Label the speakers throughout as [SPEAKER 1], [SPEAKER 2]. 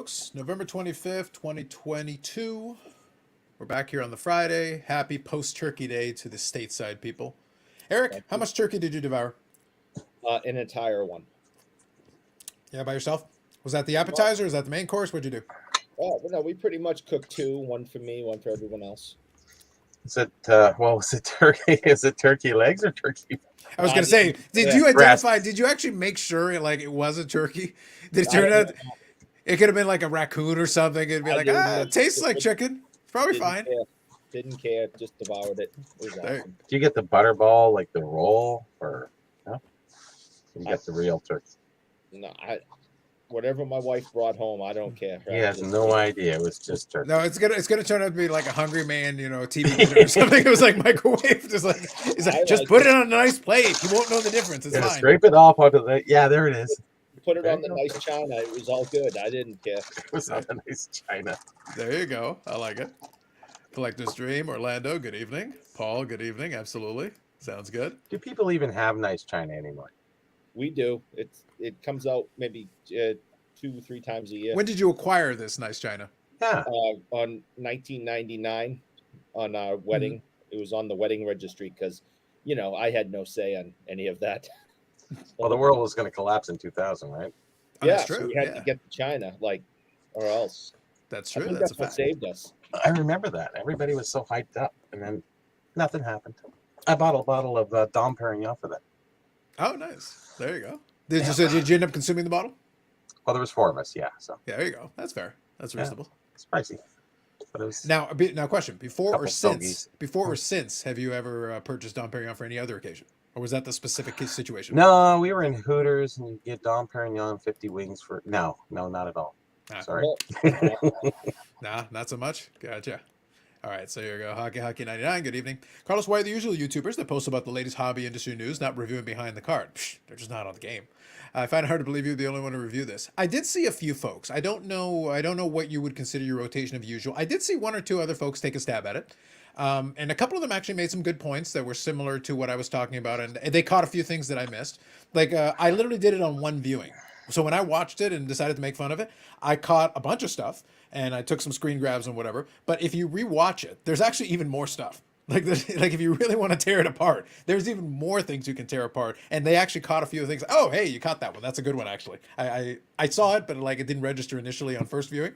[SPEAKER 1] folks. November 25th, 2022. We're back here on the Friday. Happy post-turkey day to the stateside people. Eric, how much turkey did you devour?
[SPEAKER 2] An entire one.
[SPEAKER 1] Yeah, by yourself? Was that the appetizer? Is that the main course? What'd you do?
[SPEAKER 2] Oh, no, we pretty much cooked two, one for me, one for everyone else.
[SPEAKER 3] Is it, was it turkey? Is it turkey legs or turkey?
[SPEAKER 1] I was going to say, did you identify, did you actually make sure it was a turkey? Did it turn out, it could have been like a raccoon or something. It'd be it tastes like chicken. It's probably fine.
[SPEAKER 2] Didn't care, just devoured it. It was awesome.
[SPEAKER 3] Do you get the butterball, like the roll, or no? You get the real turkey?
[SPEAKER 2] No, whatever my wife brought home, I don't care.
[SPEAKER 3] He has no idea. It was just turkey.
[SPEAKER 1] No, it's gonna turn out to be like a Hungry Man, TV dinner or something. It was like microwave, just put it on a nice plate. You won't know the difference. It's fine.
[SPEAKER 3] Scrape it off onto the. Yeah, there it is.
[SPEAKER 2] Put it on the nice china. It was all good. I didn't care.
[SPEAKER 3] It was on the nice china.
[SPEAKER 1] There you go. I like it. Collector's Dream, Orlando. Good evening, Paul. Good evening. Absolutely, sounds good.
[SPEAKER 3] Do people even have nice china anymore?
[SPEAKER 2] We do. It comes out maybe 2-3 times a year.
[SPEAKER 1] When did you acquire this nice china?
[SPEAKER 3] Yeah.
[SPEAKER 2] On 1999, on our wedding. Mm-hmm. It was on the wedding registry because, I had no say on any of that.
[SPEAKER 3] Well, the world was going to collapse in 2000, right?
[SPEAKER 1] Oh,
[SPEAKER 2] yeah,
[SPEAKER 1] that's true.
[SPEAKER 2] So we had to get the china, or else.
[SPEAKER 1] That's true.
[SPEAKER 2] That's what saved us.
[SPEAKER 3] I remember that. Everybody was so hyped up, and then nothing happened. I bought a bottle of Dom Perignon for that.
[SPEAKER 1] Oh, nice. There you go. Did you end up consuming the bottle?
[SPEAKER 3] Well, there was 4 of us, yeah. So
[SPEAKER 1] yeah, there you go. That's fair. That's reasonable.
[SPEAKER 3] It's pricey, but it was
[SPEAKER 1] now question: before or since, have you ever purchased Dom Perignon for any other occasion, or was that the specific situation?
[SPEAKER 3] No, we were in Hooters and you get Dom Perignon 50 wings for no, not at all. Sorry.
[SPEAKER 1] Nah, not so much. Gotcha. All right, so here we go. Hockey 99. Good evening, Carlos. Why are the usual YouTubers that post about the latest hobby industry news not reviewing behind the card? Psh, they're just not on the game. I find it hard to believe you're the only one to review this. I did see a few folks. I don't know what you would consider your rotation of usual. I did see 1 or 2 other folks take a stab at it. And a couple of them actually made some good points that were similar to what I was talking about. And they caught a few things that I missed. I literally did it on one viewing. So when I watched it and decided to make fun of it, I caught a bunch of stuff and I took some screen grabs and whatever. But if you rewatch it, there's actually even more stuff. Like if you really want to tear it apart, there's even more things you can tear apart. And they actually caught a few things. Oh, hey, you caught that one. That's a good one, actually. I saw it, but it didn't register initially on first viewing.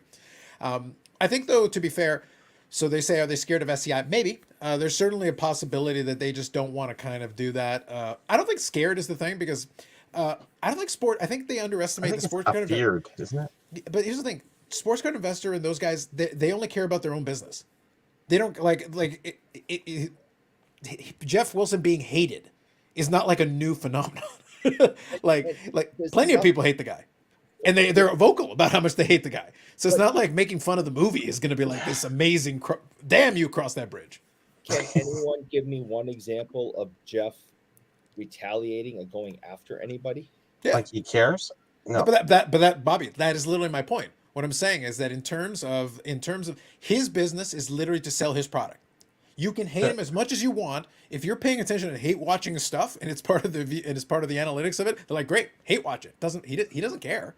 [SPEAKER 1] I think, though, to be fair, so they say, are they scared of SCI? Maybe. There's certainly a possibility that they just don't want to kind of do that. I don't think scared is the thing because I don't think sport. I think they underestimate the sports card investor.
[SPEAKER 3] Feared, isn't it?
[SPEAKER 1] But here's the thing: sports card investor and those guys, they only care about their own business. They don't Jeff Wilson being hated is not like a new phenomenon. Plenty of people hate the guy, and they're vocal about how much they hate the guy. So it's not like making fun of the movie is going to be like this amazing. Damn, you crossed that bridge.
[SPEAKER 2] Can anyone give me one example of Jeff retaliating or going after anybody?
[SPEAKER 1] Yeah.
[SPEAKER 3] Like he cares? No.
[SPEAKER 1] But that Bobby, that is literally my point. What I'm saying is that in terms of his business is literally to sell his product. You can hate him as much as you want. If you're paying attention and hate watching his stuff and it's part of the analytics of it, they're like, great, hate watch it. He doesn't care.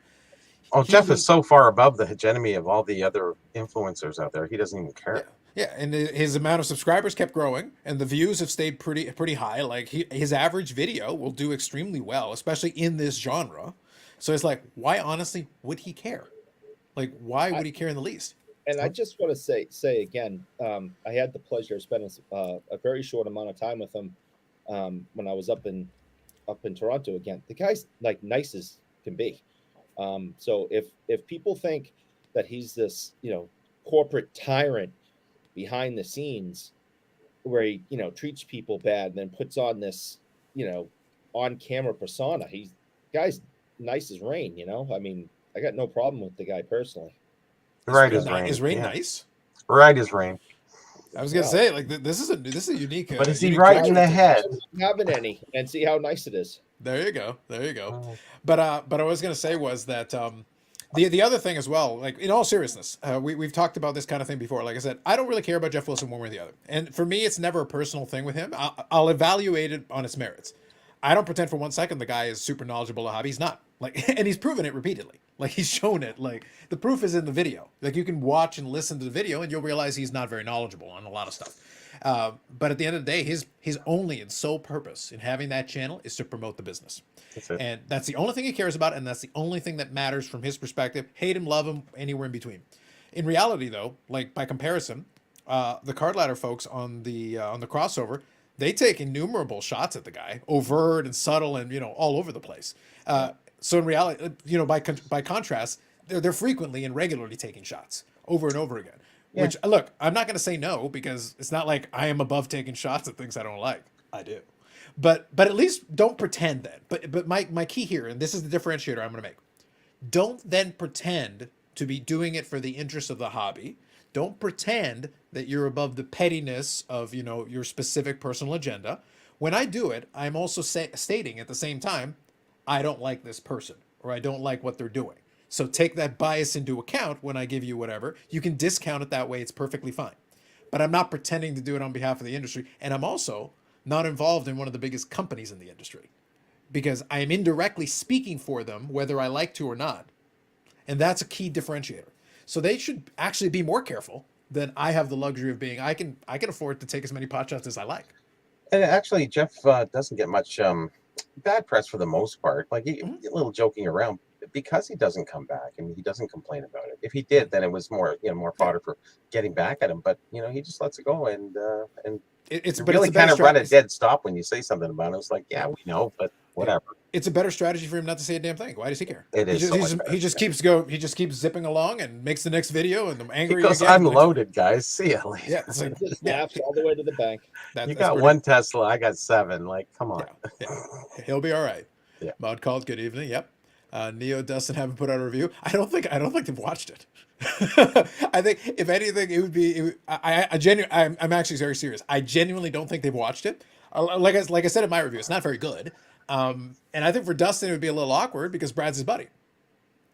[SPEAKER 3] Oh, Jeff is so far above the hegemony of all the other influencers out there. He doesn't even care.
[SPEAKER 1] Yeah, and his amount of subscribers kept growing, and the views have stayed pretty high. Like his average video will do extremely well, especially in this genre. So it's like, why honestly would he care? Like, why would he care in the least?
[SPEAKER 2] And I just want to say again, I had the pleasure of spending a very short amount of time with him when I was up in Toronto again. The guy's nice as can be. So if people think that he's this corporate tyrant behind the scenes where he treats people bad and then puts on this on camera persona, guy's nice as rain. I mean, I got no problem with the guy personally.
[SPEAKER 3] Right as rain.
[SPEAKER 1] Is rain nice?
[SPEAKER 3] Right as rain.
[SPEAKER 1] I was gonna say this is a unique.
[SPEAKER 3] But is he right in the head?
[SPEAKER 2] Having any and see how nice it is.
[SPEAKER 1] There you go. Oh. But I was gonna say was that the other thing as well. Like in all seriousness, we've talked about this kind of thing before. Like I said, I don't really care about Jeff Wilson one way or the other. And for me, it's never a personal thing with him. I'll evaluate it on its merits. I don't pretend for 1 second the guy is super knowledgeable of hobby. He's not. Like, and he's proven it repeatedly. Like, he's shown it. Like, the proof is in the video. Like, you can watch and listen to the video, and you'll realize he's not very knowledgeable on a lot of stuff. But at the end of the day, his only and sole purpose in having that channel is to promote the business.
[SPEAKER 3] That's it.
[SPEAKER 1] And that's the only thing he cares about, and that's the only thing that matters from his perspective. Hate him, love him, anywhere in between. In reality, though, like by comparison, the card ladder folks on the crossover, they take innumerable shots at the guy, overt and subtle, and all over the place. So in reality, by contrast, they're frequently and regularly taking shots over and over again.
[SPEAKER 3] Yeah.
[SPEAKER 1] Which, look, I'm not going to say no, because it's not like I am above taking shots at things I don't like. I do. But at least don't pretend then. But my key here, and this is the differentiator I'm going to make, don't then pretend to be doing it for the interest of the hobby. Don't pretend that you're above the pettiness of your specific personal agenda. When I do it, I'm also stating at the same time, I don't like this person, or I don't like what they're doing. So take that bias into account when I give you whatever. You can discount it that way. It's perfectly fine. But I'm not pretending to do it on behalf of the industry. And I'm also not involved in one of the biggest companies in the industry, because I am indirectly speaking for them, whether I like to or not. And that's a key differentiator. So they should actually be more careful than I have the luxury of being. I can afford to take as many pot shots as I like.
[SPEAKER 3] And actually, Jeff doesn't get much bad press for the most part. Like, a little joking around, because he doesn't come back and he doesn't complain about it. If he did, then it was more fodder for getting back at him. But he just lets it go, and
[SPEAKER 1] It's
[SPEAKER 3] really kind of run a dead stop when you say something about it. It's like, yeah, we know, but whatever.
[SPEAKER 1] It's a better strategy for him not to say a damn thing. Why does he care?
[SPEAKER 3] It is.
[SPEAKER 1] He just keeps zipping along and makes the next video, and the angry.
[SPEAKER 3] Because I'm loaded, guys. See ya later.
[SPEAKER 1] Yeah, it's like,
[SPEAKER 2] Just snaps all the way to the bank.
[SPEAKER 3] You got one Tesla, I got 7. Like, come on.
[SPEAKER 1] Yeah. He'll be all right.
[SPEAKER 3] Yeah.
[SPEAKER 1] Mod called. Good evening. Yep. Neo Dustin haven't put out a review. I don't think they've watched it. I think if anything, it would be. I'm actually very serious. I genuinely don't think they've watched it. Like I said in my review, it's not very good. And I think for Dustin it would be a little awkward because Brad's his buddy.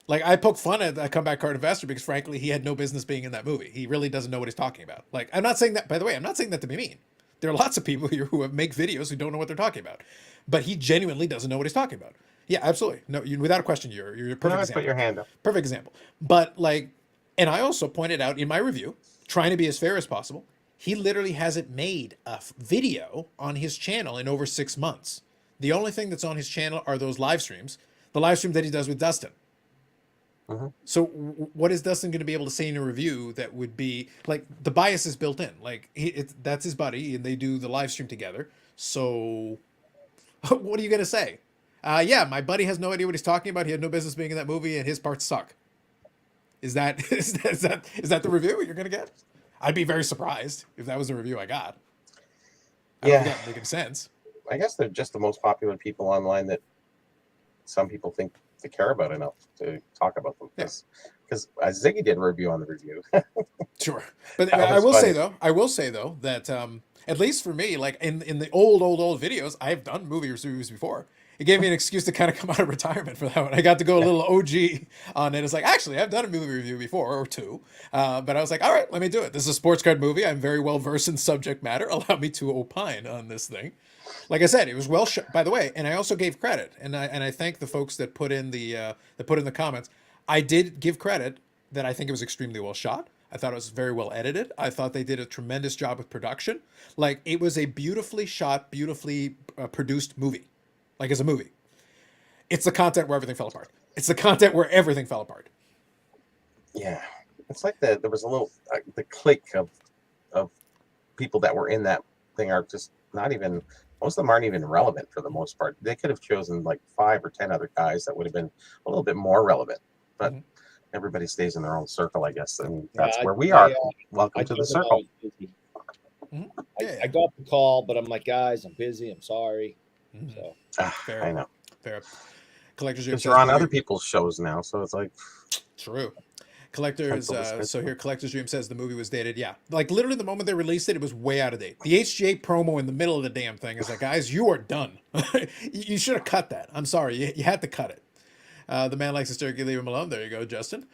[SPEAKER 1] Like, I poke fun at Comeback Card Investor because frankly he had no business being in that movie. He really doesn't know what he's talking about. Like, I'm not saying that, by the way, I'm not saying that to be mean. There are lots of people here who make videos who don't know what they're talking about, but he genuinely doesn't know what he's talking about. Yeah, absolutely. No, without a question, you're a perfect example.
[SPEAKER 3] Put your hand up.
[SPEAKER 1] Perfect example. But and I also pointed out in my review, trying to be as fair as possible, he literally hasn't made a video on his channel in over 6 months. The only thing that's on his channel are those live streams, the live stream that he does with Dustin.
[SPEAKER 3] Mm-hmm.
[SPEAKER 1] So what is Dustin going to be able to say in a review that would be like, the bias is built in? Like, that's his buddy and they do the live stream together. So what are you going to say? Yeah, my buddy has no idea what he's talking about. He had no business being in that movie and his parts suck. Is that the review you're going to get? I'd be very surprised if that was the review I got. I don't think that making sense.
[SPEAKER 3] I guess they're just the most popular people online that some people think they care about enough to talk about them. Because Ziggy did a review on the review.
[SPEAKER 1] Sure. But I will say though that at least for me, like in the old videos, I've done movie reviews before. It gave me an excuse to kind of come out of retirement for that one. I got to go a little OG on it. It's like, actually, I've done a movie review before or two. But I was like, all right, let me do it. This is a sports card movie. I'm very well versed in subject matter. Allow me to opine on this thing. Like I said, it was well shot, by the way, and I also gave credit. And I thank the folks that put in the comments. I did give credit that I think it was extremely well shot. I thought it was very well edited. I thought they did a tremendous job with production. Like, it was a beautifully shot, beautifully produced movie. Like, as a movie. It's the content where everything fell apart.
[SPEAKER 3] Yeah. It's like there was a little, the clique of people that were in that thing are just not even, most of them aren't even relevant for the most part. They could have chosen like 5 or 10 other guys that would have been a little bit more relevant. But everybody stays in their own circle, I guess. And that's where we are. Welcome to the circle.
[SPEAKER 2] I got the call, but I'm like, guys, I'm busy. I'm sorry. So
[SPEAKER 1] fair.
[SPEAKER 3] I know.
[SPEAKER 1] Fair. Collector's Dream.
[SPEAKER 3] Because you're on other people's shows now, so it's like
[SPEAKER 1] true. Collector's Dream says the movie was dated. Yeah, like literally the moment they released it, it was way out of date. The HGA promo in the middle of the damn thing is like, guys, you are done. You should have cut that. I'm sorry, you had to cut it. The man likes hysterically leave him alone. There you go, Justin.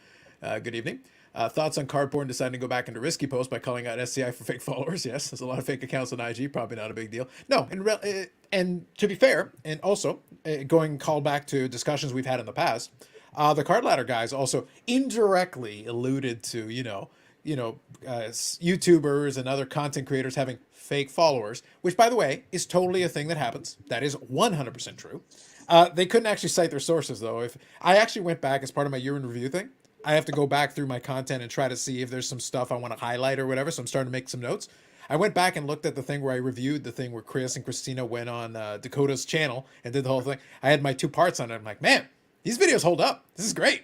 [SPEAKER 1] Good evening. Thoughts on Cardboard deciding to go back into risky post by calling out SCI for fake followers? Yes, there's a lot of fake accounts on IG. Probably not a big deal. No, and to be fair, and also going call back to discussions we've had in the past, the card ladder guys also indirectly alluded to YouTubers and other content creators having fake followers, which by the way is totally a thing that happens. That is 100% true. They couldn't actually cite their sources though. If I actually went back as part of my year in review thing, I have to go back through my content and try to see if there's some stuff I want to highlight or whatever. So I'm starting to make some notes. I went back and looked at the thing where I reviewed the thing where Chris and Christina went on Dakota's channel and did the whole thing. I had my 2 parts on it. I'm like, man, these videos hold up. This is great.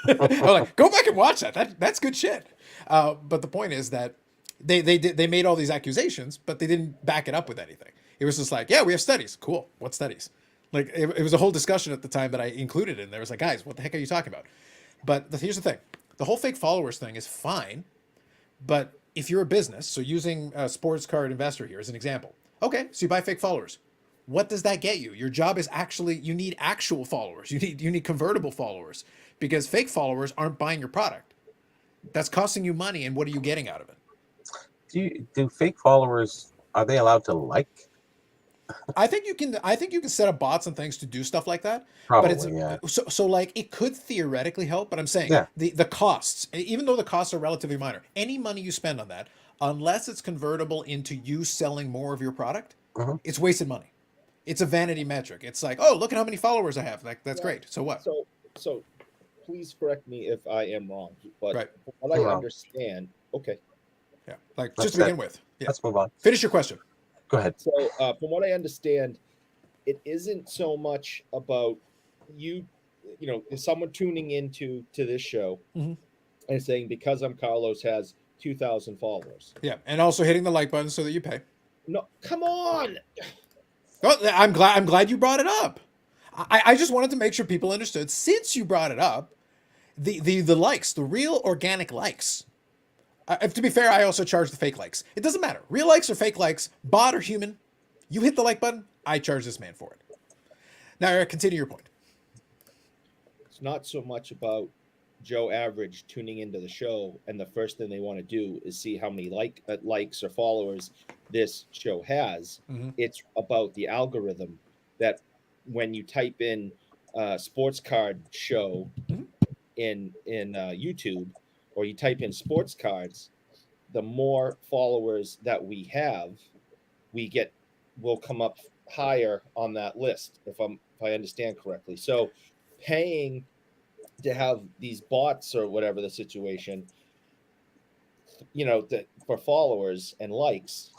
[SPEAKER 1] I'm like, go back and watch that. That's good shit. But the point is that they made all these accusations, but they didn't back it up with anything. It was just like, yeah, we have studies. Cool. What studies? Like it was a whole discussion at the time that I included in there. It was like, guys, what the heck are you talking about? But here's the thing. The whole fake followers thing is fine. But if you're a business, so using a sports card investor here as an example. Okay, so you buy fake followers. What does that get you? Your job is actually, you need actual followers. You need convertible followers because fake followers aren't buying your product. That's costing you money. And what are you getting out of it?
[SPEAKER 3] Do fake followers, are they allowed to like?
[SPEAKER 1] I think you can set up bots and things to do stuff like that.
[SPEAKER 3] Probably,
[SPEAKER 1] but
[SPEAKER 3] yeah.
[SPEAKER 1] So like it could theoretically help, but I'm saying
[SPEAKER 3] Yeah.
[SPEAKER 1] the costs, even though the costs are relatively minor, any money you spend on that, unless it's convertible into you selling more of your product, it's wasted money. It's a vanity metric. It's like, oh, look at how many followers I have. Like that's great. So what?
[SPEAKER 2] So please correct me if I am wrong, but
[SPEAKER 1] Right.
[SPEAKER 2] from what I understand, okay.
[SPEAKER 1] Yeah. Like
[SPEAKER 3] That's
[SPEAKER 1] just to begin with. Yeah.
[SPEAKER 3] Let's move on.
[SPEAKER 1] Finish your question.
[SPEAKER 3] Go ahead.
[SPEAKER 2] So from what I understand, it isn't so much about someone tuning into this show and saying because I'm Carlos has 2,000 followers.
[SPEAKER 1] Yeah, and also hitting the like button so that you pay.
[SPEAKER 2] No, come on.
[SPEAKER 1] Well, I'm glad you brought it up. I just wanted to make sure people understood. Since you brought it up, the likes, the real organic likes. To be fair, I also charge the fake likes. It doesn't matter. Real likes or fake likes, bot or human. You hit the like button, I charge this man for it. Now, Eric, continue your point.
[SPEAKER 2] It's not so much about Joe Average tuning into the show and the first thing they want to do is see how many likes or followers this show has. It's about the algorithm that when you type in sports card show in YouTube, or you type in sports cards, the more followers that we have, will come up higher on that list, if I understand correctly. So paying to have these bots or whatever the situation, that for followers and likes,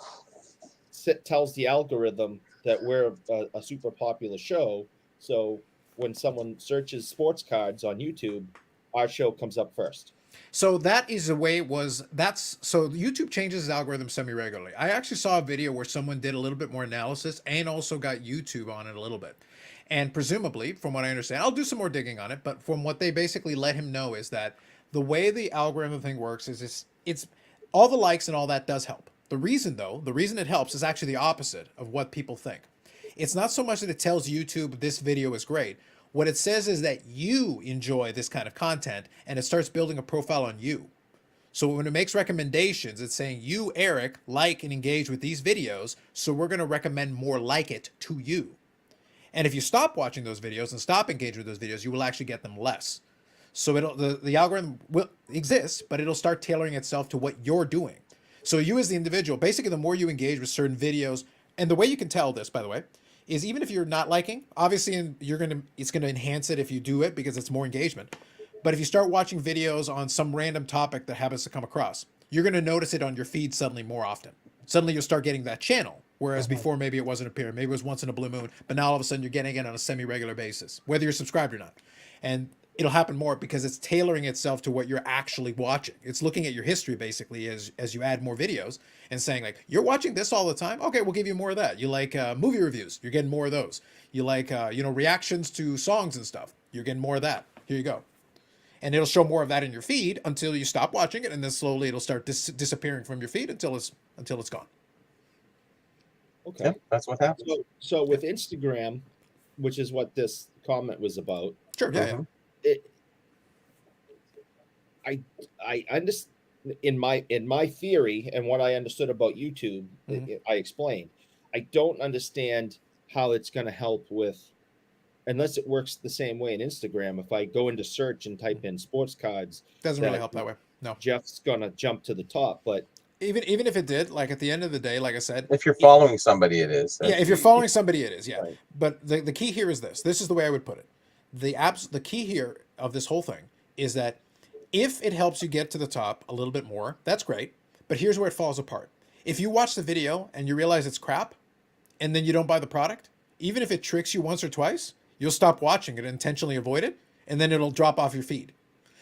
[SPEAKER 2] tells the algorithm that we're a super popular show. So when someone searches sports cards on YouTube, our show comes up first.
[SPEAKER 1] So that is the way it was. So YouTube changes its algorithm semi-regularly. I actually saw a video where someone did a little bit more analysis and also got YouTube on it a little bit. And presumably, from what I understand, I'll do some more digging on it, but from what they basically let him know is that the way the algorithm thing works is it's all the likes and all that does help. The reason it helps is actually the opposite of what people think. It's not so much that it tells YouTube this video is great. What it says is that you enjoy this kind of content and it starts building a profile on you. So when it makes recommendations, it's saying you, Eric, like and engage with these videos. So we're going to recommend more like it to you. And if you stop watching those videos and stop engaging with those videos, you will actually get them less. So the algorithm will exist, but it'll start tailoring itself to what you're doing. So you as the individual, basically the more you engage with certain videos, and the way you can tell this, by the way, is even if you're not liking, obviously it's going to enhance it if you do it because it's more engagement. But if you start watching videos on some random topic that happens to come across, you're going to notice it on your feed suddenly more often. Suddenly you'll start getting that channel. Whereas before maybe it wasn't appearing, maybe it was once in a blue moon, but now all of a sudden you're getting it on a semi-regular basis, whether you're subscribed or not. And it'll happen more because it's tailoring itself to what you're actually watching. It's looking at your history basically as you add more videos and saying like, you're watching this all the time? Okay, we'll give you more of that. You like movie reviews, you're getting more of those. You like, reactions to songs and stuff, you're getting more of that. Here you go. And it'll show more of that in your feed until you stop watching it, and then slowly it'll start disappearing from your feed until it's gone.
[SPEAKER 2] Okay.
[SPEAKER 3] Yep, that's what happens.
[SPEAKER 2] So with Instagram, which is what this comment was about.
[SPEAKER 1] Sure, yeah.
[SPEAKER 2] I understand in my theory and what I understood about YouTube, I explained. I don't understand how it's going to help with, unless it works the same way in Instagram. If I go into search and type in sports cards,
[SPEAKER 1] Doesn't really help that way. No.
[SPEAKER 2] Jeff's gonna jump to the top. But
[SPEAKER 1] Even if it did, like at the end of the day, like I said,
[SPEAKER 3] If you're following somebody, it is.
[SPEAKER 1] yeah, if you're following somebody, it is, yeah.
[SPEAKER 2] Right.
[SPEAKER 1] But the key here is this. This is the way I would put it. The key here of this whole thing is that if it helps you get to the top a little bit more, that's great. But here's where it falls apart. If you watch the video and you realize it's crap, and then you don't buy the product, even if it tricks you once or twice, you'll stop watching it and intentionally avoid it, and then it'll drop off your feed.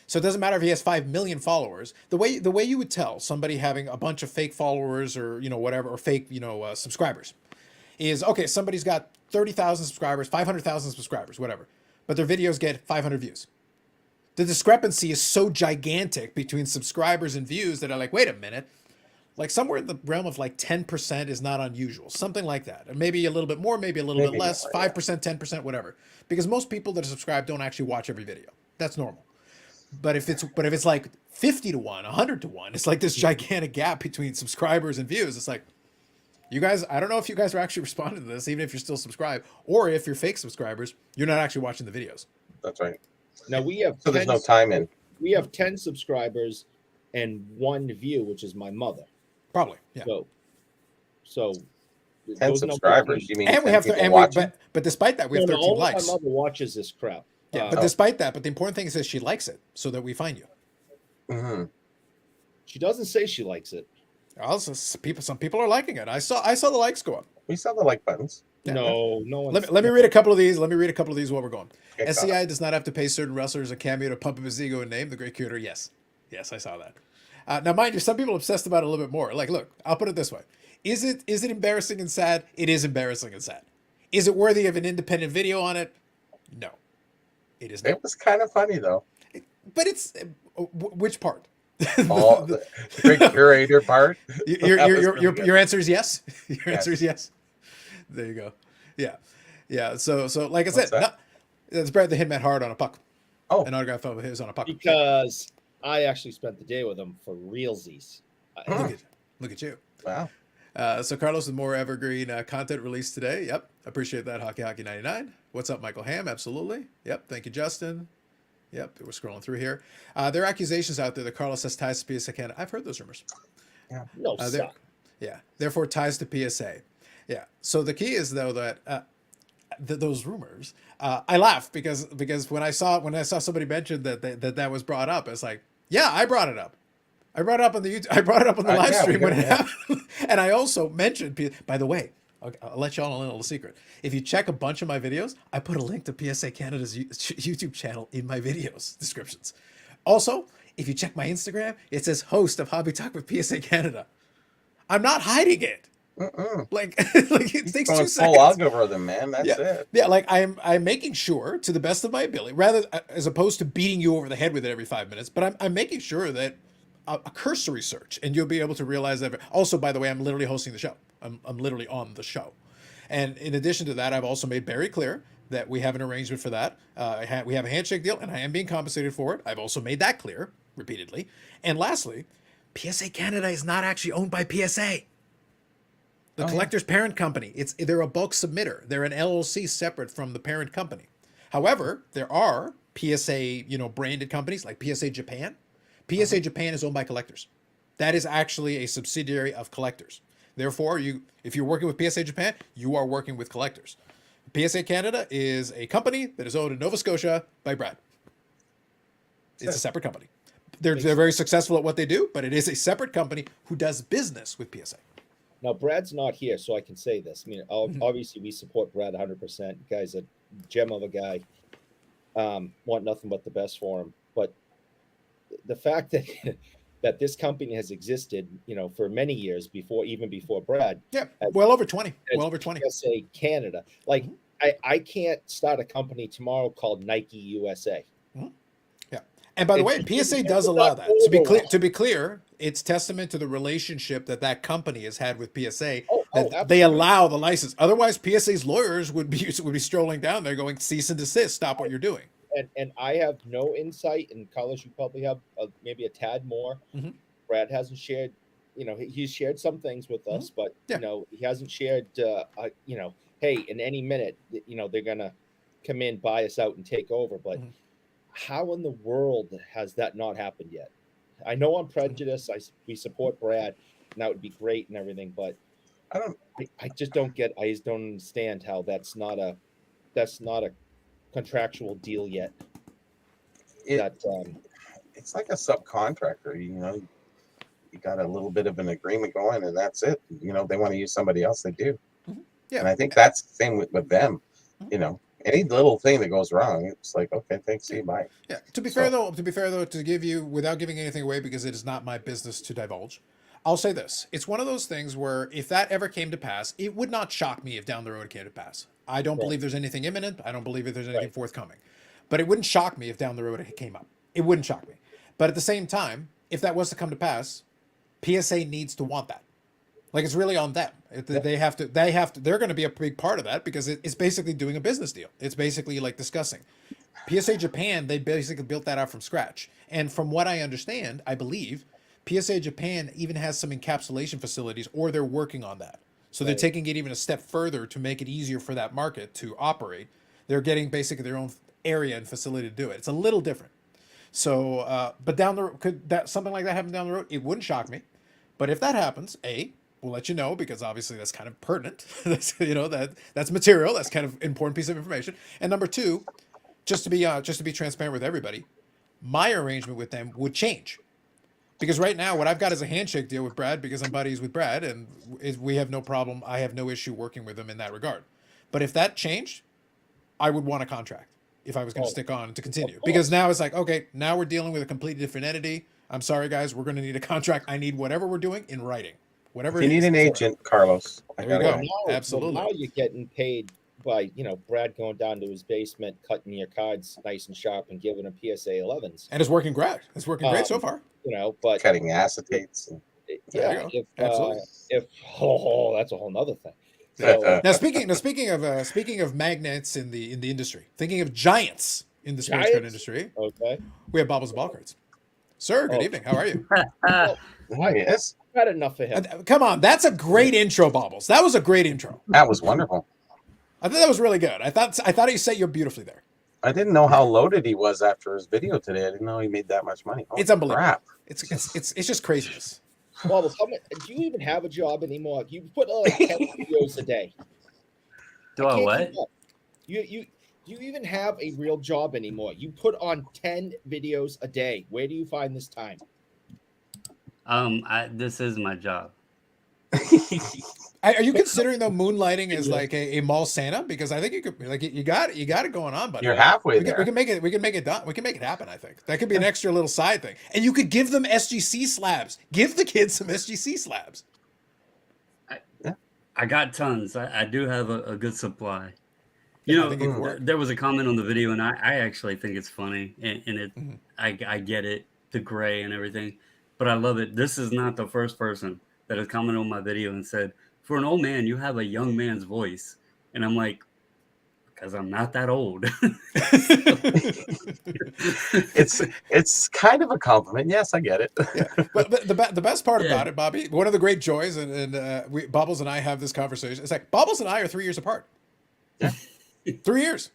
[SPEAKER 1] So it doesn't matter if he has 5 million followers. The way you would tell somebody having a bunch of fake followers or whatever, or fake subscribers is, okay, somebody's got 30,000 subscribers, 500,000 subscribers, whatever, but their videos get 500 views. The discrepancy is so gigantic between subscribers and views that are like, wait a minute, like somewhere in the realm of like 10% is not unusual, something like that. And maybe a little bit more, maybe a little bit less,
[SPEAKER 3] more,
[SPEAKER 1] 5%, 10%, whatever. Because most people that are subscribed don't actually watch every video. That's normal. But if it's like 50 to 1, 100 to 1, it's like this gigantic gap between subscribers and views. It's like, you guys, I don't know if you guys are actually responding to this, even if you're still subscribed, or if you're fake subscribers, you're not actually watching the videos.
[SPEAKER 3] That's right.
[SPEAKER 2] now we have
[SPEAKER 3] So there's no time in.
[SPEAKER 2] we have 10 subscribers and 1 view, which is my mother.
[SPEAKER 1] Probably, yeah.
[SPEAKER 2] So
[SPEAKER 3] 10
[SPEAKER 2] those
[SPEAKER 3] subscribers. You mean
[SPEAKER 1] And we
[SPEAKER 3] 10
[SPEAKER 1] have
[SPEAKER 3] people
[SPEAKER 1] to,
[SPEAKER 3] watching?
[SPEAKER 1] but despite that, we have 13
[SPEAKER 2] only
[SPEAKER 1] likes.
[SPEAKER 2] my mother watches this crap.
[SPEAKER 1] Yeah, but despite that, but the important thing is that she likes it, so that we find you.
[SPEAKER 3] Mm-hmm.
[SPEAKER 2] She doesn't say she likes it.
[SPEAKER 1] Also, some people are liking it. I saw the likes go up.
[SPEAKER 3] We saw the like buttons.
[SPEAKER 1] Yeah.
[SPEAKER 2] No one.
[SPEAKER 1] Let me read a couple of these. Let me read a couple of these while we're going.
[SPEAKER 3] Okay,
[SPEAKER 1] SCI does not have to pay certain wrestlers a cameo to pump up his ego and name. The Great Curator, yes, I saw that. Now, mind you, some people are obsessed about it a little bit more. Like, look, I'll put it this way: is it embarrassing and sad? It is embarrassing and sad. Is it worthy of an independent video on it? No, it is not.
[SPEAKER 3] It was kind of funny though.
[SPEAKER 1] But it's which part?
[SPEAKER 3] All the great curator part.
[SPEAKER 1] Your answer is yes. Your answer
[SPEAKER 3] Yes.
[SPEAKER 1] is yes. There you go. Yeah. So like I said,
[SPEAKER 3] that?
[SPEAKER 1] it's Brad the Hitman Hard on a puck.
[SPEAKER 3] Oh.
[SPEAKER 1] An autograph of his on a puck.
[SPEAKER 2] Because I actually spent the day with him for realsies.
[SPEAKER 1] Look at you.
[SPEAKER 3] Wow.
[SPEAKER 1] So Carlos with more evergreen content released today. Yep. Appreciate that. Hockey 99. What's up, Michael Ham? Absolutely. Yep. Thank you, Justin. Yep. We're scrolling through here. There are accusations out there that Carlos has ties to PSA Canada. I've heard those rumors.
[SPEAKER 3] Yeah.
[SPEAKER 2] No, suck.
[SPEAKER 1] Yeah. Therefore, ties to PSA. Yeah. So the key is though that those rumors. I laugh because when I saw somebody mention that was brought up, it's like, yeah, I brought it up. I brought it up on the YouTube. I brought it up on the live stream when it happened. And I also mentioned, by the way, I'll let y'all know a little secret. If you check a bunch of my videos, I put a link to PSA Canada's YouTube channel in my videos descriptions. Also, if you check my Instagram, it says host of Hobby Talk with PSA Canada. I'm not hiding it. Like it takes 2 seconds.
[SPEAKER 3] Full algorithm, man. That's it.
[SPEAKER 1] Yeah, like I'm making sure to the best of my ability, rather as opposed to beating you over the head with it every 5 minutes, but I'm making sure that a cursory search, and you'll be able to realize that. Also, by the way, I'm literally hosting the show. I'm literally on the show. And in addition to that, I've also made very clear that we have an arrangement for that. We have a handshake deal, and I am being compensated for it. I've also made that clear repeatedly. And lastly, PSA Canada is not actually owned by PSA. The collector's parent company. They're a bulk submitter. They're an LLC separate from the parent company. However, there are PSA, branded companies like PSA Japan. PSA Japan is owned by collectors. That is actually a subsidiary of collectors. Therefore, if you're working with PSA Japan, you are working with collectors. PSA Canada is a company that is owned in Nova Scotia by Brad. It's a separate company. They're very successful at what they do, but it is a separate company who does business with PSA.
[SPEAKER 2] Now, Brad's not here, so I can say this. I mean, obviously, we support Brad 100%. Guy's a gem of a guy. Want nothing but the best for him. But the fact that that this company has existed, for many years before Brad.
[SPEAKER 1] Yeah, well over 20. Well over 20.
[SPEAKER 2] PSA Canada. Like, I can't start a company tomorrow called Nike USA.
[SPEAKER 1] Yeah. And by the way, PSA does allow that. To be clear, it's testament to the relationship that company has had with PSA. That they allow the license. Otherwise, PSA's lawyers would be strolling down there going, cease and desist, stop what you're doing.
[SPEAKER 2] and I have no insight, and Carlos, you probably have maybe a tad more.
[SPEAKER 1] Mm-hmm.
[SPEAKER 2] Brad hasn't shared, he's shared some things with us, but
[SPEAKER 1] Yeah.
[SPEAKER 2] he hasn't shared, hey, in any minute, they're gonna come in, buy us out, and take over. But how in the world has that not happened yet? I know I'm prejudiced. We support Brad, and that would be great and everything, but I just don't get. I just don't understand how that's not a contractual deal yet.
[SPEAKER 3] It,
[SPEAKER 2] That
[SPEAKER 3] it's like a subcontractor, you got a little bit of an agreement going and that's it. They want to use somebody else, they do.
[SPEAKER 1] Yeah.
[SPEAKER 3] And I think that's the same with them. Any little thing that goes wrong, it's like, okay, thanks, see you, bye.
[SPEAKER 1] Yeah. To be fair though, to give you, without giving anything away, because it is not my business to divulge, I'll say this: it's one of those things where if that ever came to pass, it would not shock me if down the road it came to pass. I don't believe there's anything imminent. I don't believe that there's anything forthcoming, but it wouldn't shock me if down the road it came up. It wouldn't shock me. But at the same time, if that was to come to pass, PSA needs to want that. Like, it's really on them. They have to. They're going to be a big part of that because it's basically doing a business deal. It's basically like discussing. PSA Japan, they basically built that out from scratch. And from what I understand, I believe PSA Japan even has some encapsulation facilities, or they're working on that. So they're taking it even a step further to make it easier for that market to operate. They're getting basically their own area and facility to do it. It's a little different. So, but down the road, could that something like that happen down the road? It wouldn't shock me. But if that happens, we'll let you know, because obviously that's kind of pertinent. That's that's material. That's kind of important piece of information. And number two, just to be transparent with everybody, my arrangement with them would change, because right now what I've got is a handshake deal with Brad because I'm buddies with Brad, and we have no problem. I have no issue working with him in that regard. But if that changed, I would want a contract if I was going to stick on to continue, because now it's like, okay, now we're dealing with a completely different entity. I'm sorry, guys, we're going to need a contract. I need whatever we're doing in writing. Whatever.
[SPEAKER 3] If you need an agent, Carlos,
[SPEAKER 1] there you go.
[SPEAKER 2] now,
[SPEAKER 1] Absolutely.
[SPEAKER 2] now you're getting paid by Brad going down to his basement, cutting your cards nice and sharp, and giving him PSA 11s.
[SPEAKER 1] And it's working great. It's working great so far.
[SPEAKER 2] But
[SPEAKER 3] cutting acetates.
[SPEAKER 2] Absolutely. If that's a whole nother thing.
[SPEAKER 1] So, now speaking of magnets in the industry, thinking of giants in the sports card industry,
[SPEAKER 2] okay,
[SPEAKER 1] we have Bobbles and Ball Cards. Sir, good evening. How are you?
[SPEAKER 3] Yes.
[SPEAKER 2] Not enough for him.
[SPEAKER 1] Come on, that's a great intro, Bobbles. That was a great intro.
[SPEAKER 3] That was wonderful.
[SPEAKER 1] I thought that was really good. I thought he set you up beautifully there.
[SPEAKER 3] I didn't know how loaded he was after his video today. I didn't know he made that much money.
[SPEAKER 1] It's unbelievable.
[SPEAKER 3] Crap.
[SPEAKER 1] It's just craziness.
[SPEAKER 2] Well, do you even have a job anymore? You put like 10 videos a day.
[SPEAKER 4] Do I what?
[SPEAKER 2] You even have a real job anymore? You put on 10 videos a day. Where do you find this time?
[SPEAKER 4] This is my job.
[SPEAKER 1] Are you considering though moonlighting as like a mall Santa? Because I think you could, like, you got it going on, buddy.
[SPEAKER 3] You're halfway there.
[SPEAKER 1] We can make it done. We can make it happen. I think that could be an extra little side thing, and you could give them SGC slabs. Give the kids some SGC slabs.
[SPEAKER 4] I got tons. I do have a good supply. There was a comment on the video, and I actually think it's funny, and it I get it, the gray and everything, but I love it. This is not the first person that has commented on my video and said, "For an old man, you have a young man's voice," and I'm like, because I'm not that old.
[SPEAKER 3] It's kind of a compliment. Yes, I get it.
[SPEAKER 1] Yeah. But the best part about it, Bobby, one of the great joys, and Bobbles and I have this conversation. It's like Bobbles and I are 3 years apart.
[SPEAKER 3] Yeah.
[SPEAKER 1] 3 years.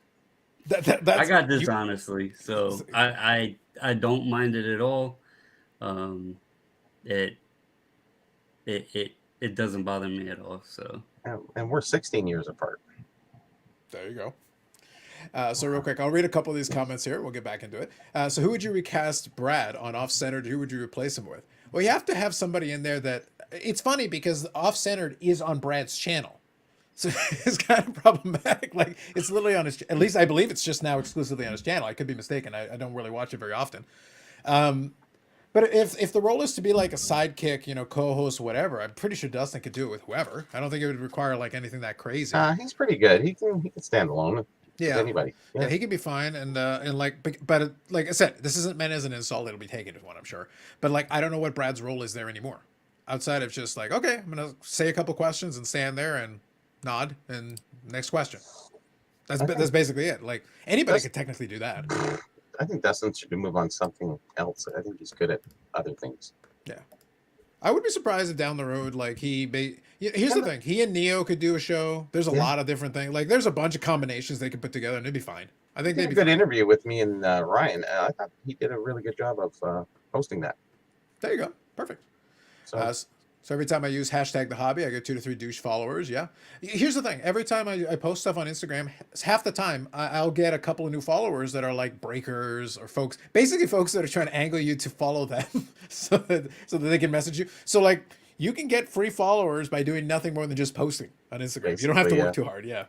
[SPEAKER 1] That's,
[SPEAKER 4] I got this honestly, so I don't mind it at all. It doesn't bother me at all. So,
[SPEAKER 3] and we're 16 years apart.
[SPEAKER 1] There you go. So real quick, I'll read a couple of these comments here. We'll get back into it. So who would you recast Brad on Off-Centered? Who would you replace him with? Well, you have to have somebody in there that... It's funny because Off-Centered is on Brad's channel. So it's kind of problematic. Like, it's literally on his... At least I believe it's just now exclusively on his channel. I could be mistaken. I don't really watch it very often. But if the role is to be like a sidekick, co-host, whatever, I'm pretty sure Dustin could do it with whoever. I don't think it would require like anything that crazy.
[SPEAKER 3] He's pretty good. He can stand alone with anybody.
[SPEAKER 1] Yeah, he could be fine. And like I said, this isn't meant as an insult. It'll be taken as one, I'm sure. But like, I don't know what Brad's role is there anymore, outside of just like, okay, I'm gonna say a couple questions and stand there and nod and next question. That's basically it. Like anybody could technically do that.
[SPEAKER 3] I think Dustin should move on something else. I think he's good at other things.
[SPEAKER 1] Yeah. I would be surprised if down the road, like here's the thing. He and Neo could do a show. There's a lot of different things. Like there's a bunch of combinations they could put together and it'd be fine. I think
[SPEAKER 3] He
[SPEAKER 1] they'd
[SPEAKER 3] did
[SPEAKER 1] be
[SPEAKER 3] a good
[SPEAKER 1] fine.
[SPEAKER 3] interview with me and Ryan. I thought he did a really good job of hosting that.
[SPEAKER 1] There you go. Perfect. So every time I use hashtag the hobby, I get 2 to 3 douche followers. Yeah. Here's the thing. Every time I post stuff on Instagram, half the time I'll get a couple of new followers that are like breakers or basically folks that are trying to angle you to follow them so that they can message you. So like you can get free followers by doing nothing more than just posting on Instagram.
[SPEAKER 3] Basically,
[SPEAKER 1] you don't have to work too hard. Yeah.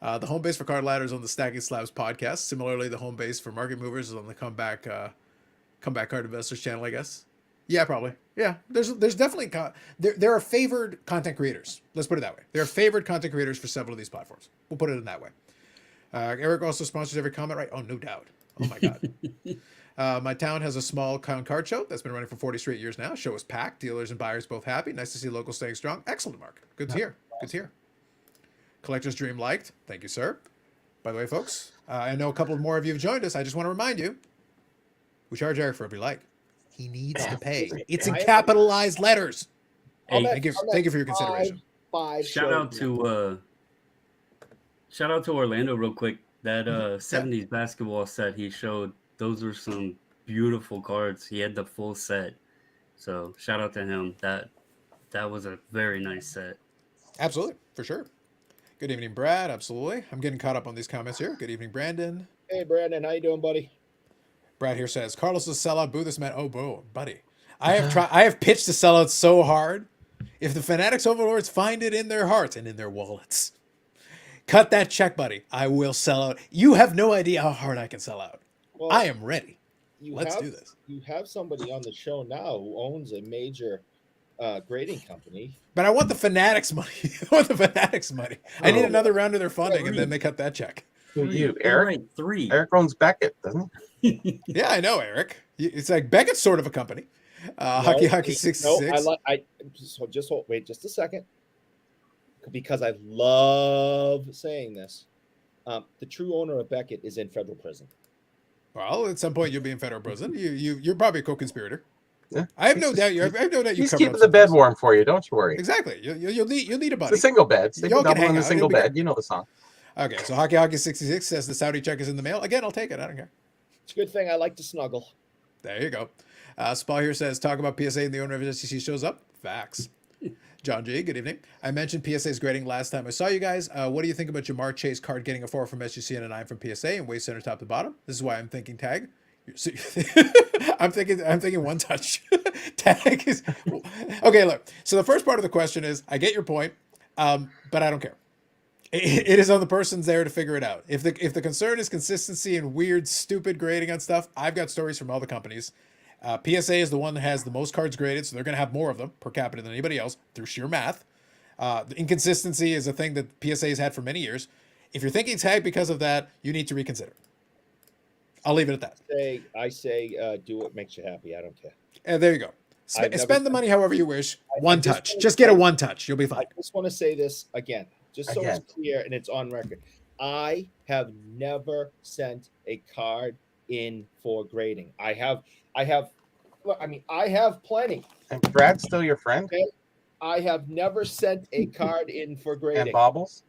[SPEAKER 1] The home base for Card Ladders on the Stacking Slabs podcast. Similarly, the home base for Market Movers is on the Comeback Card Investors channel, I guess. Yeah, probably. Yeah, there's definitely there are favored content creators. Let's put it that way. There are favored content creators for several of these platforms. We'll put it in that way. Eric also sponsors every comment, right? Oh, no doubt. Oh my god. My town has a small card show that's been running for 40 straight years now. Show is packed. Dealers and buyers both happy. Nice to see locals staying strong. Excellent, Mark. Good to hear. Good to hear. Collector's Dream liked. Thank you, sir. By the way, folks, I know a couple more of you have joined us. I just want to remind you, we charge Eric for every like. He needs to pay. It's in capitalized letters.
[SPEAKER 4] Hey,
[SPEAKER 1] thank you for your consideration.
[SPEAKER 4] Shout out to Orlando real quick. That 70s basketball set he showed, those were some beautiful cards. He had the full set. So shout out to him. That was a very nice set.
[SPEAKER 1] Absolutely, for sure. Good evening, Brad. Absolutely. I'm getting caught up on these comments here. Good evening, Brandon.
[SPEAKER 2] Hey, Brandon. How you doing, buddy?
[SPEAKER 1] Brad here says, Carlos is a sellout. Boo this man. Oh, bro, buddy. I have pitched the sellouts so hard. If the Fanatics overlords find it in their hearts and in their wallets, cut that check, buddy. I will sell out. You have no idea how hard I can sell out. Well, I am ready. Let's do this.
[SPEAKER 2] You have somebody on the show now who owns a major grading company.
[SPEAKER 1] But I want the Fanatics money. I need another round of their funding, and then they cut that check.
[SPEAKER 3] Who you, Eric?
[SPEAKER 4] Right, 3.
[SPEAKER 3] Eric owns Beckett, doesn't he?
[SPEAKER 1] Yeah, I know, Eric. It's like Beckett's sort of a company. Hockey 66.
[SPEAKER 2] No, so just wait just a second, because I love saying this. The true owner of Beckett is in federal prison.
[SPEAKER 1] Well, at some point you'll be in federal prison. You're probably a co-conspirator.
[SPEAKER 3] Yeah.
[SPEAKER 1] I have no doubt.
[SPEAKER 3] He's keeping the bed warm for you. Don't you worry.
[SPEAKER 1] Exactly. You'll need a buddy.
[SPEAKER 3] The single beds. They can double in the single bed.
[SPEAKER 1] Good.
[SPEAKER 3] You know the song.
[SPEAKER 1] Okay, so Hockey 66 says the Saudi check is in the mail. Again, I'll take it. I don't care.
[SPEAKER 2] It's a good thing I like to snuggle.
[SPEAKER 1] There you go. Spa here says, talk about PSA and the owner of SEC shows up. Facts. John G, good evening. I mentioned PSA's grading last time I saw you guys. What do you think about Jamar Chase card getting a 4 from SGC and a 9 from PSA and waist center top to bottom? This is why I'm thinking tag. I'm thinking one touch. Tag is okay. Look, so the first part of the question is, I get your point, but I don't care. It is on the person's there to figure it out. If the concern is consistency and weird, stupid grading on stuff, I've got stories from all the companies. PSA is the one that has the most cards graded, so they're going to have more of them per capita than anybody else through sheer math. The inconsistency is a thing that PSA has had for many years. If you're thinking tag because of that, you need to reconsider. I'll leave it at that.
[SPEAKER 2] I say do what makes you happy. I don't care.
[SPEAKER 1] There you go. Spend the money however you wish. One touch. Just get a one touch. You'll be fine.
[SPEAKER 2] I just want to say this again, just so it's clear and it's on record. I have never sent a card in for grading. I have plenty.
[SPEAKER 3] And Brad's still your friend?
[SPEAKER 2] Okay? I have never sent a card in for grading.
[SPEAKER 3] And Bobbles?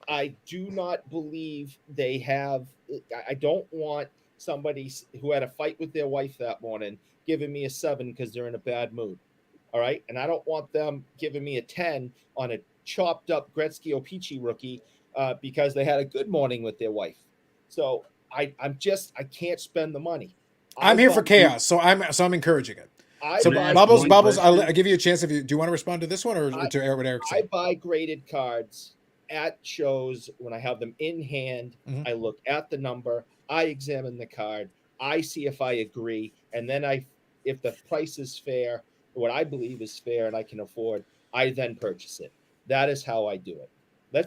[SPEAKER 2] I do not believe they have. I don't want somebody who had a fight with their wife that morning giving me a 7 because they're in a bad mood. All right. And I don't want them giving me a 10 on a chopped up Gretzky Opeachy rookie because they had a good morning with their wife. So I can't spend the money.
[SPEAKER 1] I'm here for chaos, so I'm encouraging it. Bubbles, I'll give you a chance. Do you want to respond to this one or to what Eric said?
[SPEAKER 2] I buy graded cards at shows when I have them in hand. Mm-hmm. I look at the number, I examine the card, I see if I agree, and then if the price is fair, what I believe is fair and I can afford, I then purchase it. That is how I do it.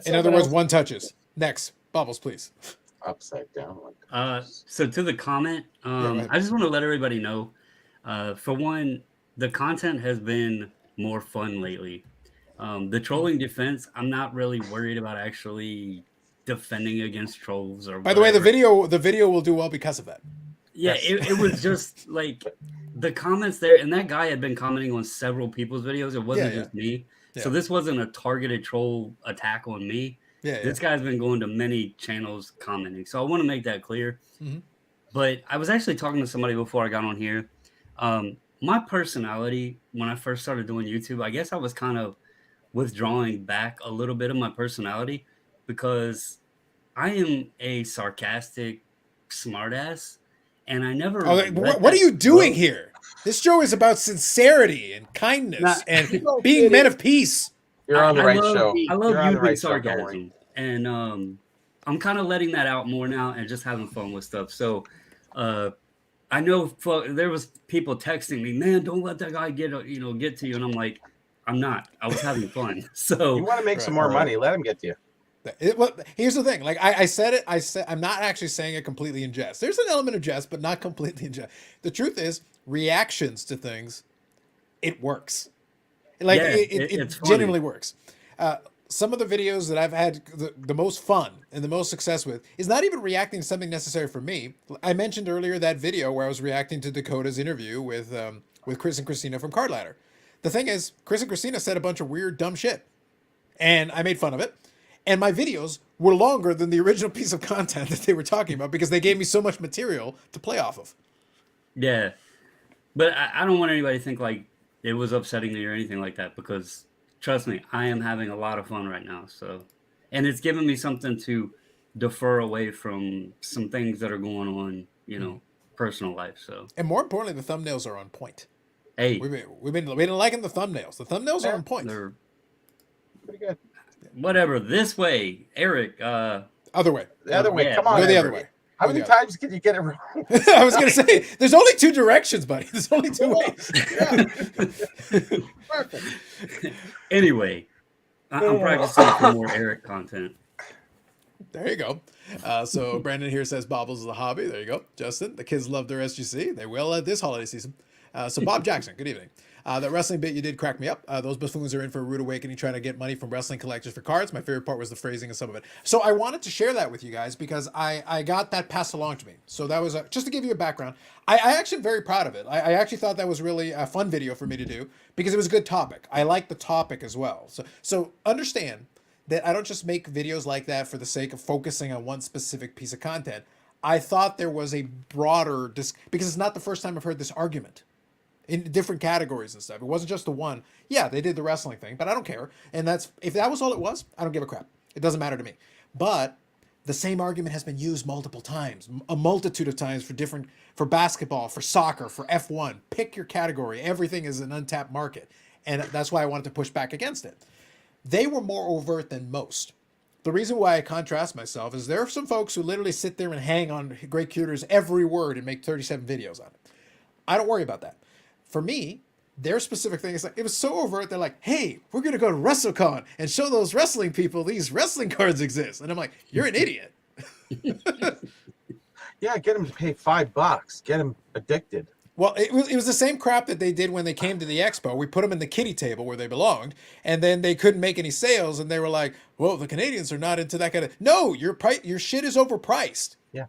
[SPEAKER 1] In other words, one touches. Next, Bubbles, please.
[SPEAKER 3] Upside down.
[SPEAKER 4] So to the comment, I just want to let everybody know, for one, the content has been more fun lately. The trolling defense, I'm not really worried about actually defending against trolls or
[SPEAKER 1] By the way,
[SPEAKER 4] whatever.
[SPEAKER 1] the video will do well because of that.
[SPEAKER 4] Yeah,
[SPEAKER 1] Yes.
[SPEAKER 4] it was just like the comments there, and that guy had been commenting on several people's videos. It wasn't just me. So
[SPEAKER 1] Yeah.
[SPEAKER 4] this wasn't a targeted troll attack on me.
[SPEAKER 1] Yeah,
[SPEAKER 4] This guy's been going to many channels commenting. So I want to make that clear. But I was actually talking to somebody before I got on here. My personality, when I first started doing YouTube, I guess I was kind of withdrawing back a little bit of my personality because I am a sarcastic smartass, and I never.
[SPEAKER 1] What are you doing here? This show is about sincerity and kindness and being men of peace.
[SPEAKER 3] You're on the right show.
[SPEAKER 4] I love
[SPEAKER 3] You're on the
[SPEAKER 4] using
[SPEAKER 3] right show, don't
[SPEAKER 4] sarcasm,
[SPEAKER 3] worry.
[SPEAKER 4] and I'm kind of letting that out more now and just having fun with stuff. So, I know there was people texting me, man, don't let that guy get to you, and I'm like, I'm not. I was having fun. So
[SPEAKER 3] You want to make some more money? Let him get to you.
[SPEAKER 1] Well, here's the thing. Like I said it. I'm not actually saying it completely in jest. There's an element of jest, but not completely in jest. The truth is, reactions to things, it works. Like it genuinely works. Some of the videos that I've had the most fun and the most success with is not even reacting to something necessary for me. I mentioned earlier that video where I was reacting to Dakota's interview with Chris and Christina from Card Ladder. The thing is, Chris and Christina said a bunch of weird, dumb shit, and I made fun of it. And my videos were longer than the original piece of content that they were talking about because they gave me so much material to play off of.
[SPEAKER 4] Yeah, but I don't want anybody to think like it was upsetting me or anything like that, because trust me, I am having a lot of fun right now. So, and it's given me something to defer away from some things that are going on, personal life. So,
[SPEAKER 1] and more importantly, the thumbnails are on point.
[SPEAKER 4] Hey,
[SPEAKER 1] we've been liking the thumbnails. The thumbnails are on point.
[SPEAKER 4] They're
[SPEAKER 3] pretty good.
[SPEAKER 4] Whatever. This way, Eric.
[SPEAKER 1] Other way.
[SPEAKER 3] The other way.
[SPEAKER 4] Yeah,
[SPEAKER 3] Come on.
[SPEAKER 1] Go the other way.
[SPEAKER 3] How many times can you get it wrong?
[SPEAKER 1] I was gonna say there's only two directions, buddy. There's only two ways.
[SPEAKER 2] Perfect.
[SPEAKER 4] Anyway, I'm practicing for more Eric content.
[SPEAKER 1] There you go. So Brandon here says Bobbles is a hobby. There you go. Justin, the kids love their SGC. They will at this holiday season. So Bob Jackson, good evening. That wrestling bit you did crack me up. Those buffoons are in for a rude awakening trying to get money from wrestling collectors for cards. My favorite part was the phrasing of some of it. So I wanted to share that with you guys because I got that passed along to me. So that was just to give you a background. I actually am very proud of it. I actually thought that was really a fun video for me to do because it was a good topic. I like the topic as well. So understand that I don't just make videos like that for the sake of focusing on one specific piece of content. I thought there was a broader because it's not the first time I've heard this argument in different categories and stuff. It wasn't just the one. Yeah, they did the wrestling thing, but I don't care. And if that was all it was, I don't give a crap. It doesn't matter to me. But the same argument has been used multiple times, a multitude of times for basketball, for soccer, for F1. Pick your category. Everything is an untapped market. And that's why I wanted to push back against it. They were more overt than most. The reason why I contrast myself is there are some folks who literally sit there and hang on Great Cuter's every word and make 37 videos on it. I don't worry about that. For me, their specific thing is like, it was so overt. They're like, hey, we're going to go to WrestleCon and show those wrestling people these wrestling cards exist. And I'm like, you're an idiot.
[SPEAKER 3] Yeah, get them to pay $5. Get them addicted.
[SPEAKER 1] Well, it was the same crap that they did when they came to the expo. We put them in the kiddie table where they belonged, and then they couldn't make any sales, and they were like, well, the Canadians are not into that kind of... No, your shit is overpriced.
[SPEAKER 3] Yeah.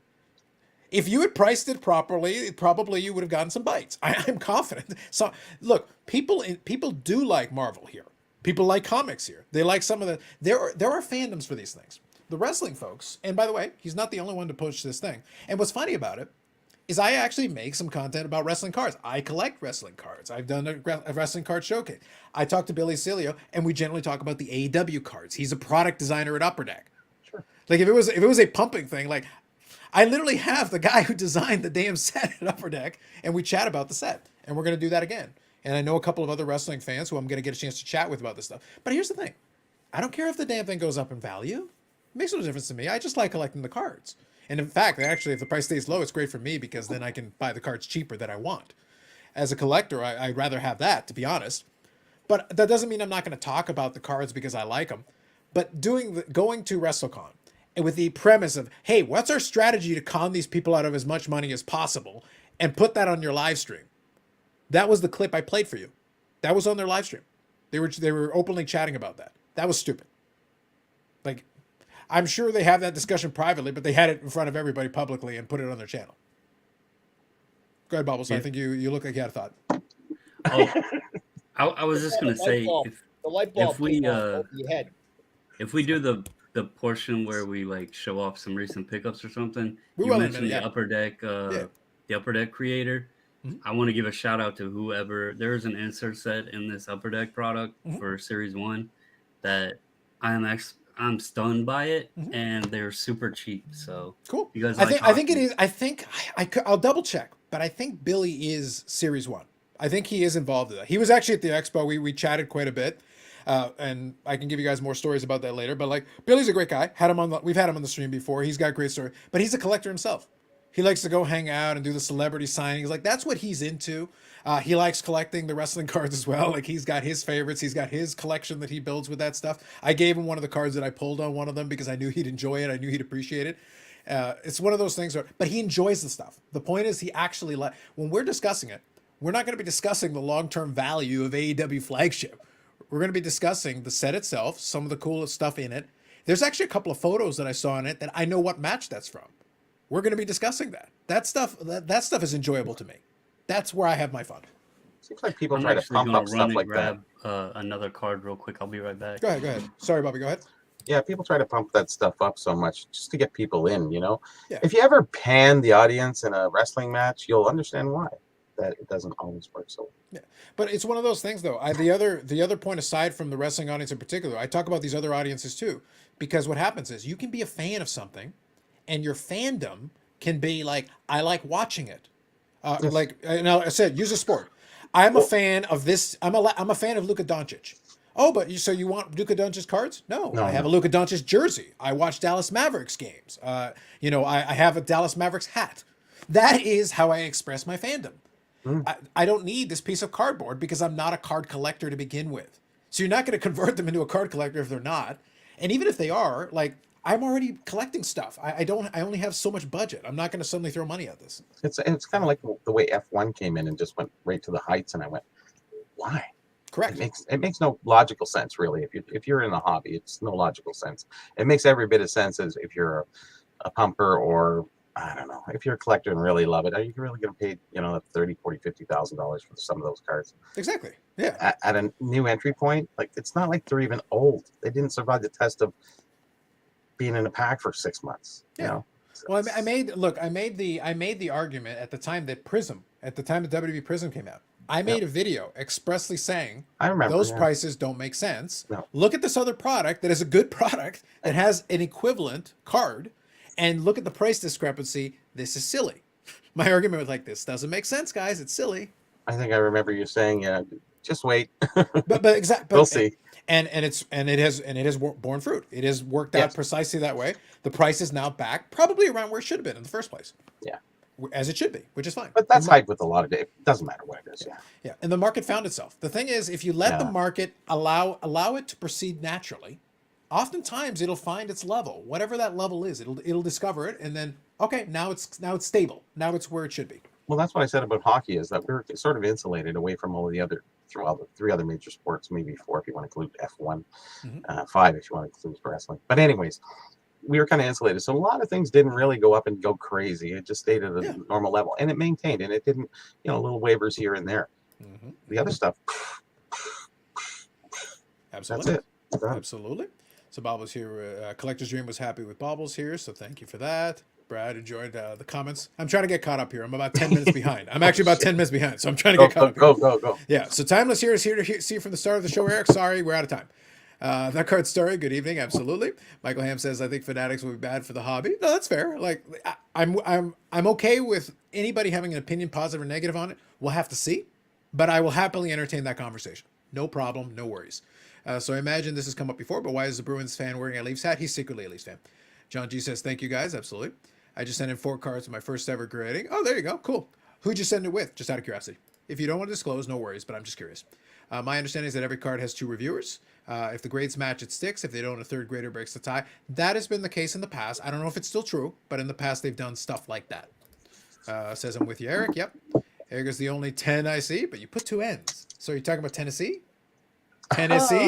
[SPEAKER 1] If you had priced it properly, probably you would have gotten some bites. I'm confident. So, look, people do like Marvel here. People like comics here. They like some of the... There are fandoms for these things. The wrestling folks, and by the way, he's not the only one to push this thing. And what's funny about it is I actually make some content about wrestling cards. I collect wrestling cards. I've done a wrestling card showcase. I talk to Billy Cilio, and we generally talk about the AEW cards. He's a product designer at Upper Deck.
[SPEAKER 3] Sure.
[SPEAKER 1] Like if it was a pumping thing, like I literally have the guy who designed the damn set at Upper Deck, and we chat about the set, and we're going to do that again. And I know a couple of other wrestling fans who I'm going to get a chance to chat with about this stuff. But here's the thing. I don't care if the damn thing goes up in value. It makes no difference to me. I just like collecting the cards. And in fact, actually, if the price stays low, it's great for me because then I can buy the cards cheaper that I want. As a collector, I'd rather have that, to be honest. But that doesn't mean I'm not going to talk about the cards because I like them. But going to WrestleCon and with the premise of, hey, what's our strategy to con these people out of as much money as possible and put that on your live stream? That was the clip I played for you. That was on their live stream. They were openly chatting about that. That was stupid. Like, I'm sure they have that discussion privately, but they had it in front of everybody publicly and put it on their channel. Go ahead, Bubbles.
[SPEAKER 4] Yeah.
[SPEAKER 1] I think you look like you had a thought.
[SPEAKER 4] Oh, I was just gonna say
[SPEAKER 2] The light bulb
[SPEAKER 4] if we
[SPEAKER 2] came on over your head.
[SPEAKER 4] if we do the portion where we like show off some recent pickups or something,
[SPEAKER 1] We
[SPEAKER 4] you
[SPEAKER 1] will in a
[SPEAKER 4] mentioned
[SPEAKER 1] minute,
[SPEAKER 4] the upper deck,
[SPEAKER 1] Yeah.
[SPEAKER 4] the upper deck creator.
[SPEAKER 1] Mhm.
[SPEAKER 4] I want to give a shout out to whoever. There is an insert set in this upper deck product
[SPEAKER 1] Mhm.
[SPEAKER 4] for Series 1 that I'm stunned by it,
[SPEAKER 1] Mhm.
[SPEAKER 4] and they're super cheap. So
[SPEAKER 1] Cool.
[SPEAKER 4] you guys
[SPEAKER 1] I
[SPEAKER 4] like
[SPEAKER 1] think it
[SPEAKER 4] hockey?
[SPEAKER 1] is. I think I'll double check, but I think Billy is Series 1. I think he is involved in that. He was actually at the expo. We chatted quite a bit, and I can give you guys more stories about that later. But like Billy's a great guy. We've had him on the stream before. He's got great story, but he's a collector himself. He likes to go hang out and do the celebrity signings. Like that's what he's into. He likes collecting the wrestling cards as well. Like he's got his favorites. He's got his collection that he builds with that stuff. I gave him one of the cards that I pulled on one of them because I knew he'd enjoy it. I knew he'd appreciate it. It's one of those things but he enjoys the stuff. The point is he actually when we're discussing it, we're not going to be discussing the long-term value of AEW flagship. We're going to be discussing the set itself, some of the coolest stuff in it. There's actually a couple of photos that I saw in it that I know what match that's from. We're going to be discussing that. That stuff is enjoyable to me. That's where I have my fun.
[SPEAKER 3] Seems like people
[SPEAKER 4] I'm
[SPEAKER 3] try to
[SPEAKER 4] actually
[SPEAKER 3] pump
[SPEAKER 4] gonna
[SPEAKER 3] up stuff
[SPEAKER 4] run and
[SPEAKER 3] like that.
[SPEAKER 4] grab another card real quick. I'll be right back.
[SPEAKER 1] Go ahead. Sorry, Bobby, go ahead.
[SPEAKER 3] Yeah, people try to pump that stuff up so much just to get people in, you know?
[SPEAKER 1] Yeah.
[SPEAKER 3] If you ever pan the audience in a wrestling match, you'll understand why. That it doesn't always work so well.
[SPEAKER 1] Yeah, but it's one of those things, though. The other point, aside from the wrestling audience in particular, I talk about these other audiences too, because what happens is you can be a fan of something, and your fandom can be like, I like watching it.
[SPEAKER 3] Yes.
[SPEAKER 1] Like, and I said, use a sport. I'm a fan of this. I'm a fan of Luka Doncic. Oh, but so you want Luka Doncic cards? No, I have a Luka Doncic jersey. I watch Dallas Mavericks games. I have a Dallas Mavericks hat. That is how I express my fandom. I don't need this piece of cardboard because I'm not a card collector to begin with. So you're not going to convert them into a card collector if they're not. And even if they are, like, I'm already collecting stuff. I only have so much budget. I'm not going to suddenly throw money at this.
[SPEAKER 3] It's kind of like the way F1 came in and just went right to the heights, and I went, why?
[SPEAKER 1] Correct.
[SPEAKER 3] It makes no logical sense, really. If you're in a hobby, it's no logical sense. It makes every bit of sense as if you're a pumper, or I don't know, if you're a collector and really love it. Are you really going to pay $30,000, $40,000, $50,000 for some of those cards?
[SPEAKER 1] Exactly. Yeah.
[SPEAKER 3] At a new entry point, like it's not like they're even old. They didn't survive the test of being in a pack for 6 months.
[SPEAKER 1] Yeah.
[SPEAKER 3] You know.
[SPEAKER 1] Well, I made the argument at the time that WWE Prism came out. I made a video expressly saying
[SPEAKER 3] I remember
[SPEAKER 1] those prices don't make sense.
[SPEAKER 3] No.
[SPEAKER 1] Look at this other product that is a good product that has an equivalent card, and look at the price discrepancy. This is silly. My argument was like, this doesn't make sense, guys. It's silly.
[SPEAKER 3] I think I remember you saying, yeah, just wait.
[SPEAKER 1] But exactly.
[SPEAKER 3] We'll see.
[SPEAKER 1] And it has borne fruit. It has worked out precisely that way. The price is now back, probably around where it should have been in the first place.
[SPEAKER 3] Yeah.
[SPEAKER 1] As it should be, which is fine.
[SPEAKER 3] But that's hype with a lot of it. It doesn't matter what it is. Yeah.
[SPEAKER 1] Yeah, and the market found itself. The thing is, if you let the market allow it to proceed naturally, oftentimes it'll find its level, whatever that level is. It'll discover it, and then okay, now it's stable. Now it's where it should be.
[SPEAKER 3] Well, that's what I said about hockey, is that we're sort of insulated away from all the other three other major sports, maybe 4 if you want to include F1, 5 if you want to include wrestling. But anyways, we were kind of insulated. So a lot of things didn't really go up and go crazy. It just stayed at a normal level, and it maintained, and it didn't, little waivers here and there. The other stuff,
[SPEAKER 1] Absolutely.
[SPEAKER 3] that's it. Done.
[SPEAKER 1] Absolutely. So Bobbles here, Collector's Dream was happy with Bobbles here, so thank you for that. Brad enjoyed the comments. I'm trying to get caught up here. I'm about 10 minutes behind. I'm actually about 10 minutes behind, so I'm trying to get caught up here.
[SPEAKER 3] Go.
[SPEAKER 1] Yeah, so Timeless here is here to see you from the start of the show, Eric. Sorry, we're out of time. That card story, good evening, absolutely. Michael Ham says, I think Fanatics will be bad for the hobby. No, that's fair. Like, I'm okay with anybody having an opinion, positive or negative on it. We'll have to see, but I will happily entertain that conversation. No problem, no worries. So I imagine this has come up before, but why is the Bruins fan wearing a Leafs hat? He's secretly a Leafs fan. John G says, thank you guys, absolutely. I just sent in 4 cards to my first ever grading. Oh, there you go, cool. Who'd you send it with? Just out of curiosity. If you don't want to disclose, no worries, but I'm just curious. My understanding is that every card has 2 reviewers. If the grades match, it sticks. If they don't, a third grader breaks the tie. That has been the case in the past. I don't know if it's still true, but in the past, they've done stuff like that. Says I'm with you, Eric. Yep. Eric is the only 10 I see, but you put 2 N's. So you're talking about Tennessee? Tennessee?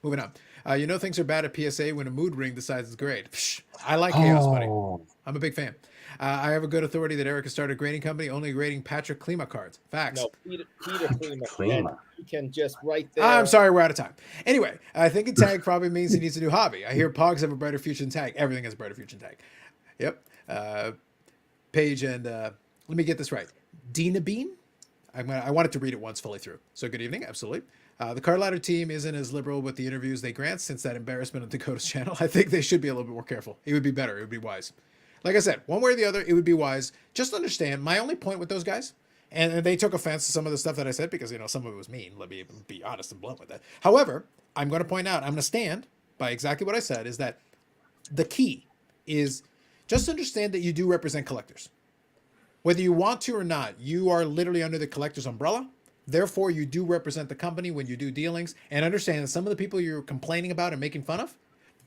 [SPEAKER 1] Moving on. You know things are bad at PSA when a mood ring decides it's great. Psh, I like chaos, buddy.
[SPEAKER 3] Oh,
[SPEAKER 1] I'm a big fan. I have a good authority that Eric has started a grading company only grading Patrick Klima cards. Facts.
[SPEAKER 2] No, Peter Klima.
[SPEAKER 3] Klima.
[SPEAKER 2] And you can just right there.
[SPEAKER 1] I'm sorry, we're out of time. Anyway, I think in tag probably means he needs a new hobby. I hear Pogs have a brighter future in tag. Everything has a brighter future in tag. Yep. Paige and let me get this right. Dina Bean? I wanted to read it once fully through. So good evening. Absolutely. The Card Ladder team isn't as liberal with the interviews they grant since that embarrassment on Dakota's channel. I think they should be a little bit more careful. It would be better. It would be wise. Like I said, one way or the other, it would be wise. Just understand my only point with those guys, and they took offense to some of the stuff that I said because, some of it was mean. Let me be honest and blunt with that. However, I'm going to point out, I'm going to stand by exactly what I said, is that the key is just understand that you do represent collectors. Whether you want to or not, you are literally under the collector's umbrella. Therefore, you do represent the company when you do dealings, and understand that some of the people you're complaining about and making fun of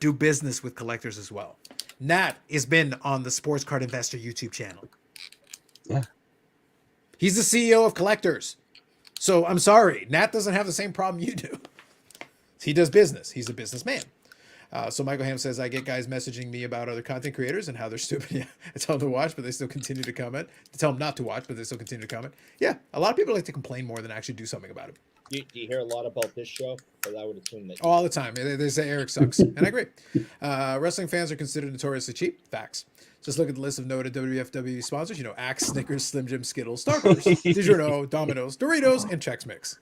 [SPEAKER 1] do business with collectors as well. Nat has been on the Sports Card Investor YouTube channel.
[SPEAKER 3] Yeah.
[SPEAKER 1] He's the CEO of Collectors. So I'm sorry, Nat doesn't have the same problem you do. He does business. He's a businessman. So Michael Ham says, I get guys messaging me about other content creators and how they're stupid. Yeah, I tell them to watch, but they still continue to comment. I tell them not to watch, but they still continue to comment. Yeah, a lot of people like to complain more than actually do something about it.
[SPEAKER 2] Do you hear a lot about this show? Because I would assume that.
[SPEAKER 1] All the time. They say Eric sucks. And I agree. Wrestling fans are considered notoriously cheap. Facts. Just look at the list of noted WFW sponsors. Axe, Snickers, Slim Jim, Skittles, Starburst, DiGiorno, Domino's, Doritos, and Chex Mix.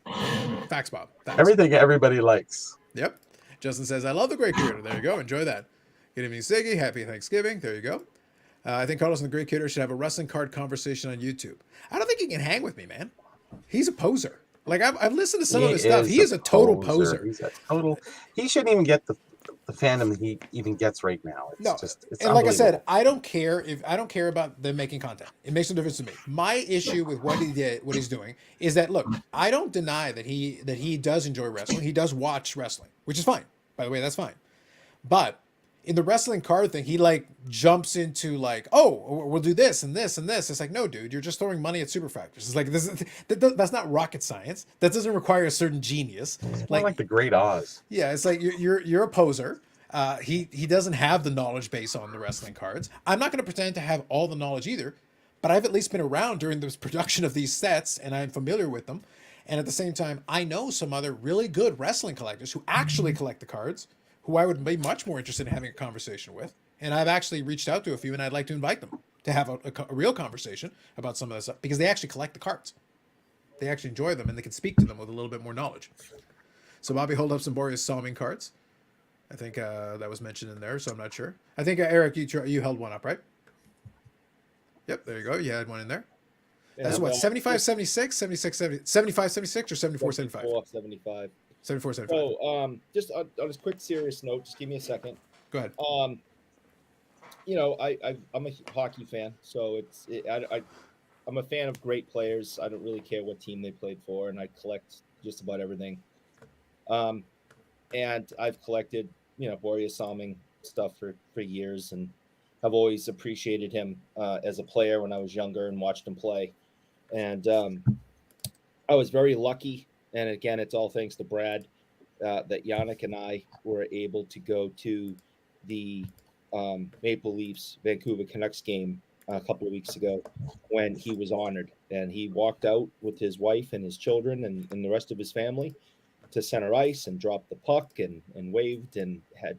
[SPEAKER 1] Facts, Bob. Facts.
[SPEAKER 3] Everything everybody likes.
[SPEAKER 1] Yep. Justin says, I love the Great Creator. There you go. Enjoy that. Good evening, Siggy. Happy Thanksgiving. There you go. I think Carlos and the Great Creator should have a wrestling card conversation on YouTube. I don't think he can hang with me, man. He's a poser. Like, I've listened to some of his stuff. He is a total poser.
[SPEAKER 3] He's a total. He shouldn't even get the fandom he even gets right now. It's
[SPEAKER 1] and like I said, I don't care about them making content. It makes no difference to me. My issue with what he's doing is that, look, I don't deny that he does enjoy wrestling. He does watch wrestling, which is fine. By the way, that's fine. But in the wrestling card thing, he jumps into we'll do this and this and this. It's like, no, dude, you're just throwing money at super factors. It's like that's not rocket science. That doesn't require a certain genius.
[SPEAKER 3] It's like the Great Oz.
[SPEAKER 1] Yeah, it's like you're a poser. He doesn't have the knowledge base on the wrestling cards. I'm not going to pretend to have all the knowledge either, but I've at least been around during the production of these sets, and I'm familiar with them. And at the same time, I know some other really good wrestling collectors who actually collect the cards, who I would be much more interested in having a conversation with. And I've actually reached out to a few, and I'd like to invite them to have a real conversation about some of this stuff, because they actually collect the cards. They actually enjoy them, and they can speak to them with a little bit more knowledge. So Bobby hold up some Borje's Salming cards. I think that was mentioned in there, so I'm not sure. I think, Eric, you held one up, right? Yep, there you go. You had one in there. That's what, 75, 76, 76, 70, 75, 76, or 74, 75?
[SPEAKER 2] 75.
[SPEAKER 1] 74, 75.
[SPEAKER 2] Oh, just on a quick serious note, just give me a second.
[SPEAKER 1] Go ahead.
[SPEAKER 2] I'm a hockey fan, so I'm a fan of great players. I don't really care what team they played for, and I collect just about everything. And I've collected, Borje Salming stuff for years, and I've always appreciated him as a player when I was younger and watched him play. And I was very lucky, and again, it's all thanks to Brad, that Yannick and I were able to go to the Maple Leafs Vancouver Canucks game a couple of weeks ago when he was honored. And he walked out with his wife and his children and the rest of his family to center ice and dropped the puck and waved and had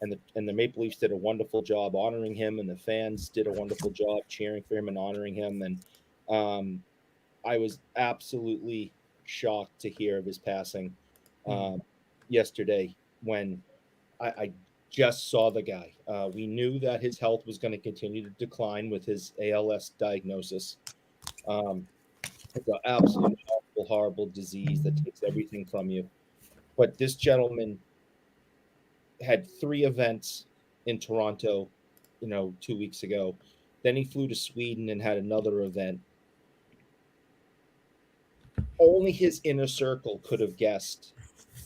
[SPEAKER 2] and the Maple Leafs did a wonderful job honoring him, and the fans did a wonderful job cheering for him and honoring him. And I was absolutely shocked to hear of his passing yesterday when I just saw the guy. We knew that his health was going to continue to decline with his ALS diagnosis. It's an absolutely horrible disease that takes everything from you. But this gentleman had 3 events in Toronto, 2 weeks ago. Then he flew to Sweden and had another event. Only his inner circle could have guessed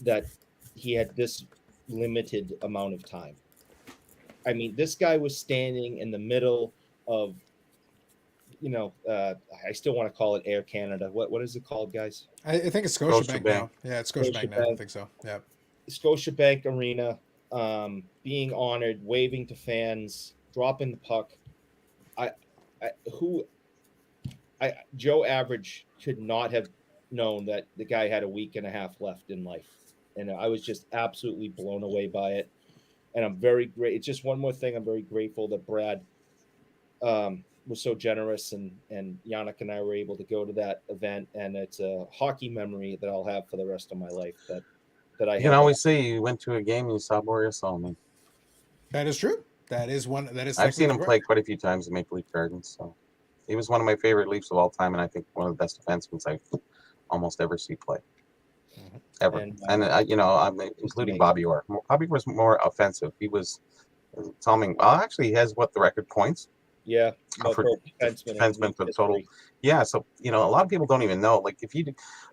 [SPEAKER 2] that he had this limited amount of time. I mean, this guy was standing in the middle of, I still want to call it Air Canada. What is it called, guys?
[SPEAKER 1] I think it's Scotiabank now. Yeah, it's Scotiabank now. I think so. Yeah.
[SPEAKER 2] Scotiabank Arena, being honored, waving to fans, dropping the puck. Joe Average could not have known that the guy had a week and a half left in life, and I was just absolutely blown away by it. And I'm very great. It's just one more thing. I'm very grateful that Brad was so generous, and Yannick and I were able to go to that event, and it's a hockey memory that I'll have for the rest of my life. That I
[SPEAKER 3] You can always say you went to a game and you saw Borje Salming.
[SPEAKER 1] That is true. That is one. That is.
[SPEAKER 3] I've seen him
[SPEAKER 1] correct.
[SPEAKER 3] play quite a few times in Maple Leaf Gardens. So he was one of my favorite Leafs of all time, and I think one of the best defensemen I've almost ever seen play. Ever. And I'm including Bobby Orr. Bobby was more offensive. He was Salming. Well, actually, he has the record points.
[SPEAKER 2] Yeah,
[SPEAKER 3] for defenseman for the total. Yeah, so a lot of people don't even know. Like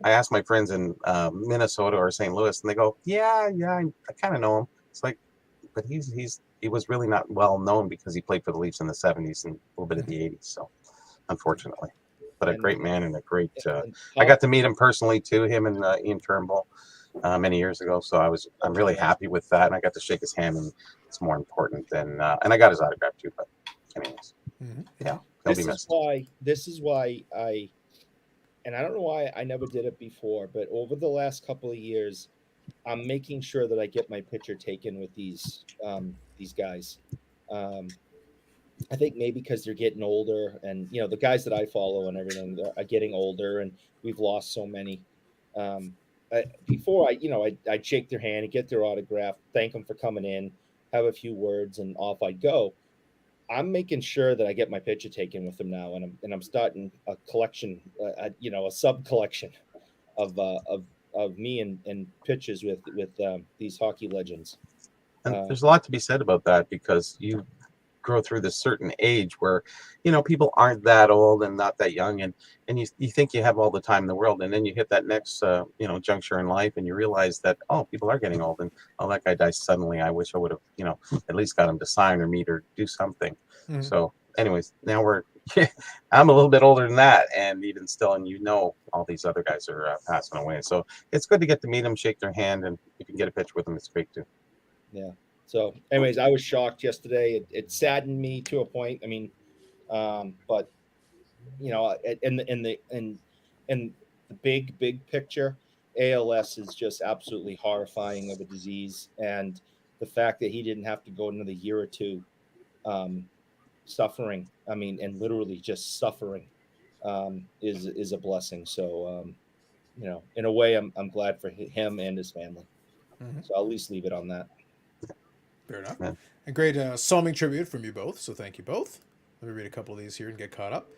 [SPEAKER 3] I ask my friends in Minnesota or St. Louis, and they go, "Yeah, I kind of know him." It's like, but he was really not well known because he played for the Leafs in the '70s and a little bit of the '80s. So, unfortunately, but a great man and a great. I got to meet him personally too. Him and Ian Turnbull many years ago. So I'm really happy with that, and I got to shake his hand, and it's more important than. And I got his autograph too, but. Anyways, yeah,
[SPEAKER 2] this is why and I don't know why I never did it before, but over the last couple of years, I'm making sure that I get my picture taken with these guys. I think maybe because they're getting older, and the guys that I follow and everything are getting older, and we've lost so many. Before I'd shake their hand and get their autograph, thank them for coming in, have a few words, and off I'd go. I'm making sure that I get my picture taken with them now, and I'm starting a collection, a sub collection of me and pictures with these hockey legends.
[SPEAKER 3] And there's a lot to be said about that, because you grow through this certain age where people aren't that old and not that young, and you think you have all the time in the world, and then you hit that next juncture in life, and you realize that people are getting old, and that guy dies suddenly. I wish I would have at least got him to sign or meet or do something. Mm-hmm. So anyways, now I'm a little bit older than that, and even still, and all these other guys are passing away, so it's good to get to meet them, shake their hand, and if you can get a picture with them, it's great too.
[SPEAKER 2] Yeah. So, anyways, I was shocked yesterday. It saddened me to a point. I mean, but in the big picture, ALS is just absolutely horrifying of a disease, and the fact that he didn't have to go another year or two suffering. I mean, and literally just suffering is a blessing. So, in a way, I'm glad for him and his family. Mm-hmm. So I'll at least leave it on that.
[SPEAKER 1] Fair enough. Yeah. A great Salming tribute from you both, so thank you both. Let me read a couple of these here and get caught up.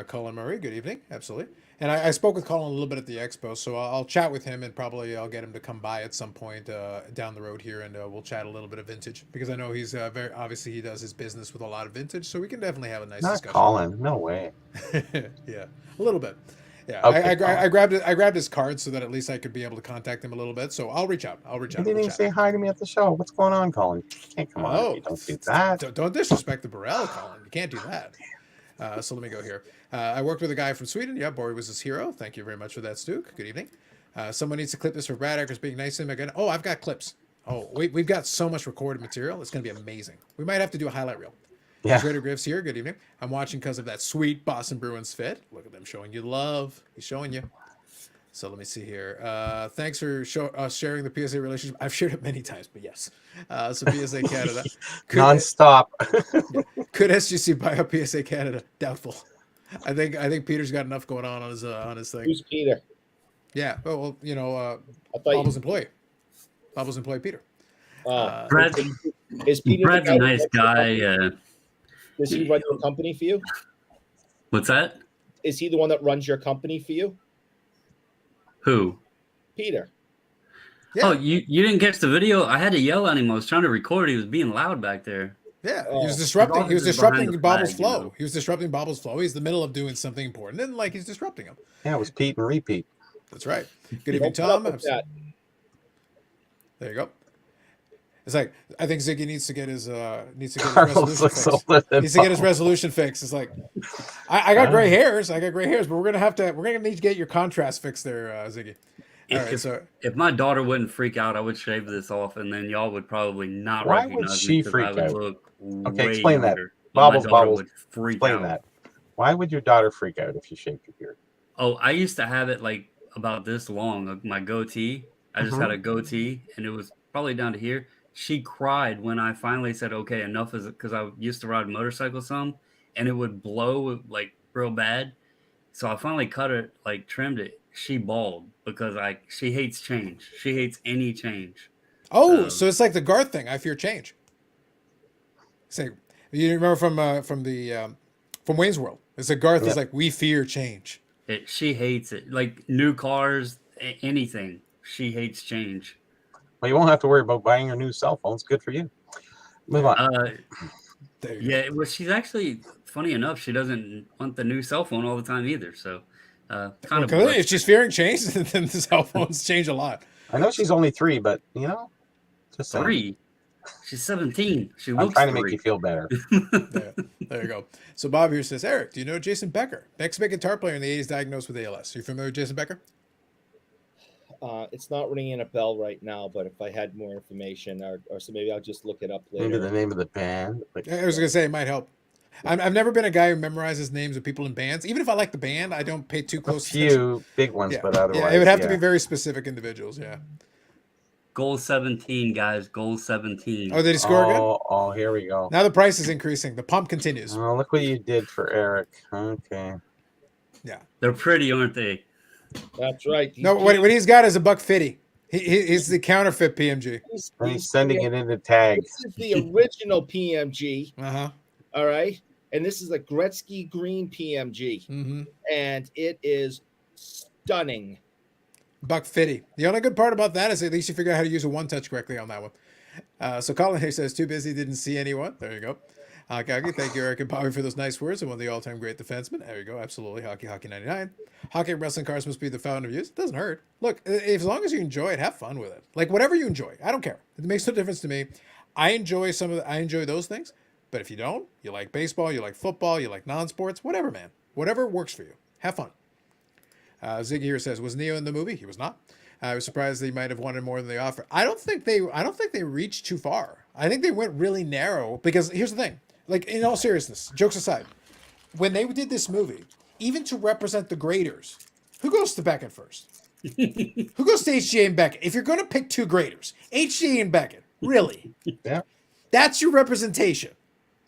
[SPEAKER 1] Colin Murray, good evening. Absolutely. And I spoke with Colin a little bit at the expo, so I'll chat with him, and probably I'll get him to come by at some point down the road here, and we'll chat a little bit of vintage, because I know he's very obviously he does his business with a lot of vintage, so we can definitely have a nice discussion.
[SPEAKER 3] Colin, no way.
[SPEAKER 1] Yeah, a little bit. Yeah,
[SPEAKER 3] okay,
[SPEAKER 1] I grabbed his card so that at least I could be able to contact him a little bit. So I'll reach out.
[SPEAKER 3] You didn't even say hi to me at the show. What's going on, Colin? You can't come on. You don't do that.
[SPEAKER 1] Don't disrespect the Burrell, Colin. You can't do that. So let me go here. I worked with a guy from Sweden. Yeah, Borje was his hero. Thank you very much for that, Stuke. Good evening. Someone needs to clip this for Brad Eckers being nice to him again. Oh, I've got clips. Oh, we've got so much recorded material. It's going to be amazing. We might have to do a highlight reel. Yeah. Trader Griff's here. Good evening. I'm watching because of that sweet Boston Bruins fit. Look at them showing you love. He's showing you. So let me see here. Thanks for sharing the PSA relationship. I've shared it many times, but yes. So PSA Canada.
[SPEAKER 3] Non-stop.
[SPEAKER 1] Could SGC buy up PSA Canada? Doubtful. I think Peter's got enough going on his thing.
[SPEAKER 2] Who's Peter?
[SPEAKER 1] Yeah. Well, Bobble's employee. Bobble's employee, Peter.
[SPEAKER 2] Is Peter
[SPEAKER 4] Brad's a nice guy.
[SPEAKER 2] Does he run your company for you?
[SPEAKER 4] What's that?
[SPEAKER 2] Is he the one that runs your company for you?
[SPEAKER 4] Who?
[SPEAKER 2] Peter.
[SPEAKER 4] Yeah. Oh, you didn't catch the video? I had to yell at him. I was trying to record. He was being loud back there.
[SPEAKER 1] Yeah, he was disrupting. He was disrupting Bobble's flow. He was disrupting Bobble's flow. He's in the middle of doing something important, and he's disrupting him.
[SPEAKER 3] Yeah, it was Pete and repeat.
[SPEAKER 1] That's right. Good evening, Tom. There you go. It's like, I think Ziggy needs to get his resolution fixed. Needs to get his resolution fixed. It's like, I got gray hairs. But we're gonna need to get your contrast fixed there, Ziggy. All right,
[SPEAKER 4] If
[SPEAKER 1] so
[SPEAKER 4] if my daughter wouldn't freak out, I would shave this off, and then y'all would probably not
[SPEAKER 3] Why would
[SPEAKER 4] recognize me
[SPEAKER 3] she
[SPEAKER 4] because I
[SPEAKER 3] freak
[SPEAKER 4] would
[SPEAKER 3] out?
[SPEAKER 4] look
[SPEAKER 3] Okay,
[SPEAKER 4] way
[SPEAKER 3] explain that.
[SPEAKER 4] younger. But my
[SPEAKER 3] Bobbles,
[SPEAKER 4] daughter
[SPEAKER 3] Bobbles,
[SPEAKER 4] would freak
[SPEAKER 3] explain
[SPEAKER 4] out.
[SPEAKER 3] that. Why would your daughter freak out if you shaved your beard?
[SPEAKER 4] Oh, I used to have it like about this long, my goatee. I just had a goatee, and it was probably down to here. She cried when I finally said, "Okay, enough," is because I used to ride motorcycles some, and it would blow like real bad. So I finally cut it, like trimmed it. She bawled because she hates change. She hates any change.
[SPEAKER 1] oh,
[SPEAKER 4] So
[SPEAKER 1] so it's like the Garth thing. I fear change. Say, you remember from Wayne's World? It's like Garth is
[SPEAKER 3] Yep.
[SPEAKER 1] like, we fear change.
[SPEAKER 4] she hates it. Like new cars, anything. She hates change.
[SPEAKER 3] Well, you won't have to worry about buying your new cell phone. It's good for you. Move on.
[SPEAKER 1] There you go.
[SPEAKER 4] Yeah, well, she's actually funny enough. She doesn't want the new cell phone all the time either. So, kind of
[SPEAKER 1] Well, if
[SPEAKER 4] works.
[SPEAKER 1] she's fearing change, then the cell phones change a lot.
[SPEAKER 3] I know she's only 3, but just saying.
[SPEAKER 4] 3. She's 17. She
[SPEAKER 3] I'm
[SPEAKER 4] looks
[SPEAKER 3] trying to
[SPEAKER 4] 3.
[SPEAKER 3] make you feel better.
[SPEAKER 1] There you go. So Bob here says, Eric, do you know Jason Becker? Mexican guitar player in the 80s diagnosed with ALS. Are you familiar with Jason Becker?
[SPEAKER 2] It's not ringing a bell right now, but if I had more information, or so maybe I'll just look it up
[SPEAKER 3] Maybe
[SPEAKER 2] later.
[SPEAKER 3] the name of the band. Like,
[SPEAKER 1] I was going to say it might help. I've never been a guy who memorizes names of people in bands. Even if I like the band, I don't pay too
[SPEAKER 3] a
[SPEAKER 1] close attention.
[SPEAKER 3] few big ones,
[SPEAKER 1] Yeah.
[SPEAKER 3] but otherwise,
[SPEAKER 1] Yeah, it would have to be very specific individuals. Yeah.
[SPEAKER 4] Goal 17, guys. Goal 17.
[SPEAKER 1] Oh, did he score again?
[SPEAKER 3] Oh, here we go.
[SPEAKER 1] Now the price is increasing. The pump continues.
[SPEAKER 3] Oh, look what you did for Eric. Okay.
[SPEAKER 1] Yeah.
[SPEAKER 4] They're pretty, aren't they?
[SPEAKER 2] That's right.
[SPEAKER 1] No, what he's got is a $150. He's the counterfeit PMG.
[SPEAKER 3] And he's sending it into tag.
[SPEAKER 2] This is the original PMG.
[SPEAKER 1] Uh-huh.
[SPEAKER 2] All right. And this is a Gretzky Green PMG.
[SPEAKER 1] Mm-hmm.
[SPEAKER 2] And it is stunning.
[SPEAKER 1] $150. The only good part about that is at least you figure out how to use a one-touch correctly on that one. So Colin here says, too busy, didn't see anyone. There you go. Hockey, thank you, Eric and Bobby, for those nice words. And one of the all-time great defensemen. There you go. Absolutely. Hockey 99. Hockey and wrestling cars must be the fountain of youth. It doesn't hurt. Look, as long as you enjoy it, have fun with it. Like whatever you enjoy. I don't care. It makes no difference to me. I enjoy those things. But if you don't, you like baseball, you like football, you like non-sports, whatever, man. Whatever works for you. Have fun. Ziggy here says, was Neo in the movie? He was not. I was surprised they might have wanted more than they offered. I don't think they reached too far. I think they went really narrow because here's the thing. Like, in all seriousness, jokes aside, when they did this movie, even to represent the graders, who goes to Beckett first? Who goes to HGA and Beckett? If you're going to pick 2 graders, HGA and Beckett, really?
[SPEAKER 3] Yeah.
[SPEAKER 1] That's your representation.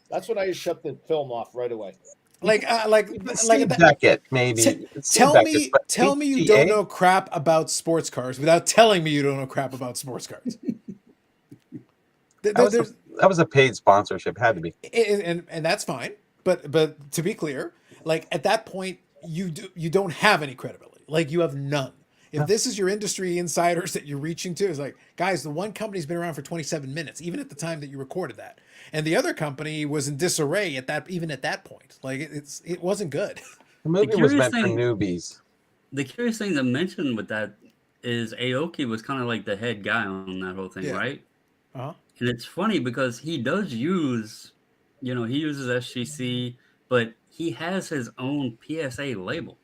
[SPEAKER 2] That's when I shut the film off right away.
[SPEAKER 3] Steve Beckett, maybe.
[SPEAKER 1] Tell me you don't know crap about sports cars without telling me you don't know crap about sports cars.
[SPEAKER 3] That was a paid sponsorship. Had to be.
[SPEAKER 1] And that's fine. But to be clear, like at that point, you don't have any credibility. Like you have none. If this is your industry insiders that you're reaching to, it's like, guys, the one company's been around for 27 minutes, even at the time that you recorded that. And the other company was in disarray at that point. Like it wasn't good.
[SPEAKER 3] The movie was meant for newbies.
[SPEAKER 4] The curious thing to mention with that is Aoki was kind of like the head guy on that whole thing, right?
[SPEAKER 1] Uh-huh.
[SPEAKER 4] And it's funny because he does use, he uses SGC, but he has his own PSA label.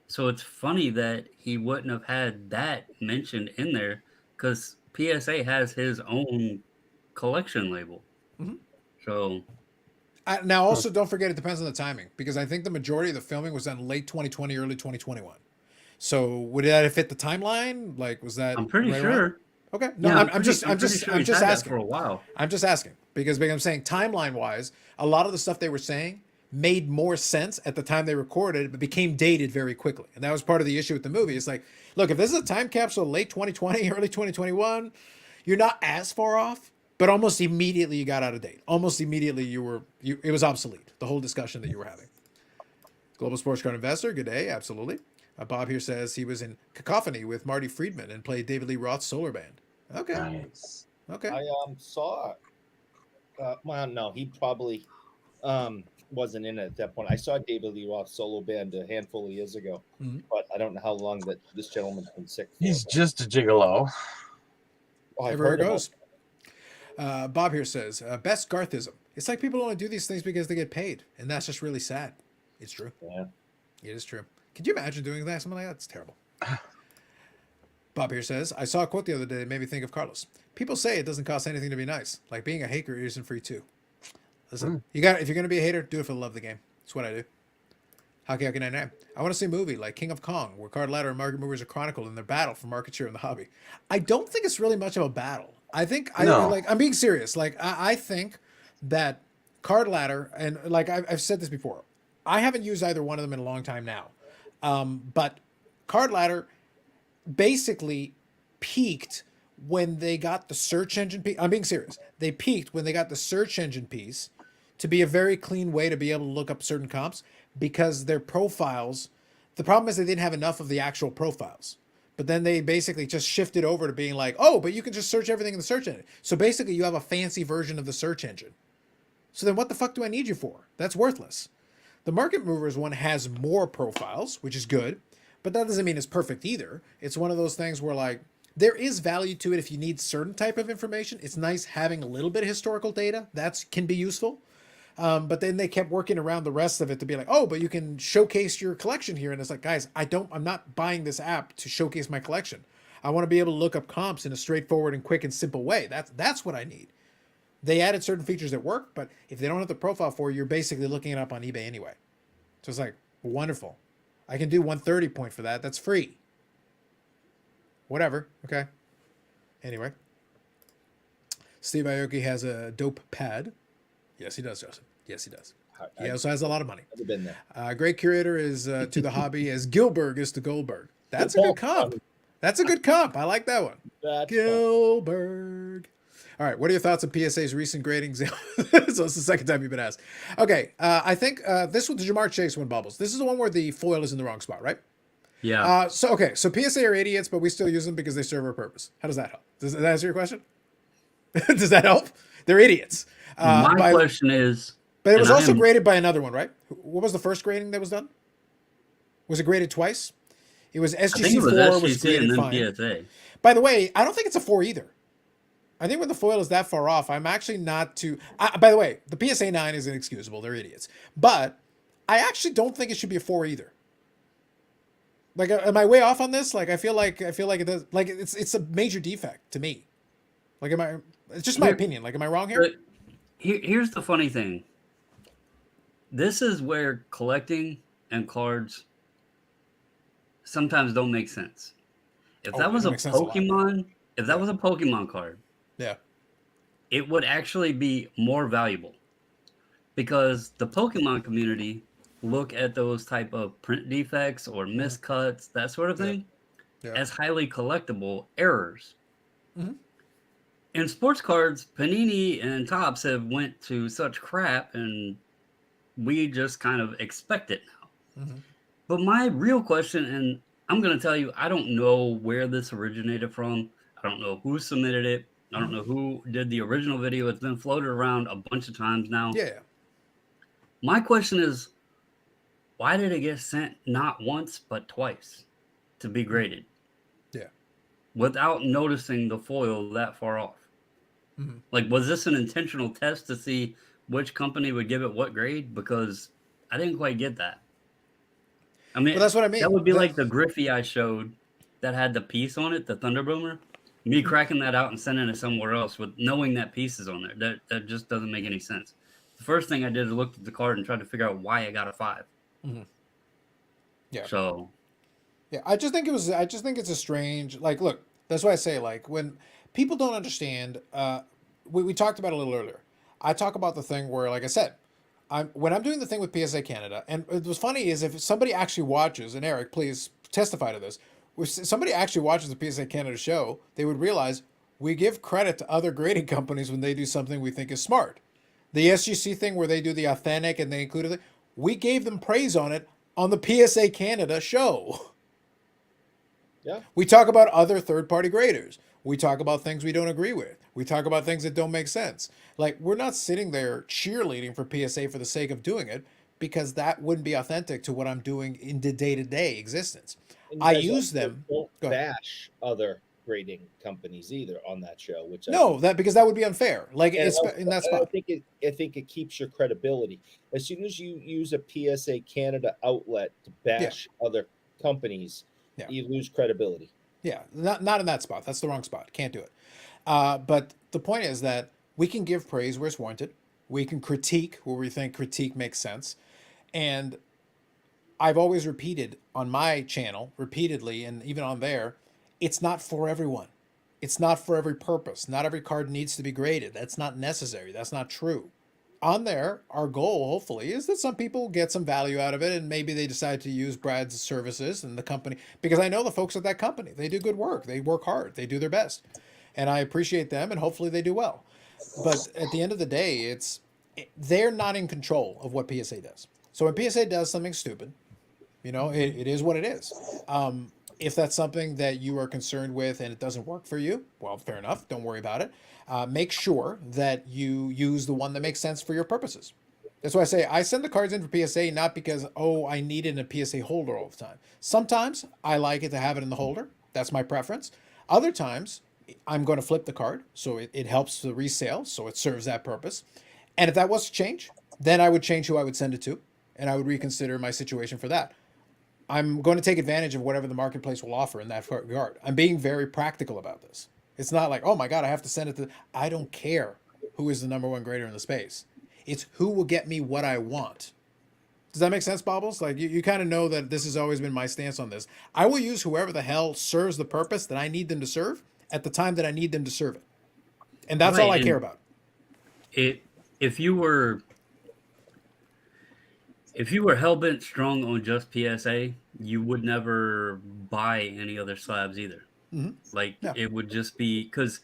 [SPEAKER 4] So it's funny that he wouldn't have had that mentioned in there because PSA has his own collection label.
[SPEAKER 1] Mm-hmm.
[SPEAKER 4] So
[SPEAKER 1] now also don't forget it depends on the timing because I think the majority of the filming was done late 2020, early 2021. So would that have fit the timeline? Like was that?
[SPEAKER 4] I'm pretty sure.
[SPEAKER 1] Around? Okay. No,
[SPEAKER 4] yeah,
[SPEAKER 1] I'm just asking
[SPEAKER 4] for a while.
[SPEAKER 1] I'm just asking because I'm saying timeline wise, a lot of the stuff they were saying made more sense at the time they recorded, but became dated very quickly. And that was part of the issue with the movie. It's like, look, if this is a time capsule, late 2020, early 2021, you're not as far off, but almost immediately you got out of date. Almost immediately it was obsolete. The whole discussion that you were having. Global Sports Card Investor, good day, absolutely. Bob here says he was in Cacophony with Marty Friedman and played David Lee Roth's Solar Band. Okay.
[SPEAKER 3] Nice.
[SPEAKER 1] Okay.
[SPEAKER 2] I saw. Well, no, he probably wasn't in it at that point. I saw David Lee Roth's solo band a handful of years ago, but I don't know how long that this gentleman's been sick for.
[SPEAKER 3] He's just a gigolo.
[SPEAKER 2] Oh,
[SPEAKER 1] Everywhere it goes. Bob here says, best Garthism. It's like people only do these things because they get paid, and that's just really sad. It's true.
[SPEAKER 2] Yeah.
[SPEAKER 1] It is true. Could you imagine doing that? Something like that? It's terrible. Bob here says, I saw a quote the other day that made me think of Carlos. People say it doesn't cost anything to be nice. Like being a hater isn't free too. Listen, if you're gonna be a hater, do it for the love of the game. That's what I do. Hockey 99. I want to see a movie like King of Kong, where card ladder and market movers are chronicled in their battle for market share in the hobby. I don't think it's really much of a battle. I think I'm being serious. Like I think that card ladder, and like I've said this before, I haven't used either one of them in a long time now. But card ladder basically peaked when they got the search engine piece. I'm being serious. They peaked when they got the search engine piece to be a very clean way to be able to look up certain comps, because their profiles, the problem is they didn't have enough of the actual profiles. But then they basically just shifted over to being like, oh, but you can just search everything in the search engine. So basically you have a fancy version of the search engine. So then what the fuck do I need you for? That's worthless. The market movers one has more profiles, which is good, but that doesn't mean it's perfect either. It's one of those things where like there is value to it if you need certain type of information. It's nice having a little bit of historical data. That can be useful. But then they kept working around the rest of it to be like, oh, but you can showcase your collection here. And it's like, guys, I'm not buying this app to showcase my collection. I want to be able to look up comps in a straightforward and quick and simple way. That's what I need. They added certain features that work, but if they don't have the profile for you, you're basically looking it up on eBay anyway. So it's like, wonderful. I can do 130 point for that. That's free. Whatever. Okay. Anyway. Steve Aoki has a dope pad. Yes, he does, Joseph. Yes, he does. He also has a lot of money.
[SPEAKER 2] I've been there.
[SPEAKER 1] Great curator is to the hobby as Gilbert is to Goldberg. That's a good comp. That's a good comp. I like that one.
[SPEAKER 2] That's
[SPEAKER 1] Gilbert. All right. What are your thoughts on PSA's recent grading? So it's the second time you've been asked. Okay. I think this was the Jamar Chase one, Bubbles. This is the one where the foil is in the wrong spot, right?
[SPEAKER 4] Yeah.
[SPEAKER 1] So PSA are idiots, but we still use them because they serve our purpose. How does that help? Does that answer your question? Does that help? They're idiots.
[SPEAKER 4] My question is...
[SPEAKER 1] But it was also graded by another one, right? What was the first grading that was done? Was it graded twice? It was SGC4 was graded
[SPEAKER 4] and
[SPEAKER 1] fine.
[SPEAKER 4] PSA.
[SPEAKER 1] By the way, I don't think it's a 4 either. I think when the foil is that far off, I'm actually not too... by the way, the PSA 9 is inexcusable. They're idiots. But I actually don't think it should be a 4 either. Like, am I way off on this? Like, I feel like it does... Like, it's a major defect to me. Like, it's just my opinion. Like, am I wrong here?
[SPEAKER 4] Here's the funny thing. This is where collecting and cards sometimes don't make sense. If that was a Pokemon, if that was a Pokemon card,
[SPEAKER 1] yeah,
[SPEAKER 4] it would actually be more valuable, because the Pokemon community look at those type of print defects or miscuts, that sort of thing, as highly collectible errors. Mm-hmm. In sports cards, Panini and Topps have went to such crap, and we just kind of expect it now. Mm-hmm. But my real question, and I'm going to tell you, I don't know where this originated from. I don't know who submitted it. I don't know who did the original video. It's been floated around a bunch of times now.
[SPEAKER 1] Yeah.
[SPEAKER 4] My question is, why did it get sent not once, but twice to be graded?
[SPEAKER 1] Yeah.
[SPEAKER 4] Without noticing the foil that far off. Mm-hmm. Like, was this an intentional test to see which company would give it what grade? Because I didn't quite get that. I mean,
[SPEAKER 1] that's what I mean.
[SPEAKER 4] That would be like the Griffey I showed that had the piece on it, the Thunder Boomer. Me cracking that out and sending it somewhere else with knowing that piece is on there. That just doesn't make any sense. The first thing I did is looked at the card and tried to figure out why I got a 5. Mm-hmm.
[SPEAKER 1] Yeah.
[SPEAKER 4] So.
[SPEAKER 1] Yeah, I just think it's a strange, like, look, that's why I say, like, when people don't understand, we talked about it a little earlier. I talk about the thing where, like I said, when I'm doing the thing with PSA Canada, and what's funny is if somebody actually watches, and Eric, please testify to this, if somebody actually watches the PSA Canada show, they would realize we give credit to other grading companies when they do something we think is smart. The SGC thing where they do the authentic and they included it, we gave them praise on it on the PSA Canada show.
[SPEAKER 2] Yeah.
[SPEAKER 1] We talk about other third-party graders. We talk about things we don't agree with. We talk about things that don't make sense. Like, we're not sitting there cheerleading for PSA for the sake of doing it, because that wouldn't be authentic to what I'm doing in the day-to-day existence. I use them.
[SPEAKER 2] Don't bash other grading companies either on that show, which
[SPEAKER 1] because that would be unfair. Like, in that spot.
[SPEAKER 2] I think it keeps your credibility. As soon as you use a PSA Canada outlet to bash other companies, you lose credibility.
[SPEAKER 1] Yeah, not in that spot. That's the wrong spot. Can't do it. But the point is that we can give praise where it's warranted. We can critique where we think critique makes sense. And I've always repeated on my channel repeatedly, and even on there, it's not for everyone. It's not for every purpose. Not every card needs to be graded. That's not necessary. That's not true. On there, our goal, hopefully, is that some people get some value out of it, and maybe they decide to use Brad's services and the company, because I know the folks at that company. They do good work. They work hard. They do their best. And I appreciate them, and hopefully they do well. But at the end of the day, they're not in control of what PSA does. So when PSA does something stupid, it is what it is. If that's something that you are concerned with and it doesn't work for you, well, fair enough. Don't worry about it. Make sure that you use the one that makes sense for your purposes. That's why I say I send the cards in for PSA not because, I need it in a PSA holder all the time. Sometimes I like it to have it in the holder. That's my preference. Other times I'm going to flip the card so it helps the resale, so it serves that purpose. And if that was to change, then I would change who I would send it to, and I would reconsider my situation for that. I'm going to take advantage of whatever the marketplace will offer in that regard. I'm being very practical about this. It's not like, oh my God, I have to send it to... I don't care who is the number one grader in the space. It's who will get me what I want. Does that make sense, Bobbles? Like, you kind of know that this has always been my stance on this. I will use whoever the hell serves the purpose that I need them to serve at the time that I need them to serve it. And that's all I care about.
[SPEAKER 4] If you were hell-bent strong on just PSA, you would never buy any other slabs either. Mm-hmm. It would just be, because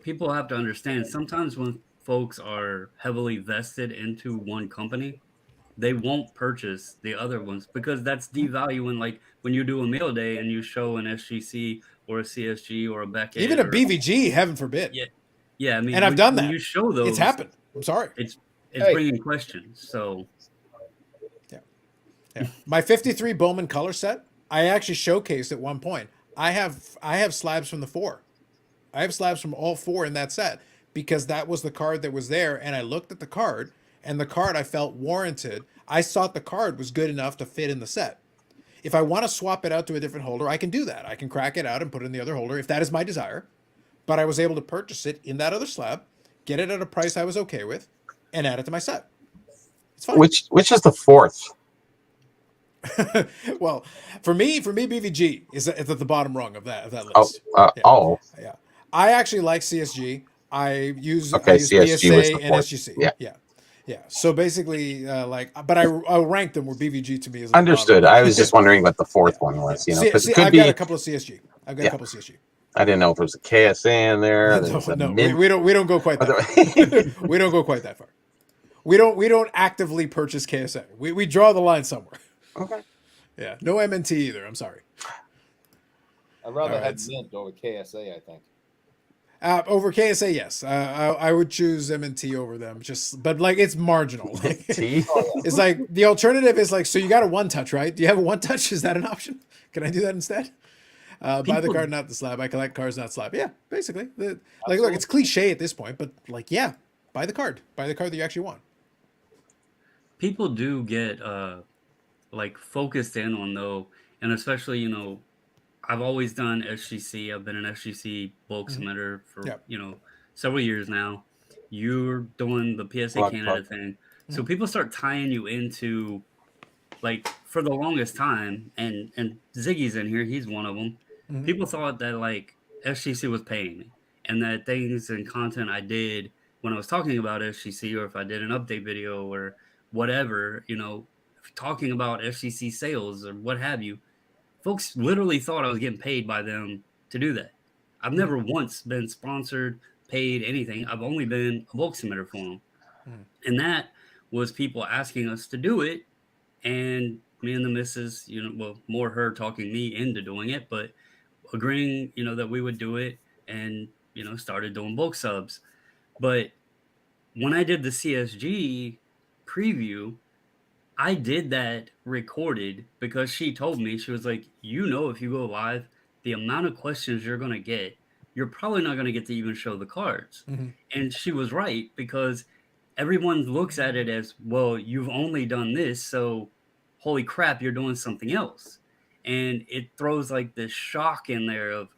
[SPEAKER 4] people have to understand, sometimes when folks are heavily vested into one company, they won't purchase the other ones because that's devaluing. Like when you do a mail day and you show an SGC or a CSG or a Beckett.
[SPEAKER 1] Even a BVG, heaven forbid.
[SPEAKER 4] Yeah. I mean,
[SPEAKER 1] and I've done that.
[SPEAKER 4] When you show those,
[SPEAKER 1] it's happened. I'm sorry.
[SPEAKER 4] It's bringing questions. So...
[SPEAKER 1] Yeah. My 53 Bowman color set, I actually showcased at one point. I have slabs from the 4. I have slabs from all 4 in that set because that was the card that was there, and I looked at the card, and the card I felt warranted. I thought the card was good enough to fit in the set. If I want to swap it out to a different holder, I can do that. I can crack it out and put it in the other holder if that is my desire. But I was able to purchase it in that other slab, get it at a price I was okay with, and add it to my set. It's fine.
[SPEAKER 3] Which is the 4th?
[SPEAKER 1] Well, for me, BVG is at the bottom rung of that list. Yeah. I actually like CSG. I use
[SPEAKER 3] CSG
[SPEAKER 1] PSA and SGC. Yeah. So basically, but I'll rank them where BVG to me is
[SPEAKER 3] understood. I was just wondering what the 4th one was. Because it could
[SPEAKER 1] I've
[SPEAKER 3] be
[SPEAKER 1] got a couple of CSG.
[SPEAKER 3] I didn't know if there was a KSA in there.
[SPEAKER 1] No, we don't go quite that far. We don't go quite that far. We don't actively purchase KSA. We draw the line somewhere.
[SPEAKER 3] Okay.
[SPEAKER 1] Yeah. No MNT either. I'm sorry.
[SPEAKER 2] I'd rather have Mint over KSA, I think.
[SPEAKER 1] Over KSA, yes. I would choose MNT over them. But it's marginal. It's like the alternative is so you got a 1-touch, right? Do you have a 1-touch? Is that an option? Can I do that instead? Buy the card, not the slab. I collect cards, not slab. Yeah, basically. Look, it's cliche at this point, but buy the card. Buy the card that you actually want.
[SPEAKER 4] People do get focused in on though, and especially I've always done SGC. I've been an SGC bulk submitter for several years now. You're doing the PSA Canada thing, so people start tying you into for the longest time, and Ziggy's in here. He's one of them. People thought that SGC was paying me, and that things and content I did when I was talking about SGC, or if I did an update video or whatever, talking about FCC sales or what have you, folks literally thought I was getting paid by them to do that. I've never once been sponsored, paid, anything. I've only been a bulk submitter for them. And that was people asking us to do it. And me and the missus, more her talking me into doing it, but agreeing, that we would do it and, started doing bulk subs. But when I did the CSG preview, I did that recorded because she told me, she was like, if you go live, the amount of questions you're going to get, you're probably not going to get to even show the cards. And she was right, because everyone looks at it as, well, you've only done this, so holy crap, you're doing something else. and it throws like this shock in there of,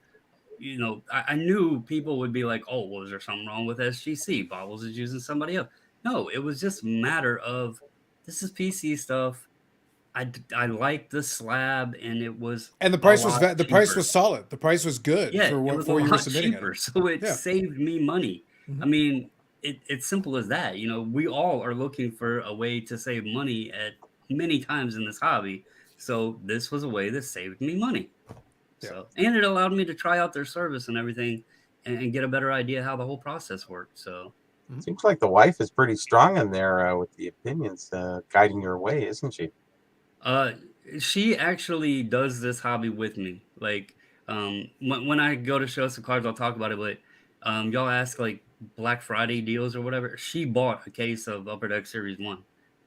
[SPEAKER 4] I knew people would be like, oh, was there something wrong with SGC? Bobbles is using somebody else. No, it was just a matter of, this is PC stuff. I liked the slab, and it was
[SPEAKER 1] And the
[SPEAKER 4] a
[SPEAKER 1] price was
[SPEAKER 4] lot
[SPEAKER 1] the price
[SPEAKER 4] cheaper.
[SPEAKER 1] was solid. The price was good
[SPEAKER 4] Yeah,
[SPEAKER 1] for
[SPEAKER 4] it
[SPEAKER 1] what
[SPEAKER 4] was a
[SPEAKER 1] for you were
[SPEAKER 4] lot
[SPEAKER 1] submitting
[SPEAKER 4] cheaper,
[SPEAKER 1] it.
[SPEAKER 4] so it
[SPEAKER 1] Yeah.
[SPEAKER 4] saved me money.
[SPEAKER 1] Mhm.
[SPEAKER 4] I mean, it's simple as that. We all are looking for a way to save money at many times in this hobby. So this was a way that saved me money.
[SPEAKER 1] Yeah.
[SPEAKER 4] So, and it allowed me to try out their service and everything, and get a better idea how the whole process worked. So
[SPEAKER 3] Seems like the wife is pretty strong in there with the opinions guiding your way, isn't she?
[SPEAKER 4] she actually does this hobby with me. Like, when I go to show some cards, I'll talk about it. But y'all ask like Black Friday deals or whatever. She bought a case of Upper Deck Series 1.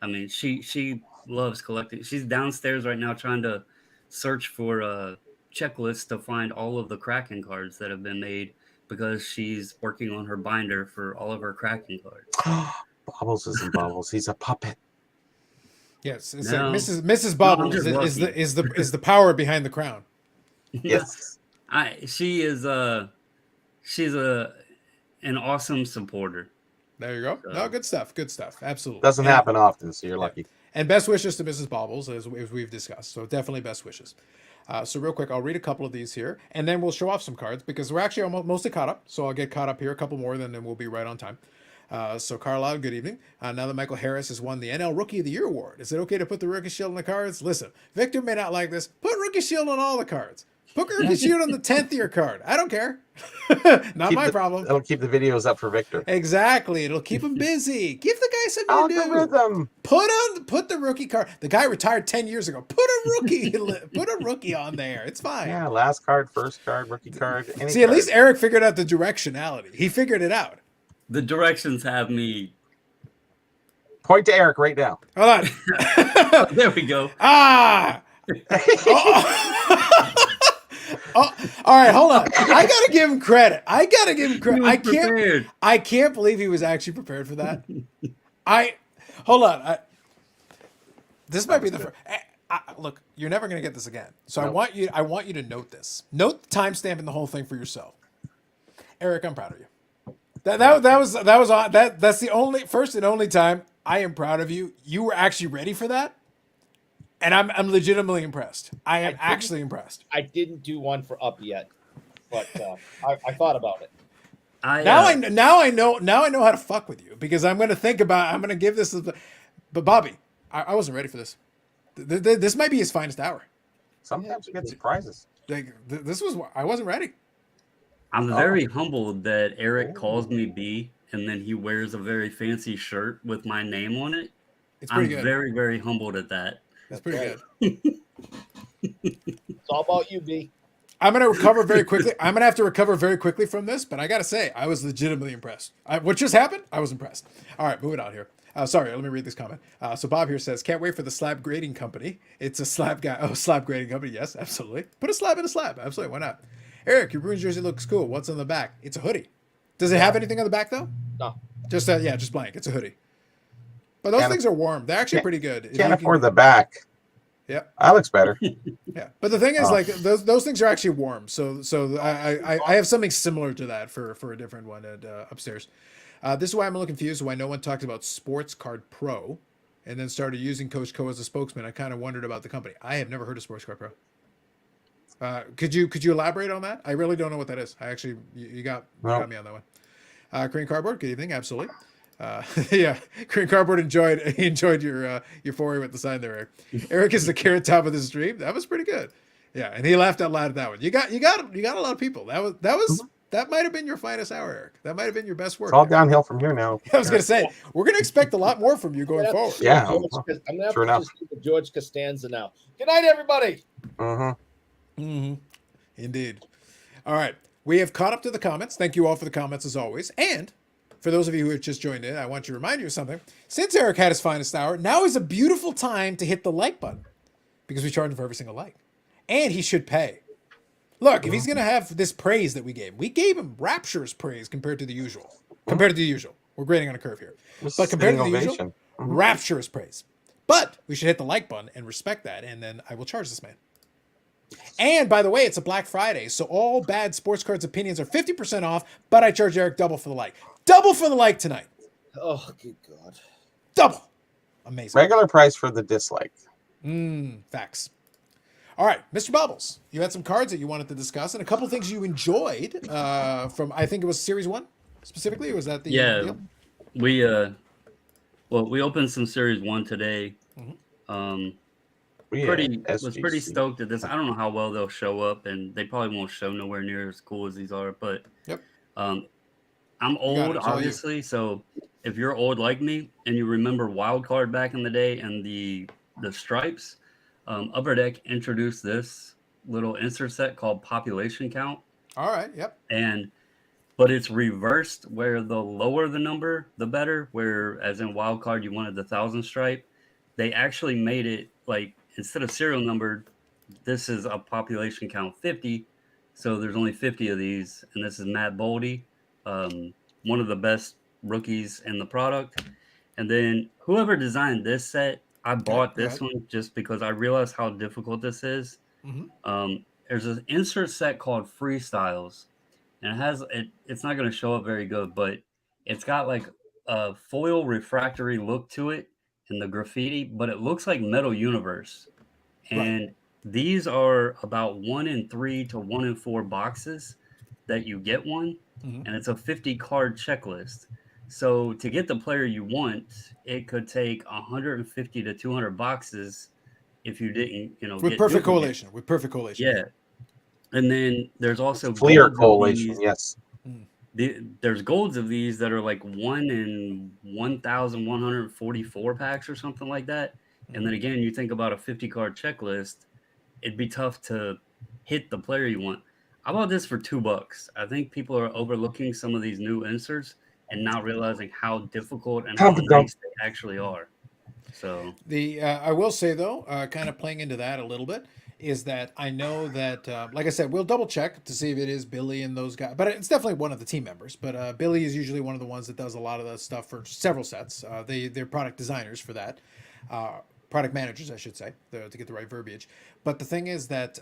[SPEAKER 4] I mean, she loves collecting. She's downstairs right now trying to search for a checklist to find all of the Kraken cards that have been made, because she's working on her binder for all of her Kraken cards.
[SPEAKER 3] Bobbles isn't Bobbles. He's a puppet.
[SPEAKER 1] Yes, it's
[SPEAKER 4] No.
[SPEAKER 1] like Mrs.
[SPEAKER 4] I'm
[SPEAKER 1] Bobbles
[SPEAKER 4] just
[SPEAKER 1] is the power behind the crown.
[SPEAKER 3] Yes.
[SPEAKER 4] She's an awesome supporter.
[SPEAKER 1] There you go. No, good stuff. Good stuff. Absolutely.
[SPEAKER 3] Doesn't happen often, so you're
[SPEAKER 1] Yeah.
[SPEAKER 3] lucky.
[SPEAKER 1] And best wishes to Mrs. Bobbles, as we've discussed. So definitely best wishes. So real quick, I'll read a couple of these here, and then we'll show off some cards because we're actually almost mostly caught up. So I'll get caught up here, a couple more, then we'll be right on time. So Carlisle, good evening. Now that Michael Harris has won the NL Rookie of the Year award, is it okay to put the Rookie Shield on the cards? Listen, Victor may not like this. Put Rookie Shield on all the cards. Put Rookie Shield on the 10th year card. I don't care. Not my problem.
[SPEAKER 3] It'll keep the videos up for Victor.
[SPEAKER 1] Exactly. It'll keep him busy. Give the guy something to do.
[SPEAKER 3] Algorithm.
[SPEAKER 1] Put the rookie card. The guy retired 10 years ago. Put a rookie on there. It's fine.
[SPEAKER 3] Yeah, last card, first card, rookie card. Any
[SPEAKER 1] See, at
[SPEAKER 3] card.
[SPEAKER 1] least Eric figured out the directionality. He figured it out.
[SPEAKER 4] The directions have me.
[SPEAKER 3] Point to Eric right now.
[SPEAKER 1] Hold on.
[SPEAKER 4] There we go.
[SPEAKER 1] Ah. Oh, all right, hold on. I gotta give him credit. I can't believe he was actually prepared for that. Hold on. This might be the first. Look, you're never gonna get this again. So
[SPEAKER 3] Nope.
[SPEAKER 1] I want you to note this. Note the timestamp and the whole thing for yourself. Eric, I'm proud of you. That's the only first and only time I am proud of you. You were actually ready for that. And I'm legitimately impressed. I am actually impressed.
[SPEAKER 2] I didn't do one for up yet, but I thought about it.
[SPEAKER 1] Now I know how to fuck with you, because I'm gonna give this. But Bobby, I wasn't ready for this. This might be his finest hour.
[SPEAKER 3] Sometimes you get surprises.
[SPEAKER 1] Like I wasn't ready.
[SPEAKER 4] I'm very humbled that Eric calls me B, and then he wears a very fancy shirt with my name on it.
[SPEAKER 1] It's pretty
[SPEAKER 4] I'm
[SPEAKER 1] good.
[SPEAKER 4] very, very humbled at that.
[SPEAKER 1] That's pretty
[SPEAKER 2] right.
[SPEAKER 1] good.
[SPEAKER 2] It's all about you, B.
[SPEAKER 1] I'm gonna recover very quickly. I'm gonna have to recover very quickly from this, but I gotta say, I was legitimately impressed. What just happened? I was impressed. All right, moving on here. Sorry, let me read this comment. So Bob here says, "Can't wait for the slab grading company." It's a slab guy. Oh, slab grading company. Yes, absolutely. Put a slab in a slab. Absolutely. Why not? Eric, your Bruins jersey looks cool. What's on the back? It's a hoodie. Does it have anything on the back though?
[SPEAKER 2] No.
[SPEAKER 1] Just just blank. It's a hoodie. But those things are warm. They're actually pretty good.
[SPEAKER 3] Can't afford the back.
[SPEAKER 1] Yeah.
[SPEAKER 3] That looks better.
[SPEAKER 1] Yeah, but the thing is, like those things are actually warm. So I have something similar to that for a different one at upstairs. This is why I'm a little confused. Why no one talked about Sports Card Pro, and then started using Coach Co as a spokesman. I kind of wondered about the company. I have never heard of Sports Card Pro. Could you elaborate on that? I really don't know what that is. I actually you got me on that one. Korean Cardboard. Good evening. Absolutely. Yeah, Korean Cardboard enjoyed your foray with the sign there, Eric. Eric is the carrot top of the stream. That was pretty good. Yeah, and he laughed out loud at that one. You got a lot of people. That might have been your finest hour, Eric. That might have been your best work.
[SPEAKER 3] It's all downhill from here now.
[SPEAKER 1] I was gonna say we're gonna expect a lot more from you going forward.
[SPEAKER 3] Yeah,
[SPEAKER 2] I'm gonna have
[SPEAKER 3] sure
[SPEAKER 2] to just do the George Costanza now. Good night, everybody.
[SPEAKER 1] Indeed. All right, we have caught up to the comments. Thank you all for the comments as always. And for those of you who have just joined in, I want to remind you of something. Since Eric had his finest hour, now is a beautiful time to hit the like button, because we charge him for every single like, and he should pay. Look, if he's going to have this praise that we gave him rapturous praise compared to the usual. We're grading on a curve here. But compared to the usual, rapturous praise. But we should hit the like button and respect that, and then I will charge this man. And by the way, it's a Black Friday, so all bad sports cards opinions are 50% off, but I charge Eric double for the like. Double for the like tonight.
[SPEAKER 2] Oh, good God.
[SPEAKER 1] Double. Amazing.
[SPEAKER 3] Regular price for the dislike.
[SPEAKER 1] Facts. All right, Mr. Bubbles, you had some cards that you wanted to discuss and a couple things you enjoyed from, I think it was Series 1 specifically, or was that the deal?
[SPEAKER 4] We opened some Series 1 today. Was pretty stoked at this. I don't know how well they'll show up, and they probably won't show nowhere near as cool as these are, but I'm old, obviously, so if you're old like me and you remember Wild Card back in the day and the stripes, Upper Deck introduced this little insert set called Population Count.
[SPEAKER 1] All right, yep.
[SPEAKER 4] But it's reversed, where the lower the number, the better, where as in Wild Card, you wanted the 1,000 stripe. They actually made it like, instead of serial numbered, this is a population count 50. So there's only 50 of these. And this is Matt Boldy, one of the best rookies in the product. And then whoever designed this set, I bought this one just because I realized how difficult this is. There's an insert set called Freestyles. And it's not going to show up very good, but it's got like a foil refractory look to it in the graffiti, but it looks like Metal Universe. And these are about 1 in 3 to 1 in 4 boxes that you get one, and it's a 50 card checklist. So to get the player you want, it could take 150 to 200 boxes if you didn't,
[SPEAKER 1] with perfect correlation.
[SPEAKER 4] Yeah. And then there's also
[SPEAKER 3] clear correlation. Yes.
[SPEAKER 4] There's golds of these that are like 1 in 1,144 packs or something like that. And then again, you think about a 50 card checklist, it'd be tough to hit the player you want. I bought this for $2. I think people are overlooking some of these new inserts and not realizing how difficult and how nice they actually are. So
[SPEAKER 1] I will say though, kind of playing into that a little bit, is that I know that, like I said, we'll double check to see if it is Billy and those guys, but it's definitely one of the team members. But Billy is usually one of the ones that does a lot of the stuff for several sets. They're product designers for that, product managers, I should say, to get the right verbiage. But the thing is that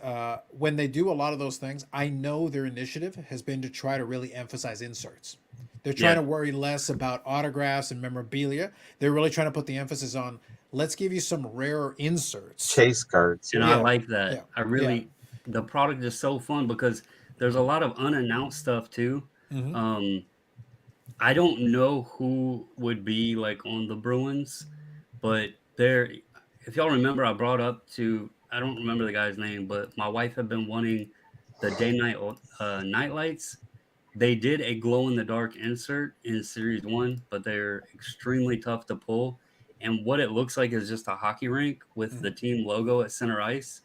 [SPEAKER 1] when they do a lot of those things, I know their initiative has been to try to really emphasize inserts. They're trying to worry less about autographs and memorabilia. They're really trying to put the emphasis on, let's give you some rare inserts.
[SPEAKER 3] Chase cards.
[SPEAKER 4] And I like that. Yeah. The product is so fun because there's a lot of unannounced stuff too. I don't know who would be like on the Bruins, but if y'all remember, I brought up I don't remember the guy's name, but my wife had been wanting the day-night night lights. They did a glow-in-the-dark insert in Series 1, but they're extremely tough to pull. And what it looks like is just a hockey rink with the team logo at center ice.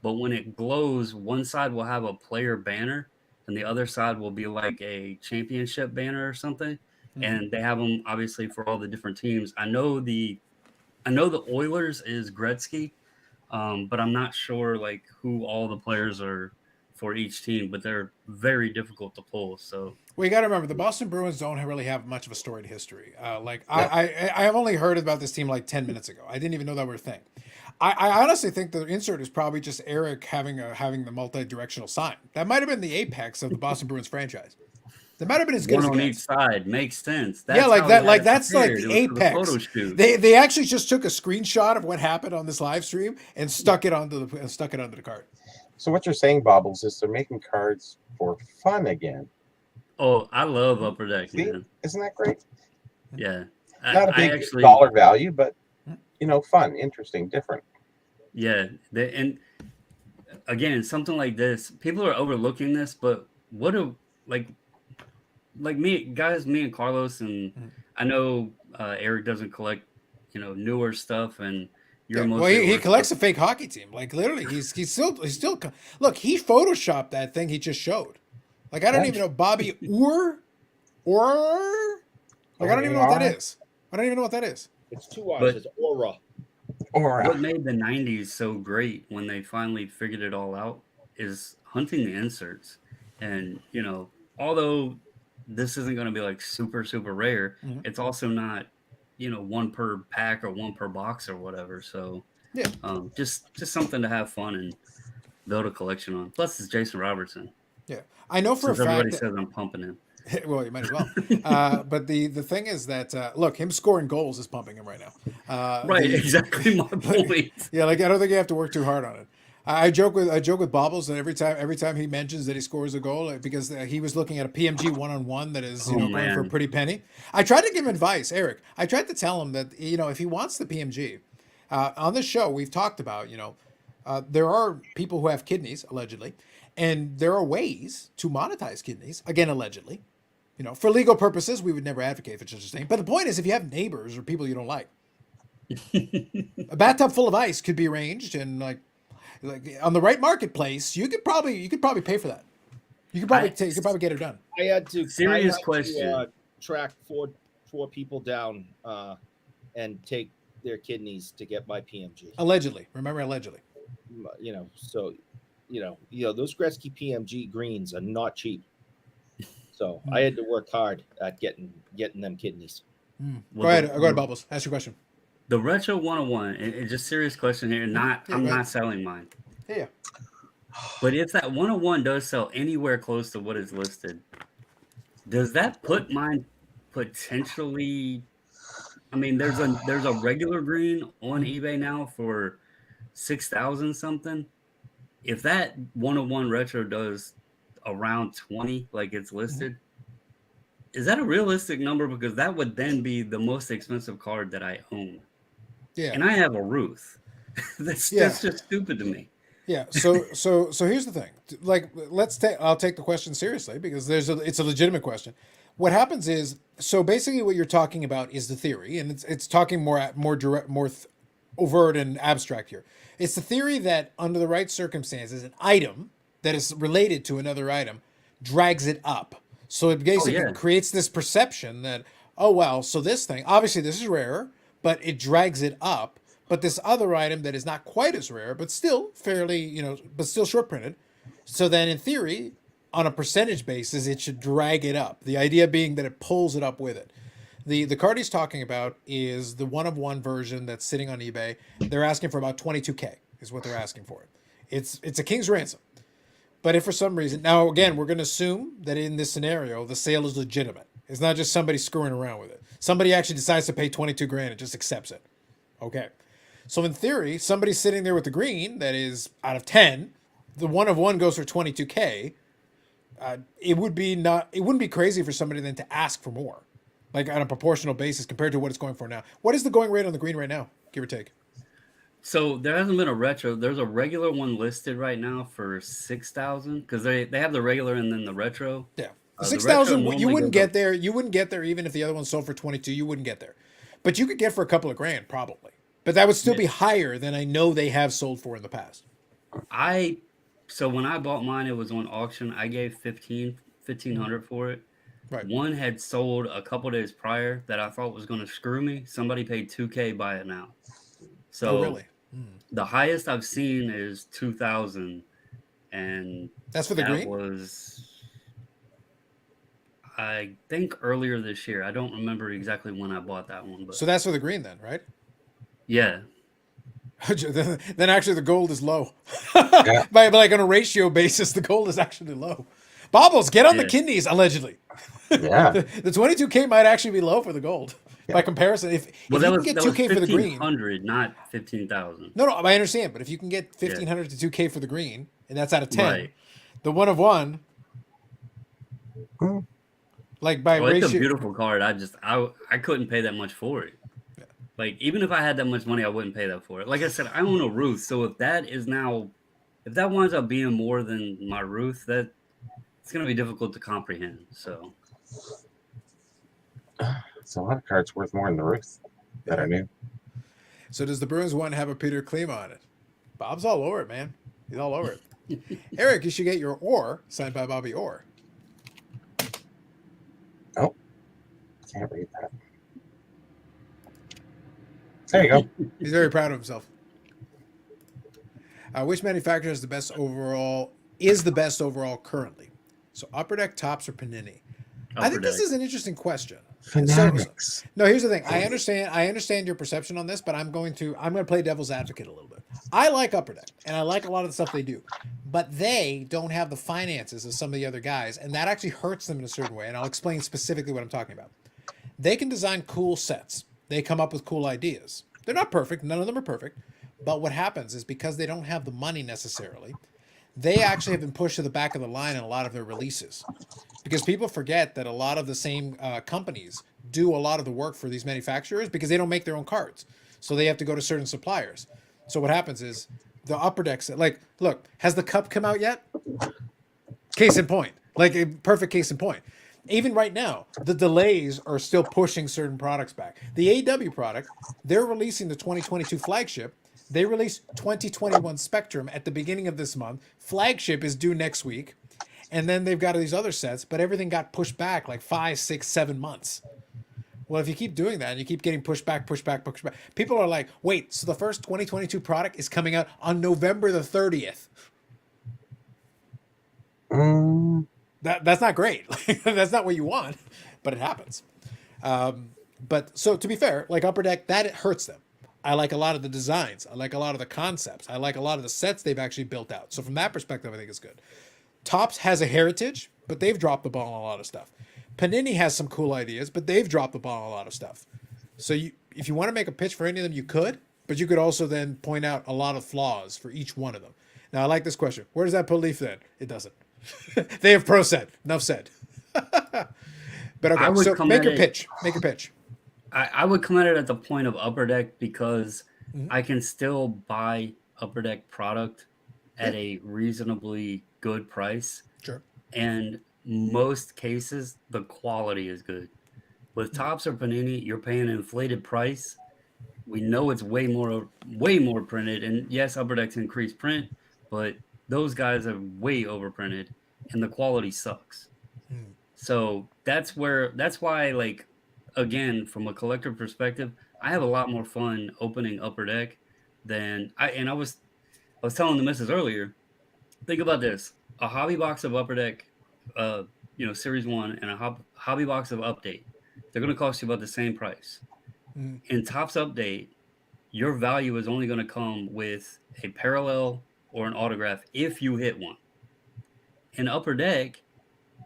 [SPEAKER 4] But when it glows, one side will have a player banner, and the other side will be like a championship banner or something. And they have them, obviously, for all the different teams. I know the Oilers is Gretzky, but I'm not sure like who all the players are for each team, but they're very difficult to pull. So
[SPEAKER 1] you got to remember, the Boston Bruins don't really have much of a storied history. I have only heard about this team like 10 minutes ago. I didn't even know that were a thing. I honestly think the insert is probably just Eric having the multi-directional sign. That might have been the apex of the Boston Bruins franchise. That might have been as good
[SPEAKER 4] one
[SPEAKER 1] as
[SPEAKER 4] on each side. Makes sense.
[SPEAKER 1] That's that's like the apex. They actually just took a screenshot of what happened on this live stream and stuck it onto the card.
[SPEAKER 3] So what you're saying, Bobbles, is they're making cards for fun again.
[SPEAKER 4] Oh, I love Upper Deck, man.
[SPEAKER 3] Isn't that great?
[SPEAKER 4] Yeah.
[SPEAKER 3] Not a big dollar value, but fun, interesting, different.
[SPEAKER 4] Yeah. And again, something like this, people are overlooking this, but what do like me and Carlos, and I know Eric doesn't collect, newer stuff, and
[SPEAKER 1] he collects a fake hockey team. Like literally, he's still look. He photoshopped that thing he just showed. Like I don't even know Bobby or like I don't even know what that is. I don't even know what that is.
[SPEAKER 2] It's 2 R's. It's Aura.
[SPEAKER 4] What made the 90s so great when they finally figured it all out is hunting the inserts. And although this isn't going to be like super super rare, it's also not one per pack or one per box or whatever. So just something to have fun. And build a collection on. Plus, it's Jason Robertson.
[SPEAKER 1] Yeah, I know for
[SPEAKER 4] Since
[SPEAKER 1] a fact
[SPEAKER 4] everybody
[SPEAKER 1] that,
[SPEAKER 4] says I'm pumping him.
[SPEAKER 1] well, you might as well. But the thing is that look, him scoring goals is pumping him right now.
[SPEAKER 4] Right, exactly my
[SPEAKER 1] Like,
[SPEAKER 4] point.
[SPEAKER 1] yeah, like I don't think you have to work too hard on it. I joke with Bobbles that every time he mentions that he scores a goal, because he was looking at a PMG 1-on-1 that is going for a
[SPEAKER 4] man.
[SPEAKER 1] pretty penny. I tried to give him advice, Eric. I tried to tell him that if he wants the PMG, on this show we've talked about there are people who have kidneys allegedly, and there are ways to monetize kidneys again allegedly. For legal purposes, we would never advocate for such a thing. But the point is, if you have neighbors or people you don't like, a bathtub full of ice could be arranged, and like on the right marketplace, you could probably pay for that. You could probably get it done.
[SPEAKER 2] I had to
[SPEAKER 4] question.
[SPEAKER 2] Track four people down and take their kidneys to get my PMG.
[SPEAKER 1] Allegedly, remember allegedly.
[SPEAKER 2] So those Gretzky PMG greens are not cheap. So I had to work hard at getting them kidneys.
[SPEAKER 1] Go ahead, Bubbles. Ask your question.
[SPEAKER 4] The Retro 101, it's just serious question here. I'm not selling mine.
[SPEAKER 1] Yeah.
[SPEAKER 4] But if that 101 does sell anywhere close to what is listed, does that put mine potentially? I mean, there's a regular green on eBay now for 6,000 something. If that 101 Retro does around 20, like it's listed, is that a realistic number? Because that would then be the most expensive card that I own.
[SPEAKER 1] Yeah.
[SPEAKER 4] And I have a Ruth. That's just stupid to me.
[SPEAKER 1] Yeah. So here's the thing. Like, I'll take the question seriously because it's a legitimate question. What happens is, so basically what you're talking about is the theory, and it's talking more direct, more overt and abstract here. It's the theory that under the right circumstances, an item that is related to another item drags it up. So it basically creates this perception that, so this thing, obviously this is rare, but it drags it up. But this other item that is not quite as rare, but still fairly, but still short printed. So then in theory, on a percentage basis, it should drag it up. The idea being that it pulls it up with it. The card he's talking about is the 1-of-1 version that's sitting on eBay. They're asking for about $22K is what they're asking for it. It's a king's ransom. But if for some reason, now again, we're going to assume that in this scenario, the sale is legitimate. It's not just somebody screwing around with it. Somebody actually decides to pay 22 grand and just accepts it. Okay. So in theory, somebody's sitting there with the green that is out of 10. The 1-of-1 goes for 22K. It wouldn't be crazy for somebody then to ask for more, like on a proportional basis compared to what it's going for now. What is the going rate on the green right now, give or take?
[SPEAKER 4] So there hasn't been a retro. There's a regular one listed right now for 6,000 because they have the regular and then the retro.
[SPEAKER 1] Yeah, 6,000. You wouldn't get there. You wouldn't get there even if the other one sold for 22. You wouldn't get there, but you could get for a couple of grand probably. But that would still be higher than I know they have sold for in the past.
[SPEAKER 4] So when I bought mine, it was on auction. I gave $1,500 for it.
[SPEAKER 1] Right.
[SPEAKER 4] One had sold a couple days prior that I thought was going to screw me. Somebody paid $2K buy it now. So
[SPEAKER 1] really?
[SPEAKER 4] The highest I've seen is 2,000, and
[SPEAKER 1] that's for the green.
[SPEAKER 4] Was I think earlier this year. I don't remember exactly when I bought that one, but
[SPEAKER 1] so that's for the green then, right?
[SPEAKER 4] Yeah.
[SPEAKER 1] Then actually the gold is low. Yeah. By like on a ratio basis, the gold is actually low. Bobbles, get on the kidneys, allegedly.
[SPEAKER 3] Yeah.
[SPEAKER 1] The 22K might actually be low for the gold. By comparison, if you can get 2K for the green,
[SPEAKER 4] 1,500, not 15,000.
[SPEAKER 1] No, I understand, but if you can get 1,500 to 2K for the green, and that's out of 10, the 1-of-1, like by ratio,
[SPEAKER 4] it's a beautiful card. I couldn't pay that much for it. Yeah. Like even if I had that much money, I wouldn't pay that for it. Like I said, I own a Ruth, so if that winds up being more than my Ruth, that it's going to be difficult to comprehend. So.
[SPEAKER 3] It's a lot of cards worth more than the Ruth that I knew.
[SPEAKER 1] So does the Bruins one have a Peter Klima on it? Bob's all over it, man. He's all over it. Eric, you should get your Orr signed by Bobby Orr.
[SPEAKER 3] Oh, can't read that. There you go.
[SPEAKER 1] He's very proud of himself. Which manufacturer is the best overall currently? So Upper Deck, Topps, or Panini? I think this
[SPEAKER 4] Deck.
[SPEAKER 1] is an interesting question.
[SPEAKER 3] Fanatics.
[SPEAKER 1] No, here's the thing. I understand your perception on this, but I'm going to play devil's advocate a little bit. I like Upper Deck, and I like a lot of the stuff they do, but they don't have the finances of some of the other guys, and that actually hurts them in a certain way. And I'll explain specifically what I'm talking about. They can design cool sets. They come up with cool ideas. They're not perfect. None of them are perfect. But what happens is because they don't have the money necessarily, they actually have been pushed to the back of the line in a lot of their releases. Because people forget that a lot of the same companies do a lot of the work for these manufacturers because they don't make their own cards. So they have to go to certain suppliers. So what happens is the Upper Deck set, like, look, has the cup come out yet? Case in point. Like a perfect case in point. Even right now, the delays are still pushing certain products back. The AW product, they're releasing the 2022 flagship. They released 2021 Spectrum at the beginning of this month. Flagship is due next week. And then they've got these other sets, but everything got pushed back like 5, 6, 7 months. Well, if you keep doing that and you keep getting pushed back, people are like, wait, so the first 2022 product is coming out on November the 30th. That's not great. That's not what you want, but it happens. But so to be fair, like Upper Deck, that it hurts them. I like a lot of the designs. I like a lot of the concepts. I like a lot of the sets they've actually built out. So from that perspective, I think it's good. Topps has a heritage, but they've dropped the ball on a lot of stuff. Panini has some cool ideas, but they've dropped the ball on a lot of stuff. So if you want to make a pitch for any of them, you could, but you could also then point out a lot of flaws for each one of them. Now, I like this question. Where does that put Leaf then? It doesn't. They have pro set. Enough said. But okay, so make your pitch. Make your pitch.
[SPEAKER 4] I would come at it at the point of Upper Deck because I can still buy Upper Deck product at a reasonably good price.
[SPEAKER 1] Sure. And
[SPEAKER 4] most cases, the quality is good. With Topps or Panini, you're paying an inflated price. We know it's way more printed. And yes, Upper Deck's increased print, but those guys are way overprinted and the quality sucks. So that's why, like, again, from a collector perspective, I have a lot more fun opening Upper Deck than I was telling the missus earlier. Think about this: a hobby box of Upper Deck, Series 1, and a hobby box of Update. They're going to cost you about the same price. In Topps Update, your value is only going to come with a parallel or an autograph if you hit one. In Upper Deck,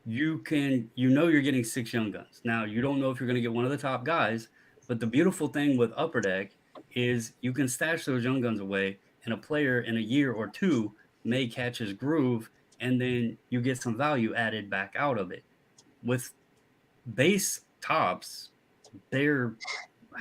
[SPEAKER 4] you're getting 6 Young Guns. Now, you don't know if you're going to get one of the top guys, but the beautiful thing with Upper Deck is you can stash those Young Guns away, and a player in a year or two may catch his groove, and then you get some value added back out of it. With base Topps,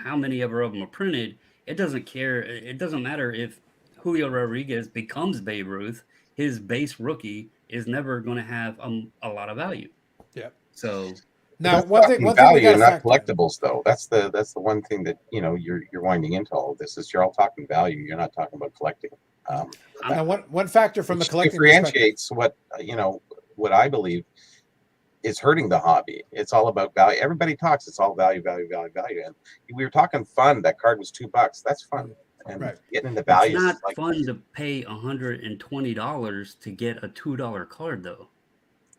[SPEAKER 4] how many ever of them are printed, it doesn't care. It doesn't matter if Julio Rodriguez becomes Babe Ruth, his base rookie is never going to have a lot of value.
[SPEAKER 1] Yeah.
[SPEAKER 4] So
[SPEAKER 1] now one thing we
[SPEAKER 3] got not collectibles though. That's the one thing that you're winding into all of this is you're all talking value. You're not talking about collecting.
[SPEAKER 1] Now one factor from the collecting
[SPEAKER 3] differentiates what I believe is hurting the hobby. It's all about value. Everybody talks. It's all value. And we were talking fun. That card was $2. That's fun. And getting into value.
[SPEAKER 4] It's not fun to pay $120 to get a $2 card, though.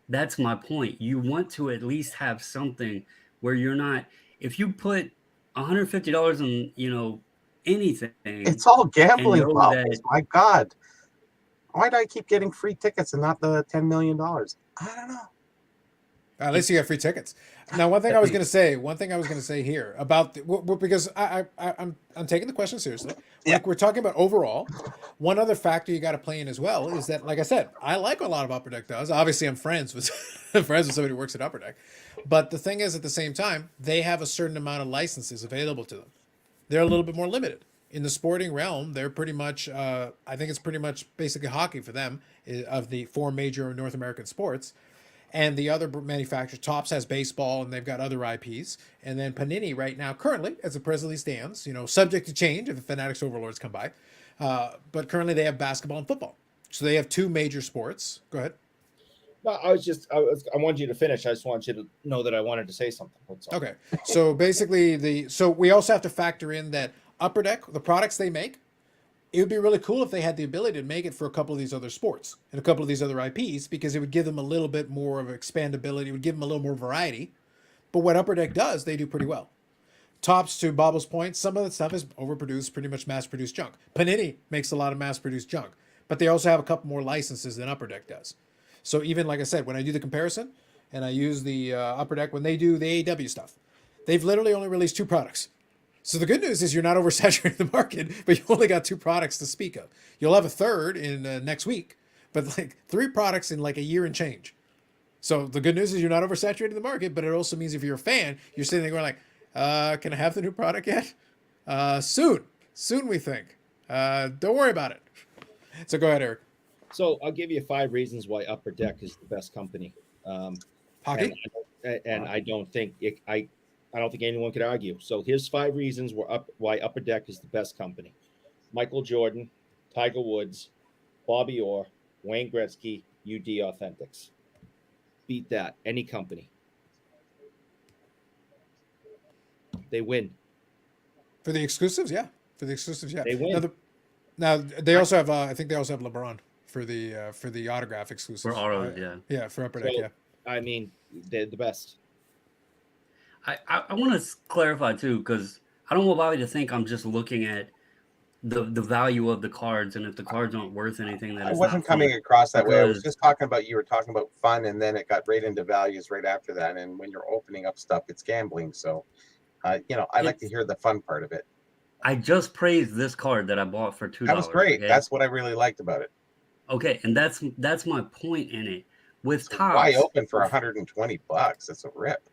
[SPEAKER 4] That's my point. You want to at least have something where you're not. If you put $150 in, anything,
[SPEAKER 3] it's all gambling problems. My God, why do I keep getting free tickets and not the $10 million? I don't know.
[SPEAKER 1] At least you got free tickets. Now, one thing I was going to say here about because I'm taking the question seriously. Like we're talking about overall. One other factor you got to play in as well is that, like I said, I like a lot of Upper Deck does. Obviously, I'm friends with somebody who works at Upper Deck. But the thing is, at the same time, they have a certain amount of licenses available to them. They're a little bit more limited. In the sporting realm, they're pretty much, I think it's pretty much basically hockey for them of the 4 major North American sports. And the other manufacturer, Topps has baseball, and they've got other IPs. And then Panini right now, currently, as it presently stands, subject to change if the Fanatics overlords come by. But currently they have basketball and football. So they have 2 major sports. Go ahead.
[SPEAKER 2] No, I wanted you to finish. I just want you to know that I wanted to say something.
[SPEAKER 1] Okay. So basically, so we also have to factor in that Upper Deck, the products they make, it would be really cool if they had the ability to make it for a couple of these other sports and a couple of these other IPs, because it would give them a little bit more of expandability. It would give them a little more variety. But what Upper Deck does, they do pretty well. Tops, to Bobble's point, some of the stuff is overproduced, pretty much mass-produced junk. Panini makes a lot of mass-produced junk, but they also have a couple more licenses than Upper Deck does. So even, like I said, when I do the comparison and I use the Upper Deck, when they do the AEW stuff, they've literally only released 2 products. So the good news is you're not oversaturating the market, but you only got 2 products to speak of. You'll have a third in next week, but like 3 products in like a year and change. So the good news is you're not oversaturating the market, but it also means if you're a fan, you're sitting there going like, can I have the new product yet? Soon we think. Don't worry about it. So go ahead, Eric.
[SPEAKER 2] So I'll give you 5 reasons why Upper Deck is the best company.
[SPEAKER 1] Hockey?
[SPEAKER 2] And I don't think I don't think anyone could argue. So here's 5 reasons why Upper Deck is the best company: Michael Jordan, Tiger Woods, Bobby Orr, Wayne Gretzky, UD Authentics. Beat that, any company. They win.
[SPEAKER 1] For the exclusives, yeah.
[SPEAKER 2] They win.
[SPEAKER 1] Now they also have, I think they also have LeBron for the autograph exclusives.
[SPEAKER 4] For autos, yeah.
[SPEAKER 1] Yeah, for Upper Deck,
[SPEAKER 2] So,
[SPEAKER 1] yeah.
[SPEAKER 2] I mean, they're the best.
[SPEAKER 4] I want to clarify too, because I don't want Bobby to think I'm just looking at the value of the cards, and if the cards aren't worth anything, then
[SPEAKER 3] I
[SPEAKER 4] it's
[SPEAKER 3] wasn't
[SPEAKER 4] not
[SPEAKER 3] coming
[SPEAKER 4] fun.
[SPEAKER 3] across that way. I was
[SPEAKER 4] Because-
[SPEAKER 3] just talking about, you were talking about fun, and then it got right into values right after that. And when you're opening up stuff, it's gambling. So, I like to hear the fun part of it.
[SPEAKER 4] I just praised this card that I bought for $2.
[SPEAKER 3] That was great.
[SPEAKER 4] Okay?
[SPEAKER 3] That's what I really liked about it.
[SPEAKER 4] Okay, and that's my point in it. With
[SPEAKER 3] So
[SPEAKER 4] Topps,
[SPEAKER 3] why open for $120? That's a rip.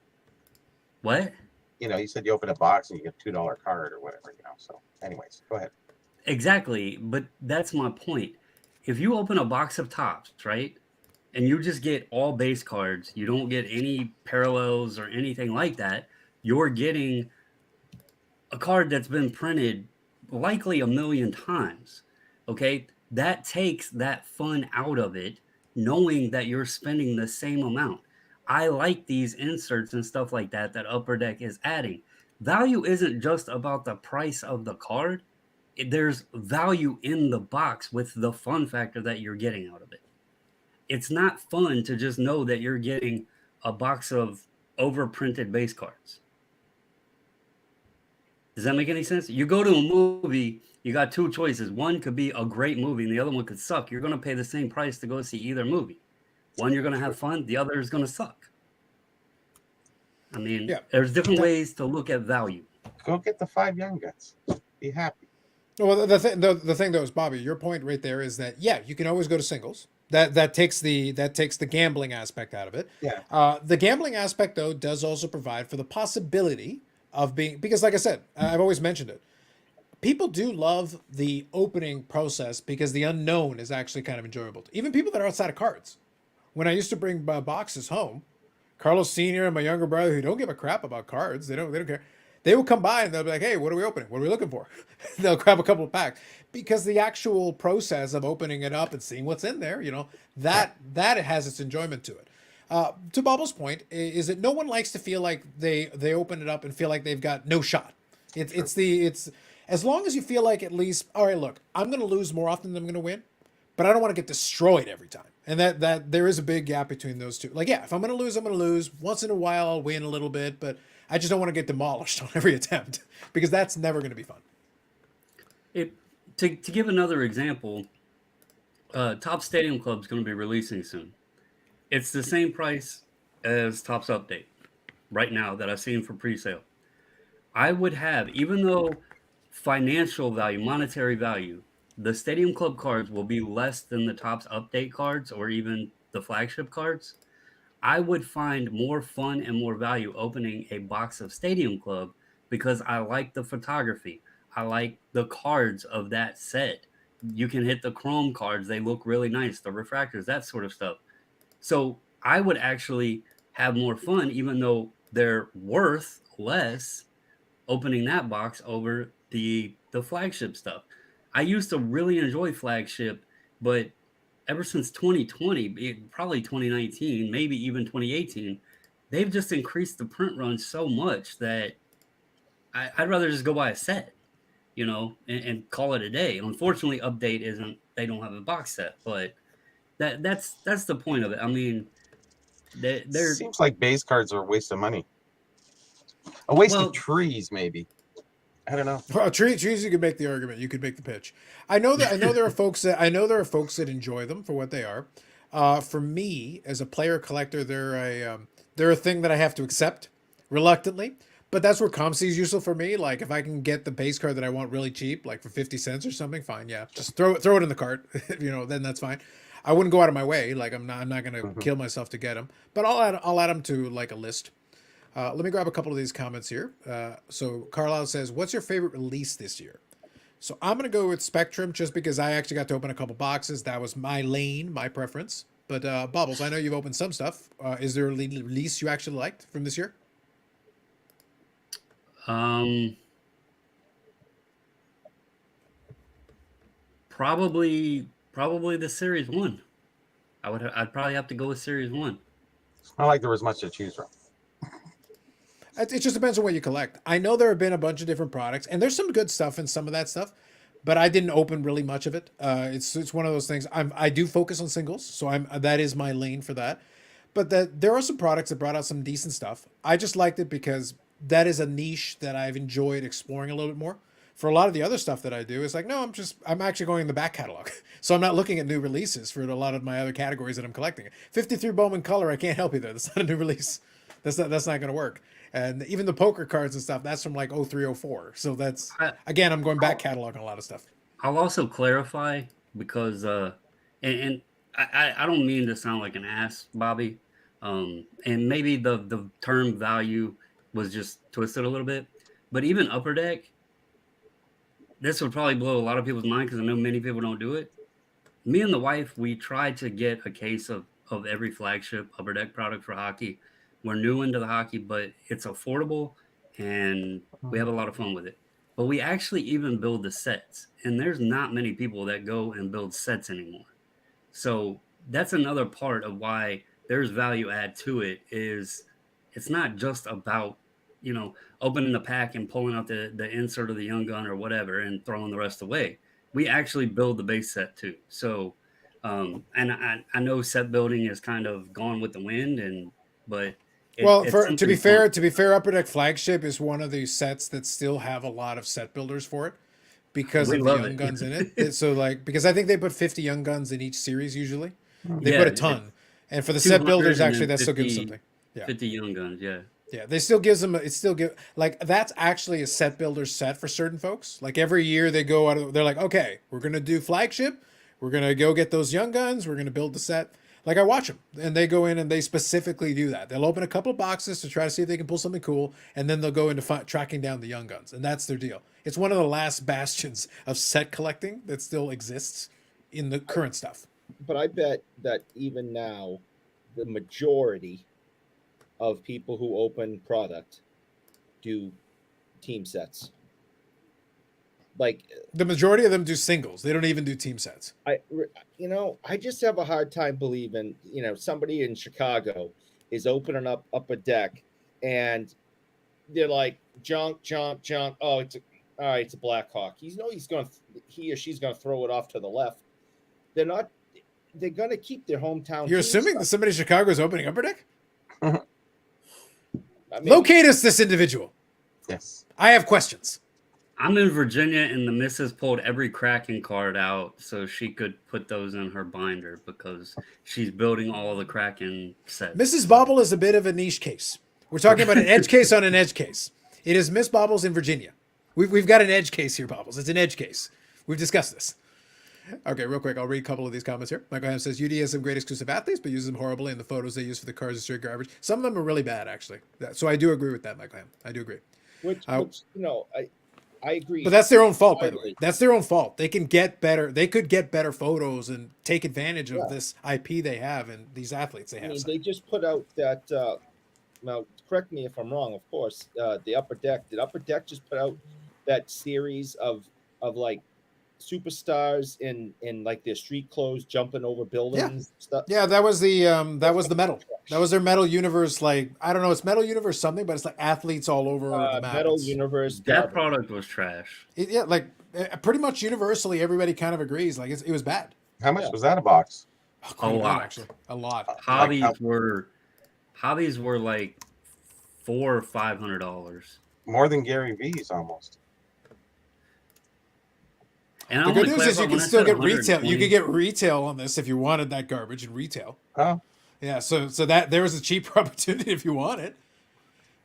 [SPEAKER 4] what?
[SPEAKER 3] You said you open a box and you get $2 card or whatever. So, anyways, go ahead.
[SPEAKER 4] Exactly, but that's my point. If you open a box of Topps, right, and you just get all base cards, you don't get any parallels or anything like that, you're getting a card that's been printed likely 1,000,000 times. Okay, that takes that fun out of it, knowing that you're spending the same amount. I like these inserts and stuff like that Upper Deck is adding. Value isn't just about the price of the card. There's value in the box with the fun factor that you're getting out of it. It's not fun to just know that you're getting a box of overprinted base cards. Does that make any sense? You go to a movie, you got 2 choices. One could be a great movie and the other one could suck. You're going to pay the same price to go see either movie. One, you're going to have fun. The other is going to suck. I mean, there's different ways to look at value.
[SPEAKER 3] Go get the 5 Young Guns. Be happy.
[SPEAKER 1] Well, the thing though is, Bobby, your point right there is that you can always go to singles. That takes the gambling aspect out of it.
[SPEAKER 3] Yeah.
[SPEAKER 1] The gambling aspect though does also provide for the possibility of being, because like I said, I've always mentioned it. People do love the opening process because the unknown is actually kind of enjoyable. Even people that are outside of cards. When I used to bring boxes home, Carlos Sr. and my younger brother, who don't give a crap about cards, they don't care. They will come by and they'll be like, "Hey, what are we opening? What are we looking for?" They'll grab a couple of packs because the actual process of opening it up and seeing what's in there, that it has its enjoyment to it. To Bubble's point, is that no one likes to feel like they open it up and feel like they've got no shot. It's as long as you feel like at least, all right, look, I'm going to lose more often than I'm going to win, but I don't want to get destroyed every time. And that there is a big gap between those two. Like, if I'm going to lose, I'm going to lose. Once in a while, I'll win a little bit, but I just don't want to get demolished on every attempt because that's never going to be fun.
[SPEAKER 4] To give another example, Top Stadium Club is going to be releasing soon. It's the same price as Topps Update right now that I've seen for pre-sale. I would have, even though financial value, monetary value, the Stadium Club cards will be less than the Topps Update cards or even the flagship cards. I would find more fun and more value opening a box of Stadium Club because I like the photography. I like the cards of that set. You can hit the chrome cards. They look really nice. The refractors, that sort of stuff. So I would actually have more fun, even though they're worth less, opening that box over the flagship stuff. I used to really enjoy flagship, but ever since 2020, probably 2019, maybe even 2018, they've just increased the print run so much that I'd rather just go buy a set. and call it a day. Unfortunately, Update isn't. They don't have a box set, but that's the point of it. I mean, they're
[SPEAKER 3] Seems like base cards are a waste of money. A waste
[SPEAKER 4] well,
[SPEAKER 3] of trees, maybe. I don't know.
[SPEAKER 1] Well, trees, you could make the argument. You could make the pitch. I know there are folks that enjoy them for what they are. For me, as a player collector, they're a thing that I have to accept reluctantly. But that's where ComC is useful for me. Like if I can get the base card that I want really cheap, like for 50 cents or something, fine, yeah, just throw it in the cart. Then that's fine. I wouldn't go out of my way. Like I'm not gonna kill myself to get them. But I'll add them to like a list. Let me grab a couple of these comments here. So Carlisle says, "What's your favorite release this year?" So I'm gonna go with Spectrum just because I actually got to open a couple boxes. That was my lane, my preference. But Bubbles, I know you've opened some stuff. Is there a release you actually liked from this year?
[SPEAKER 4] Probably the Series 1. I'd probably have to go with Series 1.
[SPEAKER 3] Not like there was much to choose from.
[SPEAKER 1] It just depends on what you collect. I know there have been a bunch of different products, and there's some good stuff in some of that stuff, but I didn't open really much of it. It's one of those things. I do focus on singles, so that is my lane for that. But there are some products that brought out some decent stuff. I just liked it because that is a niche that I've enjoyed exploring a little bit more. For a lot of the other stuff that I do, it's like, no, I'm actually going in the back catalog. So I'm not looking at new releases for a lot of my other categories that I'm collecting. 53 Bowman Color, I can't help you there. That's not a new release. That's not going to work. And even the poker cards and stuff, that's from like 03, 04. So that's, again, I'm going back catalog on a lot of stuff.
[SPEAKER 4] I'll also clarify because, and I don't mean to sound like an ass, Bobby. And maybe the term value was just twisted a little bit. But even Upper Deck, this would probably blow a lot of people's mind because I know many people don't do it. Me and the wife, we tried to get a case of every flagship Upper Deck product for hockey. We're new into the hockey, but it's affordable and we have a lot of fun with it. But we actually even build the sets, and there's not many people that go and build sets anymore. So that's another part of why there's value add to it. Is it's not just about opening the pack and pulling out the insert of the Young Gun or whatever and throwing the rest away. We actually build the base set too. So, and I know set building is kind of gone with the wind, but
[SPEAKER 1] to be fair, Upper Deck Flagship is one of these sets that still have a lot of set builders for it because of the Young Guns in it. So because I think they put 50 Young Guns in each series usually. They put a ton, and for the set builders, actually, that still gives something. Yeah,
[SPEAKER 4] 50 Young Guns, yeah.
[SPEAKER 1] Yeah, they still gives them. That's actually a set builder set for certain folks. Like every year they go out. They're like, okay, we're gonna do Flagship. We're gonna go get those Young Guns. We're gonna build the set. Like I watch them, and they go in and they specifically do that. They'll open a couple of boxes to try to see if they can pull something cool, and then they'll go into tracking down the Young Guns, and that's their deal. It's one of the last bastions of set collecting that still exists in the current stuff.
[SPEAKER 2] But I bet that even now, the majority of people who open product do team sets. Like
[SPEAKER 1] the majority of them do singles. They don't even do team sets.
[SPEAKER 2] I just have a hard time believing, somebody in Chicago is opening up a deck and they're like junk. Oh, it's a Black Hawk. He or she's going to throw it off to the left. They're going to keep their hometown.
[SPEAKER 1] You're assuming that somebody in Chicago is opening Upper Deck? Locate us this individual.
[SPEAKER 3] Yes.
[SPEAKER 1] I have questions.
[SPEAKER 4] I'm in Virginia, and the missus pulled every Kraken card out so she could put those in her binder because she's building all the Kraken sets.
[SPEAKER 1] Mrs. Bobble is a bit of a niche case. We're talking about an edge case on an edge case. It is Miss Bobbles in Virginia. We've got an edge case here, Bobbles. It's an edge case. We've discussed this. Okay, real quick, I'll read a couple of these comments here. Michael Ham says, UD has some great exclusive athletes, but uses them horribly, and the photos they use for the cards are straight garbage. Some of them are really bad, actually. So I do agree with that, Michael Ham. I do agree.
[SPEAKER 2] I agree.
[SPEAKER 1] But that's their own fault, by the way. That's their own fault. They can get better. They could get better photos and take advantage of this IP they have and these athletes they have.
[SPEAKER 2] They just put out that, now correct me if I'm wrong, of course, the Upper Deck. Did Upper Deck just put out that series of like superstars in like their street clothes jumping over buildings stuff?
[SPEAKER 1] Yeah, that was the metal. That was their Metal Universe, like, I don't know, it's Metal Universe something, but it's like athletes all over the map.
[SPEAKER 2] Metal
[SPEAKER 1] It's-
[SPEAKER 2] Universe.
[SPEAKER 4] That
[SPEAKER 2] garbage.
[SPEAKER 4] product was trash.
[SPEAKER 1] yeah, like pretty much universally, everybody kind of agrees. Like it was bad.
[SPEAKER 3] How much
[SPEAKER 2] Yeah.
[SPEAKER 3] was that a box?
[SPEAKER 1] Quite
[SPEAKER 4] A
[SPEAKER 1] bit,
[SPEAKER 4] lot.
[SPEAKER 1] actually. A lot.
[SPEAKER 4] Hobbies
[SPEAKER 3] how-
[SPEAKER 4] were like $400 or $500.
[SPEAKER 3] More than Gary V's almost.
[SPEAKER 4] And
[SPEAKER 1] The
[SPEAKER 4] I
[SPEAKER 1] good
[SPEAKER 4] wanna
[SPEAKER 1] news is
[SPEAKER 4] clarify,
[SPEAKER 1] you can
[SPEAKER 4] when I
[SPEAKER 1] still
[SPEAKER 4] said
[SPEAKER 1] get retail. You
[SPEAKER 4] 120
[SPEAKER 1] could get retail on this if you wanted that garbage in retail.
[SPEAKER 3] Oh,
[SPEAKER 1] Yeah, so that there was a cheaper opportunity if you want it.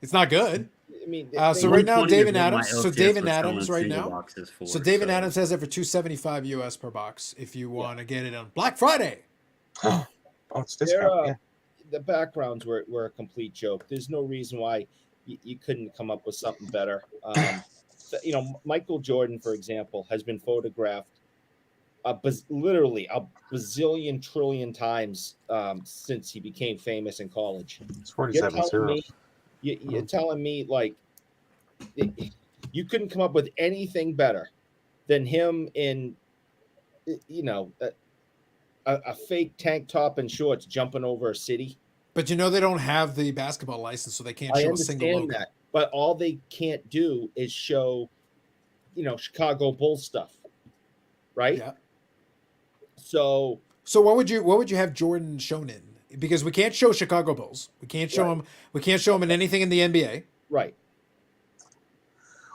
[SPEAKER 1] It's not good.
[SPEAKER 2] I mean,
[SPEAKER 1] So right now,
[SPEAKER 4] 120 is
[SPEAKER 1] David
[SPEAKER 4] what my
[SPEAKER 1] Adams. So
[SPEAKER 4] LCS
[SPEAKER 1] David
[SPEAKER 4] was
[SPEAKER 1] Adams
[SPEAKER 4] selling
[SPEAKER 1] right
[SPEAKER 4] single
[SPEAKER 1] now.
[SPEAKER 4] boxes for,
[SPEAKER 1] So David Adams has it for $275 US per box if you want to get it on Black Friday.
[SPEAKER 3] oh, it's
[SPEAKER 2] They're,
[SPEAKER 3] discount. Yeah.
[SPEAKER 2] the backgrounds were a complete joke. There's no reason why you couldn't come up with something better. You know, Michael Jordan, for example, has been photographed literally a bazillion trillion times since he became famous in college.
[SPEAKER 3] It's
[SPEAKER 2] You're
[SPEAKER 3] 47
[SPEAKER 2] telling me,
[SPEAKER 3] zeros.
[SPEAKER 2] you're telling me like you couldn't come up with anything better than him in, you know, a fake tank top and shorts jumping over a city.
[SPEAKER 1] But you know they don't have the basketball license, so they can't
[SPEAKER 2] I
[SPEAKER 1] show a single
[SPEAKER 2] understand
[SPEAKER 1] logo.
[SPEAKER 2] that, but all they can't do is show, you know, Chicago Bulls stuff, right?
[SPEAKER 1] Yeah.
[SPEAKER 2] So
[SPEAKER 1] what would you have Jordan shown in? Because we can't show Chicago Bulls. We can't show him. We can't show him in anything in the NBA.
[SPEAKER 2] right.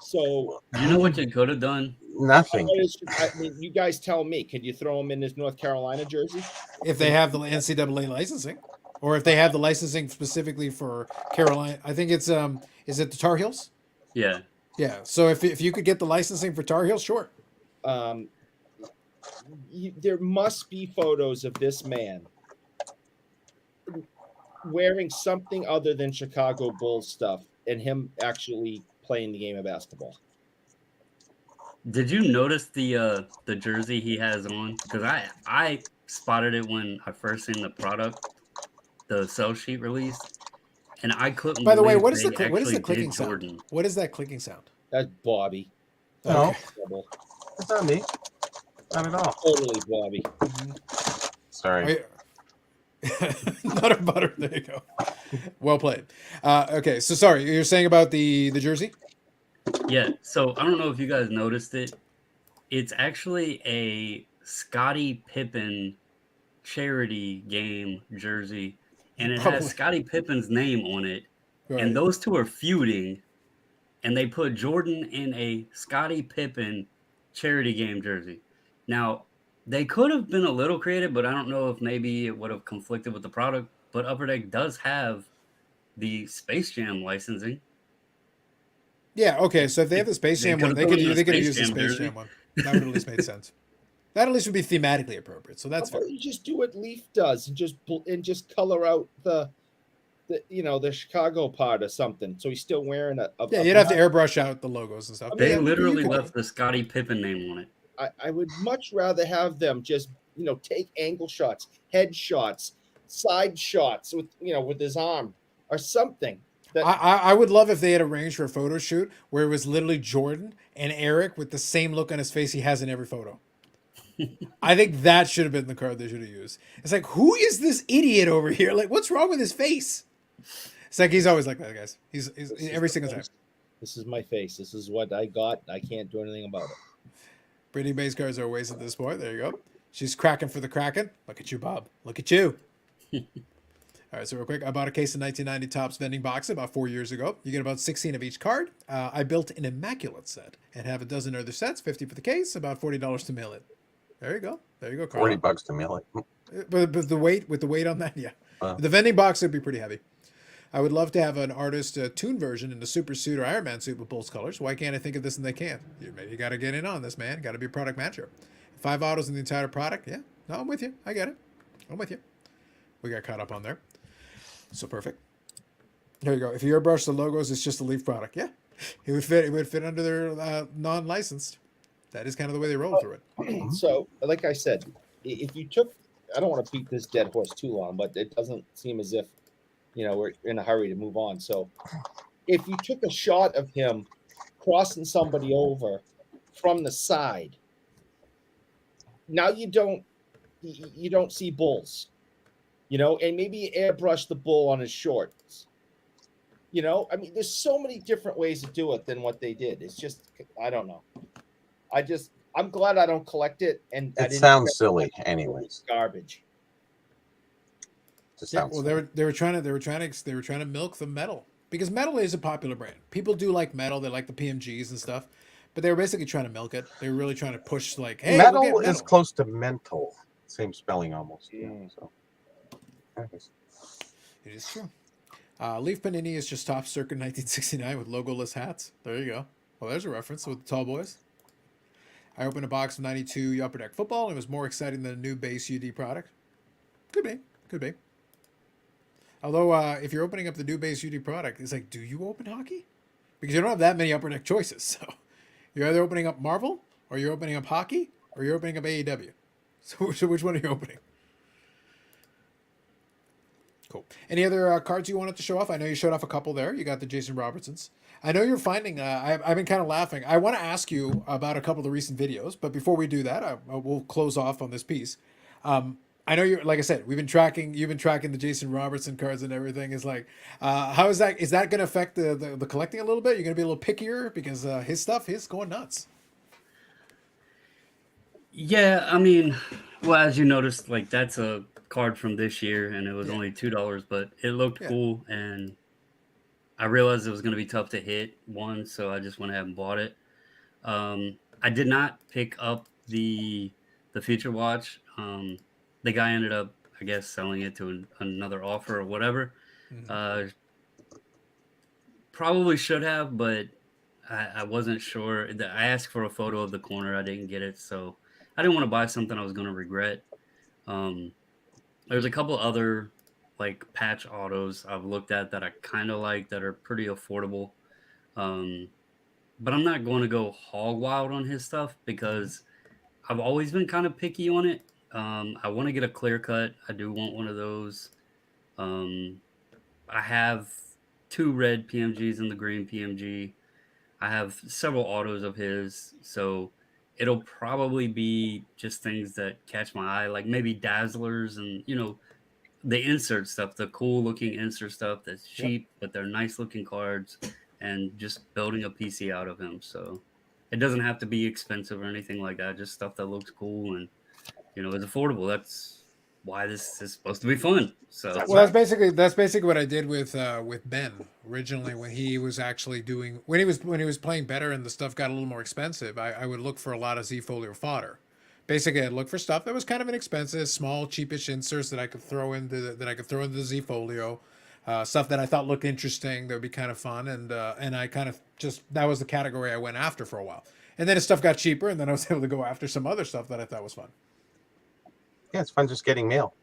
[SPEAKER 2] So
[SPEAKER 4] You know what you could have done?
[SPEAKER 3] Nothing.
[SPEAKER 2] I mean, you guys tell me. Could you throw him in his North Carolina jersey?
[SPEAKER 1] If they have the NCAA licensing, or if they have the licensing specifically for Carolina, I think it's is it the Tar Heels?
[SPEAKER 4] Yeah.
[SPEAKER 1] Yeah. So if you could get the licensing for Tar Heels, sure.
[SPEAKER 2] There must be photos of this man wearing something other than Chicago Bulls stuff and him actually playing the game of basketball.
[SPEAKER 4] Did you notice the jersey he has on? Because I spotted it when I first seen the product, the sell sheet released, and I couldn't.
[SPEAKER 1] By the way,
[SPEAKER 4] believe
[SPEAKER 1] what is
[SPEAKER 4] they
[SPEAKER 1] the
[SPEAKER 4] actually
[SPEAKER 1] clicking
[SPEAKER 4] did
[SPEAKER 1] sound?
[SPEAKER 4] Jordan.
[SPEAKER 1] What is that clicking sound?
[SPEAKER 2] That's Bobby.
[SPEAKER 3] No,
[SPEAKER 1] Okay.
[SPEAKER 2] Trouble.
[SPEAKER 3] it's not me. Not at all.
[SPEAKER 2] Totally Bobby.
[SPEAKER 3] Sorry.
[SPEAKER 1] Nutter butter. There you go. Well played. Okay, so sorry, you're saying about the jersey?
[SPEAKER 4] Yeah. So I don't know if you guys noticed it. It's actually a Scottie Pippen charity game jersey, and it
[SPEAKER 1] Probably.
[SPEAKER 4] has Scottie Pippen's name on it.
[SPEAKER 1] Right.
[SPEAKER 4] And those two are feuding, and they put Jordan in a Scottie Pippen charity game jersey. Now, they could have been a little creative, but I don't know if maybe it would have conflicted with the product. But Upper Deck does have the Space Jam licensing.
[SPEAKER 1] Yeah. Okay. So if they have the Space
[SPEAKER 4] They
[SPEAKER 1] Jam one,
[SPEAKER 4] could've
[SPEAKER 1] they
[SPEAKER 4] put
[SPEAKER 1] could
[SPEAKER 4] it in a
[SPEAKER 1] have
[SPEAKER 4] Space
[SPEAKER 1] used the
[SPEAKER 4] Jam
[SPEAKER 1] Space
[SPEAKER 4] jersey.
[SPEAKER 1] Jam one. That would at least made sense. That at least would be thematically appropriate. So that's
[SPEAKER 2] How
[SPEAKER 1] fair.
[SPEAKER 2] about you just do what Leaf does and just color out the the Chicago part or something. So he's still wearing a
[SPEAKER 1] Yeah, you'd have to airbrush out the logos and stuff.
[SPEAKER 2] I
[SPEAKER 1] But
[SPEAKER 4] They
[SPEAKER 1] yeah, you
[SPEAKER 4] literally
[SPEAKER 1] could do
[SPEAKER 4] left
[SPEAKER 1] it.
[SPEAKER 4] the Scottie Pippen name on it.
[SPEAKER 2] I would much rather have them just take angle shots, head shots, side shots with his arm or something. That
[SPEAKER 1] I would love if they had arranged for a photo shoot where it was literally Jordan and Eric with the same look on his face he has in every photo. I think that should have been the card they should have used. It's like, who is this idiot over here? Like, what's wrong with his face? It's like he's always like that, guys. He's
[SPEAKER 2] this is
[SPEAKER 1] every
[SPEAKER 2] the
[SPEAKER 1] single time.
[SPEAKER 2] face. This is my face. This is what I got. I can't do anything about it.
[SPEAKER 1] Brittany Bay's cards are a waste at this point. There you go. She's cracking for the Kraken. Look at you, Bob. Look at you. All right, so real quick, I bought a case of 1990 Topps vending box about 4 years ago. You get about 16 of each card. I built an immaculate set and have a dozen other sets, 50 for the case, about $40 to mail it. There you go. There you go, Carl.
[SPEAKER 3] $40 to mail it.
[SPEAKER 1] But the weight, with the weight on that, yeah.
[SPEAKER 3] Wow.
[SPEAKER 1] The vending box would be pretty heavy. I would love to have an artist tune version in the super suit or Iron Man suit with Bulls colors. Why can't I think of this and they can't? You got to get in on this, man. Got to be a product matcher. 5 autos in the entire product. Yeah. No, I'm with you. I get it. I'm with you. We got caught up on there. So perfect. There you go. If you airbrush the logos, it's just a Leaf product. Yeah. It would fit. It would fit under their non-licensed. That is kind of the way they roll through it.
[SPEAKER 2] So, like I said, if you took, I don't want to beat this dead horse too long, but it doesn't seem as if we're in a hurry to move on. So, if you took a shot of him crossing somebody over from the side, now you don't see Bulls. you know, and maybe airbrush the bull on his shorts. You know, I mean, there's so many different ways to do it than what they did. It's just, I don't know. I'm glad I don't collect it, and I
[SPEAKER 3] It
[SPEAKER 2] didn't
[SPEAKER 3] sounds silly, anyways.
[SPEAKER 2] garbage.
[SPEAKER 1] Yeah, well, they were trying to milk the metal, because metal is a popular brand. People do like metal. They like the PMGs and stuff, but they were basically trying to milk it. They were really trying to push, like, hey,
[SPEAKER 3] metal
[SPEAKER 1] we'll get metal.
[SPEAKER 3] is close to mental, same spelling almost. Yeah, so. Anyways.
[SPEAKER 1] It is true. Leaf Panini is just top circa 1969 with logoless hats. There you go. Well, there's a reference with the tall boys. I opened a box of 92 Upper Deck Football, and it was more exciting than a new base UD product. Could be. Could be. Although, if you're opening up the new base UD product, it's like, do you open hockey? Because you don't have that many Upper Deck choices. So you're either opening up Marvel, or you're opening up hockey, or you're opening up AEW. So which one are you opening? Cool. Any other cards you wanted to show off? I know you showed off a couple there. You got the Jason Robertsons. I know you're finding, I've been kind of laughing. I want to ask you about a couple of the recent videos, but before we do that, we'll close off on this piece. I know you're, like I said, you've been tracking the Jason Robertson cards and everything. Is like, how is that going to affect the collecting a little bit? You're going to be a little pickier because his stuff is going nuts.
[SPEAKER 4] Yeah, I mean, well, as you noticed, like, that's a card from this year, and it was only $2, but it looked cool, and I realized it was going to be tough to hit one, so I just went ahead and bought it. I did not pick up the Future Watch. The guy ended up, I guess, selling it to another offer or whatever. Mm-hmm. Probably should have, but I wasn't sure. I asked for a photo of the corner. I didn't get it, so I didn't want to buy something I was going to regret. There's a couple other like patch autos I've looked at that I kind of like that are pretty affordable. But I'm not going to go hog wild on his stuff because I've always been kind of picky on it. I want to get a clear cut. I do want one of those. I have 2 red PMGs and the green PMG. I have several autos of his, so it'll probably be just things that catch my eye, like maybe Dazzlers and, you know, the insert stuff, the cool looking insert stuff that's cheap, but they're nice looking cards, and just building a PC out of him. So it doesn't have to be expensive or anything like that. Just stuff that looks cool and, you know, is affordable. That's why this is supposed to be fun. So
[SPEAKER 1] that's basically what I did with Ben originally when he was actually doing when he was playing better and the stuff got a little more expensive. I would look for a lot of Z folio fodder. Basically, I'd look for stuff that was kind of inexpensive, small, cheapish inserts that I could throw into the Z folio, stuff that I thought looked interesting that would be kind of fun, and I kind of just that was the category I went after for a while. And then as stuff got cheaper, and then I was able to go after some other stuff that I thought was fun.
[SPEAKER 3] Yeah, it's fun just getting mail.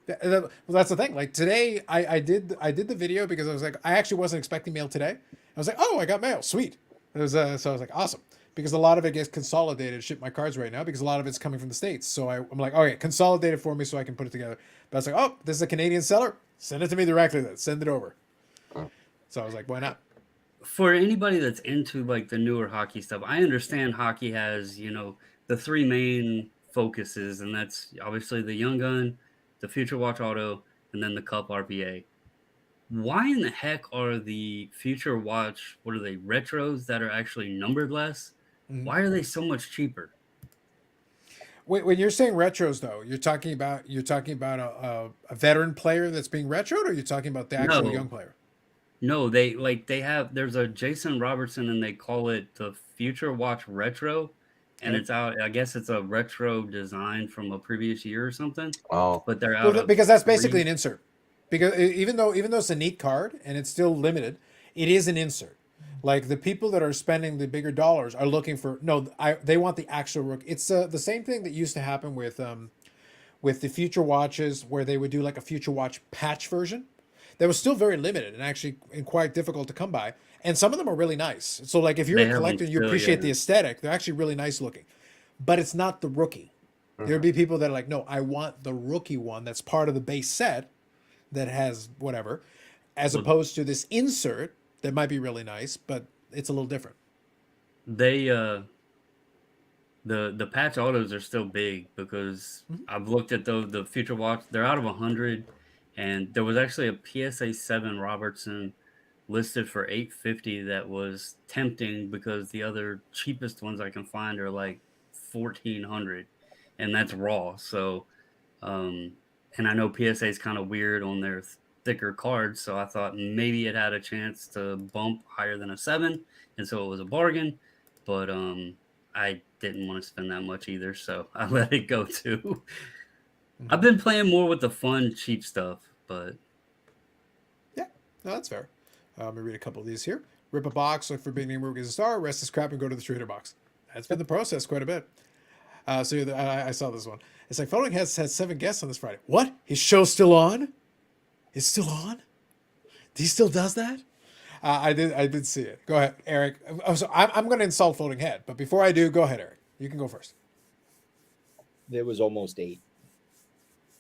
[SPEAKER 1] Well, that's the thing. Like today, I did the video because I was like, I actually wasn't expecting mail today. I was like, oh, I got mail, sweet. It was so I was like, awesome, because a lot of it gets consolidated, ship my cards right now because a lot of it's coming from the States. So I'm like, okay, consolidate it for me so I can put it together. But I was like, oh, this is a Canadian seller, send it to me directly. Then send it over. So I was like, why not?
[SPEAKER 4] For anybody that's into like the newer hockey stuff, I understand hockey has, you know, the 3 main focuses, and that's obviously the Young Gun, the Future Watch Auto, and then the Cup RPA. Why in the heck are the Future Watch, what are they, retros that are actually numbered less? Mm-hmm. Why are they so much cheaper?
[SPEAKER 1] Wait, when you're saying retros, though, you're talking about a veteran player that's being retroed, or you're talking about the actual young player?
[SPEAKER 4] No, there's a Jason Robertson, and they call it the Future Watch Retro. And it's out. I guess it's a retro design from a previous year or something.
[SPEAKER 3] Oh,
[SPEAKER 4] but they're out
[SPEAKER 1] because that's basically an insert. Because even though it's a neat card and it's still limited, it is an insert. Like the people that are spending the bigger dollars are looking for they want the actual rookie. It's the same thing that used to happen with the Future Watches, where they would do like a Future Watch patch version. That was still very limited and actually quite difficult to come by. And some of them are really nice. So like if you're a collector and you appreciate the aesthetic, they're actually really nice looking. But it's not the rookie. Mm-hmm. There'd be people that are like, no, I want the rookie one that's part of the base set that has whatever, as opposed to this insert that might be really nice, but it's a little different.
[SPEAKER 4] They the patch autos are still big because I've looked at the Future Watch. They're out of 100. and there was actually a PSA 7 Robertson listed for $850 that was tempting because the other cheapest ones I can find are like $1,400, and that's raw. So, and I know PSA is kind of weird on their thicker cards, so I thought maybe it had a chance to bump higher than a 7, and so it was a bargain. But I didn't want to spend that much either, so I let it go too. I've been playing more with the fun, cheap stuff, but
[SPEAKER 1] yeah, no, that's fair. Let me read a couple of these here. Rip a box, look for big name gets a star, rest this crap, and go to the trader box. That's been the process quite a bit. So I saw this one. It's like Following has had 7 guests on this Friday. What? His show's still on? It's still on? He still does that? I did see it. Go ahead, Eric. So I'm going to insult Floating Head, but before I do, go ahead, Eric. You can go first.
[SPEAKER 2] There was almost 8.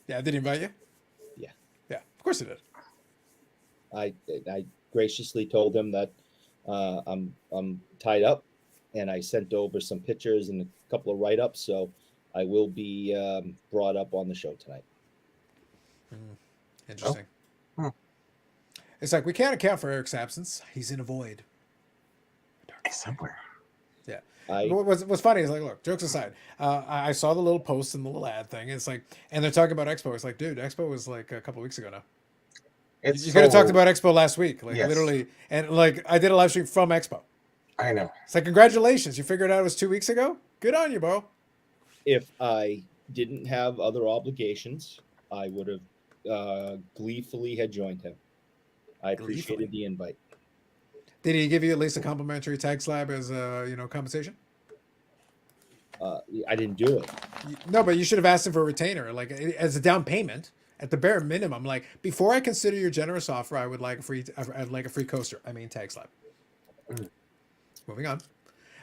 [SPEAKER 1] Yeah, did he invite you?
[SPEAKER 2] Yeah.
[SPEAKER 1] Yeah, of course he did.
[SPEAKER 2] I graciously told him that I'm tied up, and I sent over some pictures and a couple of write-ups, so I will be brought up on the show tonight.
[SPEAKER 1] Interesting.
[SPEAKER 3] Oh.
[SPEAKER 1] It's like we can't account for Eric's absence. He's in a void.
[SPEAKER 3] Somewhere.
[SPEAKER 1] Yeah.
[SPEAKER 2] I
[SPEAKER 1] What's funny is like, look, jokes aside, I saw the little post and the little ad thing. It's like, and they're talking about Expo. It's like, dude, Expo was like a couple weeks ago now.
[SPEAKER 3] It's
[SPEAKER 1] You could have
[SPEAKER 3] so-
[SPEAKER 1] talked about Expo last week, like
[SPEAKER 3] Yes.
[SPEAKER 1] literally, and like I did a live stream from Expo.
[SPEAKER 3] I know.
[SPEAKER 1] It's like, congratulations, you figured out it was 2 weeks ago. Good on you, bro.
[SPEAKER 2] if I didn't have other obligations, I would have gleefully had joined him. I appreciated the invite.
[SPEAKER 1] Did he give you at least a complimentary tag slab as compensation?
[SPEAKER 2] I didn't do it.
[SPEAKER 1] No, but you should have asked him for a retainer, like as a down payment at the bare minimum. Like before I consider your generous offer, I would like I'd like a free coaster. I mean tag slab. Moving on.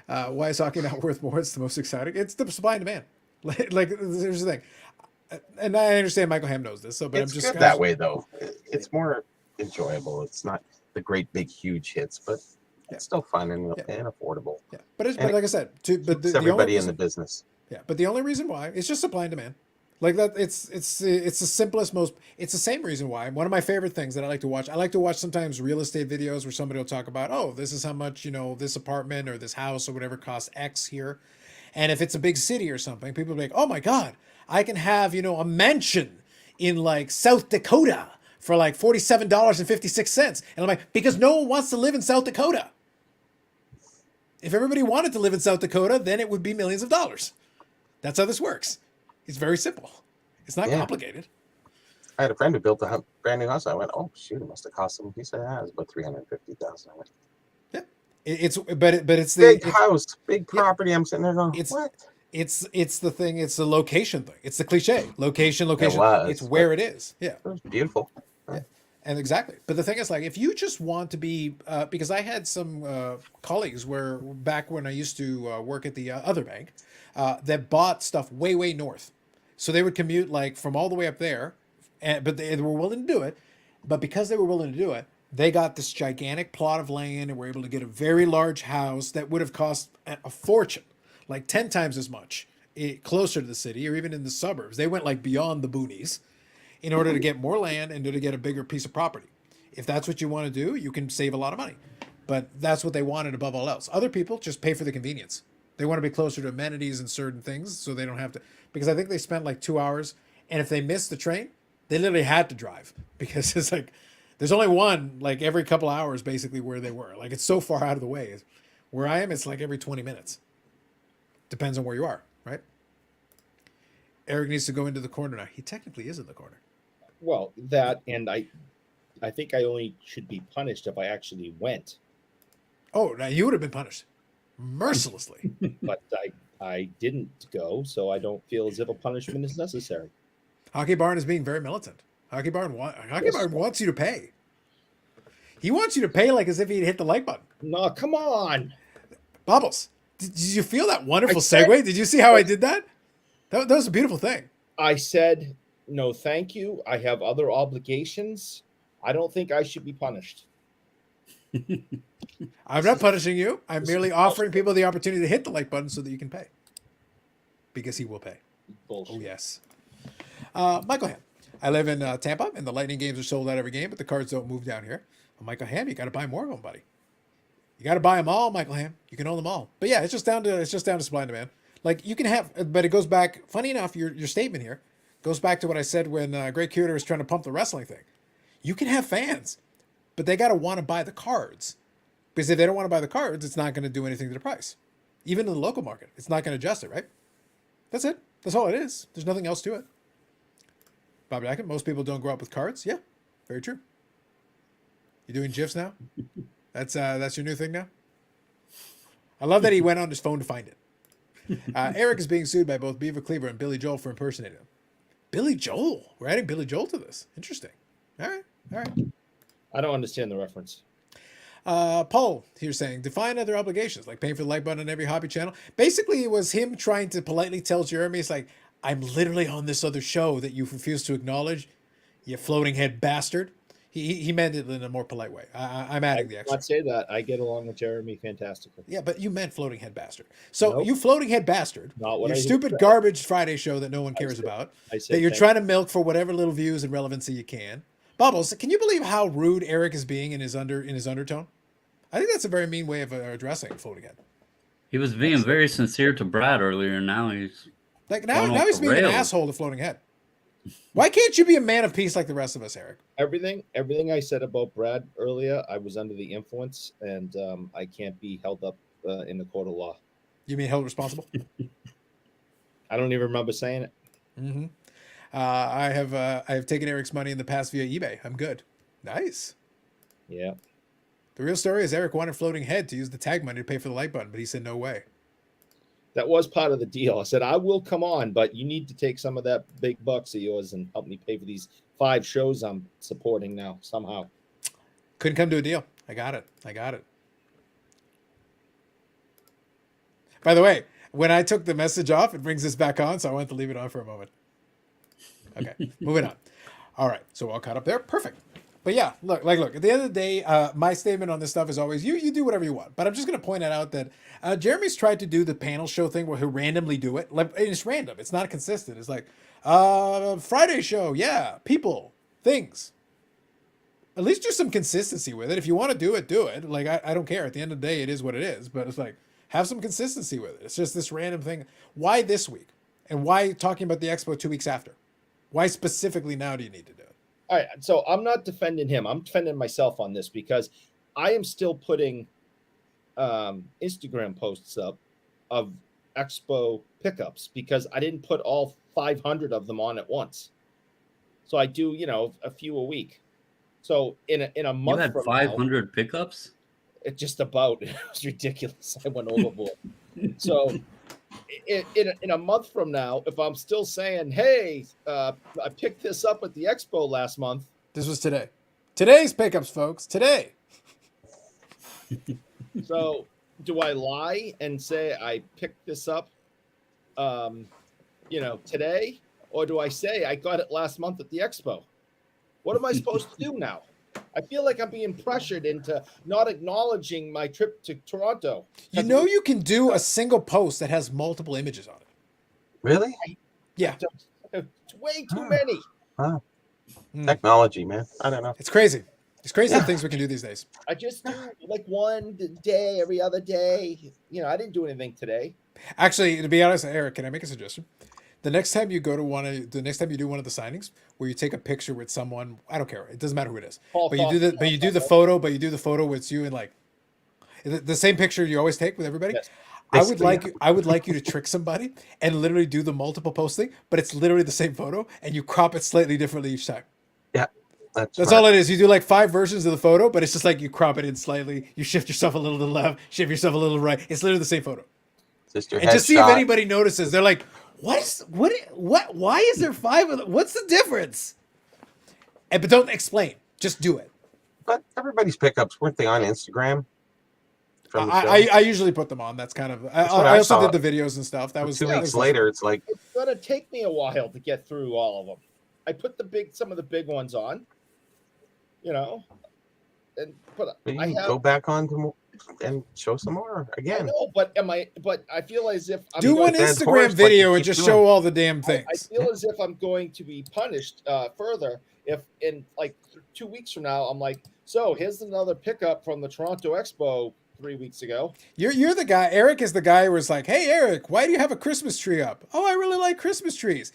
[SPEAKER 1] Why is hockey not worth more? It's the most exciting. It's the supply and demand. Like here's the thing, and I understand Michael Ham knows this. So, but
[SPEAKER 3] It's
[SPEAKER 1] I'm just
[SPEAKER 3] good that way though. It's more enjoyable. It's not the great big huge hits, but it's still fun and affordable.
[SPEAKER 1] Yeah, but like I said,
[SPEAKER 3] Keeps everybody in the business.
[SPEAKER 1] Yeah, but the only reason why it's just supply and demand. Like that, it's the simplest, most. It's the same reason why. One of my favorite things that I like to watch. I like to watch sometimes real estate videos where somebody will talk about, oh, this is how much this apartment or this house or whatever costs X here, and if it's a big city or something, people will be like, oh my god, I can have a mansion in like South Dakota for like $47.56, and I'm like, because no one wants to live in South Dakota. If everybody wanted to live in South Dakota, then it would be millions of dollars. That's how this works. It's very simple. It's not complicated.
[SPEAKER 3] I had a friend who built a brand new house. I went, oh shoot, it must have cost him. He said, it was about $350,000. I went,
[SPEAKER 1] yeah, it's the
[SPEAKER 3] big house, big property. I'm sitting there going, what?
[SPEAKER 1] It's the thing. It's the location thing. It's the cliche. Location. It's where it is. Yeah,
[SPEAKER 3] it was beautiful.
[SPEAKER 1] Yeah, and exactly. But the thing is, like, if you just want to be, because I had some colleagues where back when I used to work at the other bank, that bought stuff way north, so they would commute like from all the way up there, but they were willing to do it. But because they were willing to do it, they got this gigantic plot of land and were able to get a very large house that would have cost a fortune, like 10 times as much, closer to the city or even in the suburbs. They went like beyond the boonies in order to get more land and to get a bigger piece of property. If that's what you want to do, you can save a lot of money. But that's what they wanted above all else. Other people just pay for the convenience. They want to be closer to amenities and certain things so they don't have to. Because I think they spent like 2 hours, and if they missed the train, they literally had to drive because it's like there's only one like every couple hours basically where they were. Like it's so far out of the way. Where I am, it's like every 20 minutes. Depends on where you are, right? Eric needs to go into the corner now. He technically is in the corner.
[SPEAKER 2] Well, that, and I think I only should be punished if I actually went.
[SPEAKER 1] Oh, now you would have been punished mercilessly.
[SPEAKER 2] But I didn't go, so I don't feel as if a punishment is necessary.
[SPEAKER 1] Hockey Barn is being very militant. Hockey Barn wants you to pay. He wants you to pay like as if he'd hit the like button.
[SPEAKER 2] No, come on.
[SPEAKER 1] Bubbles, did you feel that wonderful segue? Did you see how I did that? That was a beautiful thing.
[SPEAKER 2] I said, no, thank you. I have other obligations. I don't think I should be punished.
[SPEAKER 1] I'm not punishing you. I'm merely offering people the opportunity to hit the like button so that you can pay. Because he will pay.
[SPEAKER 2] Bullshit.
[SPEAKER 1] Oh, yes. Michael Ham. I live in Tampa, and the Lightning games are sold out every game, but the cards don't move down here. I'm Michael Ham. You got to buy more of them, buddy. You got to buy them all, Michael Ham. You can own them all. But yeah, it's just down to supply and demand. Like you can have, but it goes back. Funny enough, your statement here goes back to what I said when Greg Cuter was trying to pump the wrestling thing. You can have fans, but they got to want to buy the cards, because if they don't want to buy the cards, it's not going to do anything to the price. Even in the local market, it's not going to adjust it, right? That's it. That's all it is. There's nothing else to it. Bobby Atkins, most people don't grow up with cards. Yeah, very true. You doing GIFs now? That's your new thing now? I love that he went on his phone to find it. Eric is being sued by both Beaver Cleaver and Billy Joel for impersonating him. Billy Joel? We're adding Billy Joel to this. Interesting. All right.
[SPEAKER 2] I don't understand the reference.
[SPEAKER 1] Paul here saying, define other obligations, like paying for the like button on every hobby channel. Basically, it was him trying to politely tell Jeremy, it's like, I'm literally on this other show that you refuse to acknowledge, you floating head bastard. He meant it in a more polite way. I'm adding the extra.
[SPEAKER 2] I'd say that. I get along with Jeremy fantastically.
[SPEAKER 1] Yeah, but you meant floating head bastard. So
[SPEAKER 2] Nope.
[SPEAKER 1] You floating head bastard,
[SPEAKER 2] Not what
[SPEAKER 1] your
[SPEAKER 2] I
[SPEAKER 1] stupid
[SPEAKER 2] said.
[SPEAKER 1] garbage Friday show that no one cares about, that you're trying to milk for whatever little views and relevancy you can. Bubbles, can you believe how rude Eric is being in his undertone? I think that's a very mean way of addressing floating head.
[SPEAKER 4] He was being very sincere to Brad earlier, and now he's
[SPEAKER 1] Like
[SPEAKER 4] going
[SPEAKER 1] now
[SPEAKER 4] off
[SPEAKER 1] he's
[SPEAKER 4] the
[SPEAKER 1] being an
[SPEAKER 4] rails.
[SPEAKER 1] asshole to floating head. Why can't you be a man of peace like the rest of us, Eric?
[SPEAKER 2] Everything I said about Brad earlier, I was under the influence, and I can't be held up in the court of law.
[SPEAKER 1] You mean held responsible?
[SPEAKER 2] I don't even remember saying it.
[SPEAKER 1] Mm-hmm. I have taken Eric's money in the past via eBay. I'm good. Nice.
[SPEAKER 2] Yeah.
[SPEAKER 1] The real story is Eric wanted floating head to use the tag money to pay for the like button, but he said no way.
[SPEAKER 2] That was part of the deal. I said, I will come on, but you need to take some of that big bucks of yours and help me pay for these 5 shows I'm supporting now somehow.
[SPEAKER 1] Couldn't come to a deal. I got it. By the way, when I took the message off, it brings this back on, so I wanted to leave it on for a moment. Okay, moving on. All right, so we're all caught up there. Perfect. But yeah, look, at the end of the day, my statement on this stuff is always, you do whatever you want. But I'm just going to point it out that Jeremy's tried to do the panel show thing where he'll randomly do it. Like, it's random. It's not consistent. It's like, Friday show, yeah, people, things. At least do some consistency with it. If you want to do it, do it. Like, I don't care. At the end of the day, it is what it is. But it's like, have some consistency with it. It's just this random thing. Why this week? And why talking about the expo 2 weeks after? Why specifically now do you need to do it?
[SPEAKER 2] All right, so I'm not defending him. I'm defending myself on this because I am still putting Instagram posts up of expo pickups because I didn't put all 500 of them on at once. So I do, a few a week. So in a month,
[SPEAKER 4] you had
[SPEAKER 2] from
[SPEAKER 4] 500
[SPEAKER 2] now,
[SPEAKER 4] pickups.
[SPEAKER 2] It just about, it was ridiculous. I went overboard. So in a month from now, if I'm still saying, hey, I picked this up at the expo last month.
[SPEAKER 1] This was today. Today's pickups, folks. Today.
[SPEAKER 2] So do I lie and say I picked this up, today? Or do I say I got it last month at the expo? What am I supposed to do now? I feel like I'm being pressured into not acknowledging my trip to Toronto.
[SPEAKER 1] You can do a single post that has multiple images on it.
[SPEAKER 3] Really?
[SPEAKER 1] Yeah.
[SPEAKER 2] It's way too many.
[SPEAKER 3] Technology, man. I don't know.
[SPEAKER 1] It's crazy. It's crazy the things we can do these days.
[SPEAKER 2] I just do like one day, every other day. I didn't do anything today.
[SPEAKER 1] Actually, to be honest, Eric, can I make a suggestion? The next time you do one of the signings where you take a picture with someone, I don't care. It doesn't matter who it is. But you do the photo with you and like the same picture you always take with everybody.
[SPEAKER 2] Yes.
[SPEAKER 1] I would like you to trick somebody and literally do the multiple posting, but it's literally the same photo and you crop it slightly differently each time.
[SPEAKER 3] Yeah.
[SPEAKER 1] That's all it is. You do like 5 versions of the photo, but it's just like you crop it in slightly. You shift yourself a little to the left, shift yourself a little to the right. It's literally the same photo. Just see if anybody notices. They're like, what? Why is there 5 of them? What's the difference? But don't explain. Just do it.
[SPEAKER 3] But everybody's pickups, weren't they on Instagram?
[SPEAKER 1] I usually put them on. That's kind of. I also did the videos and stuff. That was
[SPEAKER 3] 2 weeks later. It's like
[SPEAKER 2] it's gonna take me a while to get through all of them. I put some of the big ones on, and
[SPEAKER 3] go back on to and show some more
[SPEAKER 2] I
[SPEAKER 3] again.
[SPEAKER 2] know, but I feel as if I'm
[SPEAKER 1] Do one
[SPEAKER 3] Dad's
[SPEAKER 1] Instagram
[SPEAKER 3] horse, like
[SPEAKER 1] video
[SPEAKER 3] you
[SPEAKER 1] and
[SPEAKER 3] keep
[SPEAKER 1] just
[SPEAKER 3] doing.
[SPEAKER 1] show all the damn
[SPEAKER 2] I
[SPEAKER 1] things.
[SPEAKER 2] feel as if I'm going to be punished further if in like 2 weeks from now I'm like, so here's another pickup from the Toronto Expo 3 weeks ago.
[SPEAKER 1] You're the guy. Eric is the guy who was like, "Hey Eric, why do you have a Christmas tree up?" "Oh, I really like Christmas trees."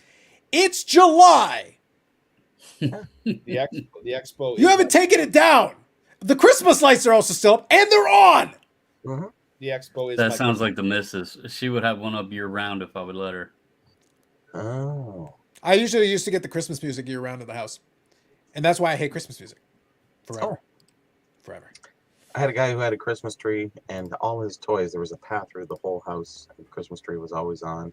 [SPEAKER 1] It's July.
[SPEAKER 2] The expo.
[SPEAKER 1] You haven't taken it down. The Christmas lights are also still up, and they're on.
[SPEAKER 3] Mm-hmm.
[SPEAKER 2] The expo is.
[SPEAKER 4] That sounds like the missus. She would have one up year round if I would let her.
[SPEAKER 3] Oh.
[SPEAKER 1] I usually used to get the Christmas music year round in the house, and that's why I hate Christmas music. Forever. Forever.
[SPEAKER 3] I had a guy who had a Christmas tree and all his toys. There was a path through the whole house. And the Christmas tree was always on.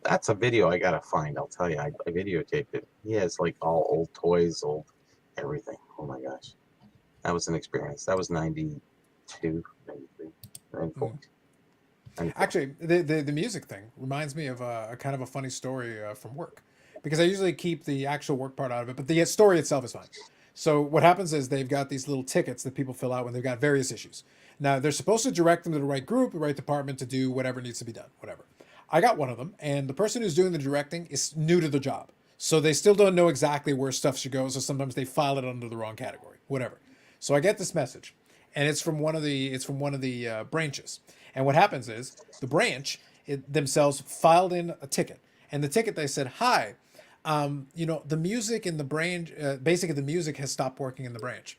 [SPEAKER 3] That's a video I gotta find. I'll tell you. I videotaped it. He has like all old toys, old everything. Oh my gosh, that was an experience. That was 92, 93, 94. 94.
[SPEAKER 1] Actually, the music thing reminds me of a kind of a funny story from work, because I usually keep the actual work part out of it, but the story itself is fine. So what happens is they've got these little tickets that people fill out when they've got various issues. Now they're supposed to direct them to the right group, the right department to do whatever needs to be done, whatever. I got one of them, and the person who's doing the directing is new to the job, so they still don't know exactly where stuff should go. So sometimes they file it under the wrong category, whatever. So I get this message, and it's from one of the branches. And what happens is the branch themselves filed in a ticket, and the ticket they said, "Hi, the music in the branch, basically the music has stopped working in the branch."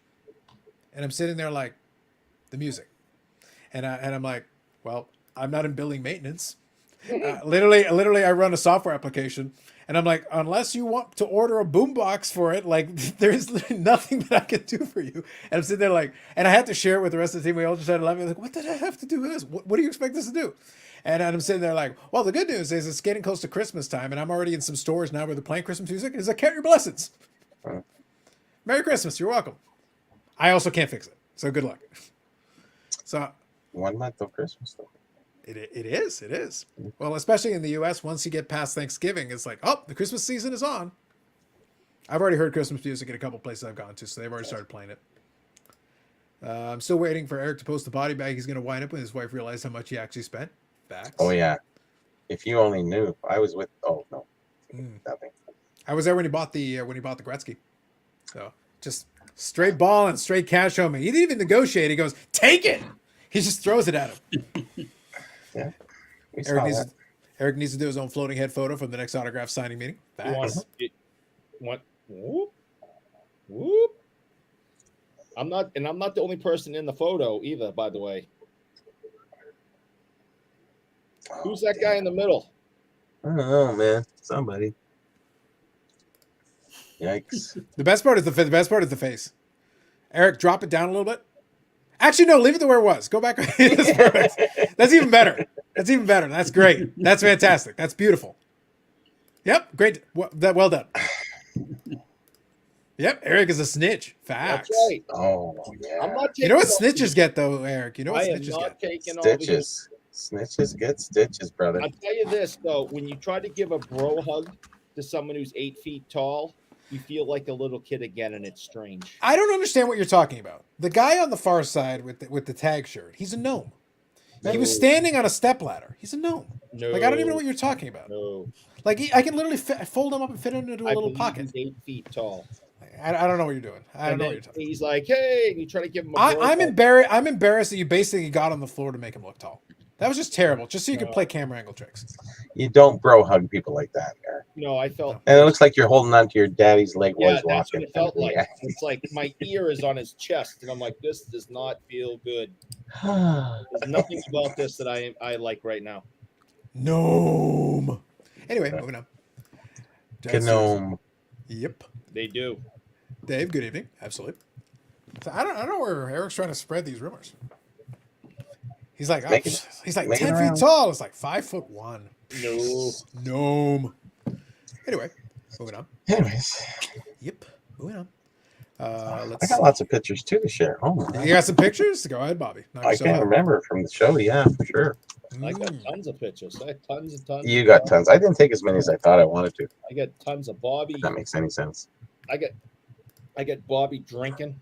[SPEAKER 1] And I'm sitting there like, the music, and I'm like, well, I'm not in building maintenance. Literally, I run a software application, and I'm like, unless you want to order a boombox for it, like there's nothing that I can do for you. And I'm sitting there like, and I had to share it with the rest of the team. We all just had to laugh. Like, what did I have to do with this? What do you expect us to do? And I'm sitting there like, well, the good news is it's getting close to Christmas time, and I'm already in some stores now where they're playing Christmas music. Is I count your blessings. Merry Christmas. You're welcome. I also can't fix it, so good luck. So
[SPEAKER 3] 1 month of Christmas though.
[SPEAKER 1] It is. Well, especially in the U.S., once you get past Thanksgiving, it's like, oh, the Christmas season is on. I've already heard Christmas music in a couple places I've gone to, so they've already started playing it. I'm still waiting for Eric to post the body bag he's going to wind up when his wife realized how much he actually spent. Facts.
[SPEAKER 3] Oh yeah, if you only knew. I was with. Oh no, nothing.
[SPEAKER 1] I was there when he bought the Gretzky. So just straight ball and straight cash on me. He didn't even negotiate. He goes, take it. He just throws it at him.
[SPEAKER 3] Yeah.
[SPEAKER 1] Eric needs to do his own floating head photo from the next autograph signing meeting.
[SPEAKER 2] Whoop. Whoop. I'm not the only person in the photo either, by the way. Who's that guy in the middle?
[SPEAKER 3] I don't know, man. Somebody. Yikes.
[SPEAKER 1] The best part is the face. Eric, drop it down a little bit. Actually, no, leave it to where it was. Go back. That's even better. That's great. That's fantastic. That's beautiful. Yep, great. Well done. Yep, Eric is a snitch. Facts.
[SPEAKER 2] That's right.
[SPEAKER 3] Oh yeah.
[SPEAKER 2] I'm not
[SPEAKER 1] you know what snitches get though, Eric? You know what snitches get?
[SPEAKER 3] Stitches. Snitches get stitches, brother.
[SPEAKER 2] I'll tell you this though: when you try to give a bro hug to someone who's 8 feet tall, you feel like a little kid again, and it's strange.
[SPEAKER 1] I don't understand what you're talking about. The guy on the far side with the tag shirt, he's a gnome. No. He was standing on a stepladder. He's a gnome.
[SPEAKER 2] No.
[SPEAKER 1] Like I don't even know what you're talking about.
[SPEAKER 2] No.
[SPEAKER 1] Like I can literally fold him up and fit him into a little pocket.
[SPEAKER 2] He's 8 feet tall.
[SPEAKER 1] I don't know what you're doing. I don't know what you're talking.
[SPEAKER 2] He's like, hey, and you try to give him.
[SPEAKER 1] I'm embarrassed that you basically got on the floor to make him look tall. That was just terrible. Just so you could play camera angle tricks.
[SPEAKER 3] You don't bro hug people like that, Eric.
[SPEAKER 2] No, I felt.
[SPEAKER 3] And it looks like you're holding on to your daddy's leg while he's
[SPEAKER 2] that's
[SPEAKER 3] walking.
[SPEAKER 2] what it felt like. It's like my ear is on his chest, and I'm like, this does not feel good. There's nothing about this that I like right now.
[SPEAKER 1] Gnome. Anyway, moving on.
[SPEAKER 3] Gnome.
[SPEAKER 1] Yep.
[SPEAKER 2] They do.
[SPEAKER 1] Dave, good evening. Absolutely. So I don't know where Eric's trying to spread these rumors. He's like, 10 feet tall. It's like 5'1".
[SPEAKER 2] No.
[SPEAKER 1] Gnome. Anyway, moving on.
[SPEAKER 3] Anyways.
[SPEAKER 1] Yep. Moving on.
[SPEAKER 3] I got lots of pictures too to share. Oh my.
[SPEAKER 1] You got some pictures? Go ahead, Bobby.
[SPEAKER 3] I can't remember from the show. Yeah, for sure.
[SPEAKER 2] I got tons of pictures. I had tons and tons.
[SPEAKER 3] You got tons. I didn't take as many as I thought I wanted to.
[SPEAKER 2] I got tons of Bobby.
[SPEAKER 3] If that makes any sense.
[SPEAKER 2] I get Bobby drinking.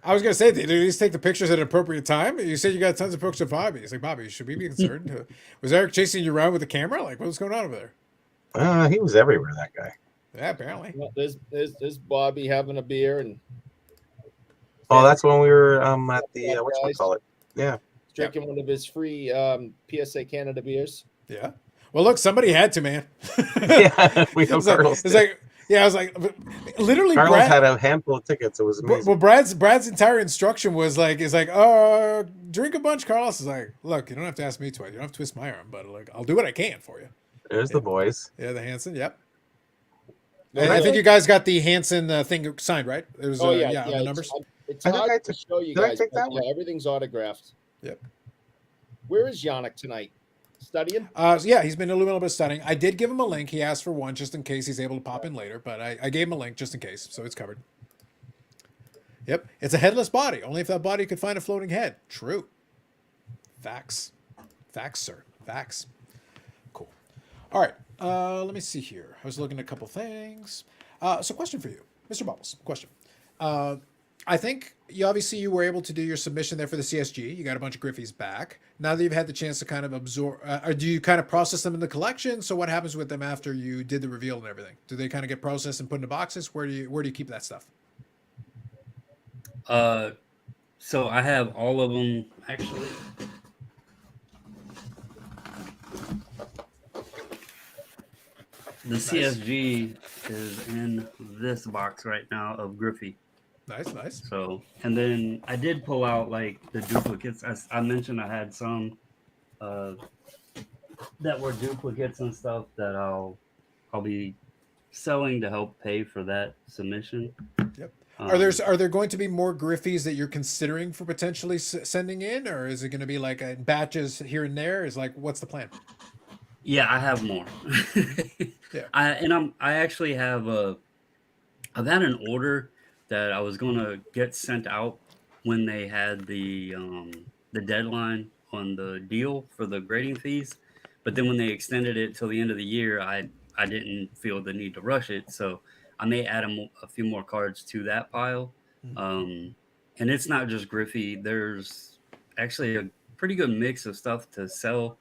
[SPEAKER 1] I was gonna say, did you just take the pictures at an appropriate time? You said you got tons of pictures of Bobby. It's like, Bobby, should we be concerned? Was Eric chasing you around with the camera? Like, what's going on over there?
[SPEAKER 3] He was everywhere, that guy.
[SPEAKER 1] Yeah, apparently.
[SPEAKER 2] Well, there's Bobby having a beer and
[SPEAKER 3] Oh, that's when we were at the whatchamacallit. Yeah.
[SPEAKER 2] drinking one of his free PSA Canada beers.
[SPEAKER 1] Yeah. Well, look, somebody had to, man.
[SPEAKER 3] Yeah, we know
[SPEAKER 1] It's like,
[SPEAKER 3] Carlos.
[SPEAKER 1] it's like, yeah, I was like, literally,
[SPEAKER 3] Carlos
[SPEAKER 1] Brad
[SPEAKER 3] had a handful of tickets. It was amazing.
[SPEAKER 1] Well, Brad's entire instruction was like, drink a bunch. Carlos is like, look, you don't have to ask me twice. You don't have to twist my arm, but like, I'll do what I can for you.
[SPEAKER 3] There's the boys.
[SPEAKER 1] Yeah, the Hanson. Yep.
[SPEAKER 2] No,
[SPEAKER 1] I think you guys got the Hanson thing signed, right? It was,
[SPEAKER 2] Oh
[SPEAKER 1] yeah, on the numbers.
[SPEAKER 2] It's
[SPEAKER 3] I think
[SPEAKER 2] hard
[SPEAKER 3] I
[SPEAKER 2] to
[SPEAKER 3] took-
[SPEAKER 2] show you
[SPEAKER 3] did I
[SPEAKER 2] guys.
[SPEAKER 3] take
[SPEAKER 2] but
[SPEAKER 3] that one?
[SPEAKER 2] yeah, everything's autographed.
[SPEAKER 1] Yep.
[SPEAKER 2] Where is Yannick tonight? Studying?
[SPEAKER 1] Yeah, he's been a little bit of studying. I did give him a link. He asked for one just in case he's able to pop in later, but I gave him a link just in case, so it's covered. Yep, it's a headless body. Only if that body could find a floating head. True. Facts. Facts, sir. Facts. Cool. All right. Let me see here. I was looking at a couple things. So question for you, Mr. Bubbles. Question. I think you were able to do your submission there for the CSG. You got a bunch of Griffies back. Now that you've had the chance to kind of absorb, or do you kind of process them in the collection? So what happens with them after you did the reveal and everything? Do they kind of get processed and put into boxes? Where do you keep that stuff?
[SPEAKER 4] So I have all of them actually. The CSG is in this box right now of Griffey.
[SPEAKER 1] Nice.
[SPEAKER 4] So, and then I did pull out like the duplicates. As I mentioned, I had some that were duplicates and stuff that I'll be selling to help pay for that submission.
[SPEAKER 1] Yep. Are there going to be more Griffies that you're considering for potentially sending in, or is it going to be like batches here and there? Is like, what's the plan?
[SPEAKER 4] Yeah, I have more.
[SPEAKER 1] Yeah.
[SPEAKER 4] I actually have I've had an order that I was gonna get sent out when they had the deadline on the deal for the grading fees, but then when they extended it till the end of the year, I didn't feel the need to rush it, so I may add a few more cards to that pile. And it's not just Griffey. There's actually a pretty good mix of stuff to sell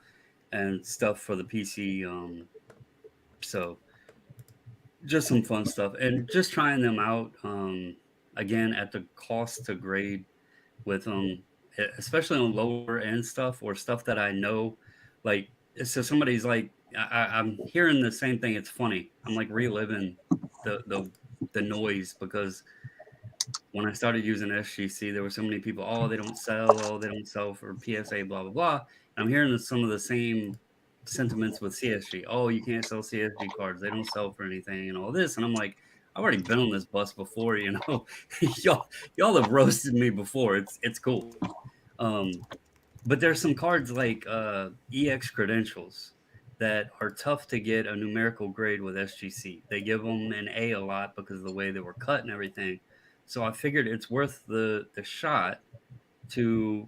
[SPEAKER 4] and stuff for the PC. So just some fun stuff and just trying them out again at the cost to grade with them, especially on lower end stuff or stuff that I know. Like, so somebody's like, I'm hearing the same thing. It's funny. I'm like reliving the noise because when I started using SGC, there were so many people, they don't sell for PSA, blah, blah, blah. And I'm hearing some of the same sentiments with CSG. Oh, you can't sell CSG cards. They don't sell for anything and all this. And I'm like, I've already been on this bus before, y'all have roasted me before. It's cool. But there's some cards like EX credentials that are tough to get a numerical grade with SGC. They give them an A a lot because of the way they were cut and everything. So I figured it's worth the shot to,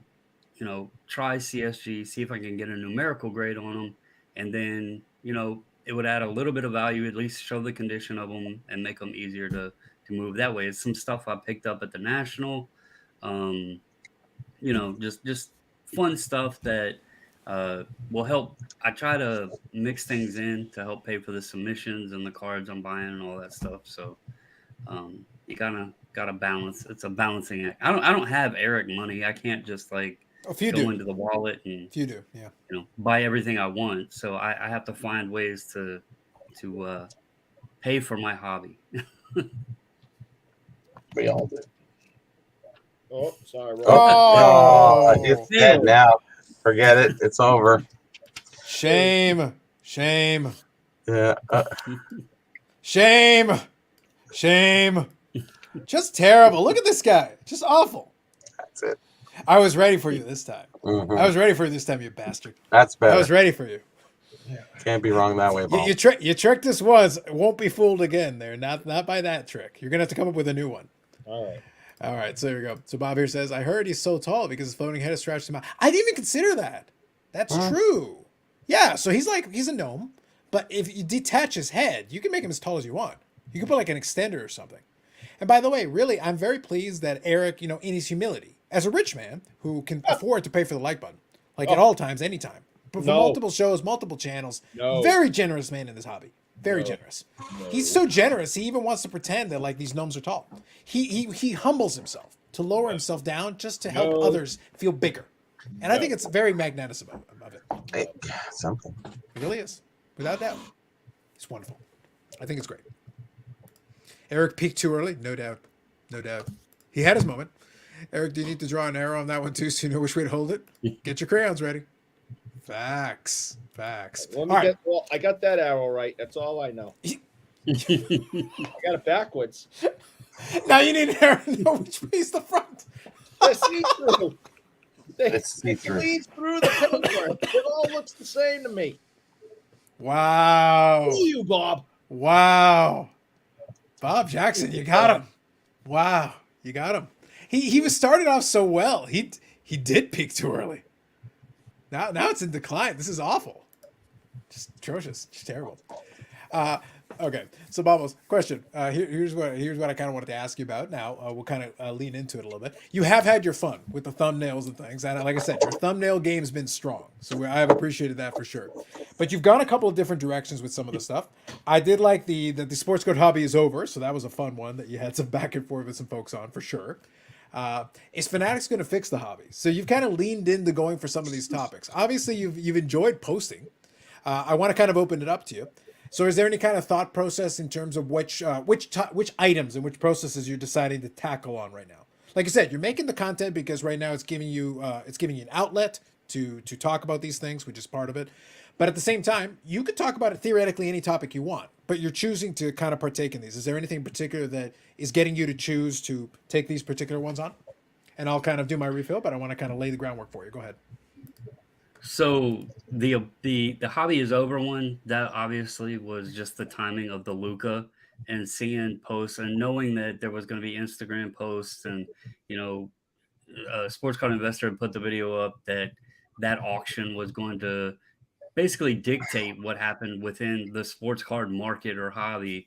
[SPEAKER 4] try CSG, see if I can get a numerical grade on them. And then, it would add a little bit of value, at least show the condition of them and make them easier to move that way. It's some stuff I picked up at the National, just fun stuff that will help. I try to mix things in to help pay for the submissions and the cards I'm buying and all that stuff. So you kind of got to balance. It's a balancing act. I don't have Eric money. I can't just like go into the wallet and buy everything I want. So I have to find ways to pay for my hobby.
[SPEAKER 3] We all do.
[SPEAKER 2] Oh, sorry, Rob.
[SPEAKER 1] Oh,
[SPEAKER 3] it's dead now. Forget it. It's over.
[SPEAKER 1] Shame.
[SPEAKER 3] Yeah.
[SPEAKER 1] Shame. Just terrible. Look at this guy. Just awful.
[SPEAKER 3] That's it.
[SPEAKER 1] I was ready for you this time.
[SPEAKER 3] Mm-hmm.
[SPEAKER 1] I was ready for you this time, you bastard.
[SPEAKER 3] That's better.
[SPEAKER 1] I was ready for you.
[SPEAKER 3] Can't be wrong that way, Bob.
[SPEAKER 1] You tricked us once. Won't be fooled again. There, not by that trick. You're gonna have to come up with a new one.
[SPEAKER 2] All right.
[SPEAKER 1] So here we go. So Bob here says, I heard he's so tall because his floating head is stretched him out. I didn't even consider that. That's true. Yeah. So he's a gnome, but if you detach his head, you can make him as tall as you want. You can put like an extender or something. And by the way, really, I'm very pleased that Eric, in his humility, as a rich man who can afford to pay for the like button, like at all times, anytime, but for multiple shows, multiple channels, very generous man in this hobby. Very generous. He's so generous, he even wants to pretend that like these gnomes are tall. He humbles himself to lower himself down just to help others feel bigger. And I think it's very magnanimous of it.
[SPEAKER 3] Something.
[SPEAKER 1] It really is. Without doubt. It's wonderful. I think it's great. Eric peaked too early? No doubt. No doubt. He had his moment. Eric, do you need to draw an arrow on that one too so you know which way to hold it? Get your crayons ready. Facts.
[SPEAKER 2] Let me I got that arrow right. That's all I know. I got it backwards.
[SPEAKER 1] Now you need an arrow to know which way's the front.
[SPEAKER 2] It's see-through.
[SPEAKER 3] It's see-through.
[SPEAKER 2] It leads through the paper. It all looks the same to me.
[SPEAKER 1] Wow.
[SPEAKER 2] You, Bob.
[SPEAKER 1] Wow. Bob Jackson, you got him. Wow. You got him. He was started off so well. He did peak too early. Now it's in decline. This is awful. Just atrocious. Just terrible. Okay. So Bobbles, question. Here's what I kind of wanted to ask you about. Now we'll kind of lean into it a little bit. You have had your fun with the thumbnails and things, and like I said, your thumbnail game's been strong. So I have appreciated that for sure. But you've gone a couple of different directions with some of the stuff. I did like the sports card hobby is over, so that was a fun one that you had some back and forth with some folks on for sure. Is Fanatics going to fix the hobby? So you've kind of leaned into going for some of these topics. Obviously, you've enjoyed posting. I want to kind of open it up to you. So is there any kind of thought process in terms of which items and which processes you're deciding to tackle on right now? Like I said, you're making the content because right now it's giving you an outlet to talk about these things, which is part of it. But at the same time, you could talk about it theoretically any topic you want, but you're choosing to kind of partake in these. Is there anything in particular that is getting you to choose to take these particular ones on? And I'll kind of do my refill, but I want to kind of lay the groundwork for you. Go ahead.
[SPEAKER 4] So the hobby is over one. That obviously was just the timing of the Luca and seeing posts and knowing that there was going to be Instagram posts and, Sports Card Investor put the video up that auction was going to basically dictate what happened within the sports card market or hobby,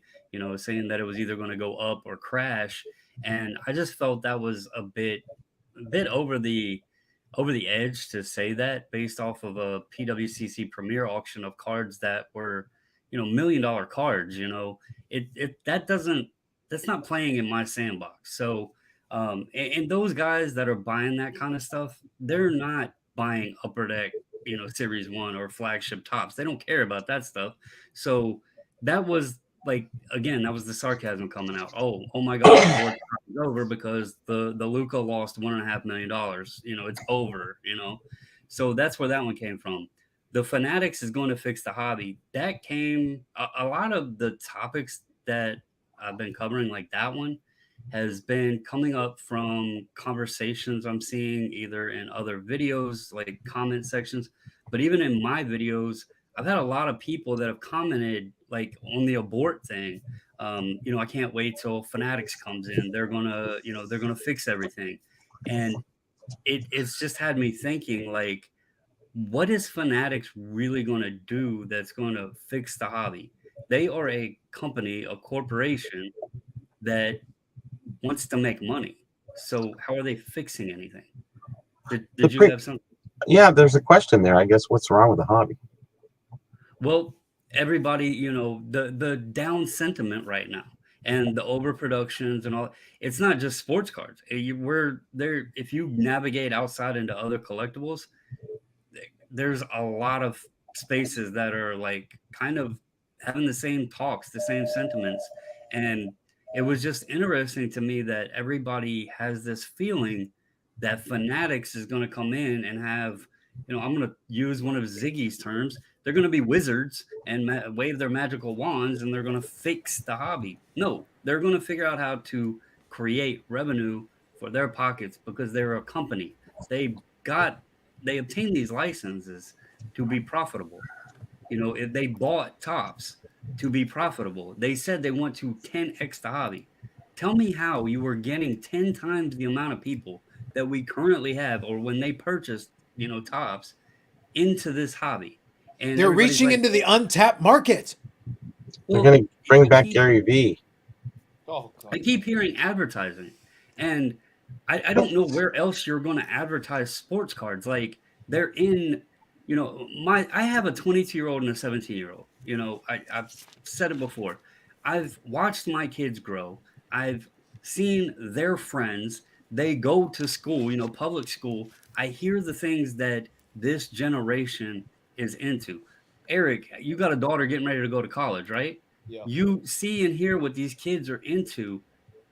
[SPEAKER 4] saying that it was either going to go up or crash. And I just felt that was a bit over the edge to say that based off of a PWCC premier auction of cards that were, $1 million cards, that's not playing in my sandbox. So, and those guys that are buying that kind of stuff, they're not buying Upper Deck, Series 1 or flagship tops. They don't care about that stuff. So that was that was the sarcasm coming out. Oh my God, it's over because the Luca lost $1.5 million. It's over, So that's where that one came from. The Fanatics is going to fix the hobby. That came, a lot of the topics that I've been covering, like that one, has been coming up from conversations I'm seeing either in other videos, like comment sections, but even in my videos, I've had a lot of people that have commented like on the abort thing. I can't wait till Fanatics comes in. They're gonna fix everything. And it's just had me thinking, like, what is Fanatics really gonna do that's gonna fix the hobby? They are a company, a corporation that wants to make money. So how are they fixing anything? Did you have something?
[SPEAKER 3] Yeah, there's a question there. I guess what's wrong with the hobby?
[SPEAKER 4] Well, everybody, the down sentiment right now and the overproductions and all, it's not just sports cards. We're there. If you navigate outside into other collectibles, there's a lot of spaces that are like kind of having the same talks, the same sentiments. And it was just interesting to me that everybody has this feeling that Fanatics is going to come in and have, I'm going to use one of Ziggy's terms. They're going to be wizards and wave their magical wands and they're going to fix the hobby. No, they're going to figure out how to create revenue for their pockets because they're a company. They obtained these licenses to be profitable. If they bought Tops to be profitable, they said they want to 10x the hobby. Tell me how you were getting 10 times the amount of people that we currently have, or when they purchased, Tops into this hobby. And
[SPEAKER 1] they're reaching into the untapped market.
[SPEAKER 3] They're going to bring back Gary V.
[SPEAKER 2] Oh God.
[SPEAKER 4] I keep hearing advertising, and I don't know where else you're going to advertise sports cards. Like they're in, I have a 22-year-old and a 17-year-old. I've said it before. I've watched my kids grow. I've seen their friends. They go to school, public school. I hear the things that this generation is into. Eric, you got a daughter getting ready to go to college, right?
[SPEAKER 2] Yeah.
[SPEAKER 4] You see and hear what these kids are into.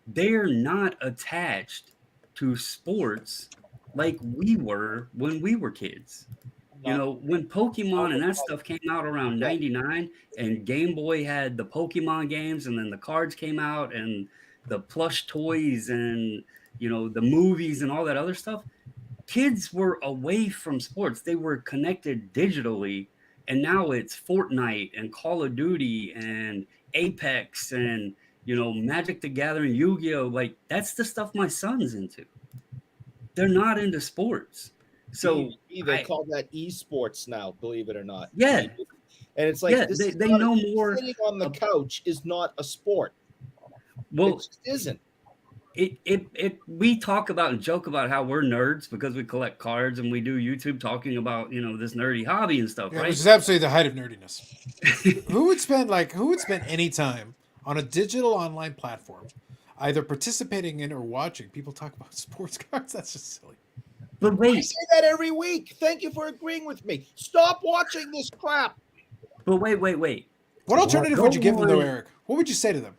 [SPEAKER 4] They're not attached to sports like we were when we were kids.
[SPEAKER 2] Not,
[SPEAKER 4] When Pokemon and that
[SPEAKER 2] not,
[SPEAKER 4] stuff came out around
[SPEAKER 2] yeah.
[SPEAKER 4] 99 and Game Boy had the Pokemon games and then the cards came out and the plush toys and, the movies and all that other stuff, kids were away from sports. They were connected digitally. And now it's Fortnite and Call of Duty and Apex and, Magic the Gathering, Yu-Gi-Oh! Like, that's the stuff my son's into. They're not into sports. So
[SPEAKER 2] they call that esports now, believe it or not.
[SPEAKER 4] Yeah.
[SPEAKER 2] And it's like,
[SPEAKER 4] they know more.
[SPEAKER 2] Sitting on the couch is not a sport.
[SPEAKER 4] Well,
[SPEAKER 2] it just isn't.
[SPEAKER 4] We talk about and joke about how we're nerds because we collect cards and we do YouTube talking about, this nerdy hobby and stuff, right?
[SPEAKER 1] Which is absolutely the height of nerdiness. Who would spend any time on a digital online platform, either participating in or watching people talk about sports cards? That's just silly.
[SPEAKER 4] But wait.
[SPEAKER 2] I say that every week. Thank you for agreeing with me. Stop watching this crap.
[SPEAKER 4] But wait.
[SPEAKER 1] What alternative would you give them, though, Eric? What would you say to them?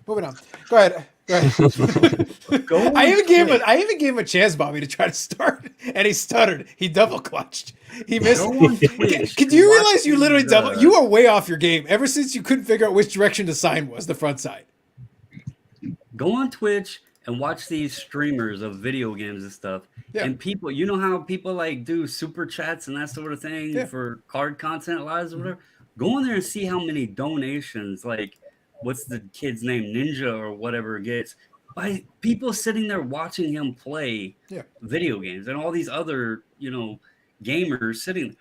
[SPEAKER 1] Moving on. Go ahead. I even gave him a chance, Bobby, to try to start, and he stuttered. He double clutched. He missed. Could you realize you literally double? You are way off your game. Ever since you couldn't figure out which direction the sign was, the front side.
[SPEAKER 4] Go on Twitch and watch these streamers of video games and stuff. Yeah. And people, you know how people like do super chats and that sort of thing for card content lives or whatever? Go on there and see how many donations, like what's the kid's name, Ninja or whatever, gets by people sitting there watching him play video games and all these other, gamers sitting.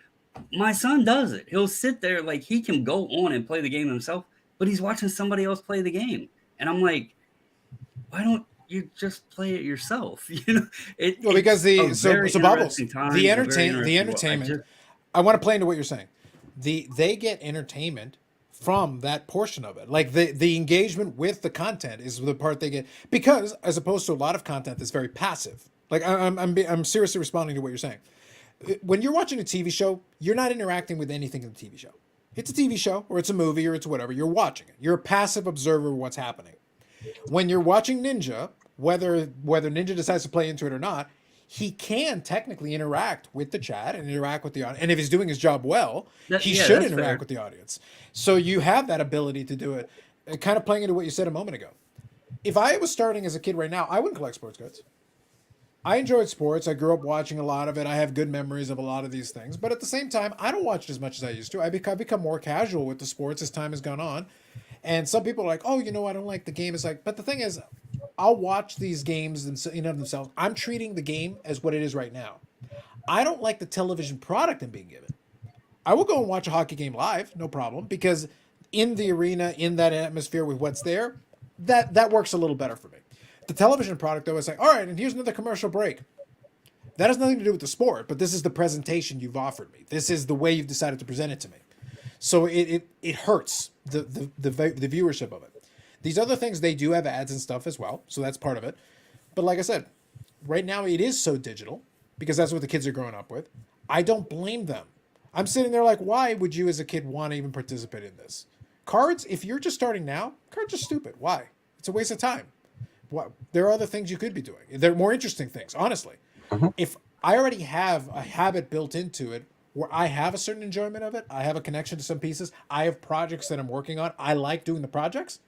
[SPEAKER 4] My son does it. He'll sit there like he can go on and play the game himself, but he's watching somebody else play the game. And I'm like, why don't you just play it yourself?
[SPEAKER 1] Because the entertainment. I want to play into what you're saying. They get entertainment from that portion of it. Like the engagement with the content is the part they get, because as opposed to a lot of content that's very passive. Like I'm seriously responding to what you're saying. When you're watching a TV show, you're not interacting with anything in the TV show. It's a TV show or it's a movie or it's whatever. You're watching it. You're a passive observer of what's happening. When you're watching Ninja, whether Ninja decides to play into it or not, he can technically interact with the chat and interact with the audience. And if he's doing his job well, he should interact with the audience. So you have that ability to do it. Kind of playing into what you said a moment ago. If I was starting as a kid right now, I wouldn't collect sports cards. I enjoyed sports. I grew up watching a lot of it. I have good memories of a lot of these things. But at the same time, I don't watch it as much as I used to. I've become more casual with the sports as time has gone on. And some people are like, oh, I don't like the game. It's like, but the thing is, I'll watch these games in of themselves. I'm treating the game as what it is right now. I don't like the television product I'm being given. I will go and watch a hockey game live, no problem, because in the arena, in that atmosphere with what's there, that works a little better for me. The television product, though, is like, all right, and here's another commercial break. That has nothing to do with the sport, but this is the presentation you've offered me. This is the way you've decided to present it to me. So it hurts the viewership of it. These other things, they do have ads and stuff as well, so that's part of it. But like I said, right now it is so digital because that's what the kids are growing up with. I don't blame them. I'm sitting there like, why would you as a kid want to even participate in this? Cards, if you're just starting now, cards are stupid. Why? It's a waste of time. There are other things you could be doing. There are more interesting things, honestly. Mm-hmm. If I already have a habit built into it where I have a certain enjoyment of it, I have a connection to some pieces, I have projects that I'm working on, I like doing the projects.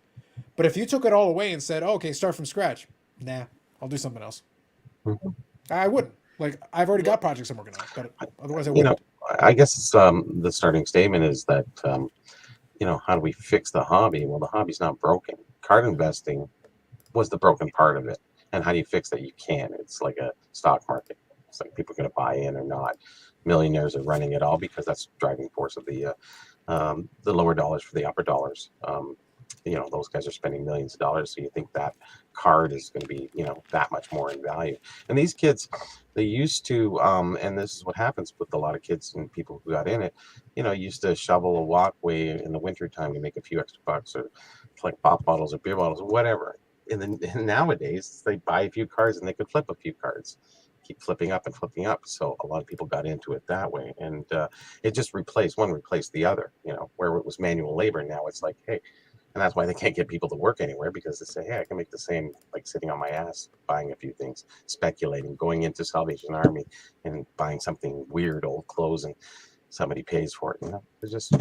[SPEAKER 1] But if you took it all away and said, okay, start from scratch, nah, I'll do something else. Mm-hmm. I wouldn't. Like, I've already got projects I'm working on, but otherwise I wouldn't.
[SPEAKER 3] I guess the starting statement is that, how do we fix the hobby? Well, the hobby's not broken. Card investing was the broken part of it. And how do you fix that? You can. It's like a stock market. It's like people are going to buy in or not. Millionaires are running it all because that's the driving force of the lower dollars for the upper dollars. Those guys are spending millions of dollars, so you think that card is going to be, that much more in value. And these kids, they used to, and this is what happens with a lot of kids and people who got in it, used to shovel a walkway in the wintertime to make a few extra bucks, or collect pop bottles or beer bottles or whatever. And then nowadays, they buy a few cards and they could flip a few cards. Keep flipping up and flipping up. So a lot of people got into it that way. And it just replaced the other, where it was manual labor. Now it's like, hey, and that's why they can't get people to work anywhere, because they say, hey, I can make the same, like sitting on my ass, buying a few things, speculating, going into Salvation Army and buying something weird, old clothes, and somebody pays for it. It's just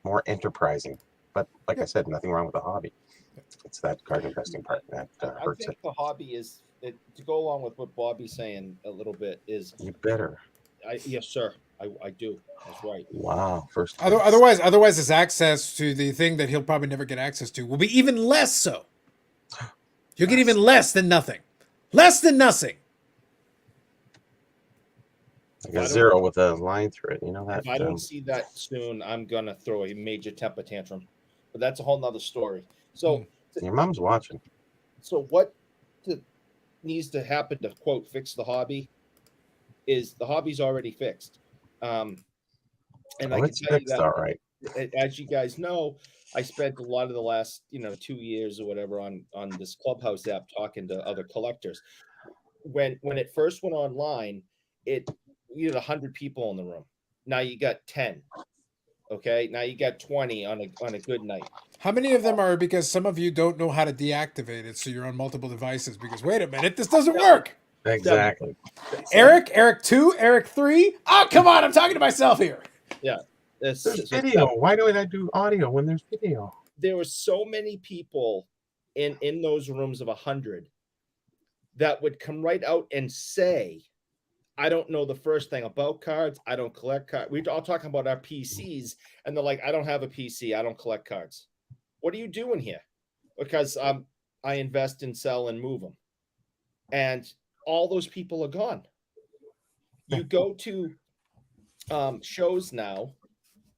[SPEAKER 3] more enterprising. But like I said, nothing wrong with the hobby. It's that card investing part that hurts
[SPEAKER 2] I think the hobby is, to go along with what Bobby's saying a little bit, is
[SPEAKER 3] you better.
[SPEAKER 2] Yes, sir. I do. That's right.
[SPEAKER 3] Wow. First.
[SPEAKER 1] Otherwise, his access to the thing that he'll probably never get access to will be even less so. You'll get even less than nothing. Less than nothing.
[SPEAKER 3] Like a zero with a line through it. That.
[SPEAKER 2] If I don't see that soon, I'm gonna throw a major temper tantrum. But that's a whole nother story. So
[SPEAKER 3] your mom's watching.
[SPEAKER 2] So what needs to happen to, quote, fix the hobby is the hobby's already fixed. And I can tell you that,
[SPEAKER 3] all right.
[SPEAKER 2] As you guys know, I spent a lot of the last 2 years or whatever on this Clubhouse app talking to other collectors. When it first went online, you had 100 people in the room. Now you got 10. Okay, now you got 20 on a good night.
[SPEAKER 1] How many of them are because some of you don't know how to deactivate it, so you're on multiple devices? Because wait a minute, this doesn't work.
[SPEAKER 3] Exactly.
[SPEAKER 1] Eric 2, Eric 3. Oh, come on, I'm talking to myself here.
[SPEAKER 2] Yeah,
[SPEAKER 3] there's video. Why don't I do audio when there's video?
[SPEAKER 2] There were so many people in those rooms of 100 that would come right out and say, I don't know the first thing about cards. I don't collect cards. We're all talking about our PCs, and they're like, I don't have a PC. I don't collect cards. What are you doing here? Because I invest and sell and move them. And all those people are gone. You go to shows now,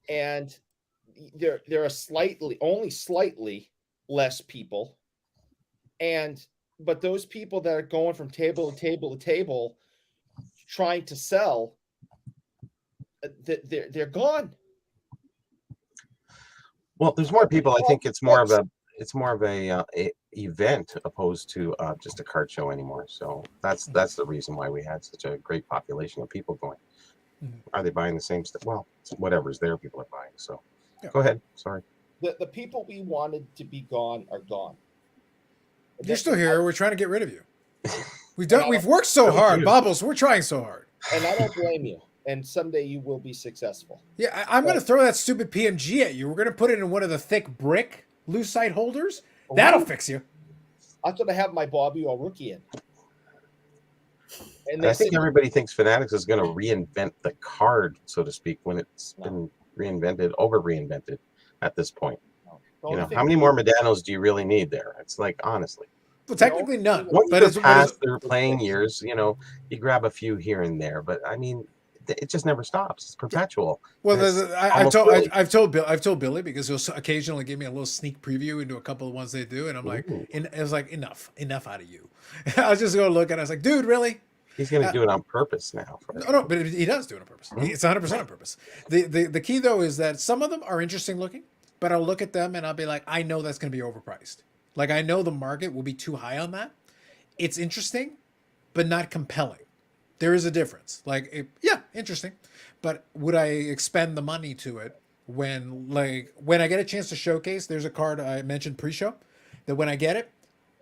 [SPEAKER 2] and there are only slightly less people. But those people that are going from table to table to table trying to sell, they're gone.
[SPEAKER 3] Well, there's more people. I think it's more of a event opposed to just a card show anymore. So that's the reason why we had such a great population of people going. Mm-hmm. Are they buying the same stuff? Well, whatever's there, people are buying. So Go ahead. Sorry.
[SPEAKER 2] The people we wanted to be gone are gone.
[SPEAKER 1] You're still here. We're trying to get rid of you. We've worked so hard, Bobbles. We're trying so hard.
[SPEAKER 2] And I don't blame you. And someday you will be successful.
[SPEAKER 1] Yeah, I'm going to throw that stupid PMG at you. We're going to put it in one of the thick brick lucite holders. That'll fix you.
[SPEAKER 2] That's what I have my Bobby or rookie in.
[SPEAKER 3] And I think everybody thinks Fanatics is going to reinvent the card, so to speak, when it's been over-reinvented at this point. How many more Medanos do you really need there? It's like, honestly.
[SPEAKER 1] Well, technically none.
[SPEAKER 3] But it's past their playing years, you grab a few here and there, but I mean, it just never stops. It's perpetual.
[SPEAKER 1] Well, I've told Billy, because he'll occasionally give me a little sneak preview into a couple of ones they do, and I'm like, it was like enough out of you. I was just going to look at it. I was like, dude, really?
[SPEAKER 3] He's going to do it on purpose now.
[SPEAKER 1] No, but he does do it on purpose. It's 100% on purpose. The key though is that some of them are interesting looking, but I'll look at them and I'll be like, I know that's going to be overpriced. Like, I know the market will be too high on that. It's interesting, but not compelling. There is a difference. Like, interesting. But would I expend the money to it when I get a chance to showcase? There's a card I mentioned pre-show that when I get it,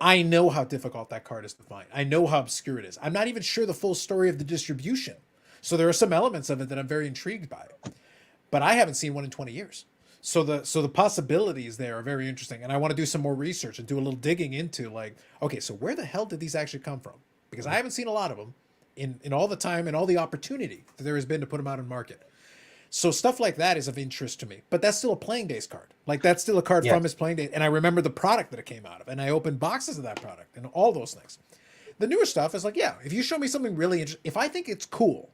[SPEAKER 1] I know how difficult that card is to find. I know how obscure it is. I'm not even sure the full story of the distribution. So there are some elements of it that I'm very intrigued by. But I haven't seen one in 20 years. So the possibilities there are very interesting, and I want to do some more research and do a little digging into okay, so where the hell did these actually come from? Because I haven't seen a lot of them in all the time and all the opportunity that there has been to put them out in market. So stuff like that is of interest to me, but that's still a playing days card. Like, that's still a card from his playing day, and I remember the product that it came out of, and I opened boxes of that product and all those things. The newer stuff is like, yeah, if you show me something really interesting, if I think it's cool,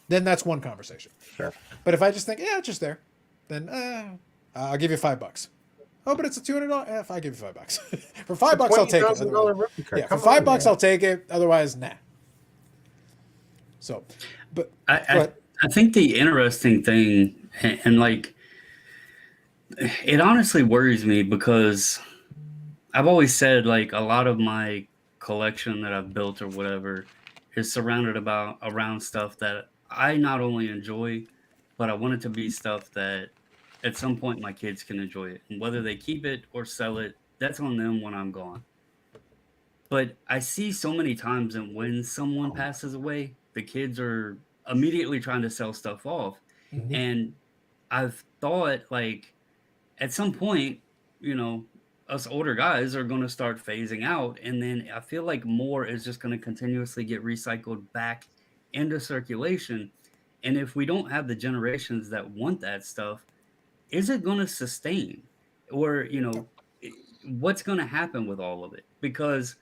[SPEAKER 1] then that's one conversation.
[SPEAKER 3] Sure.
[SPEAKER 1] But if I just think, yeah, it's just there, then I'll give you $5. Oh, but it's a $200. If I give you $5 for $5, I'll take it.
[SPEAKER 3] $20,000 rookie card.
[SPEAKER 1] Yeah, for $5, I'll take it. Otherwise, nah. So, but
[SPEAKER 4] I think the interesting thing, and like, it honestly worries me because I've always said like a lot of my collection that I've built or whatever is surrounded around stuff that I not only enjoy, but I want it to be stuff that at some point my kids can enjoy it. And whether they keep it or sell it, that's on them when I'm gone. But I see so many times that when someone passes away, the kids are immediately trying to sell stuff off.
[SPEAKER 1] Mhm.
[SPEAKER 4] And I've thought like at some point, you know, us older guys are going to start phasing out. And then I feel like more is just going to continuously get recycled back into circulation. And if we don't have the generations that want that stuff, is it going to sustain? Or, you know, what's going to happen with all of it? Because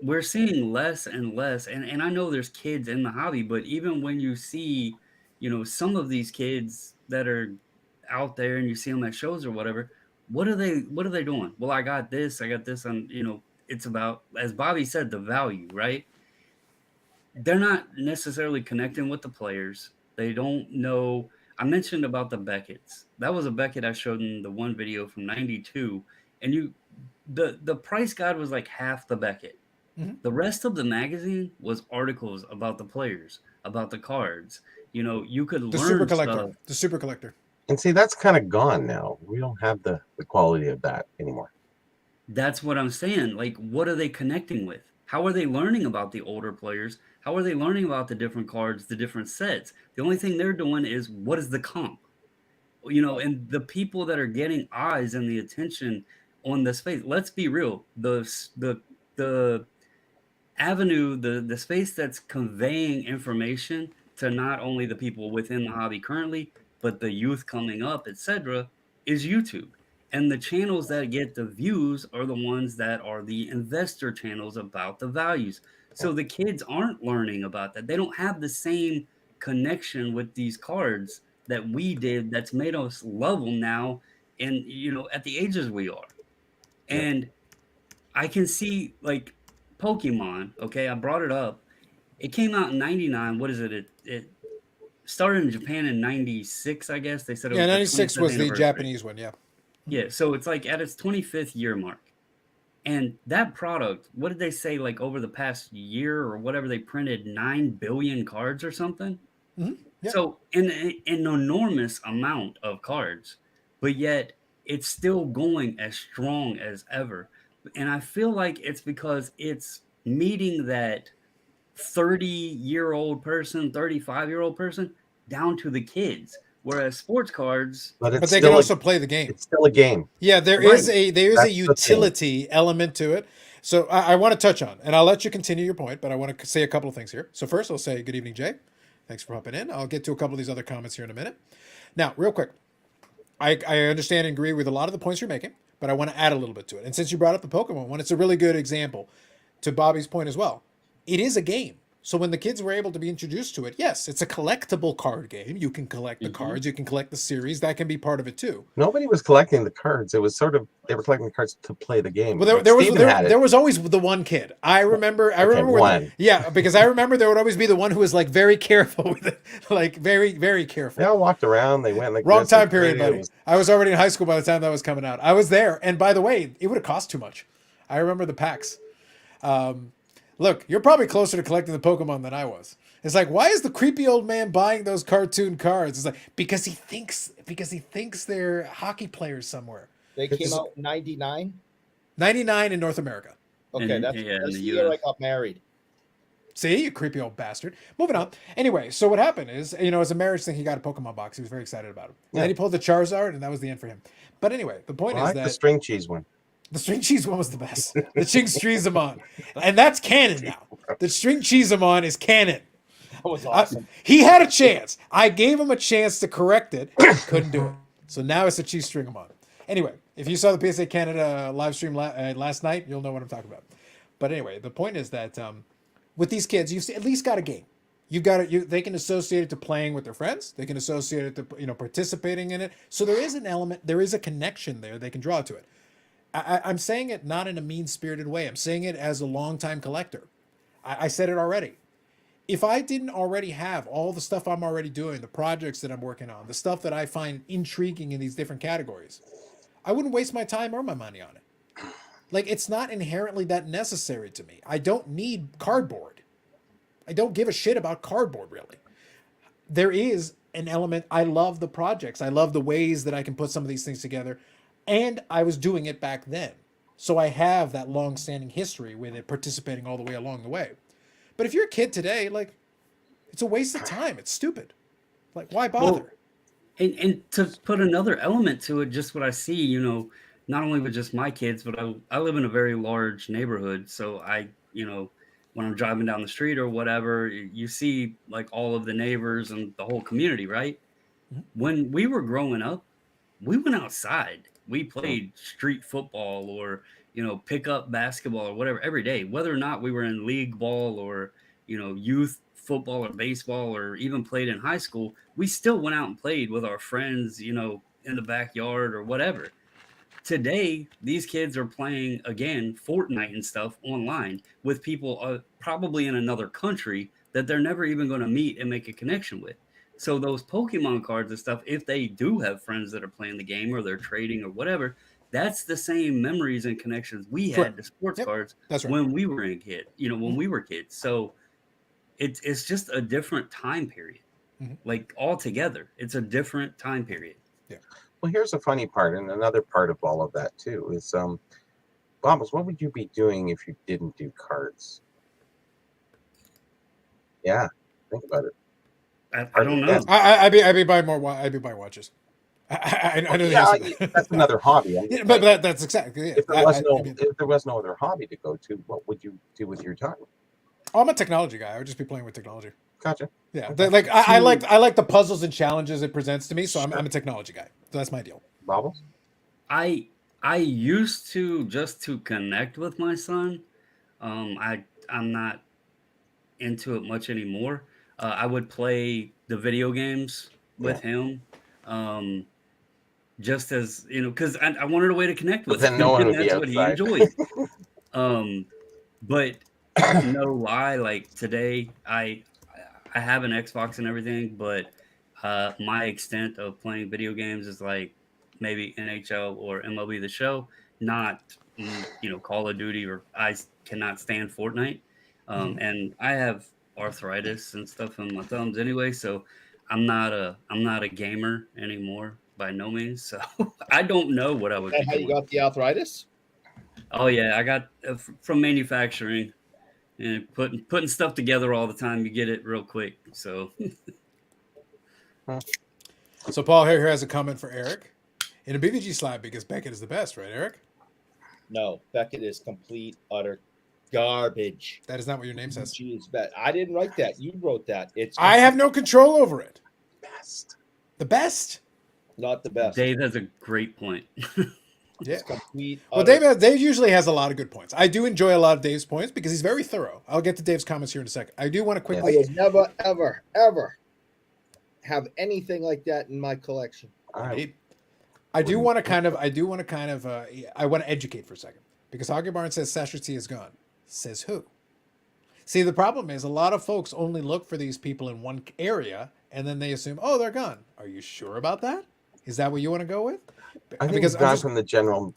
[SPEAKER 4] we're seeing less and less. And I know there's kids in the hobby, but even when you see, you know, some of these kids that are out there and you see them at shows or whatever, what are they doing? Well, I got this, and you know, it's about, as Bobby said, the value, right? They're not necessarily connecting with the players. They don't know. I mentioned about the Beckett's. That was a Beckett I showed in the one video from 92. And the price guide was like half the Beckett.
[SPEAKER 1] Mhm.
[SPEAKER 4] The rest of the magazine was articles about the players, about the cards. You know, you could
[SPEAKER 1] The
[SPEAKER 4] learn
[SPEAKER 1] super collector.
[SPEAKER 4] stuff.
[SPEAKER 1] The super collector.
[SPEAKER 3] And see, that's kind of gone now. We don't have the quality of that anymore.
[SPEAKER 4] That's what I'm saying. Like, what are they connecting with? How are they learning about the older players? How are they learning about the different cards, the different sets? The only thing they're doing is, what is the comp? You know, and the people that are getting eyes and the attention on this space, let's be real. The avenue, the space that's conveying information to not only the people within the hobby currently, but the youth coming up, etc., is YouTube. And the channels that get the views are the ones that are the investor channels about the values. So the kids aren't learning about that. They don't have the same connection with these cards that we did that's made us love them now, and you know, at the ages we are. And I can see like Pokemon, okay, I brought it up. It came out in 99. What is it? It started in Japan in 96, I guess. They said it was
[SPEAKER 1] 96
[SPEAKER 4] the
[SPEAKER 1] was
[SPEAKER 4] 25th
[SPEAKER 1] the
[SPEAKER 4] anniversary.
[SPEAKER 1] Japanese one, yeah.
[SPEAKER 4] Yeah, so it's like at its 25th year mark. And that product, what did they say, like over the past year or whatever, they printed 9 billion cards or something?
[SPEAKER 1] Mm-hmm. Yeah.
[SPEAKER 4] So an enormous amount of cards, but yet it's still going as strong as ever. And I feel like it's because it's meeting that 30-year-old person, 35-year-old person down to the kids. Whereas sports cards,
[SPEAKER 3] But
[SPEAKER 1] But they can also play the game.
[SPEAKER 3] It's still a game.
[SPEAKER 1] Yeah, there
[SPEAKER 3] Right.
[SPEAKER 1] is a
[SPEAKER 3] That's the
[SPEAKER 1] utility element to it. So I want to touch on, and I'll let you continue your point, but I want to say a couple of things here. So first, I'll say good evening, Jay. Thanks for hopping in. I'll get to a couple of these other comments here in a minute. Now, real quick, I understand and agree with a lot of the points you're making, but I want to add a little bit to it. And since you brought up the Pokemon one, it's a really good example to Bobby's point as well. It is a game. So when the kids were able to be introduced to it, yes, it's a collectible card game. You can collect the cards, you can collect the series. That can be part of it too.
[SPEAKER 3] Nobody was collecting the cards. It was sort of, they were collecting the cards to play the game.
[SPEAKER 1] Well, there was always the one kid. I remember
[SPEAKER 3] one.
[SPEAKER 1] Because I remember there would always be the one who was like very careful with it, like very, very careful.
[SPEAKER 3] They all walked around. They went like
[SPEAKER 1] Wrong
[SPEAKER 3] this,
[SPEAKER 1] time
[SPEAKER 3] like
[SPEAKER 1] period,
[SPEAKER 3] crazy.
[SPEAKER 1] buddy. I was already in high school by the time that was coming out. I was there, and by the way, it would have cost too much. I remember the packs. Look, you're probably closer to collecting the Pokemon than I was. It's like, why is the creepy old man buying those cartoon cards? It's like because he thinks they're hockey players somewhere.
[SPEAKER 2] They came out in 99.
[SPEAKER 1] 99 in North America.
[SPEAKER 2] Okay,
[SPEAKER 4] And-
[SPEAKER 2] that's
[SPEAKER 4] yeah, in
[SPEAKER 2] the
[SPEAKER 4] the
[SPEAKER 2] year I
[SPEAKER 4] US.
[SPEAKER 2] got married.
[SPEAKER 1] See, you creepy old bastard. Moving on. Anyway, so what happened is, as a marriage thing, he got a Pokemon box. He was very excited about it. And
[SPEAKER 3] Yeah.
[SPEAKER 1] then he pulled the Charizard, and that was the end for him. But anyway, the point
[SPEAKER 3] I
[SPEAKER 1] is
[SPEAKER 3] like
[SPEAKER 1] that
[SPEAKER 3] the string cheese one.
[SPEAKER 1] the string cheese one was the best. The Ching Streezamon. And that's canon now. The string cheesemon is canon.
[SPEAKER 2] That was awesome.
[SPEAKER 1] He had a chance. I gave him a chance to correct it. Couldn't do it. So now it's a cheese stringamon. Anyway, if you saw the PSA Canada live stream last night, you'll know what I'm talking about. But anyway, the point is that with these kids, you've at least got a game. You've got it. They can associate it to playing with their friends. They can associate it to participating in it. So there is an element. There is a connection there. They can draw to it. I'm saying it not in a mean-spirited way. I'm saying it as a longtime collector. I said it already. If I didn't already have all the stuff I'm already doing, the projects that I'm working on, the stuff that I find intriguing in these different categories, I wouldn't waste my time or my money on it. Like, it's not inherently that necessary to me. I don't need cardboard. I don't give a shit about cardboard, really. There is an element. I love the projects. I love the ways that I can put some of these things together. And I was doing it back then. So I have that long-standing history with it, participating all the way along the way. But if you're a kid today, like, it's a waste of time. It's stupid. Like, why bother?
[SPEAKER 4] Well, and to put another element to it, just what I see, not only with just my kids, but I live in a very large neighborhood. So when I'm driving down the street or whatever, you see like all of the neighbors and the whole community, right? Mm-hmm. When we were growing up, we went outside. We played street football or, pickup basketball or whatever every day, whether or not we were in league ball or, youth football or baseball or even played in high school. We still went out and played with our friends, in the backyard or whatever. Today, these kids are playing, again, Fortnite and stuff online with people probably in another country that they're never even going to meet and make a connection with. So those Pokemon cards and stuff, if they do have friends that are playing the game or they're trading or whatever, that's the same memories and connections we had to sports cards when we were when we were kids. So it's just a different time period. Mm-hmm. Like altogether, it's a different time period.
[SPEAKER 3] Yeah. Well, here's the funny part, and another part of all of that too is, Bobbs, what would you be doing if you didn't do cards? Yeah, think about it.
[SPEAKER 4] I don't know.
[SPEAKER 1] I'd be buying more. I'd be buying watches. I know the answer to that.
[SPEAKER 3] That's another hobby.
[SPEAKER 1] Yeah, but that's exactly it.
[SPEAKER 3] If there was no other hobby to go to, what would you do with your time?
[SPEAKER 1] Oh, I'm a technology guy. I would just be playing with technology.
[SPEAKER 3] Gotcha.
[SPEAKER 1] Yeah, I like the puzzles and challenges it presents to me. So I'm a technology guy. So that's my deal.
[SPEAKER 3] Bobbles?
[SPEAKER 4] I used to just to connect with my son. I'm not into it much anymore. I would play the video games with him, just as because I wanted a way to connect with him, and that's what he enjoyed. But no lie, like today, I have an Xbox and everything, but my extent of playing video games is like maybe NHL or MLB The Show, not Call of Duty, or I cannot stand Fortnite, and I have arthritis and stuff in my thumbs anyway, so I'm not a gamer anymore by no means. So I don't know what I would.
[SPEAKER 2] How you got the arthritis?
[SPEAKER 4] Oh yeah, I got from manufacturing and putting stuff together all the time. You get it real quick. So.
[SPEAKER 1] So Paul here has a comment for Eric in a BBG slab because Beckett is the best, right, Eric?
[SPEAKER 2] No, Beckett is complete utter garbage.
[SPEAKER 1] That is not what your name says.
[SPEAKER 2] Jeez, I didn't write that. You wrote that.
[SPEAKER 1] I have no control over it.
[SPEAKER 3] Best.
[SPEAKER 1] The best?
[SPEAKER 2] Not the best.
[SPEAKER 4] Dave has a great point.
[SPEAKER 1] Yeah.
[SPEAKER 2] Complete.
[SPEAKER 1] Well, Dave usually has a lot of good points. I do enjoy a lot of Dave's points because he's very thorough. I'll get to Dave's comments here in a second. I do want to quickly.
[SPEAKER 2] I will never, ever, ever have anything like that in my collection.
[SPEAKER 1] I want to educate for a second because Hoggy Barn says Sasha T is gone. Says who? See, the problem is a lot of folks only look for these people in one area and then they assume, oh, they're gone. Are you sure about that? Is that what you want to go with?
[SPEAKER 3] I think he's gone from the general,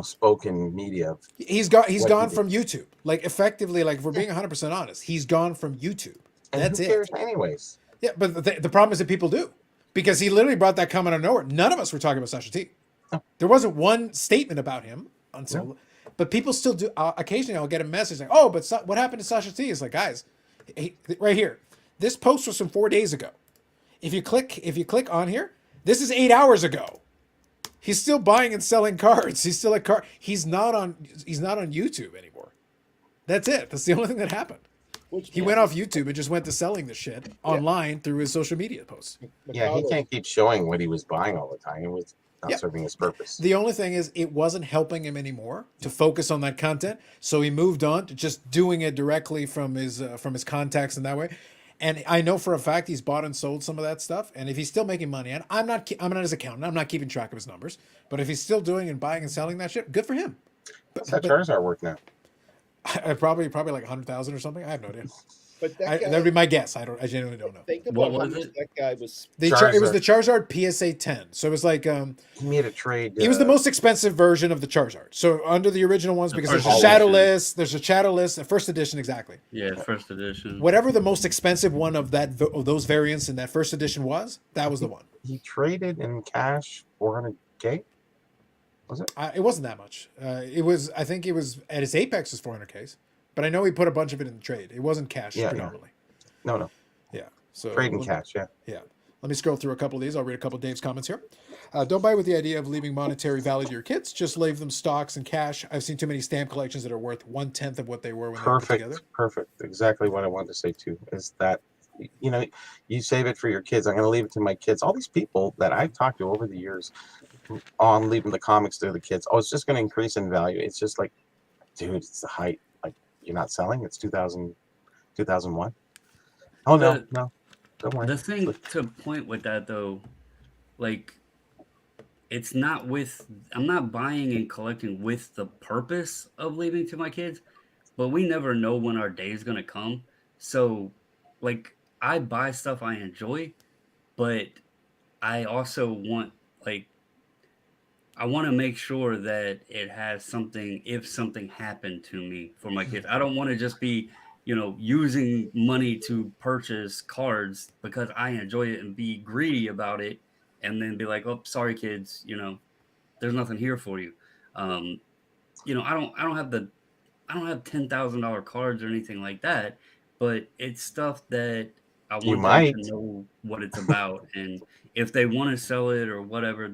[SPEAKER 3] spoken media.
[SPEAKER 1] He's gone from YouTube. Like effectively, like if we're being 100% honest, he's gone from YouTube.
[SPEAKER 3] And
[SPEAKER 1] that's
[SPEAKER 3] who cares anyways?
[SPEAKER 1] Yeah, but the problem is that people do. Because he literally brought that comment out of nowhere. None of us were talking about Sasha T.
[SPEAKER 3] No.
[SPEAKER 1] There wasn't one statement about him until... No. But people still do. Occasionally, I'll get a message like, "Oh, but what happened to Sasha T?" It's like, guys, right here. This post was from 4 days ago. If you click on here, this is 8 hours ago. He's still buying and selling cards. He's still He's not on YouTube anymore. That's it. That's the only thing that happened. He went off YouTube and just went to selling the shit online through his social media posts.
[SPEAKER 3] Yeah, he can't keep showing what he was buying all the time. It was not serving his purpose.
[SPEAKER 1] The only thing is it wasn't helping him anymore to focus on that content. So he moved on to just doing it directly from his contacts in that way. And I know for a fact he's bought and sold some of that stuff. And if he's still making money, and I'm not his accountant, I'm not keeping track of his numbers. But if he's still doing and buying and selling that shit, good for him.
[SPEAKER 3] What's that Charizard worth now?
[SPEAKER 1] Probably like 100,000 or something. I have no idea.
[SPEAKER 2] But that guy,
[SPEAKER 1] that would be my guess. I genuinely don't know.
[SPEAKER 2] Think
[SPEAKER 4] What
[SPEAKER 2] about how
[SPEAKER 4] was
[SPEAKER 2] much
[SPEAKER 4] it?
[SPEAKER 2] that guy was.
[SPEAKER 1] It was the Charizard PSA 10. So it was like
[SPEAKER 3] He made a trade.
[SPEAKER 1] it was the most expensive version of the Charizard. So under the original ones, because there's
[SPEAKER 4] first
[SPEAKER 1] a shadow
[SPEAKER 4] edition.
[SPEAKER 1] list, there's a shadow list, the first edition exactly.
[SPEAKER 4] Yeah, first edition.
[SPEAKER 1] Whatever the most expensive one of those variants in that first edition was, that was the one.
[SPEAKER 3] He traded in cash 400K. Was it?
[SPEAKER 1] It wasn't that much. I think it was at its apex was 400Ks, but I know he put a bunch of it in the trade. It wasn't cash predominantly.
[SPEAKER 3] No.
[SPEAKER 1] Yeah. So
[SPEAKER 3] Trade in cash, yeah.
[SPEAKER 1] Yeah. Let me scroll through a couple of these. I'll read a couple of Dave's comments here. Don't buy with the idea of leaving monetary value to your kids. Just leave them stocks and cash. I've seen too many stamp collections that are worth 1/10 of what they were when they were put together.
[SPEAKER 3] Perfect. Exactly what I wanted to say too is that, you save it for your kids. I'm going to leave it to my kids. All these people that I've talked to over the years on leaving the comics to the kids. Oh, it's just going to increase in value. It's just like, dude, it's the height. Like, you're not selling. It's 2001. Oh, no. Don't worry.
[SPEAKER 4] The thing to point with that though, like, it's not I'm not buying and collecting with the purpose of leaving to my kids, but we never know when our day is going to come. So, like, I buy stuff I enjoy, but I also want, like, I want to make sure that it has something if something happened to me for my kids. I don't want to just be, using money to purchase cards because I enjoy it and be greedy about it and then be like, oh, sorry, kids, there's nothing here for you. I don't have $10,000 cards or anything like that, but it's stuff that I want them to know what it's about. And if they want to sell it or whatever,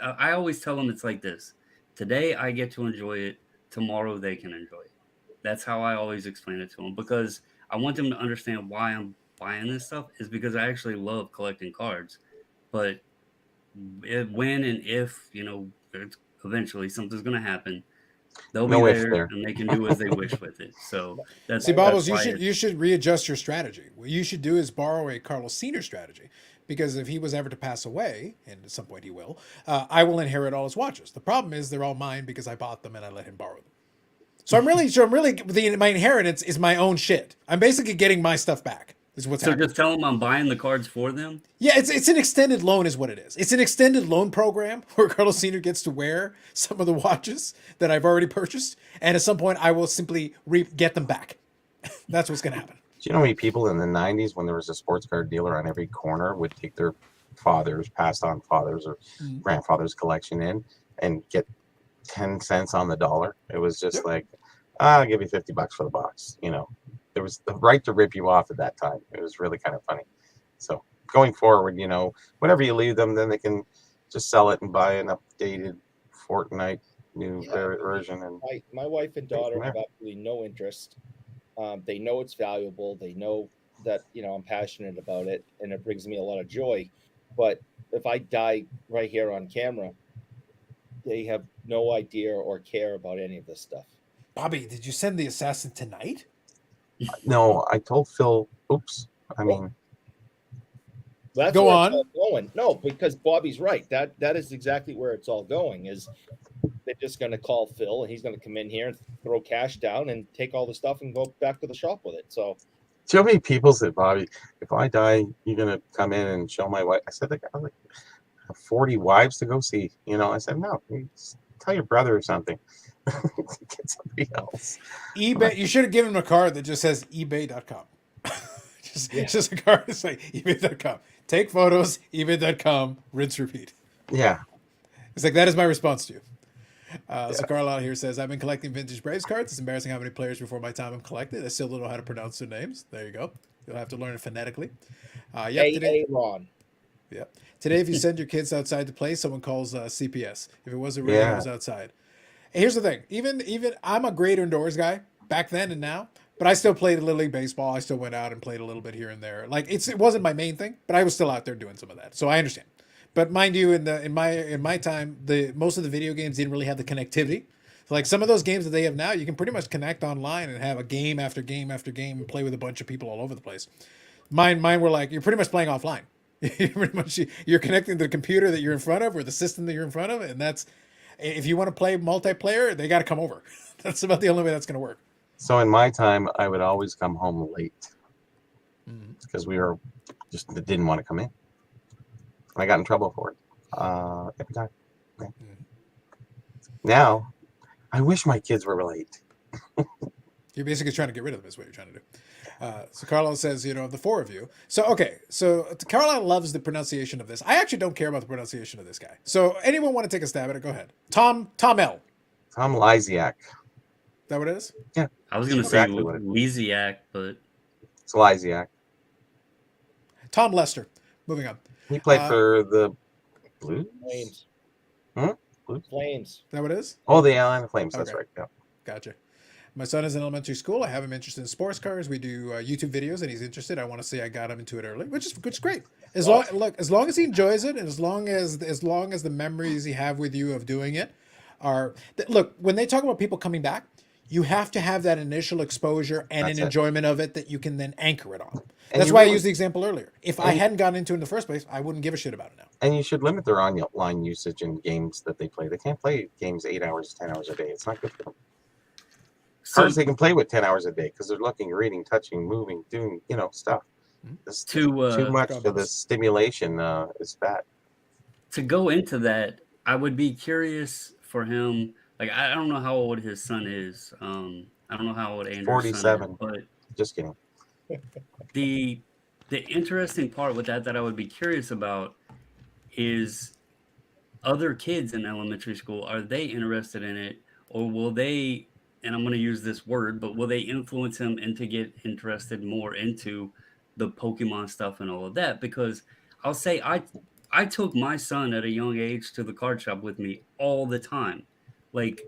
[SPEAKER 4] I always tell them it's like this. Today I get to enjoy it. Tomorrow they can enjoy it. That's how I always explain it to them, because I want them to understand why I'm buying this stuff is because I actually love collecting cards. But when and if, eventually something's going to happen, they'll be there and they can do as they wish with it. So that's
[SPEAKER 1] Bobbles, you should readjust your strategy. What you should do is borrow a Carlos Sr. strategy, because if he was ever to pass away, and at some point he will, I will inherit all his watches. The problem is they're all mine because I bought them and I let him borrow them. So my inheritance is my own shit. I'm basically getting my stuff back. Is what's happening.
[SPEAKER 4] Just tell them I'm buying the cards for them?
[SPEAKER 1] Yeah, it's an extended loan is what it is. It's an extended loan program where Carlos Sr. gets to wear some of the watches that I've already purchased, and at some point I will simply get them back. That's what's going to happen.
[SPEAKER 3] Do you know how many people in the 90s, when there was a sports card dealer on every corner, would take their passed on fathers or grandfather's collection in and get 10 cents on the dollar? It was just like, I'll give you $50 for the box. There was the right to rip you off at that time. It was really kind of funny. So going forward, whenever you leave them, then they can just sell it and buy an updated Fortnite new version. And
[SPEAKER 2] my wife and daughter have absolutely no interest. They know it's valuable. They know that, I'm passionate about it and it brings me a lot of joy. But if I die right here on camera, they have no idea or care about any of this stuff.
[SPEAKER 1] Bobby, did you send the assassin tonight?
[SPEAKER 3] No, I told Phil, oops. I mean,
[SPEAKER 2] that's
[SPEAKER 1] go on.
[SPEAKER 2] It's all going. No, because Bobby's right. That is exactly where it's all going. Is they're just going to call Phil and he's going to come in here and throw cash down and take all the stuff and go back to the shop with it. So,
[SPEAKER 3] do you know how many people said, Bobby, if I die, you're going to come in and show my wife? I said, I have 40 wives to go see. I said, no, tell your brother or something. Get somebody else.
[SPEAKER 1] eBay. You should have given him a card that just says ebay.com. just a card that's like ebay.com. Take photos, ebay.com, rinse, repeat.
[SPEAKER 3] Yeah.
[SPEAKER 1] It's like, that is my response to you. So Carl out here says, I've been collecting vintage Braves cards. It's embarrassing how many players before my time I've collected. I still don't know how to pronounce their names. There you go. You'll have to learn it phonetically. Today,
[SPEAKER 2] Ron.
[SPEAKER 1] Yep. Today, if you send your kids outside to play, someone calls CPS. If it wasn't really, it was outside. Here's the thing. Even I'm a great indoors guy back then and now, but I still played a little league baseball. I still went out and played a little bit here and there. Like it wasn't my main thing, but I was still out there doing some of that. So I understand. But mind you, in my time, most of the video games didn't really have the connectivity. So like some of those games that they have now, you can pretty much connect online and have a game after game after game and play with a bunch of people all over the place. Mine were like you're pretty much playing offline. You're connecting to the computer that you're in front of or the system that you're in front of, and that's if you want to play multiplayer, they got to come over. That's about the only way that's going to work.
[SPEAKER 3] So in my time, I would always come home late because we were just didn't want to come in. I got in trouble for it every time. Yeah. Now, I wish my kids were late.
[SPEAKER 1] You're basically trying to get rid of them is what you're trying to do. So Carlo says, the four of you. So, okay. So Caroline loves the pronunciation of this. I actually don't care about the pronunciation of this guy. So anyone want to take a stab at it? Go ahead. Tom L.
[SPEAKER 3] Tom Lysiak.
[SPEAKER 1] Is that what it is?
[SPEAKER 3] Yeah.
[SPEAKER 4] I was going to say Lysiak, but
[SPEAKER 3] it's Lysiak.
[SPEAKER 1] Tom Lester. Moving on.
[SPEAKER 3] He played for the Blues?
[SPEAKER 2] Flames.
[SPEAKER 3] Blues?
[SPEAKER 2] Flames.
[SPEAKER 1] Is that what it is?
[SPEAKER 3] Oh, the Atlanta Flames. That's
[SPEAKER 1] Okay.
[SPEAKER 3] right. Yeah.
[SPEAKER 1] Gotcha. My son is in elementary school. I have him interested in sports cars. We do YouTube videos, and he's interested. I want to say I got him into it early, which is great. As long as he enjoys it, and as long as the memories he have with you of doing it are look. When they talk about people coming back, you have to have that initial exposure and an enjoyment of it that you can then anchor it on. And that's why I used the example earlier. If I hadn't gotten into it in the first place, I wouldn't give a shit about it now.
[SPEAKER 3] And you should limit their online usage in games that they play. They can't play games 8 hours, 10 hours a day. It's not good for them. Cards they can play with 10 hours a day because they're looking, reading, touching, moving, doing, stuff. This, too much of the stimulation is bad.
[SPEAKER 4] To go into that, I would be curious for him. Like, I don't know how old his son is. I don't know how old Andrew's
[SPEAKER 3] 47.
[SPEAKER 4] son is, but
[SPEAKER 3] just kidding.
[SPEAKER 4] The interesting part with that I would be curious about is other kids in elementary school. Are they interested in it, or will they? And I'm going to use this word, but will they influence him into get interested more into the Pokemon stuff and all of that? Because I'll say I took my son at a young age to the card shop with me all the time. Like,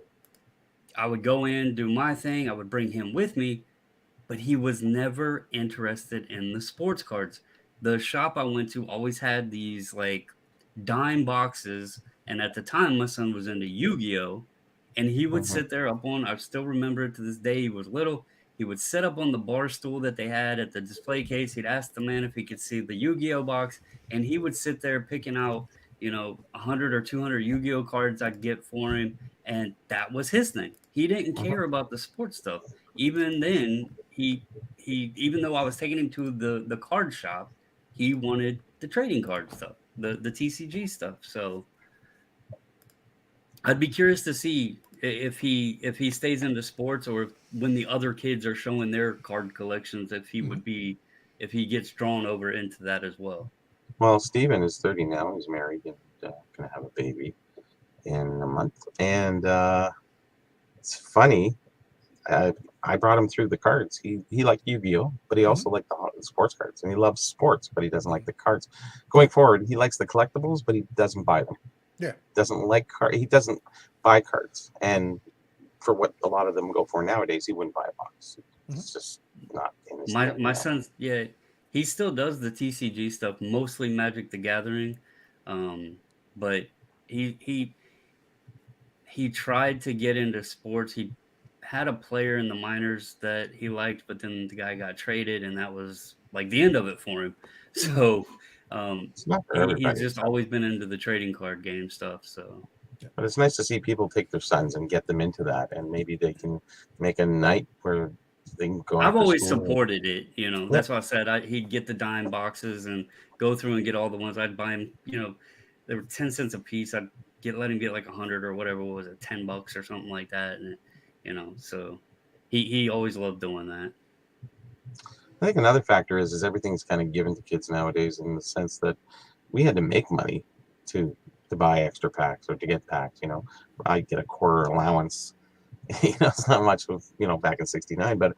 [SPEAKER 4] I would go in, do my thing. I would bring him with me, but he was never interested in the sports cards. The shop I went to always had these like dime boxes. And at the time, my son was into Yu-Gi-Oh! And he would sit there I still remember it to this day. He was little. He would sit up on the bar stool that they had at the display case. He'd ask the man if he could see the Yu-Gi-Oh box. And he would sit there picking out, 100 or 200 Yu-Gi-Oh cards I'd get for him. And that was his thing. He didn't care about the sports stuff. Even then, he even though I was taking him to the card shop, he wanted the trading card stuff, the TCG stuff. So I'd be curious to see if he stays into sports, or when the other kids are showing their card collections, if he gets drawn over into that as well.
[SPEAKER 3] Well, Steven is 30 now. He's married and gonna have a baby in a month. And it's funny. I brought him through the cards. He liked Yu-Gi-Oh, but he also liked the sports cards, and he loves sports, but he doesn't like the cards. Going forward, he likes the collectibles, but he doesn't buy them.
[SPEAKER 1] Yeah,
[SPEAKER 3] doesn't like he doesn't buy cards, and for what a lot of them go for nowadays, he wouldn't buy a box. It's just not in his
[SPEAKER 4] my son's he still does the TCG stuff, mostly Magic the Gathering, but he tried to get into sports. He had a player in the minors that he liked, but then the guy got traded, and that was like the end of it for him. So he's just always been into the trading card game stuff. So,
[SPEAKER 3] but it's nice to see people take their sons and get them into that, and maybe they can make a night where they can go.
[SPEAKER 4] I've always supported it. That's why I said he'd get the dime boxes and go through and get all the ones. I'd buy him. They were 10 cents a piece. I'd let him get like 100 or whatever was it, $10 or something like that, and so he always loved doing that.
[SPEAKER 3] I think another factor is everything's kind of given to kids nowadays, in the sense that we had to make money to buy extra packs or to get packs. I get a quarter allowance. It's not much of back in '69, but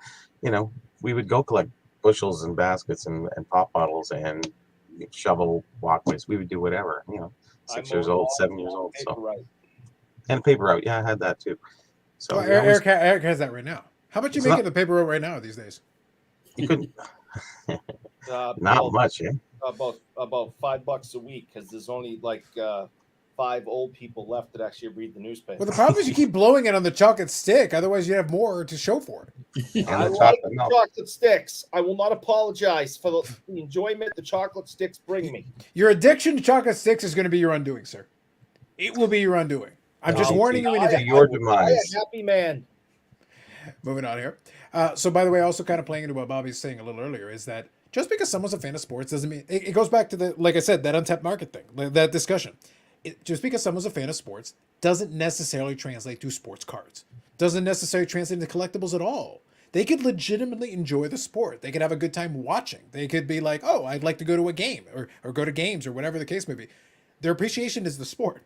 [SPEAKER 3] we would go collect bushels and baskets and pop bottles and shovel walkways. We would do whatever. 6 years old, 7 years old. And paper route. Yeah, I had that too. So
[SPEAKER 1] Eric has that right now. How much you making the paper route right now these days?
[SPEAKER 3] You could not much, eh?
[SPEAKER 2] about $5 a week because there's only like 5 old people left that actually read the newspaper.
[SPEAKER 1] Well, the problem is you keep blowing it on the chocolate stick. Otherwise, you have more to show for it.
[SPEAKER 2] I like the chocolate sticks. I will not apologize for the enjoyment the chocolate sticks bring me.
[SPEAKER 1] Your addiction to chocolate sticks is going to be your undoing, sir. It will be your undoing. I'm just warning you in advance.
[SPEAKER 3] Your demise.
[SPEAKER 2] I am a happy man.
[SPEAKER 1] Moving on here. So, by the way, also kind of playing into what Bobby's saying a little earlier is that just because someone's a fan of sports doesn't mean it goes back to the, like I said, that untapped market thing, that discussion. Just because someone's a fan of sports doesn't necessarily translate to sports cards. Doesn't necessarily translate into collectibles at all. They could legitimately enjoy the sport. They could have a good time watching. They could be like, oh, I'd like to go to a game or go to games or whatever the case may be. Their appreciation is the sport.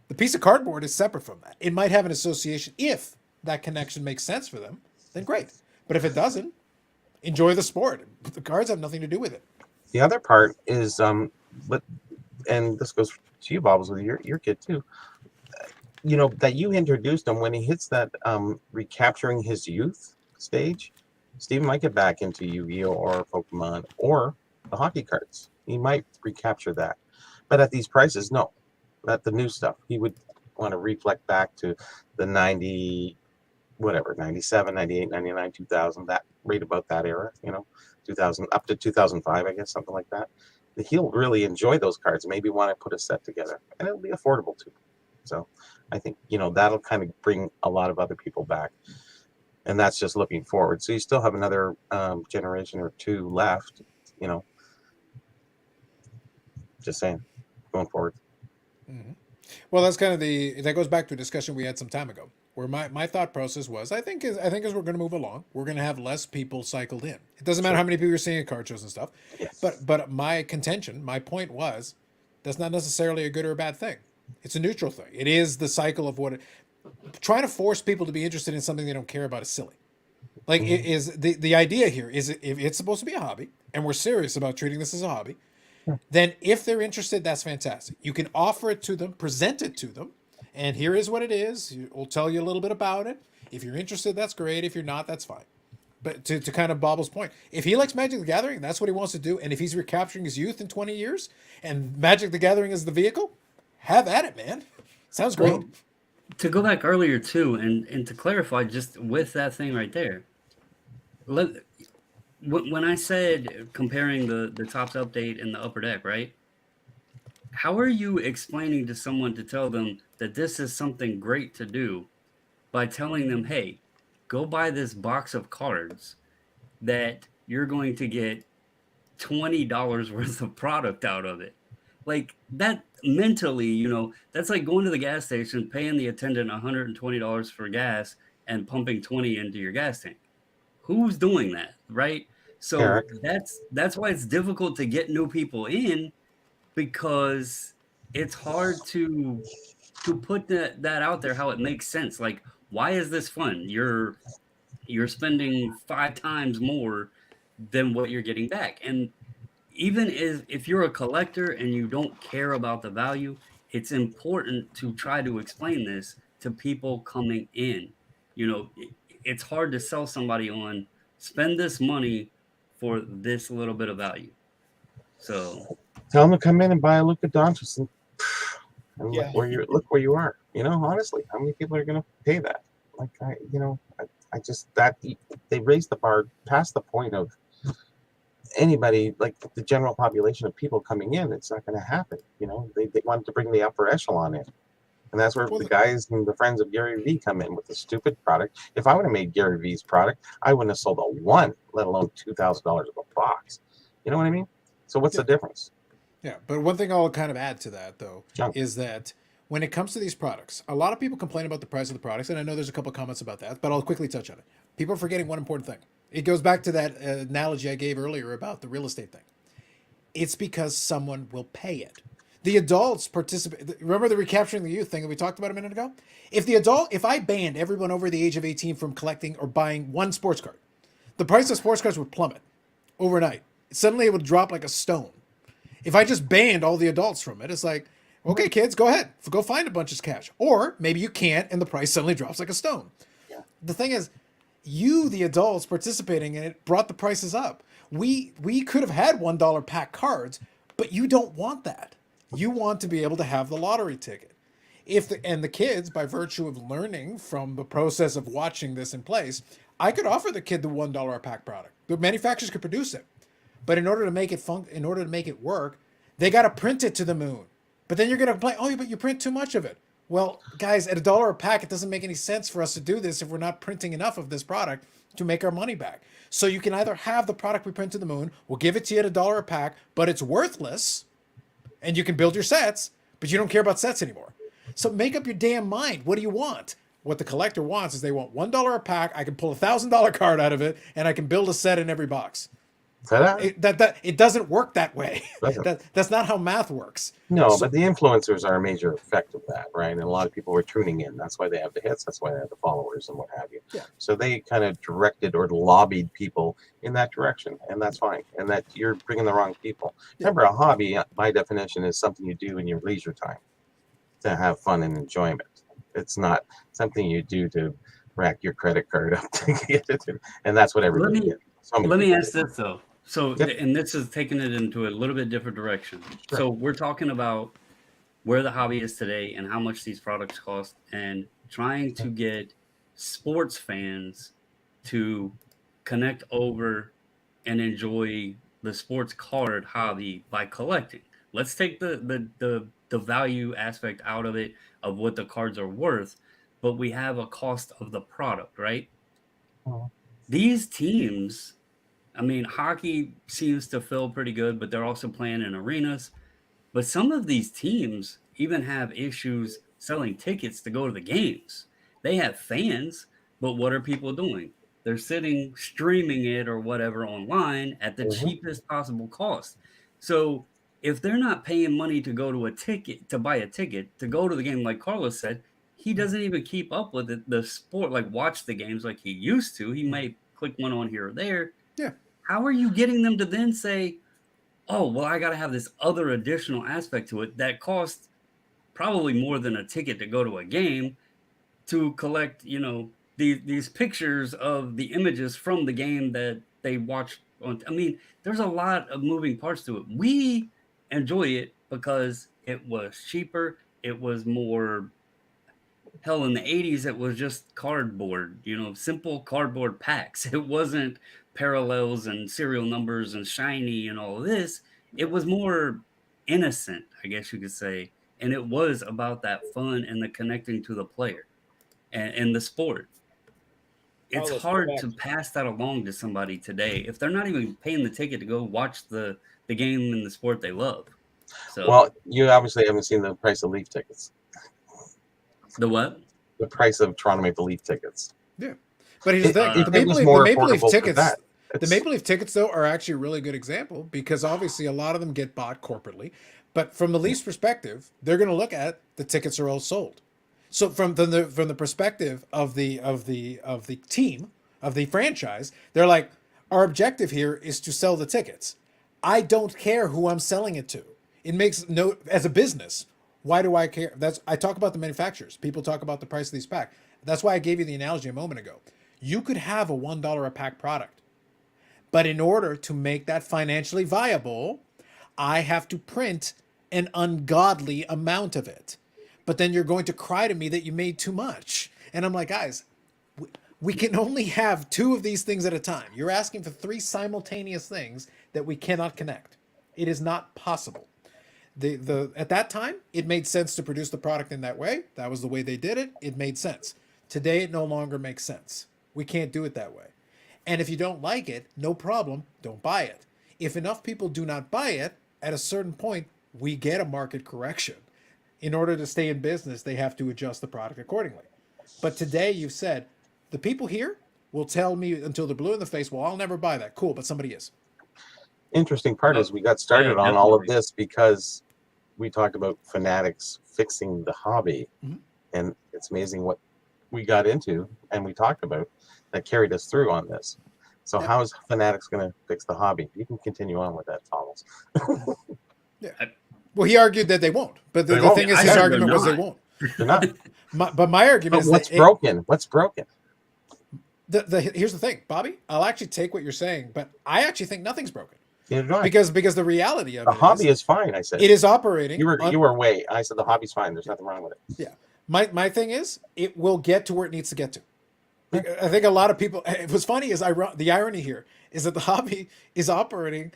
[SPEAKER 1] The piece of cardboard is separate from that. It might have an association if that connection makes sense for them, then great. But if it doesn't, enjoy the sport. The cards have nothing to do with it.
[SPEAKER 3] The other part is, but, and this goes to you, Bobbles, with your kid too. You know, that you introduced him when he hits that recapturing his youth stage. Steve might get back into Yu-Gi-Oh! Or Pokemon or the hockey cards. He might recapture that. But at these prices, no. Not the new stuff. He would want to reflect back to the 90, whatever, 97, 98, 99, 2000, that right about that era, you know, 2000 up to 2005, I guess, something like that. He'll really enjoy those cards, maybe want to put a set together, and it'll be affordable too. So I think, you know, that'll kind of bring a lot of other people back. And that's just looking forward. So you still have another generation or two left, you know. Just saying, going forward.
[SPEAKER 1] Mm-hmm. Well, that's kind of that goes back to a discussion we had some time ago, where my thought process was, I think as we're going to move along, we're going to have less people cycled in. It doesn't matter how many people you're seeing at card shows and stuff.
[SPEAKER 3] Yes.
[SPEAKER 1] But my contention, my point was, that's not necessarily a good or a bad thing. It's a neutral thing. It is the cycle of trying to force people to be interested in something they don't care about is silly. Like, it is the idea here is if it's supposed to be a hobby and we're serious about treating this as a hobby, then if they're interested, that's fantastic. You can offer it to them, present it to them, and here is what it is. We'll tell you a little bit about it. If you're interested, that's great. If you're not, that's fine. But to kind of Bobble's point, if he likes Magic the Gathering, that's what he wants to do. And if he's recapturing his youth in 20 years and Magic the Gathering is the vehicle, have at it, man. Sounds great.
[SPEAKER 4] Well, to go back earlier too, and to clarify just with that thing right there, when I said comparing the Topps update and the Upper Deck, right? How are you explaining to someone to tell them that this is something great to do by telling them, hey, go buy this box of cards that you're going to get $20 worth of product out of it? Like, that mentally, you know, that's like going to the gas station, paying the attendant $120 for gas and pumping 20 into your gas tank. Who's doing that, right? So
[SPEAKER 3] Eric.
[SPEAKER 4] that's why it's difficult to get new people in, because it's hard to put that out there how it makes sense. Like, why is this fun? You're spending 5 times more than what you're getting back. And even if you're a collector and you don't care about the value, it's important to try to explain this to people coming in. You know, it's hard to sell somebody on spend this money for this little bit of value. So
[SPEAKER 3] tell them to come in and buy a Luka Doncic and
[SPEAKER 2] Yeah.
[SPEAKER 3] look where you are. You know, honestly, how many people are going to pay that? Like, I just that they raised the bar past the point of anybody, like the general population of people coming in. It's not going to happen. You know, they wanted to bring the upper echelon in. And that's where the guys and the friends of Gary Vee come in with the stupid product. If I would have made Gary Vee's product, I wouldn't have sold a one, let alone $2,000 of a box. You know what I mean? So what's the difference?
[SPEAKER 1] Yeah, but one thing I'll kind of add to that, though, is that when it comes to these products, a lot of people complain about the price of the products, and I know there's a couple of comments about that, but I'll quickly touch on it. People are forgetting one important thing. It goes back to that analogy I gave earlier about the real estate thing. It's because someone will pay it. The adults participate. Remember the recapturing the youth thing that we talked about a minute ago? If I banned everyone over the age of 18 from collecting or buying one sports card, the price of sports cards would plummet overnight. Suddenly it would drop like a stone. If I just banned all the adults from it, it's like, okay, kids, go ahead. Go find a bunch of cash. Or maybe you can't and the price suddenly drops like a stone. Yeah. The thing is, you, the adults participating in it, brought the prices up. we could have had $1 pack cards, but you don't want that. You want to be able to have the lottery ticket. And the kids, by virtue of learning from the process of watching this in place, I could offer the kid the $1 a pack product. The manufacturers could produce it, but in order to make it work, they got to print it to the moon. But then you're going to complain, oh, but you print too much of it. Well, guys, at $1 a pack, it doesn't make any sense for us to do this if we're not printing enough of this product to make our money back. So you can either have the product we print to the moon, we'll give it to you at $1 a pack, but it's worthless, and you can build your sets, but you don't care about sets anymore. So make up your damn mind. What do you want? What the collector wants is they want $1 a pack. I can pull $1,000 card out of it, and I can build a set in every box. It doesn't work that way. That's not how math works.
[SPEAKER 3] No, but the influencers are a major effect of that, right? And a lot of people are tuning in. That's why they have the hits. That's why they have the followers and what have you.
[SPEAKER 1] Yeah.
[SPEAKER 3] So they kind of directed or lobbied people in that direction, and that's fine. And that you're bringing the wrong people.
[SPEAKER 1] Yeah.
[SPEAKER 3] Remember, a hobby, by definition, is something you do in your leisure time to have fun and enjoyment. It's not something you do to rack your credit card up to get it. And that's what everybody gets.
[SPEAKER 4] Let me ask this, though. So, and this is taking it into a little bit different direction.
[SPEAKER 3] Sure.
[SPEAKER 4] So we're talking about where the hobby is today and how much these products cost, and trying to get sports fans to connect over and enjoy the sports card hobby by collecting. Let's take the value aspect out of it, of what the cards are worth, but we have a cost of the product, right? These teams, I mean, hockey seems to feel pretty good, but they're also playing in arenas. But some of these teams even have issues selling tickets to go to the games. They have fans, but what are people doing? They're sitting, streaming it or whatever online at the cheapest possible cost. So if they're not paying money to go to a ticket, to buy a ticket, to go to the game, like Carlos said, he doesn't even keep up with it, the sport, like watch the games like he used to. He might click one on here or there.
[SPEAKER 1] Yeah.
[SPEAKER 4] How are you getting them to then say, oh, well, I got to have this other additional aspect to it that costs probably more than a ticket to go to a game to collect, these pictures of the images from the game that they watched on. I mean, there's a lot of moving parts to it. We enjoy it because it was cheaper. It was more, hell, in the 80s, it was just cardboard, simple cardboard packs. It wasn't parallels and serial numbers and shiny and all of this. It was more innocent, I guess you could say. And it was about that fun and the connecting to the player and the sport. It's hard to pass that along to somebody today if they're not even paying the ticket to go watch the game and the sport they love. So,
[SPEAKER 3] well, you obviously haven't seen the price of Leaf tickets.
[SPEAKER 4] The what?
[SPEAKER 3] The price of Toronto Maple Leaf tickets.
[SPEAKER 1] Yeah. But here's the thing. The Maple Leaf tickets, though, are actually a really good example because obviously a lot of them get bought corporately. But from the Leafs' perspective, they're going to look at the tickets are all sold. So from the perspective of the team, of the franchise, they're like, our objective here is to sell the tickets. I don't care who I'm selling it to. It makes no, as a business, why do I care? I talk about the manufacturers. People talk about the price of these packs. That's why I gave you the analogy a moment ago. You could have a $1 a pack product, but in order to make that financially viable, I have to print an ungodly amount of it. But then you're going to cry to me that you made too much. And I'm like, guys, we can only have 2 of these things at a time. You're asking for 3 simultaneous things that we cannot connect. It is not possible. At that time, it made sense to produce the product in that way. That was the way they did it. It made sense. Today, it no longer makes sense. We can't do it that way. And if you don't like it, no problem, don't buy it. If enough people do not buy it, at a certain point, we get a market correction. In order to stay in business, they have to adjust the product accordingly. But today, you've said, the people here will tell me until they're blue in the face, well, I'll never buy that. Cool, but somebody is.
[SPEAKER 3] Interesting part is we got started on all of this because we talked about Fanatics fixing the hobby. Mm-hmm. And it's amazing what we got into and we talked about that carried us through on this. So how is Fanatics going to fix the hobby? You can continue on with that, Thomas.
[SPEAKER 1] Yeah. Well, he argued that they won't. But the thing is, his argument was they won't.
[SPEAKER 3] They're not.
[SPEAKER 1] But my argument is
[SPEAKER 3] what's broken? What's broken?
[SPEAKER 1] Here's the thing, Bobby. I'll actually take what you're saying, but I actually think nothing's broken.
[SPEAKER 3] Neither do I.
[SPEAKER 1] Because the reality of
[SPEAKER 3] The
[SPEAKER 1] it
[SPEAKER 3] hobby is fine. I said
[SPEAKER 1] it is operating.
[SPEAKER 3] You were way. I said the hobby's fine. There's nothing wrong with it.
[SPEAKER 1] Yeah. My thing is, it will get to where it needs to get to. I think a lot of people. What's funny is the irony here is that the hobby is operating.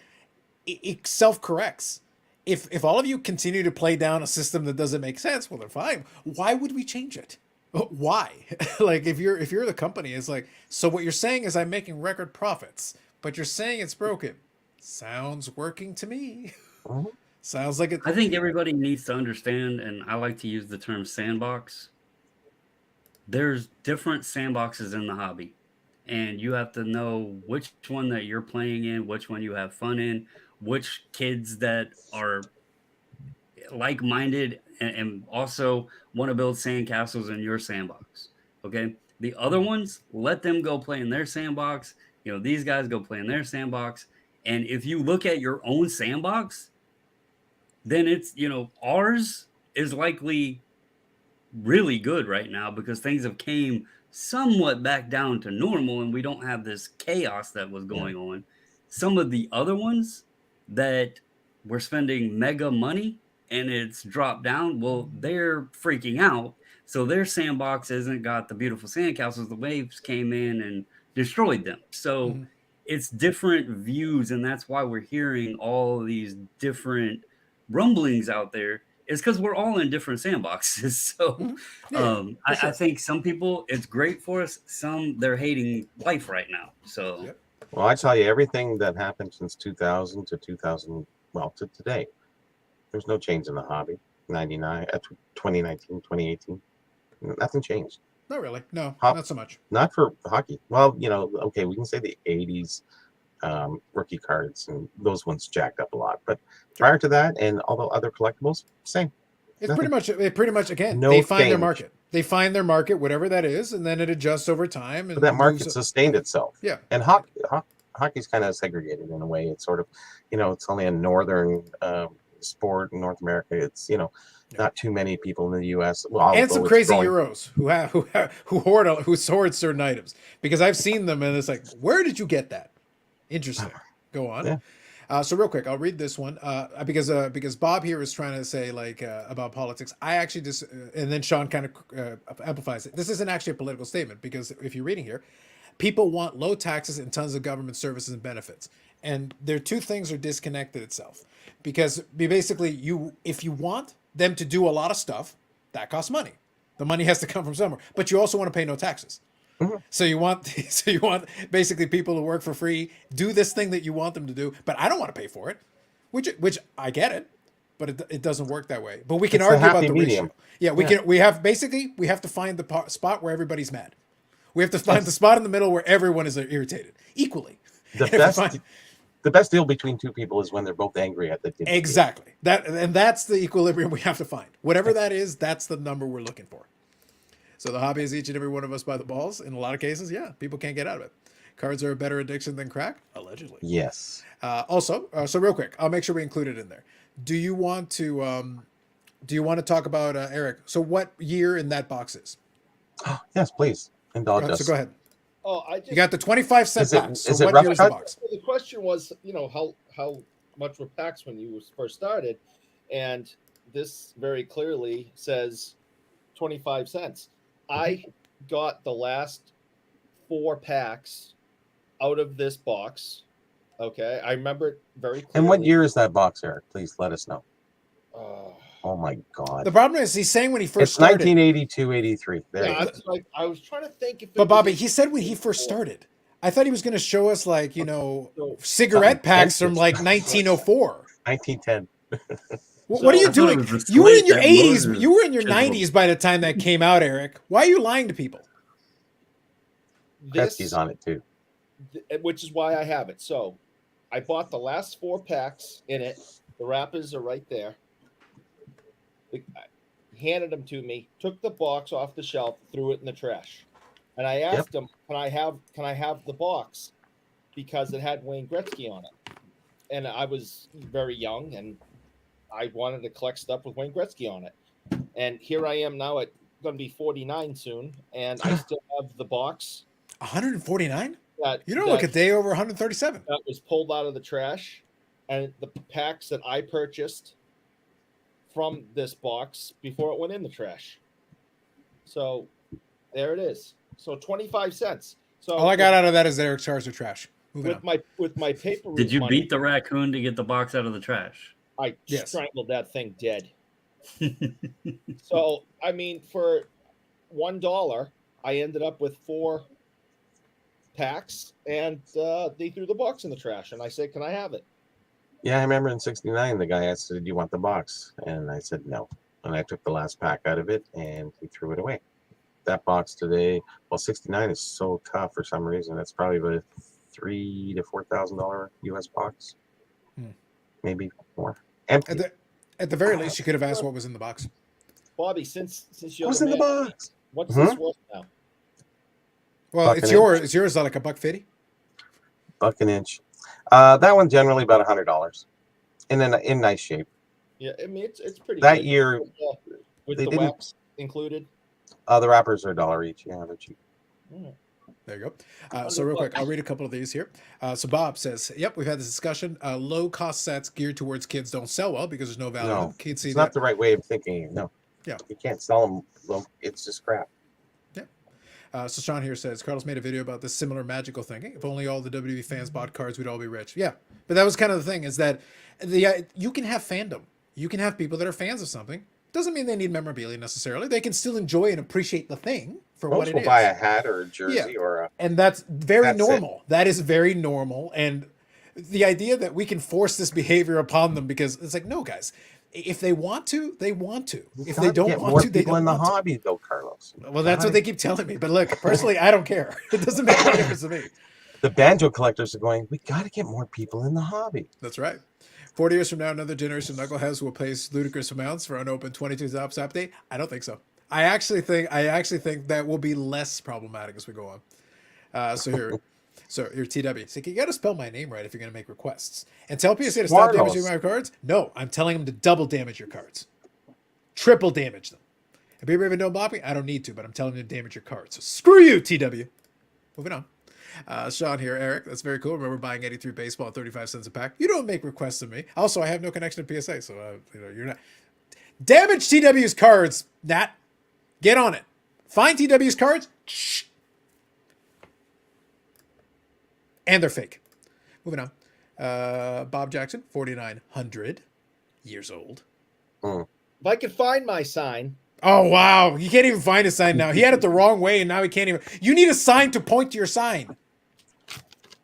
[SPEAKER 1] It self corrects. If all of you continue to play down a system that doesn't make sense, well, then fine. Why would we change it? Why? Like if you're the company, it's like, so what you're saying is I'm making record profits, but you're saying it's broken. Sounds working to me.
[SPEAKER 3] Mhm.
[SPEAKER 1] Sounds like it.
[SPEAKER 4] I think everybody needs to understand, and I like to use the term sandbox. There's different sandboxes in the hobby, and you have to know which one that you're playing in, which one you have fun in, which kids that are like-minded and also want to build sandcastles in your sandbox. Okay, the other ones, let them go play in their sandbox. These guys go play in their sandbox, and if you look at your own sandbox, then it's ours is likely really good right now because things have came somewhat back down to normal and we don't have this chaos that was going on. Some of the other ones that were spending mega money and it's dropped down, well, they're freaking out. So their sandbox hasn't got the beautiful sandcastles. The waves came in and destroyed them. So it's different views, and that's why we're hearing all these different rumblings out there. It's because we're all in different sandboxes. So I think some people, it's great for us. Some, they're hating life right now. So,
[SPEAKER 3] well, I tell you, everything that happened since 2000 to 2000, well, to today, there's no change in the hobby. 2019, 2018, nothing changed.
[SPEAKER 1] Not really. No, not so much.
[SPEAKER 3] Not for hockey. Well, okay, we can say the 80s rookie cards and those ones jacked up a lot, but prior to that and all the other collectibles, same.
[SPEAKER 1] It's pretty much again,
[SPEAKER 3] No
[SPEAKER 1] they find their
[SPEAKER 3] change.
[SPEAKER 1] market. They find their market, whatever that is, and then it adjusts over time. And
[SPEAKER 3] But that market sustained itself.
[SPEAKER 1] Yeah.
[SPEAKER 3] And hockey's kind of segregated in a way. It's sort of, it's only a northern sport in North America. It's not too many people in the U.S. Well,
[SPEAKER 1] and some crazy Euros who hoard certain items, because I've seen them and it's like, where did you get that? Interesting. Go on.
[SPEAKER 3] Yeah.
[SPEAKER 1] So real quick, I'll read this one because Bob here is trying to say about politics. I actually just and then Sean kind of amplifies it. This isn't actually a political statement, because if you're reading here, people want low taxes and tons of government services and benefits, and their two things are disconnected itself, because basically if you want them to do a lot of stuff, that costs money. The money has to come from somewhere, but you also want to pay no taxes. So you want basically people to work for free, do this thing that you want them to do, but I don't want to pay for it, which I get it, but it doesn't work that way. But we can argue about the medium. Ratio. Yeah, we have to find the spot where everybody's mad. We have to find the spot in the middle where everyone is irritated equally.
[SPEAKER 3] The best deal between two people is when they're both angry at the deal.
[SPEAKER 1] Exactly. That's the equilibrium we have to find. Whatever that is, that's the number we're looking for. So the hobby is each and every one of us by the balls. In a lot of cases, people can't get out of it. Cards are a better addiction than crack, allegedly.
[SPEAKER 3] Yes.
[SPEAKER 1] Also, so real quick, I'll make sure we include it in there. Do you want to talk about Eric? So what year in that box is?
[SPEAKER 3] Yes, please. Indulge us.
[SPEAKER 1] So go ahead.
[SPEAKER 2] Oh,
[SPEAKER 1] you got the 25-cent box.
[SPEAKER 3] So
[SPEAKER 1] is it
[SPEAKER 3] what year
[SPEAKER 1] is the box?
[SPEAKER 2] The question was, how much were packs when you first started, and this very clearly says 25 cents. I got the last 4 packs out of this box. Okay, I remember it very clearly.
[SPEAKER 3] And what year is that box, Eric? Please let us know. Oh my God!
[SPEAKER 1] The problem is he's saying when he first
[SPEAKER 3] it's
[SPEAKER 1] started.
[SPEAKER 3] 1982, 83. There.
[SPEAKER 2] Yeah, I was trying to think if.
[SPEAKER 1] But Bobby, he said when he first started. I thought he was going to show us cigarette packs from 1904.
[SPEAKER 3] 1910.
[SPEAKER 1] What are you doing? You were in your 80s. You were in your 90s by the time that came out, Eric. Why are you lying to people?
[SPEAKER 3] Pesky's on it too.
[SPEAKER 2] Which is why I have it. So I bought the last 4 packs in it. The wrappers are right there. Handed them to me, took the box off the shelf, threw it in the trash. And I asked him, can I have the box? Because it had Wayne Gretzky on it. And I was very young and I wanted to collect stuff with Wayne Gretzky on it. And here I am now at going to be 49 soon, and I still have the box.
[SPEAKER 1] 149?
[SPEAKER 2] That
[SPEAKER 1] You don't look a
[SPEAKER 2] that,
[SPEAKER 1] day over 137.
[SPEAKER 2] that was pulled out of the trash, and the packs that I purchased from this box before it went in the trash. So there it is. So 25 cents. So
[SPEAKER 1] All I got out of that is Eric's cars are trash. Moving on.
[SPEAKER 2] with my paper route
[SPEAKER 4] Did you
[SPEAKER 2] money,
[SPEAKER 4] beat the raccoon to get the box out of the trash?
[SPEAKER 2] I
[SPEAKER 1] Yes.
[SPEAKER 2] strangled that thing dead. So I mean, for $1, I ended up with 4 packs, and they threw the box in the trash. And I said, "Can I have it?"
[SPEAKER 3] Yeah, I remember in '69, the guy asked, "Did you want the box?" And I said no. And I took the last pack out of it, and he threw it away. That box today, well, '69 is so tough for some reason. That's probably about a $3,000 to $4,000 US box, maybe more. Empty.
[SPEAKER 1] At the very least, you could have asked what was in the box.
[SPEAKER 2] Bobby, since you're
[SPEAKER 3] What's
[SPEAKER 2] the
[SPEAKER 3] in the
[SPEAKER 2] man,
[SPEAKER 3] box?
[SPEAKER 2] what's this worth now?
[SPEAKER 1] Well,
[SPEAKER 3] Buck
[SPEAKER 1] it's
[SPEAKER 3] an
[SPEAKER 1] yours. It's yours like $1.50.
[SPEAKER 3] Buck an inch. That one generally about $100, in nice shape.
[SPEAKER 2] Yeah, I mean it's pretty
[SPEAKER 3] That
[SPEAKER 2] good.
[SPEAKER 3] year,
[SPEAKER 2] with
[SPEAKER 3] they
[SPEAKER 2] the
[SPEAKER 3] didn't-
[SPEAKER 2] wax included.
[SPEAKER 3] the wrappers are $1 each. Yeah, they're cheap.
[SPEAKER 1] There you go. So real quick, I'll read a couple of these here. So Bob says, "Yep, we've had this discussion. Low-cost sets geared towards kids don't sell well because there's no value. in
[SPEAKER 3] No,
[SPEAKER 1] them. Kids see
[SPEAKER 3] it's
[SPEAKER 1] that.
[SPEAKER 3] not the right way of thinking. No.
[SPEAKER 1] Yeah.
[SPEAKER 3] You can't sell them. Well, it's just crap.
[SPEAKER 1] So Sean here says, Carlos made a video about this similar magical thinking. If only all the WWE fans bought cards, we'd all be rich. Yeah, but that was kind of the thing, is that you can have fandom. You can have people that are fans of something. Doesn't mean they need memorabilia necessarily. They can still enjoy and appreciate the thing for what
[SPEAKER 3] Most
[SPEAKER 1] it
[SPEAKER 3] will
[SPEAKER 1] is.
[SPEAKER 3] buy a hat or a jersey
[SPEAKER 1] Yeah.
[SPEAKER 3] or a.
[SPEAKER 1] And that's very
[SPEAKER 3] That's
[SPEAKER 1] normal. That is very normal. And the idea that we can force this behavior upon them, because it's like, no, guys, if they want to, they want to. If they don't want to, they
[SPEAKER 3] people
[SPEAKER 1] don't
[SPEAKER 3] in the
[SPEAKER 1] want to.
[SPEAKER 3] hobby, though, Carlos.
[SPEAKER 1] Well, that's what they keep telling me. But look, personally, I don't care. It doesn't make any difference to me.
[SPEAKER 3] The banjo collectors are going, we got to get more people in the hobby.
[SPEAKER 1] That's right. 40 years from now, another generation of knuckleheads will pay ludicrous amounts for unopened 22 Zops update. I don't think so. I actually think that will be less problematic as we go on. So here, TW. So you got to spell my name right if you're going to make requests. And tell PSA to stop
[SPEAKER 3] Smartos.
[SPEAKER 1] damaging my cards. No, I'm telling them to double damage your cards, triple damage them. If people even don't block me, I don't need to, but I'm telling them to damage your cards. So screw you, TW. Moving on. Sean here, Eric. That's very cool. Remember buying 83 baseball at 35 cents a pack. You don't make requests of me. Also, I have no connection to PSA, so you're not. Damage TW's cards, Nat. Get on it. Find TW's cards. Shh. And they're fake. Moving on. Bob Jackson, 4,900 years old.
[SPEAKER 2] If I could find my sign.
[SPEAKER 1] Oh, wow. You can't even find a sign now. He had it the wrong way, and now he can't even. You need a sign to point to your sign.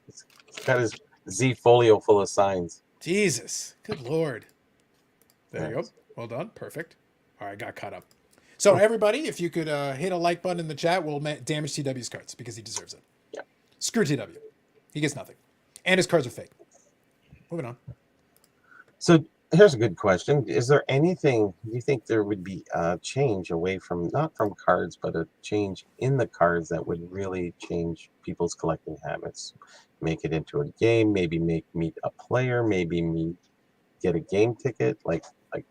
[SPEAKER 3] He's got his Z folio full of signs.
[SPEAKER 1] Jesus. Good Lord. There you go. Well done. Perfect. All right, got caught up. So, everybody, if you could hit a like button in the chat, we'll damage TW's cards because he deserves it.
[SPEAKER 3] Yeah.
[SPEAKER 1] Screw TW. He gets nothing. And his cards are fake. Moving on.
[SPEAKER 3] So here's a good question. Is there anything you think there would be a change away from, not from cards, but a change in the cards that would really change people's collecting habits? Make it into a game, maybe meet a player, maybe get a game ticket. Like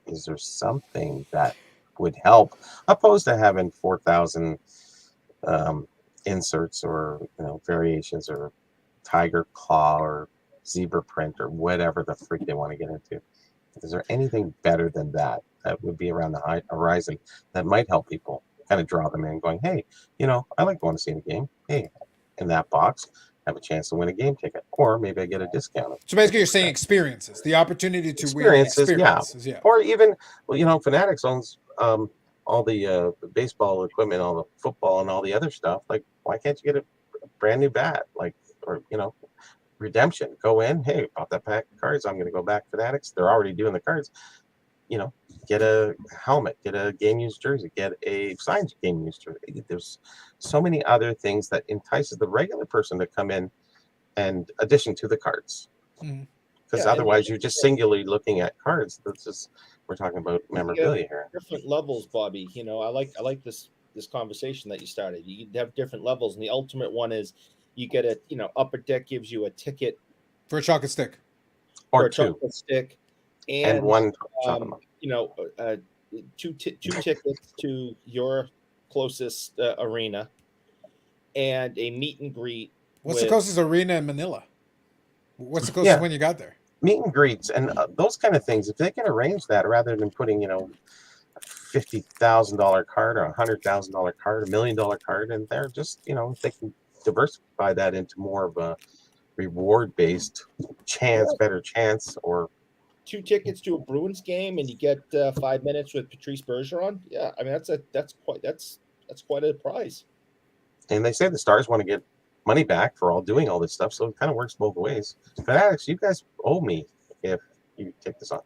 [SPEAKER 3] is there something that would help opposed to having 4,000 inserts or variations or tiger claw or zebra print or whatever the freak they want to get into? Is there anything better than that would be around the horizon that might help people kind of draw them in, going, hey, I like going to see a game. Hey, in that box, I have a chance to win a game ticket, or maybe I get a discount.
[SPEAKER 1] So basically, you're saying experiences, the opportunity to win experiences, yeah.
[SPEAKER 3] Or even, Fanatics owns all the baseball equipment, all the football, and all the other stuff. Like, why can't you get a brand new bat, or redemption? Go in, hey, bought that pack of cards, I'm going to go back Fanatics. They're already doing the cards. Get a helmet, get a game used jersey, get a signed game used jersey. There's so many other things that entices the regular person to come in, and addition to the cards. Because otherwise you're just singularly looking at cards. We're talking about memorabilia here.
[SPEAKER 2] Different levels, Bobby. I like this conversation that you started. You have different levels, and the ultimate one is you get a upper deck gives you a ticket
[SPEAKER 1] for a chocolate stick,
[SPEAKER 3] or
[SPEAKER 2] a chocolate stick,
[SPEAKER 3] and one
[SPEAKER 2] two tickets to your closest arena, and a meet and greet.
[SPEAKER 1] What's the closest arena in Manila? What's the closest when you got there?
[SPEAKER 3] Meet and greets and those kind of things. If they can arrange that rather than putting, a $50,000 card or $100,000 card, $1 million card, and they're just, if they can diversify that into more of a reward-based chance, better chance, or
[SPEAKER 2] 2 tickets to a Bruins game, and you get 5 minutes with Patrice Bergeron. Yeah, I mean that's quite a prize.
[SPEAKER 3] And they say the Stars want to get money back for doing all this stuff, so it kind of works both ways. But Alex, you guys owe me if you take this on.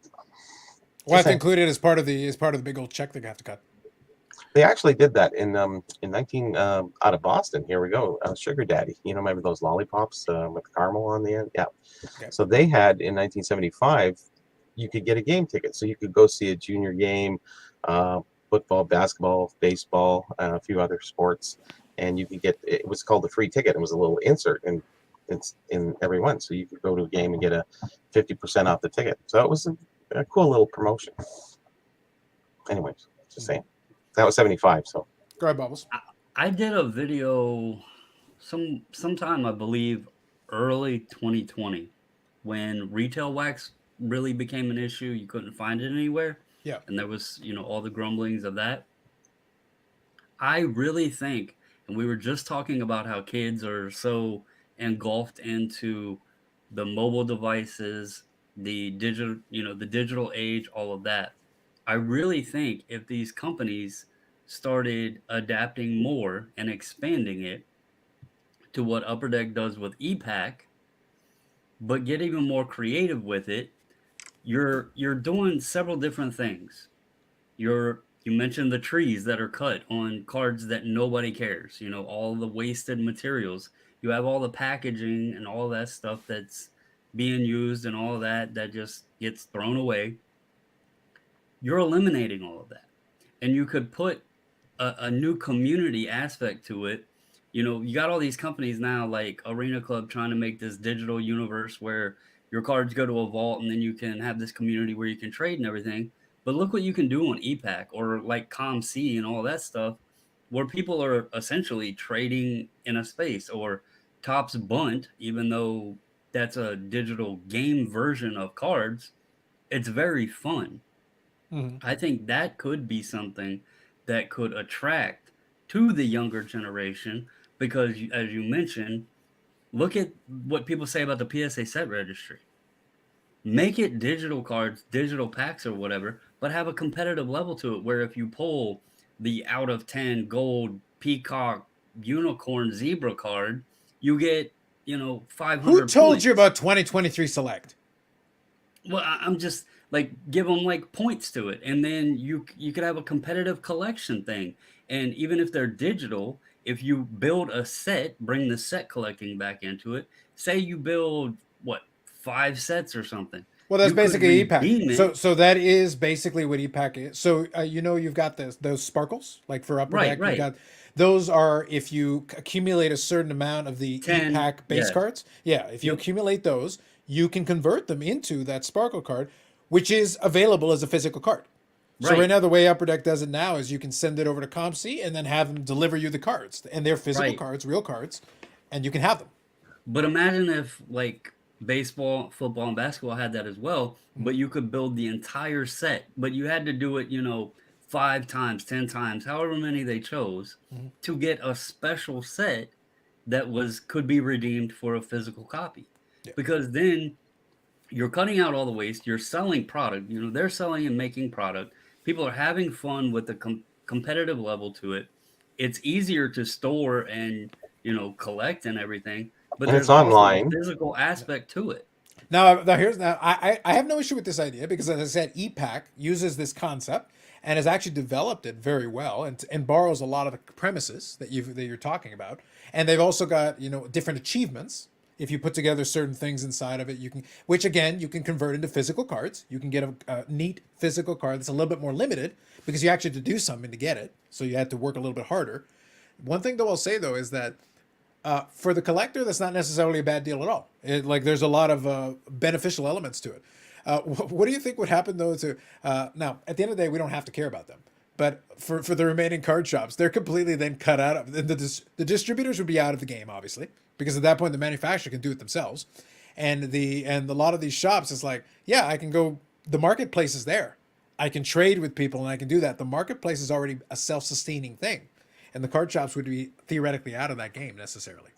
[SPEAKER 1] Well, I have to include it as part of the big old check they have to cut.
[SPEAKER 3] They actually did that in 19 out of Boston. Here we go, Sugar Daddy. Remember those lollipops with caramel on the end? Yeah. Okay. So they had in 1975, you could get a game ticket, so you could go see a junior game, football, basketball, baseball, a few other sports, and you could get. It was called the free ticket. It was a little insert in every one, so you could go to a game and get a 50% off the ticket. So it was a cool little promotion. Anyways, just saying. That was 75. So
[SPEAKER 1] go ahead, Bubbles.
[SPEAKER 4] I did a video sometime, I believe, early 2020, when retail wax really became an issue. You couldn't find it anywhere.
[SPEAKER 1] Yeah.
[SPEAKER 4] And there was, all the grumblings of that. I really think, and we were just talking about how kids are so engulfed into the mobile devices, the digital age, all of that. I really think if these companies started adapting more and expanding it to what Upper Deck does with ePack, but get even more creative with it, you're doing several different things. You mentioned the trees that are cut on cards that nobody cares, all the wasted materials. You have all the packaging and all that stuff that's being used and all that just gets thrown away. You're eliminating all of that. And you could put a new community aspect to it. You got all these companies now like Arena Club trying to make this digital universe where your cards go to a vault and then you can have this community where you can trade and everything. But look what you can do on ePack or like ComC and all that stuff, where people are essentially trading in a space, or Topps Bunt, even though that's a digital game version of cards, it's very fun. Mm-hmm. I think that could be something that could attract to the younger generation, because as you mentioned, look at what people say about the PSA set registry. Make it digital cards, digital packs or whatever, but have a competitive level to it, where if you pull the out of 10 gold peacock unicorn zebra card, you get 500
[SPEAKER 1] Who told
[SPEAKER 4] points.
[SPEAKER 1] You about 2023 Select?
[SPEAKER 4] Well, I'm just like, give them like points to it, and then you could have a competitive collection thing. And even if they're digital, if you build a set, bring the set collecting back into it. Say you build 5 sets or something.
[SPEAKER 1] Well, that's basically ePack. So that is basically what ePack is. So you've got those sparkles, like for Upper Deck.
[SPEAKER 4] Right.
[SPEAKER 1] Those are if you accumulate a certain amount of the ePack base cards. Yeah, if you accumulate those, you can convert them into that sparkle card, which is available as a physical card. So right now, the way Upper Deck does it now is you can send it over to ComC and then have them deliver you the cards, and they're physical cards, real cards, and you can have them.
[SPEAKER 4] But imagine if baseball, football, and basketball had that as well, but you could build the entire set, but you had to do it, 5 times, 10 times, however many they chose, to get a special set that could be redeemed for a physical copy. Yeah. Because then you're cutting out all the waste, you're selling product, they're selling and making product. People are having fun with the competitive level to it. It's easier to store and, collect and everything. But
[SPEAKER 3] and there's online
[SPEAKER 4] a physical aspect to it.
[SPEAKER 1] Now I have no issue with this idea, because, as I said, ePack uses this concept and has actually developed it very well, and borrows a lot of the premises that you're talking about. And they've also got different achievements. If you put together certain things inside of it, you can convert into physical cards. You can get a neat physical card that's a little bit more limited, because you actually have to do something to get it. So you had to work a little bit harder. One thing that I'll say, though, is that for the collector, that's not necessarily a bad deal at all. There's a lot of beneficial elements to it. What do you think would happen, though? Now, at the end of the day, we don't have to care about them. But for the remaining card shops, they're completely then cut out of the distributors would be out of the game, obviously, because at that point the manufacturer can do it themselves, and a lot of these shops is like, yeah, I can go. The marketplace is there. I can trade with people and I can do that. The marketplace is already a self-sustaining thing, and the card shops would be theoretically out of that game necessarily.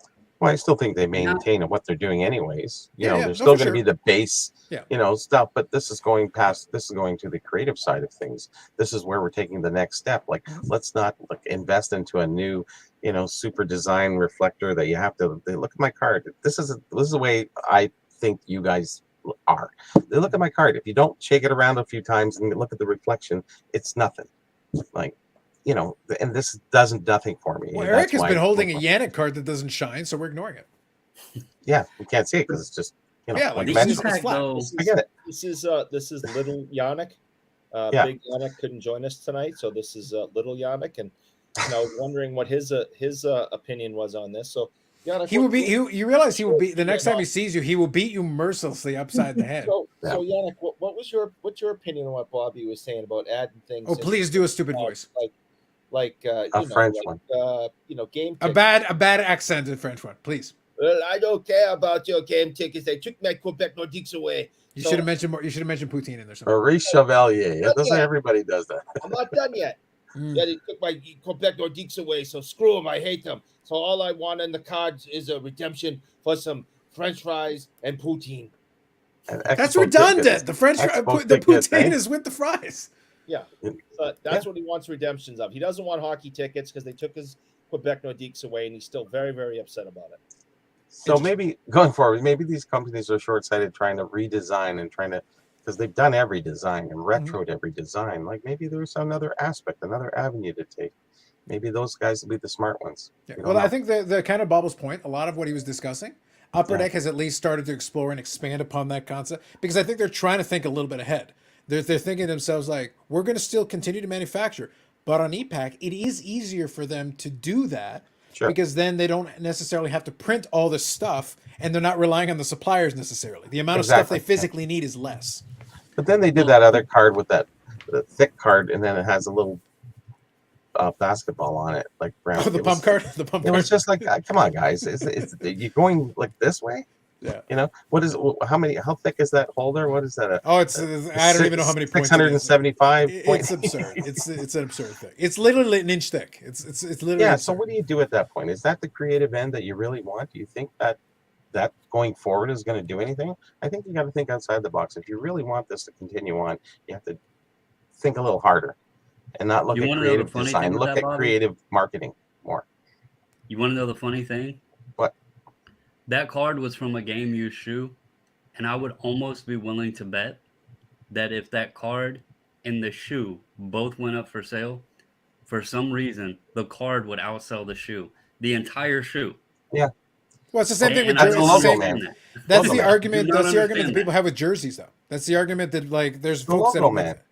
[SPEAKER 3] Well, I still think they maintain what they're doing anyways. You know, there's
[SPEAKER 1] no,
[SPEAKER 3] still
[SPEAKER 1] for
[SPEAKER 3] going to be
[SPEAKER 1] sure.
[SPEAKER 3] the base,
[SPEAKER 1] Yeah.
[SPEAKER 3] you know, stuff, but this is going to the creative side of things. This is where we're taking the next step. Like, let's not invest into a new, you know, super design reflector that you have to look at my card. This is the way I think you guys are. They look at my card. If you don't shake it around a few times and look at the reflection, it's nothing. Like, you know, and this does nothing for me.
[SPEAKER 1] Well, Eric has been holding a Yannick card that doesn't shine, so we're ignoring it.
[SPEAKER 3] Yeah, you can't see it because it's just, you know,
[SPEAKER 1] Yeah,
[SPEAKER 3] like
[SPEAKER 1] it's
[SPEAKER 3] metal.
[SPEAKER 1] flat.
[SPEAKER 3] I get it.
[SPEAKER 2] This is little Yannick.
[SPEAKER 3] Yeah.
[SPEAKER 2] Big Yannick couldn't join us tonight, so this is little Yannick, and you know, wondering what his opinion was on this. So Yannick,
[SPEAKER 1] He will be. You realize he will be the next time he sees you. He will beat you mercilessly upside the head.
[SPEAKER 2] So Yannick, what's your opinion on what Bobby was saying about adding things?
[SPEAKER 1] Oh, please do a stupid voice.
[SPEAKER 2] Like
[SPEAKER 3] a French one.
[SPEAKER 2] You know, game
[SPEAKER 1] tickets. A bad accented French one, please.
[SPEAKER 2] Well, I don't care about your game tickets. They took my Quebec Nordiques away.
[SPEAKER 1] You should have mentioned more. You should have mentioned Poutine in there.
[SPEAKER 3] Maurice Chevalier. It doesn't. Everybody does that.
[SPEAKER 2] I'm not done yet. Yeah, they took my Quebec Nordiques away, so screw them. I hate them. So all I want in the cards is a redemption for some French fries and poutine.
[SPEAKER 1] That's redundant. The poutine is with the fries.
[SPEAKER 2] Yeah, that's what he wants redemptions of. He doesn't want hockey tickets because they took his Quebec Nordiques away, and he's still very, very upset about it.
[SPEAKER 3] So maybe going forward, maybe these companies are short-sighted, trying to redesign and trying to, because they've done every design and retroed every design. Like maybe there's another aspect, another avenue to take. Maybe those guys will be the smart ones.
[SPEAKER 1] Yeah. Well, I think the kind of Bobble's point, a lot of what he was discussing, Upper Deck has at least started to explore and expand upon that concept, because I think they're trying to think a little bit ahead. They're thinking to themselves like, we're going to still continue to manufacture, but on EPAC, it is easier for them to do that. Sure. Because then they don't necessarily have to print all this stuff, and they're not relying on the suppliers necessarily. The amount of stuff they physically need is less.
[SPEAKER 3] But then they did that other card with the thick card, and then it has a little basketball on it, like brown.
[SPEAKER 1] Oh, the pump card. The pump card.
[SPEAKER 3] It's just like, come on, guys, it's you going like this way?
[SPEAKER 1] Yeah.
[SPEAKER 3] You know how thick is that holder? What is that?
[SPEAKER 1] I don't even know how many points.
[SPEAKER 3] 675.
[SPEAKER 1] It's absurd. It's an absurd thing. It's literally an inch thick. It's literally.
[SPEAKER 3] Yeah.
[SPEAKER 1] Absurd.
[SPEAKER 3] So what do you do at that point? Is that the creative end that you really want? Do you think that going forward is going to do anything? I think you got to think outside the box. If you really want this to continue on, you have to think a little harder and not look at creative design. Look at creative marketing more.
[SPEAKER 4] You want to know the funny thing?
[SPEAKER 3] What?
[SPEAKER 4] That card was from a game used shoe, and I would almost be willing to bet that if that card and the shoe both went up for sale, for some reason, the card would outsell the shoe. The entire shoe.
[SPEAKER 3] Yeah.
[SPEAKER 1] Well, it's the same thing with jerseys. That's the argument. That's the argument that people have with jerseys, though. That's the argument that like there's folks that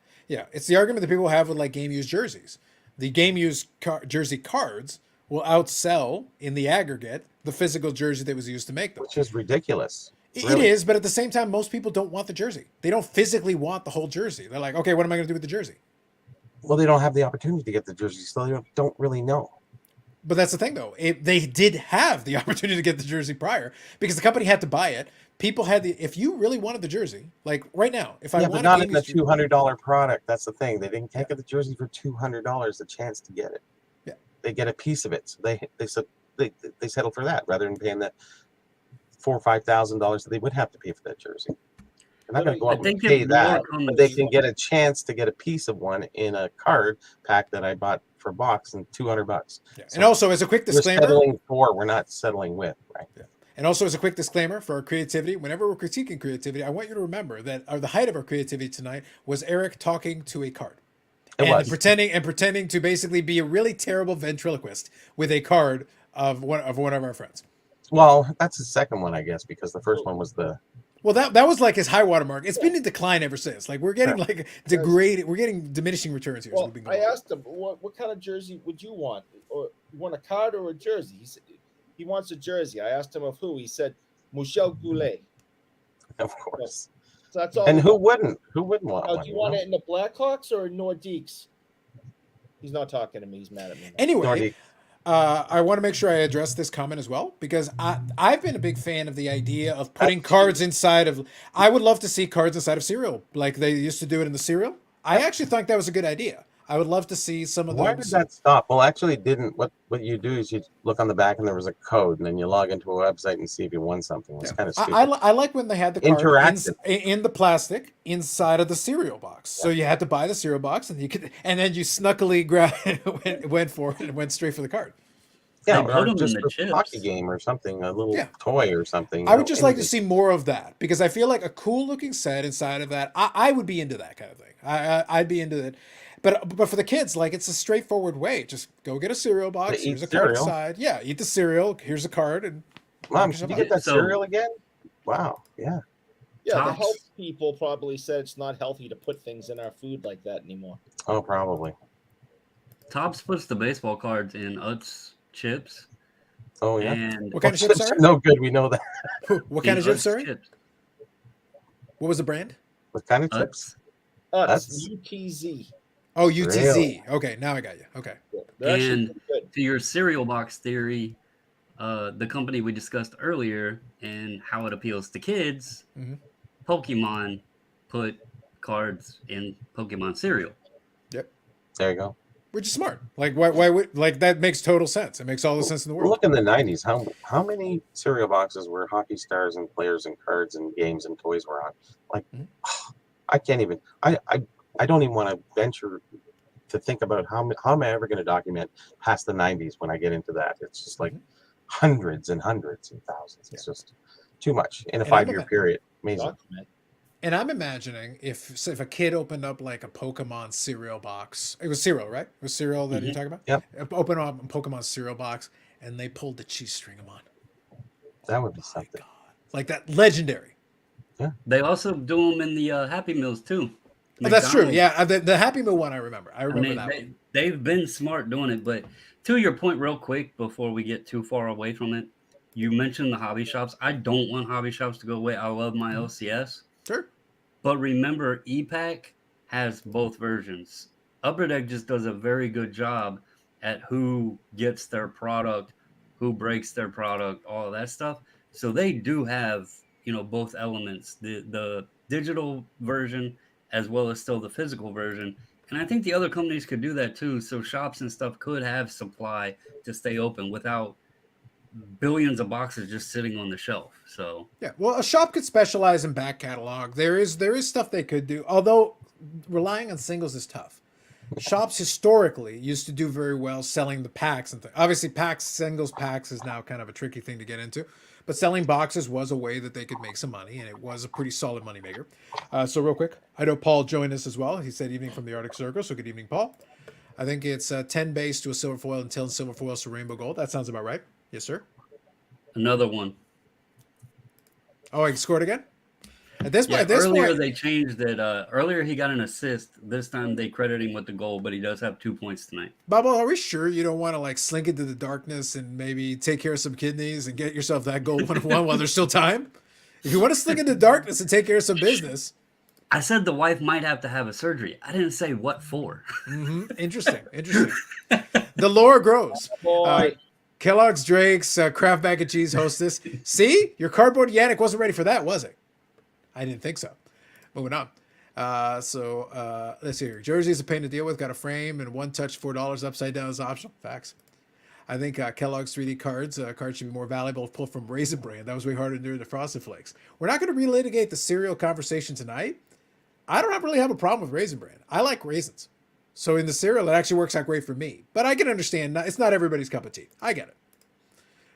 [SPEAKER 1] it's the argument that people have with like game used jerseys. The game used jersey cards will outsell in the aggregate the physical jersey that was used to make them,
[SPEAKER 3] which is ridiculous.
[SPEAKER 1] It is, but at the same time, most people don't want the jersey. They don't physically want the whole jersey. They're like, okay, what am I going to do with the jersey?
[SPEAKER 3] Well, they don't have the opportunity to get the jersey, so they don't really know.
[SPEAKER 1] But that's the thing, though. They did have the opportunity to get the jersey prior because the company had to buy it. People had if you really wanted the jersey, like right now, if I want
[SPEAKER 3] but not in the $200 product. That's the thing. They can't get the jersey for $200. The chance to get it. Yeah, they get a piece of it. So they settle for that rather than paying that $4,000 or $5,000 that they would have to pay for that jersey. They're not going to go out and pay that, but they can get a chance to get a piece of one in a card pack that I bought for a box and $200.
[SPEAKER 1] Yeah. So and also, as a quick disclaimer,
[SPEAKER 3] we're settling for, we're not settling with, right?
[SPEAKER 1] Yeah. And also, as a quick disclaimer for our creativity, whenever we're critiquing creativity, I want you to remember that the height of our creativity tonight was Eric talking to a card. Pretending to basically be a really terrible ventriloquist with a card of one of our friends.
[SPEAKER 3] Well, that's the second one, I guess, because the first one was the.
[SPEAKER 1] Well, that was like his high water mark. It's been in decline ever since. Like we're getting like degraded. We're getting diminishing returns here.
[SPEAKER 2] Well, I asked him, what kind of jersey would you want? Or you want a card or a jersey? He said he wants a jersey. I asked him of who. He said Michel Goulet.
[SPEAKER 3] Of course.
[SPEAKER 2] So that's all.
[SPEAKER 3] And who wouldn't? Who wouldn't want one?
[SPEAKER 2] Do you want it in the Blackhawks or Nordiques? He's not talking to me. He's mad at me.
[SPEAKER 1] Anyway, I want to make sure I address this comment as well, because I've been a big fan of the idea of putting cards inside of. I would love to see cards inside of cereal, like they used to do it in the cereal. I actually think that was a good idea. I would love to see some of those.
[SPEAKER 3] Why did that stop? Well, actually, it didn't. What you do is you look on the back and there was a code, and then you log into a website and see if you won something. It's kind of stupid.
[SPEAKER 1] I like when they had the card
[SPEAKER 3] Interactive.
[SPEAKER 1] in the plastic inside of the cereal box. So you had to buy the cereal box, and then you snuckily went for it and went straight for the card.
[SPEAKER 3] Yeah,
[SPEAKER 4] They put
[SPEAKER 3] or
[SPEAKER 4] them
[SPEAKER 3] just
[SPEAKER 4] in the
[SPEAKER 3] a
[SPEAKER 4] chips.
[SPEAKER 3] hockey game or something, a little toy or something.
[SPEAKER 1] I would just like to see more of that, because I feel like a cool looking set inside of that. I would be into that kind of thing. I'd be into it. But for the kids, like, it's a straightforward way. Just go get a cereal box. Here's a card inside. Yeah, eat the cereal. Here's a card. And
[SPEAKER 3] Mom, did you get that cereal again? Wow. Yeah.
[SPEAKER 2] Yeah, the health people probably said it's not healthy to put things in our food like that anymore.
[SPEAKER 3] Oh, probably.
[SPEAKER 4] Tops puts the baseball cards in Utz chips.
[SPEAKER 3] Oh, yeah.
[SPEAKER 4] And
[SPEAKER 1] what kind of chips, sorry?
[SPEAKER 3] No good. We know that.
[SPEAKER 1] What kind of chips, sorry? What was the brand?
[SPEAKER 3] What kind of chips?
[SPEAKER 2] Utz. UTZ.
[SPEAKER 1] Oh, UTZ.
[SPEAKER 3] Really?
[SPEAKER 1] Okay, now I got you. Okay.
[SPEAKER 4] And to your cereal box theory, the company we discussed earlier and how it appeals to kids, Pokemon put cards in Pokemon cereal.
[SPEAKER 1] Yep.
[SPEAKER 3] There you go.
[SPEAKER 1] Which is smart. Like, why would, like, that makes total sense. It makes all the sense in the world.
[SPEAKER 3] Look in the 90s. How many cereal boxes were hockey stars and players and cards and games and toys were on? Like, I can't even. I don't even want to venture to think about how am I ever going to document past the 90s when I get into that. It's just like hundreds and hundreds and thousands. It's just too much in a 5-year period. Amazing.
[SPEAKER 1] And I'm imagining if a kid opened up like a Pokemon cereal box. It was cereal, right? It was cereal that you're talking about?
[SPEAKER 3] Yep.
[SPEAKER 1] Open up a Pokemon cereal box and they pulled the cheese string on.
[SPEAKER 3] That would be something.
[SPEAKER 1] God. Like that, legendary.
[SPEAKER 3] Yeah.
[SPEAKER 4] They also do them in the Happy Meals too.
[SPEAKER 1] Oh, that's true. Yeah, the Happy Meal one I remember. I remember that one.
[SPEAKER 4] They've been smart doing it, but to your point real quick before we get too far away from it, you mentioned the hobby shops. I don't want hobby shops to go away. I love my LCS.
[SPEAKER 1] Sure.
[SPEAKER 4] But remember, EPAC has both versions. Upper Deck just does a very good job at who gets their product, who breaks their product, all of that stuff. So they do have, both elements, the digital version as well as still the physical version. And I think the other companies could do that too. So shops and stuff could have supply to stay open without billions of boxes just sitting on the shelf. So
[SPEAKER 1] yeah, well, a shop could specialize in back catalog. There is stuff they could do, although relying on singles is tough. Shops historically used to do very well selling the packs and things. Obviously, singles packs is now kind of a tricky thing to get into, but selling boxes was a way that they could make some money, and it was a pretty solid moneymaker. So real quick, I know Paul joined us as well. He said evening from the Arctic Circle, so good evening, Paul. I think it's 10 base to a silver foil and 10 silver foils to rainbow gold. That sounds about right. Yes, sir.
[SPEAKER 4] Another one.
[SPEAKER 1] Oh, I scored again? At this point,
[SPEAKER 4] they changed it. Earlier he got an assist. This time they credit him with the goal, but he does have 2 points tonight.
[SPEAKER 1] Bubba, are we sure you don't want to like slink into the darkness and maybe take care of some kidneys and get yourself that goal 1-1 while there's still time? If you want to slink into darkness and take care of some business.
[SPEAKER 4] I said the wife might have to have a surgery. I didn't say what for.
[SPEAKER 1] Interesting. The lore grows. Kellogg's Drake's Kraft Mac and Cheese hostess. See, your cardboard Yannick wasn't ready for that, was it? I didn't think so. Moving on. Let's see here. Jersey's a pain to deal with. Got a frame and one touch, $4 upside down is optional. Facts. I think Kellogg's 3D cards should be more valuable if pulled from Raisin Bran. That was way harder to do the Frosted Flakes. We're not going to relitigate the cereal conversation tonight. I don't really have a problem with Raisin Bran. I like raisins. So in the cereal, it actually works out great for me. But I can understand, it's not everybody's cup of tea. I get it.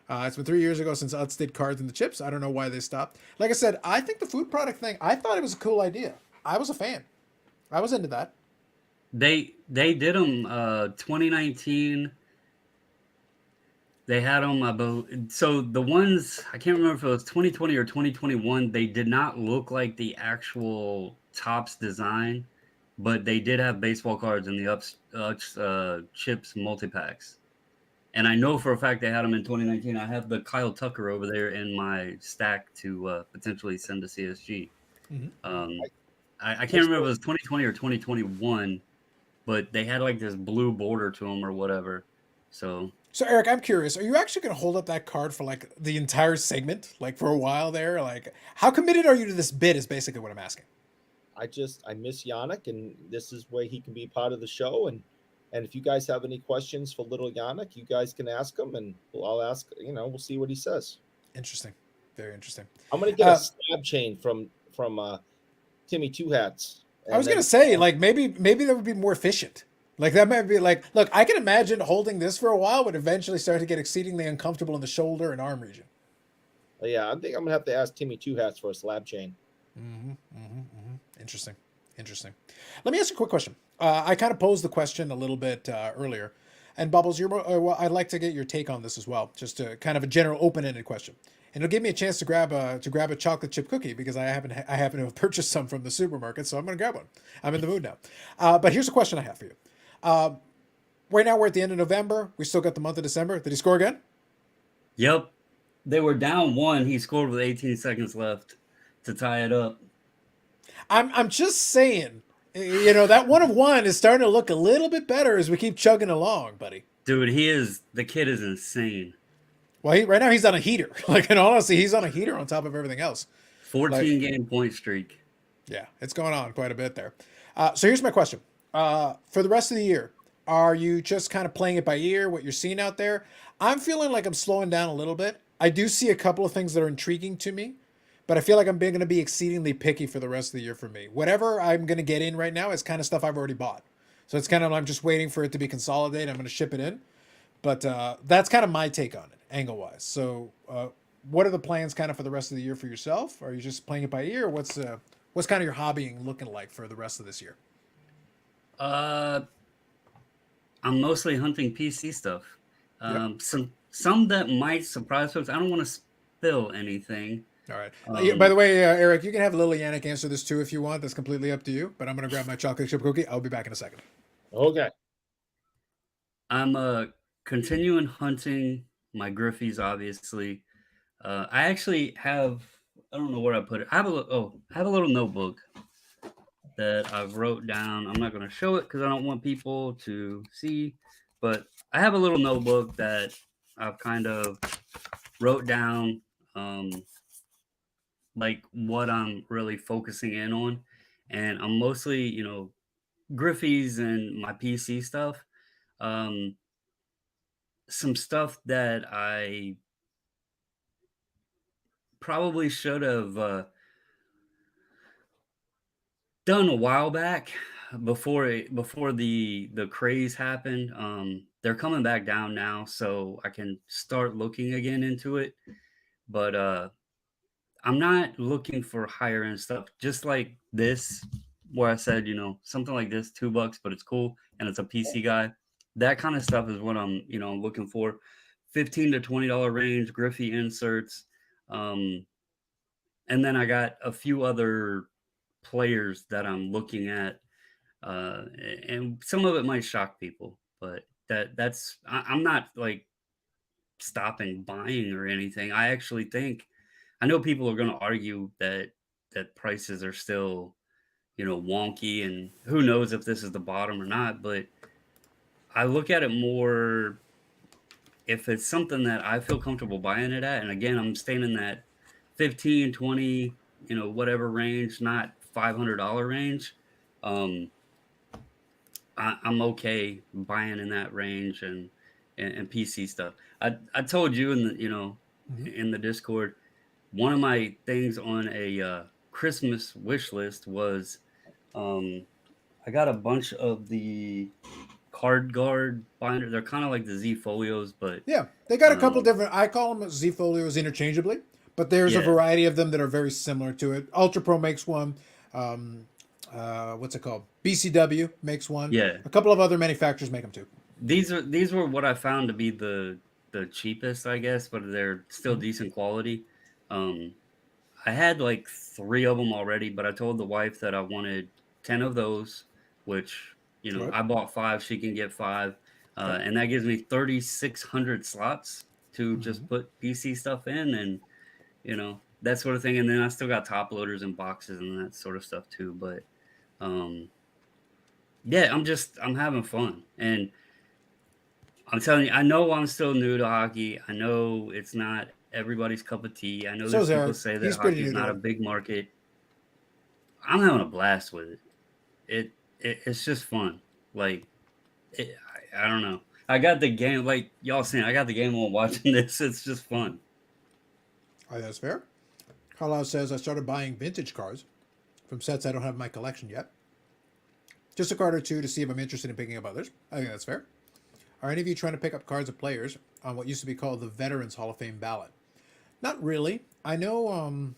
[SPEAKER 1] It's been 3 years ago since Utz did cards and the chips. I don't know why they stopped. Like I said, I think the food product thing, I thought it was a cool idea. I was a fan. I was into that.
[SPEAKER 4] They did them 2019. They had them about, so the ones, I can't remember if it was 2020 or 2021, they did not look like the actual Topps design, but they did have baseball cards in the Utz chips multi-packs. And I know for a fact they had them in 2019. I have the Kyle Tucker over there in my stack to potentially send to CSG. I can't remember if it was 2020 or 2021, but they had like this blue border to them or whatever. So
[SPEAKER 1] Eric, I'm curious. Are you actually going to hold up that card for like the entire segment, like for a while there? Like, how committed are you to this bid? Is basically what I'm asking.
[SPEAKER 2] I miss Yannick, and this is where he can be part of the show. And if you guys have any questions for little Yannick, you guys can ask him, and I'll ask. We'll see what he says.
[SPEAKER 1] Interesting, very interesting.
[SPEAKER 2] I'm gonna get a slab chain from Timmy Two Hats.
[SPEAKER 1] I was gonna say, like, maybe that would be more efficient. Like, that might be like, look, I can imagine holding this for a while would eventually start to get exceedingly uncomfortable in the shoulder and arm region.
[SPEAKER 2] Yeah, I think I'm gonna have to ask Timmy Two Hats for a slab chain.
[SPEAKER 1] Interesting. Let me ask you a quick question. I kind of posed the question a little bit earlier, and Bubbles, I'd like to get your take on this as well, just to kind of a general open-ended question. And it'll give me a chance to grab a chocolate chip cookie because I happen to have purchased some from the supermarket, so I'm going to grab one. I'm in the mood now. But here's a question I have for you. Right now we're at the end of November. We still got the month of December. Did he score again?
[SPEAKER 4] Yep. They were down 1. He scored with 18 seconds left to tie it up.
[SPEAKER 1] I'm just saying, that 1 of 1 is starting to look a little bit better as we keep chugging along, buddy.
[SPEAKER 4] Dude, the kid is insane.
[SPEAKER 1] Well, right now he's on a heater. Like, in all honesty, he's on a heater on top of everything else.
[SPEAKER 4] 14-game point streak.
[SPEAKER 1] Yeah, it's going on quite a bit there. So here's my question. For the rest of the year, are you just kind of playing it by ear, what you're seeing out there? I'm feeling like I'm slowing down a little bit. I do see a couple of things that are intriguing to me, but I feel like I'm going to be exceedingly picky for the rest of the year for me. Whatever I'm going to get in right now is kind of stuff I've already bought. So it's kind of, I'm just waiting for it to be consolidated. I'm going to ship it in. But that's kind of my take on it, angle-wise. So what are the plans kind of for the rest of the year for yourself? Are you just playing it by ear? Or what's kind of your hobbying looking like for the rest of this year?
[SPEAKER 4] I'm mostly hunting PC stuff. Some that might surprise folks. I don't want to spill anything.
[SPEAKER 1] All right. By the way, Eric, you can have Lily Yannick answer this too if you want. That's completely up to you. But I'm going to grab my chocolate chip cookie. I'll be back in a second.
[SPEAKER 2] Okay.
[SPEAKER 4] I'm continuing hunting my Griffies, obviously. I actually have, I don't know where I put it. I have a little notebook that I've wrote down. I'm not going to show it because I don't want people to see, but I have a little notebook that I've kind of wrote down like what I'm really focusing in on. And I'm mostly, Griffies and my PC stuff. Some stuff that I probably should have done a while back before the craze happened. They're coming back down now, so I can start looking again into it. But I'm not looking for higher end stuff, just like this, where I said, something like this, $2, but it's cool and it's a PC guy. That kind of stuff is what I'm, looking for. $15 to $20 range, Griffey inserts. And then I got a few other players that I'm looking at. And some of it might shock people, but I'm not like stopping buying or anything. I actually think, I know people are going to argue that prices are still, wonky, and who knows if this is the bottom or not, but I look at it more if it's something that I feel comfortable buying it at. And again, I'm staying in that 15, 20, whatever range, not $500 range. I'm okay buying in that range and PC stuff. I told you in the, in the Discord, one of my things on a Christmas wish list was I got a bunch of the card guard binder. They're kind of like the Z folios, but
[SPEAKER 1] yeah, they got a couple different. I call them Z folios interchangeably, but there's a variety of them that are very similar to it. Ultra Pro makes one. What's it called? BCW makes one.
[SPEAKER 4] Yeah,
[SPEAKER 1] a couple of other manufacturers make them too.
[SPEAKER 4] These were what I found to be the cheapest, I guess, but they're still decent quality. I had like 3 of them already, but I told the wife that I wanted 10 of those, which, I bought 5, she can get 5. And that gives me 3,600 slots to just put PC stuff in and, that sort of thing. And then I still got top loaders and boxes and that sort of stuff too. But yeah, I'm having fun, and I'm telling you, I know I'm still new to hockey. I know it's not everybody's cup of tea. I know
[SPEAKER 1] So
[SPEAKER 4] there's
[SPEAKER 1] is
[SPEAKER 4] people
[SPEAKER 1] Eric.
[SPEAKER 4] say that
[SPEAKER 1] He's pretty
[SPEAKER 4] hockey's
[SPEAKER 1] new to
[SPEAKER 4] not a
[SPEAKER 1] it.
[SPEAKER 4] big market. I'm having a blast with it. It's just fun. Like I don't know. I got the game like y'all saying. I got the game on watching this. It's just fun.
[SPEAKER 1] All right, that's fair. Carlos says, I started buying vintage cards from sets I don't have in my collection yet. Just a card or two to see if I'm interested in picking up others. I think that's fair. Are any of you trying to pick up cards of players on what used to be called the Veterans Hall of Fame ballot? Not really. I know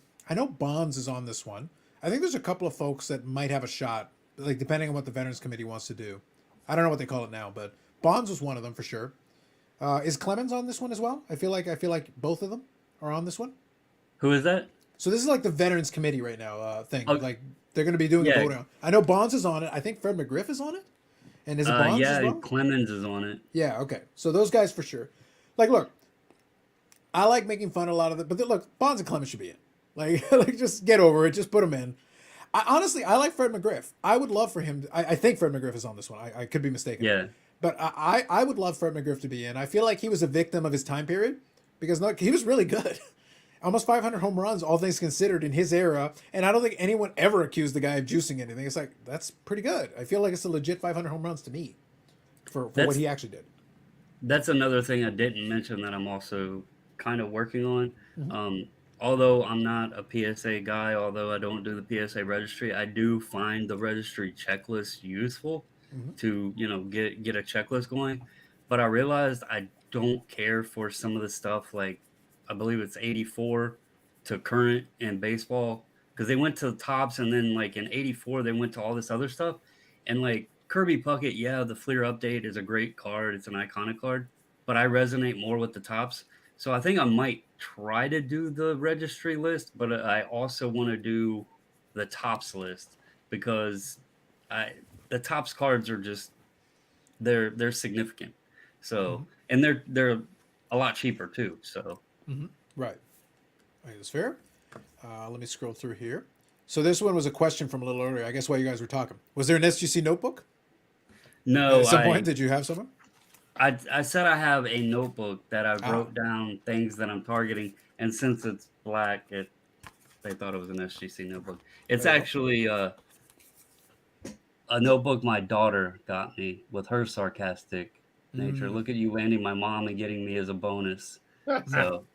[SPEAKER 1] Bonds is on this one. I think there's a couple of folks that might have a shot, like depending on what the Veterans Committee wants to do. I don't know what they call it now, but Bonds was one of them for sure. Is Clemens on this one as well? I feel like both of them are on this one.
[SPEAKER 4] Who is that?
[SPEAKER 1] So this is like the Veterans Committee right now thing.
[SPEAKER 4] Oh,
[SPEAKER 1] Like they're going to be doing a
[SPEAKER 4] yeah,
[SPEAKER 1] vote on. I know Bonds is on it. I think Fred McGriff is on it. And is it Bonds
[SPEAKER 4] yeah,
[SPEAKER 1] as
[SPEAKER 4] and
[SPEAKER 1] well?
[SPEAKER 4] Clemens is on it.
[SPEAKER 1] Yeah. Okay. So those guys for sure. Like, look, I like making fun of a lot of it, but look, Bonds and Clemens should be in. Like, like just get over it. Just put them in. Honestly, I like Fred McGriff. I would love for him. I think Fred McGriff is on this one. I could be mistaken.
[SPEAKER 4] Yeah,
[SPEAKER 1] But I would love Fred McGriff to be in. I feel like he was a victim of his time period because he was really good. Almost 500 home runs, all things considered, in his era. And I don't think anyone ever accused the guy of juicing anything. It's like, that's pretty good. I feel like it's a legit 500 home runs to me for what he actually did.
[SPEAKER 4] that's another thing I didn't mention that I'm also kind of working on.
[SPEAKER 1] Mm-hmm.
[SPEAKER 4] Although I'm not a PSA guy, although I don't do the PSA registry, I do find the registry checklist useful
[SPEAKER 1] Mm-hmm.
[SPEAKER 4] to get a checklist going. But I realized I don't care for some of the stuff like I believe it's 84 to current in baseball because they went to the tops and then like in 84 they went to all this other stuff and like Kirby Puckett, yeah, the Fleer update is a great card. It's an iconic card, but I resonate more with the tops. So I think I might try to do the registry list, but I also want to do the tops list because I the tops cards are just they're significant.
[SPEAKER 1] Mm-hmm.
[SPEAKER 4] So and they're a lot cheaper too. So
[SPEAKER 1] Mm-hmm. Right. I think that's fair. Let me scroll through here. So this one was a question from a little earlier. I guess while you guys were talking, was there an SGC notebook
[SPEAKER 4] no,
[SPEAKER 1] at some point? Did you have someone?
[SPEAKER 4] I said I have a notebook that I
[SPEAKER 1] Ah,
[SPEAKER 4] wrote down things that I'm targeting, and since it's black, they thought it was an SGC notebook. It's
[SPEAKER 1] there you go.
[SPEAKER 4] actually a notebook my daughter got me with her sarcastic nature.
[SPEAKER 1] Mm.
[SPEAKER 4] Look at you landing my mom and getting me as a bonus. So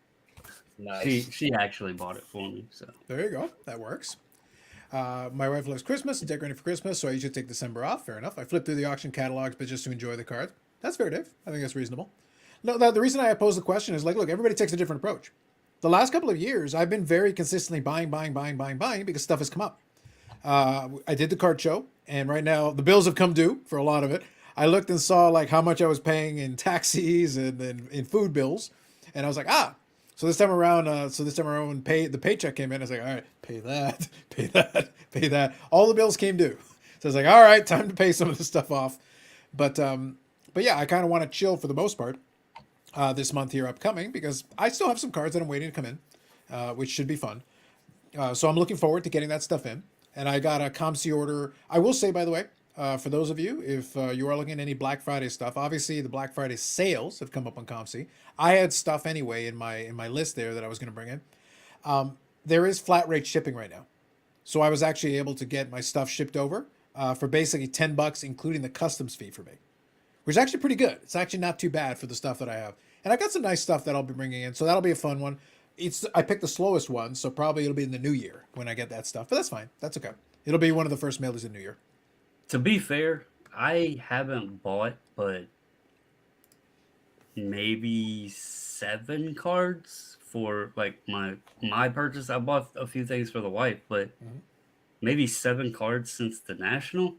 [SPEAKER 2] Nice.
[SPEAKER 4] she actually bought it for me. So
[SPEAKER 1] There you go. That works. My wife loves Christmas and decorating for Christmas, so I usually take December off. Fair enough. I flip through the auction catalogs, but just to enjoy the cards. That's fair, Dave. I think that's reasonable. No, the reason I pose the question is like, look, everybody takes a different approach. The last couple of years, I've been very consistently buying because stuff has come up. I did the card show, and right now the bills have come due for a lot of it. I looked and saw like how much I was paying in taxis and then in food bills, and I was like, ah. So this time around, when the paycheck came in, I was like, all right, pay that, pay that, pay that. All the bills came due, so I was like, all right, time to pay some of this stuff off. But yeah, I kind of want to chill for the most part this month here upcoming because I still have some cards that I'm waiting to come in, which should be fun. So I'm looking forward to getting that stuff in. And I got a ComC order. I will say, by the way, for those of you, if you are looking at any Black Friday stuff, obviously the Black Friday sales have come up on ComC. I had stuff anyway in my list there that I was going to bring in. There is flat rate shipping right now, so I was actually able to get my stuff shipped over for basically $10, including the customs fee for me, which is actually pretty good. It's actually not too bad for the stuff that I have, and I got some nice stuff that I'll be bringing in, so that'll be a fun one. I picked the slowest one, so probably it'll be in the new year when I get that stuff. But that's fine. That's okay. It'll be one of the first mailers in the new year.
[SPEAKER 4] to be fair, I haven't bought but maybe 7 cards for like my purchase. I bought a few things for the wife, but maybe 7 cards since the national.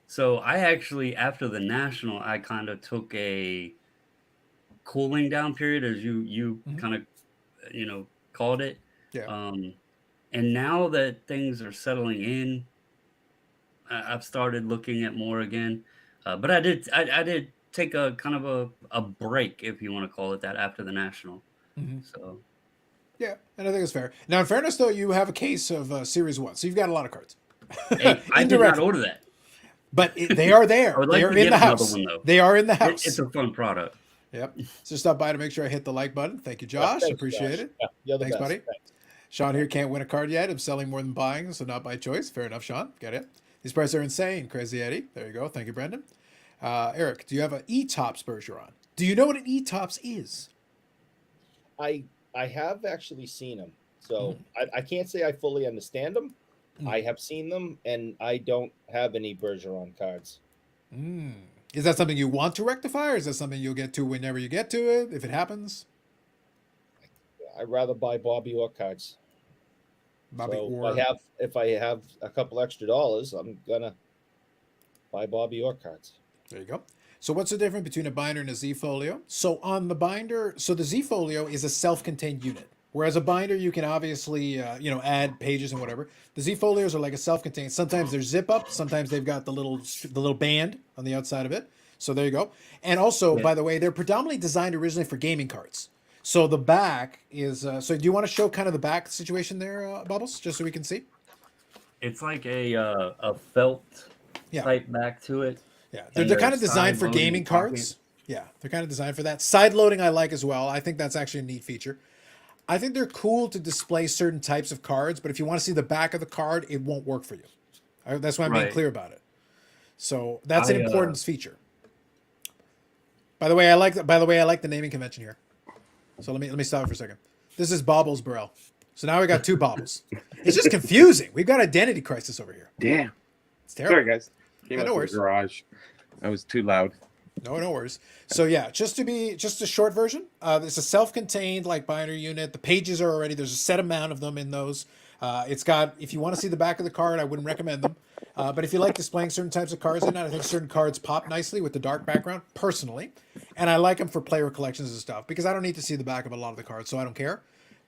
[SPEAKER 4] So I actually after the national, I kind of took a cooling down period, as you kind of called it.
[SPEAKER 1] Yeah.
[SPEAKER 4] And now that things are settling in, I've started looking at more again. But I did take a kind of a break, if you want to call it that, after the national. So
[SPEAKER 1] Yeah, and I think it's fair. Now, in fairness, though, you have a case of Series 1, so you've got a lot of cards.
[SPEAKER 4] hey, I did not order that.
[SPEAKER 1] But they are there.
[SPEAKER 4] I would like
[SPEAKER 1] They are
[SPEAKER 4] to
[SPEAKER 1] in
[SPEAKER 4] get
[SPEAKER 1] the
[SPEAKER 4] another
[SPEAKER 1] house.
[SPEAKER 4] one, though.
[SPEAKER 1] They are in the house.
[SPEAKER 4] It's a fun product.
[SPEAKER 1] Yep. So stop by to make sure I hit the like button. Thank you, Josh.
[SPEAKER 2] Thanks,
[SPEAKER 1] Appreciate
[SPEAKER 2] Josh.
[SPEAKER 1] it.
[SPEAKER 2] Yeah, you're the
[SPEAKER 1] Thanks,
[SPEAKER 2] best.
[SPEAKER 1] buddy.
[SPEAKER 2] Thanks.
[SPEAKER 1] Sean here can't win a card yet. I'm selling more than buying, so not by choice. Fair enough, Sean. Get it. These prices are insane. Crazy Eddie. There you go. Thank you, Brendan. Eric, do you have an E-Tops Bergeron? Do you know what an E-Tops is?
[SPEAKER 2] I have actually seen them, so I can't say I fully understand them. I have seen them, and I don't have any Bergeron cards.
[SPEAKER 1] Is that something you want to rectify, or is that something you'll get to whenever you get to it, if it happens?
[SPEAKER 2] I'd rather buy Bobby Orr cards.
[SPEAKER 1] Bobby
[SPEAKER 2] So
[SPEAKER 1] Orr.
[SPEAKER 2] if I have a couple extra dollars, I'm gonna buy Bobby Orr cards.
[SPEAKER 1] There you go. So what's the difference between a binder and a Z folio? So on the binder, so the Z folio is a self-contained unit, whereas a binder you can obviously add pages and whatever. The Z folios are like a self-contained. Sometimes they're zip up, sometimes they've got the little band on the outside of it. So there you go. And also, by the way, they're predominantly designed originally for gaming cards. So the back is. So do you want to show kind of the back situation there, Bubbles, just so we can see?
[SPEAKER 4] It's like a felt type back to it.
[SPEAKER 1] Yeah, they're kind of designed for gaming cards. Yeah, they're kind of designed for that. Side loading I like as well. I think that's actually a neat feature. I think they're cool to display certain types of cards, but if you want to see the back of the card, it won't work for you. That's why I'm being clear about it. So that's an important feature. By the way, I like the naming convention here. So let me stop for a second. This is Bobbles Burrell. So now we got two Bobbles. It's just confusing. We've got identity crisis over here.
[SPEAKER 5] Damn.
[SPEAKER 1] It's terrible.
[SPEAKER 5] Sorry, guys. Came
[SPEAKER 1] No
[SPEAKER 5] up to
[SPEAKER 1] worries.
[SPEAKER 5] the garage. I was too loud.
[SPEAKER 1] No worries. So yeah, just a short version. It's a self-contained like binder unit. The pages are already, there's a set amount of them in those. It's got, if you want to see the back of the card, I wouldn't recommend them. But if you like displaying certain types of cards in it, I think certain cards pop nicely with the dark background, personally. And I like them for player collections and stuff because I don't need to see the back of a lot of the cards, so I don't care.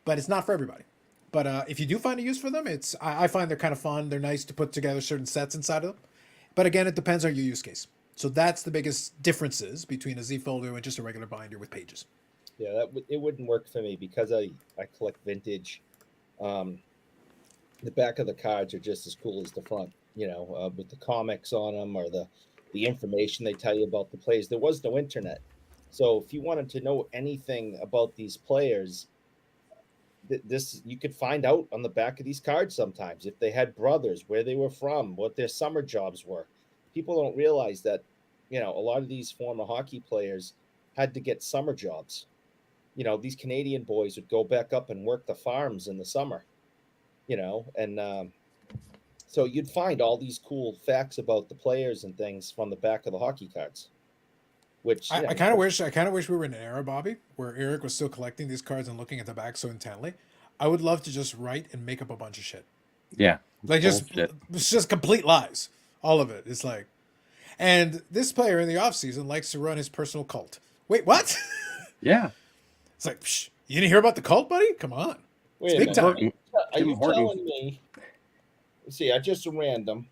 [SPEAKER 1] But it's not for everybody. But if you do find a use for them, I find they're kind of fun. They're nice to put together certain sets inside of them. But again, it depends on your use case. So that's the biggest differences between a Z folio and just a regular binder with pages.
[SPEAKER 2] Yeah, it wouldn't work for me because I collect vintage. The back of the cards are just as cool as the front, with the comics on them or the information they tell you about the players. There was no internet. So if you wanted to know anything about these players, this you could find out on the back of these cards sometimes. If they had brothers, where they were from, what their summer jobs were. People don't realize that, a lot of these former hockey players had to get summer jobs. These Canadian boys would go back up and work the farms in the summer, and so you'd find all these cool facts about the players and things from the back of the hockey cards. Which
[SPEAKER 1] I kind of wish we were in an era, Bobby, where Eric was still collecting these cards and looking at the back so intently. I would love to just write and make up a bunch of shit.
[SPEAKER 5] Yeah.
[SPEAKER 1] Like it's just complete lies. All of it. It's like, and this player in the off season likes to run his personal cult. Wait, what?
[SPEAKER 5] Yeah.
[SPEAKER 1] It's like, psh, you didn't hear about the cult, buddy? Come on.
[SPEAKER 2] Wait a
[SPEAKER 1] Big
[SPEAKER 2] minute.
[SPEAKER 1] time.
[SPEAKER 2] Are you telling me? Let's see, I just random.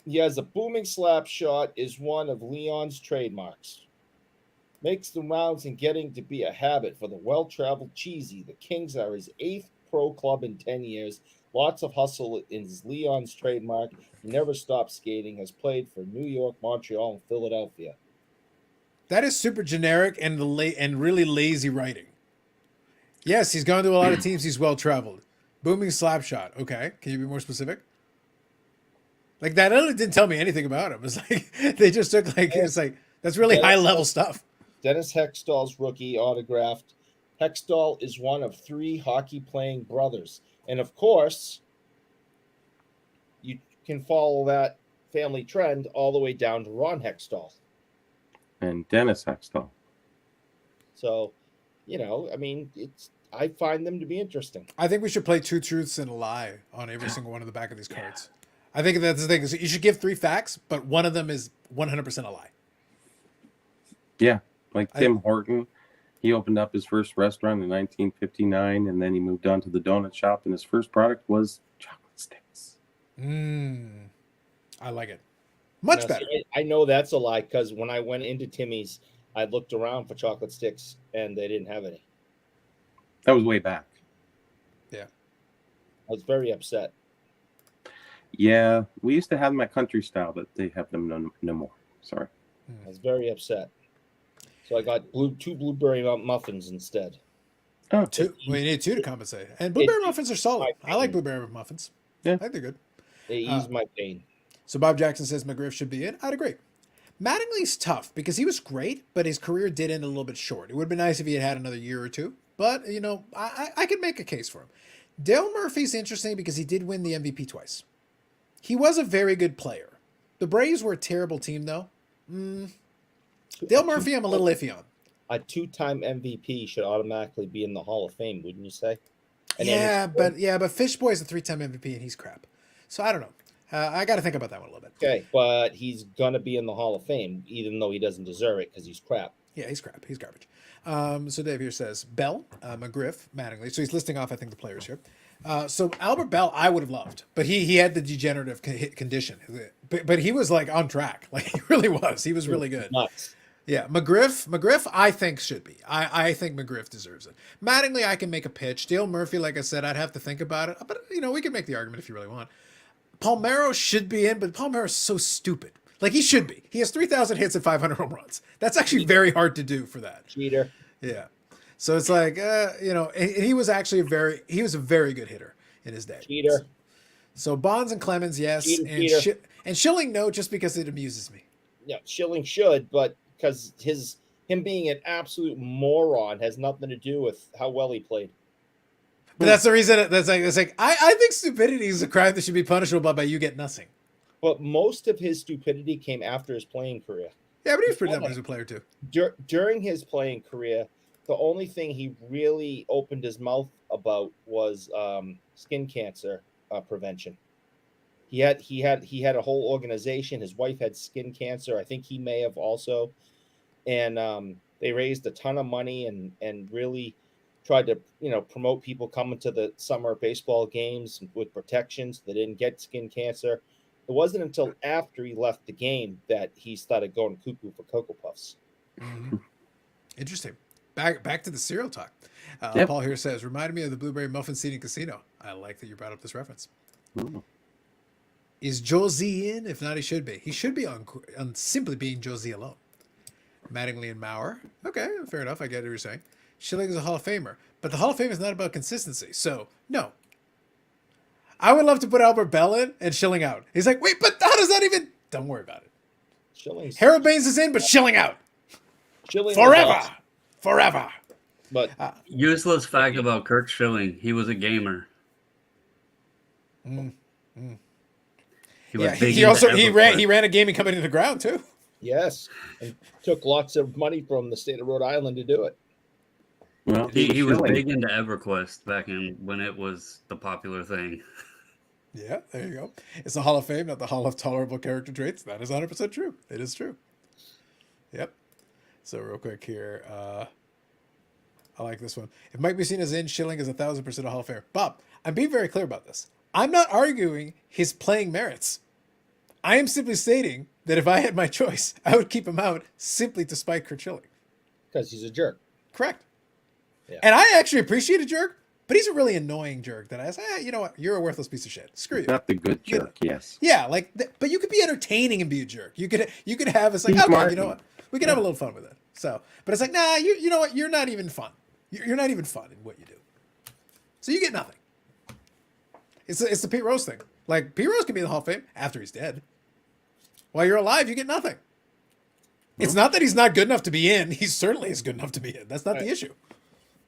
[SPEAKER 2] He has a booming slap shot is one of Leon's trademarks. Makes the rounds and getting to be a habit for the well-traveled cheesy. The Kings are his 8th pro club in 10 years. Lots of hustle is Leon's trademark. He never stopped skating. Has played for New York, Montreal, and Philadelphia.
[SPEAKER 1] That is super generic and really lazy writing. Yes, he's gone to a lot of teams. He's well-traveled. Booming slap shot. Okay. Can you be more specific? Like that really didn't tell me anything about him. It's like they just took it's like that's really high-level stuff.
[SPEAKER 2] Dennis Hextall's rookie autographed. Hextall is one of 3 hockey-playing brothers. And of course, you can follow that family trend all the way down to Ron Hextall.
[SPEAKER 5] And Dennis Hextall.
[SPEAKER 2] So, I find them to be interesting.
[SPEAKER 1] I think we should play 2 truths and a lie on every single one of the back of these cards. I think that's the thing. You should give 3 facts, but one of them is 100% a lie.
[SPEAKER 5] Yeah, like Tim Horton. He opened up his first restaurant in 1959, and then he moved on to the donut shop, and his first product was chocolate sticks.
[SPEAKER 1] I like it. Much better.
[SPEAKER 2] See, I know that's a lie because when I went into Timmy's, I looked around for chocolate sticks, and they didn't have any.
[SPEAKER 5] That was way back.
[SPEAKER 1] Yeah.
[SPEAKER 2] I was very upset.
[SPEAKER 5] Yeah, we used to have them at Country Style, but they have them no more. Sorry.
[SPEAKER 2] I was very upset. So I got two blueberry muffins instead.
[SPEAKER 5] Oh,
[SPEAKER 1] Two. Well, you need two to compensate. And blueberry muffins are solid. I like blueberry muffins.
[SPEAKER 5] Yeah.
[SPEAKER 1] I think they're good.
[SPEAKER 2] They ease my pain.
[SPEAKER 1] So Bob Jackson says McGriff should be in. I'd agree. Mattingly's tough because he was great, but his career did end a little bit short. It would have been nice if he had had another year or two. But, you know, I could make a case for him. Dale Murphy's interesting because he did win the MVP twice. He was a very good player. The Braves were a terrible team, though. Dale Murphy, I'm a little iffy on.
[SPEAKER 2] A 2-time MVP should automatically be in the Hall of Fame, wouldn't you say?
[SPEAKER 1] But Fishboy's a 3-time MVP and he's crap. So I don't know. I got to think about that one a little bit.
[SPEAKER 2] Okay, but he's gonna be in the Hall of Fame, even though he doesn't deserve it because he's crap.
[SPEAKER 1] Yeah, he's crap. He's garbage. So Dave here says Bell, McGriff, Mattingly. So he's listing off, I think, the players here. So Albert Bell, I would have loved, but he had the degenerative condition. But he was like on track. Like he really was. He was really good.
[SPEAKER 2] Nuts.
[SPEAKER 1] Yeah, McGriff, I think should be. I think McGriff deserves it. Mattingly, I can make a pitch. Dale Murphy, like I said, I'd have to think about it. But you know, we can make the argument if you really want. Palmeiro should be in, but Palmeiro's so stupid. Like he should be. He has 3,000 hits and 500 home runs. That's actually very hard to do for that.
[SPEAKER 2] Cheater.
[SPEAKER 1] Yeah. So it's like, you know, and he was actually a very good hitter in his day.
[SPEAKER 2] Cheater.
[SPEAKER 1] So Bonds and Clemens, yes,
[SPEAKER 2] Cheater.
[SPEAKER 1] And Schilling, no, just because it amuses me.
[SPEAKER 2] Yeah, Schilling should, but because him being an absolute moron has nothing to do with how well he played.
[SPEAKER 1] But that's the reason. I think stupidity is a crime that should be punishable by you get nothing.
[SPEAKER 2] But most of his stupidity came after his playing career.
[SPEAKER 1] Yeah, but he was pretty dumb as a player too.
[SPEAKER 2] During his playing career, the only thing he really opened his mouth about was skin cancer prevention. He had a whole organization. His wife had skin cancer. I think he may have also, and they raised a ton of money and really tried to promote people coming to the summer baseball games with protections. They didn't get skin cancer. It wasn't until after he left the game that he started going cuckoo for Cocoa Puffs.
[SPEAKER 1] Mm-hmm. Interesting. Back to the cereal talk.
[SPEAKER 5] Yep.
[SPEAKER 1] Paul here says, reminded me of the Blueberry Muffin Seating Casino. I like that you brought up this reference.
[SPEAKER 5] Ooh.
[SPEAKER 1] Is Josie in? If not, he should be. He should be on simply being Josie alone. Mattingly and Maurer. Okay, fair enough. I get what you're saying. Schilling is a Hall of Famer. But the Hall of Fame is not about consistency. So, no. I would love to put Albert Bell in and Schilling out. He's like, wait, but how does that even... Don't worry about it. Harold Baines is in, but Schilling out.
[SPEAKER 2] Schilling
[SPEAKER 1] Forever.
[SPEAKER 2] But
[SPEAKER 4] useless fact about Kurt Schilling: he was a gamer. He
[SPEAKER 1] ran a gaming company to the ground too.
[SPEAKER 2] Yes, and took lots of money from the state of Rhode Island to do it.
[SPEAKER 5] Well,
[SPEAKER 4] he was big into EverQuest back when it was the popular thing.
[SPEAKER 1] Yeah, there you go. It's the Hall of Fame, not the Hall of Tolerable Character Traits. That is 100% true. It is true. Yep. So real quick here, I like this one. If Mike be seen as in, Schilling is 1,000% a Hall of Famer. Bob, I'm being very clear about this. I'm not arguing his playing merits. I am simply stating that if I had my choice, I would keep him out simply to spite Kurt Schilling.
[SPEAKER 2] Because he's a jerk.
[SPEAKER 1] Correct.
[SPEAKER 2] Yeah.
[SPEAKER 1] And I actually appreciate a jerk, but he's a really annoying jerk that I say, you know what? You're a worthless piece of shit. Screw you.
[SPEAKER 5] Not the good jerk, yes.
[SPEAKER 1] Yeah, but you could be entertaining and be a jerk. You could have us like,
[SPEAKER 5] He's
[SPEAKER 1] okay,
[SPEAKER 5] smart.
[SPEAKER 1] you know what? We can have a little fun with it. So, but it's like, nah, you know what? You're not even fun. You're not even fun in what you do. So you get nothing. It's the Pete Rose thing. Like, Pete Rose can be in the Hall of Fame after he's dead. While you're alive, you get nothing. It's not that he's not good enough to be in. He certainly is good enough to be in. That's not the issue.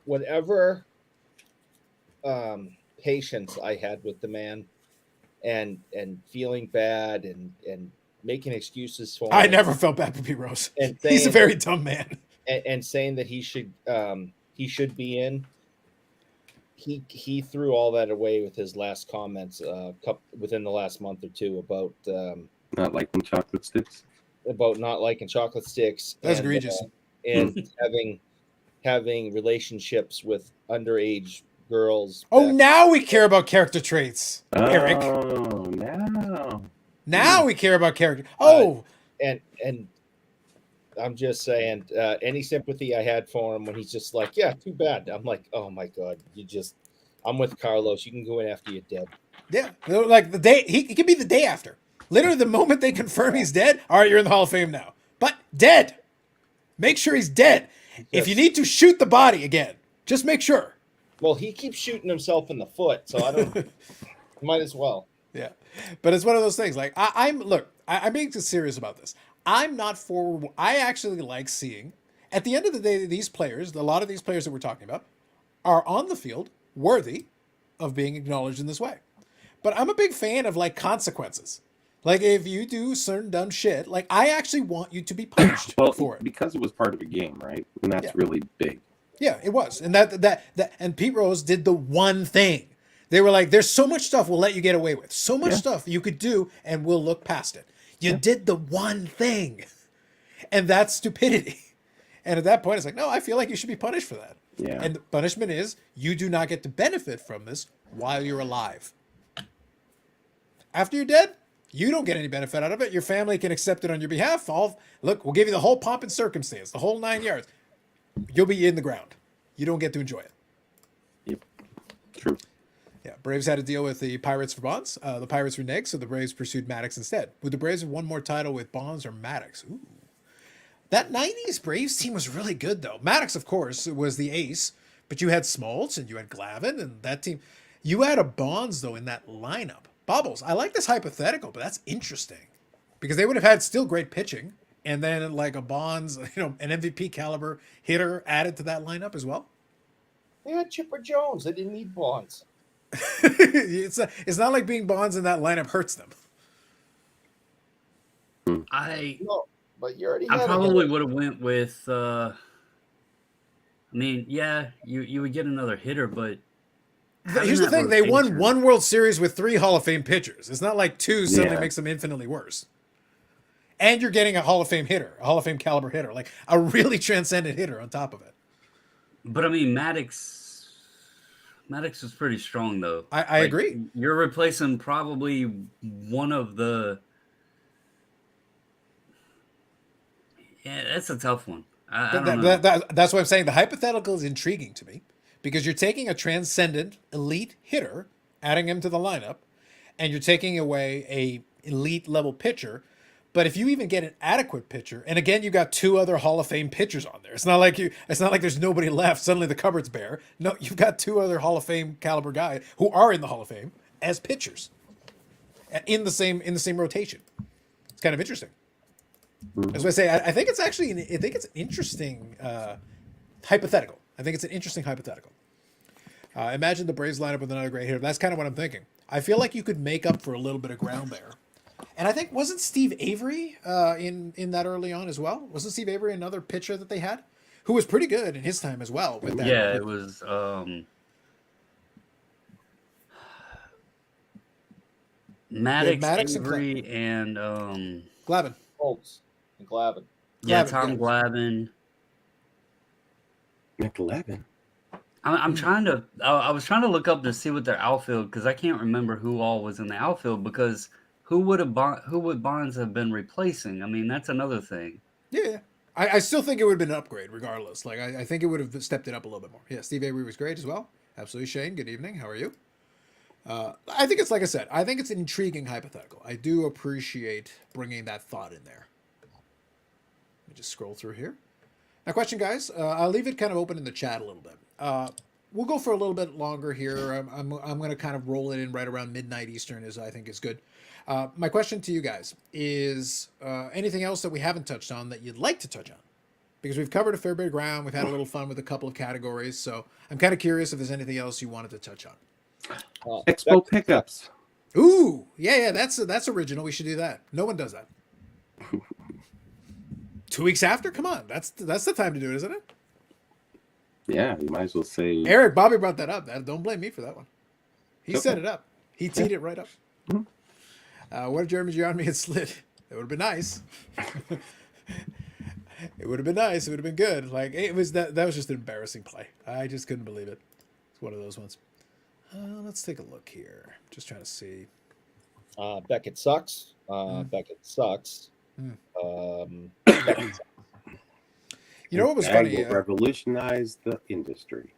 [SPEAKER 2] Whatever patience I had with the man and feeling bad and making excuses for him.
[SPEAKER 1] I never felt bad for Pete Rose.
[SPEAKER 2] And
[SPEAKER 1] he's a very dumb man.
[SPEAKER 2] And saying that he should be in. He threw all that away with his last comments within the last month or two about
[SPEAKER 5] not liking chocolate sticks.
[SPEAKER 2] About not liking chocolate sticks.
[SPEAKER 1] That's egregious.
[SPEAKER 2] And having relationships with underage girls.
[SPEAKER 1] Oh, now we care about character traits, Eric.
[SPEAKER 5] Oh,
[SPEAKER 1] now we care about character. Oh,
[SPEAKER 2] and I'm just saying, any sympathy I had for him when he's just like, yeah, too bad. I'm like, oh my God, I'm with Carlos. You can go in after you're dead.
[SPEAKER 1] Yeah, like the day he could be the day after. Literally, the moment they confirm he's dead, all right, you're in the Hall of Fame now. But dead. Make sure he's dead. If you need to shoot the body again, just make sure.
[SPEAKER 2] Well, he keeps shooting himself in the foot, so I don't. Might as well.
[SPEAKER 1] Yeah, but it's one of those things. Like I'm being serious about this. I'm not for. I actually like seeing. At the end of the day, these players, a lot of these players that we're talking about, are on the field worthy of being acknowledged in this way. But I'm a big fan of like consequences. Like if you do certain dumb shit, like I actually want you to be punished for it
[SPEAKER 5] because it was part of a game, right? And that's really big.
[SPEAKER 1] Yeah, it was, and that and Pete Rose did the one thing. They were like, "There's so much stuff we'll let you get away with, so much stuff you could do, and we'll look past it." You did the one thing, and that's stupidity. And at that point, it's like, no, I feel like you should be punished for that.
[SPEAKER 5] Yeah.
[SPEAKER 1] And the punishment is you do not get to benefit from this while you're alive. After you're dead, you don't get any benefit out of it. Your family can accept it on your behalf. Look, we'll give you the whole pomp and circumstance, the whole 9 yards. You'll be in the ground. You don't get to enjoy it.
[SPEAKER 5] Yep. True.
[SPEAKER 1] Yeah, Braves had to deal with the Pirates for Bonds. The Pirates reneged, so the Braves pursued Maddox instead. Would the Braves have won more title with Bonds or Maddox? Ooh. That 90s Braves team was really good, though. Maddox, of course, was the ace, but you had Smoltz and you had Glavine and that team. You had a Bonds, though, in that lineup. Bubbles, I like this hypothetical, but that's interesting because they would have had still great pitching and then like a Bonds, an MVP caliber hitter added to that lineup as well.
[SPEAKER 2] They had Chipper Jones. They didn't need Bonds.
[SPEAKER 1] It's not like being Bonds in that lineup hurts them.
[SPEAKER 2] No, but you already.
[SPEAKER 4] I probably would have went with. I mean, yeah, you would get another hitter, but
[SPEAKER 1] here's the thing: they won one World Series with 3 Hall of Fame pitchers. It's not like 2 suddenly makes them infinitely worse. And you're getting a Hall of Fame hitter, a Hall of Fame caliber hitter, like a really transcendent hitter on top of it.
[SPEAKER 4] But I mean, Maddox was pretty strong, though.
[SPEAKER 1] I agree.
[SPEAKER 4] You're replacing probably one of the. Yeah, that's a tough one. I don't know.
[SPEAKER 1] That's why I'm saying the hypothetical is intriguing to me because you're taking a transcendent elite hitter, adding him to the lineup, and you're taking away a elite level pitcher. But if you even get an adequate pitcher, and again, you got 2 other Hall of Fame pitchers on there. It's not like there's nobody left. Suddenly the cupboard's bare. No, you've got 2 other Hall of Fame caliber guys who are in the Hall of Fame as pitchers in the same rotation. It's kind of interesting. As I say, I think it's actually an interesting hypothetical. I think it's an interesting hypothetical. Imagine the Braves lineup with another great hitter. That's kind of what I'm thinking. I feel like you could make up for a little bit of ground there. And I think, wasn't Steve Avery in that early on as well? Wasn't Steve Avery another pitcher that they had? Who was pretty good in his time as well. With that.
[SPEAKER 4] Yeah, it was Maddox, Avery, and
[SPEAKER 1] Glavine.
[SPEAKER 2] Smoltz and Glavine.
[SPEAKER 4] Yeah, Tom Glavine.
[SPEAKER 5] McLevin.
[SPEAKER 4] I'm trying to. I was trying to look up to see what their outfield, because I can't remember who all was in the outfield, because who would Bonds have been replacing? I mean, that's another thing.
[SPEAKER 1] Yeah, I still think it would have been an upgrade regardless. Like I think it would have stepped it up a little bit more. Yeah, Steve Avery was great as well. Absolutely. Shane, good evening. How are you? I think it's, like I said, I think it's an intriguing hypothetical. I do appreciate bringing that thought in there. Let me just scroll through here. Now, question, guys. I'll leave it kind of open in the chat a little bit. We'll go for a little bit longer here. I'm going to kind of roll it in right around midnight Eastern, as I think is good. My question to you guys is anything else that we haven't touched on that you'd like to touch on? Because we've covered a fair bit of ground. We've had a little fun with a couple of categories. So I'm kind of curious if there's anything else you wanted to touch on.
[SPEAKER 5] Expo pickups.
[SPEAKER 1] Ooh, yeah, that's original. We should do that. No one does that. 2 weeks after? Come on, that's the time to do it, isn't it?
[SPEAKER 5] Yeah, you might as well say.
[SPEAKER 1] Eric, Bobby brought that up. Don't blame me for that one. He set it up. He teed it right up. What if Jeremy Gianni had slid? It would have been nice. It would have been nice. It would have been good. Like it was that was just an embarrassing play. I just couldn't believe it. It's one of those ones. Let's take a look here. Just trying to see.
[SPEAKER 2] Beckett sucks. Beckett sucks.
[SPEAKER 1] Beckett sucks. You know what was funny?
[SPEAKER 5] Revolutionized the industry.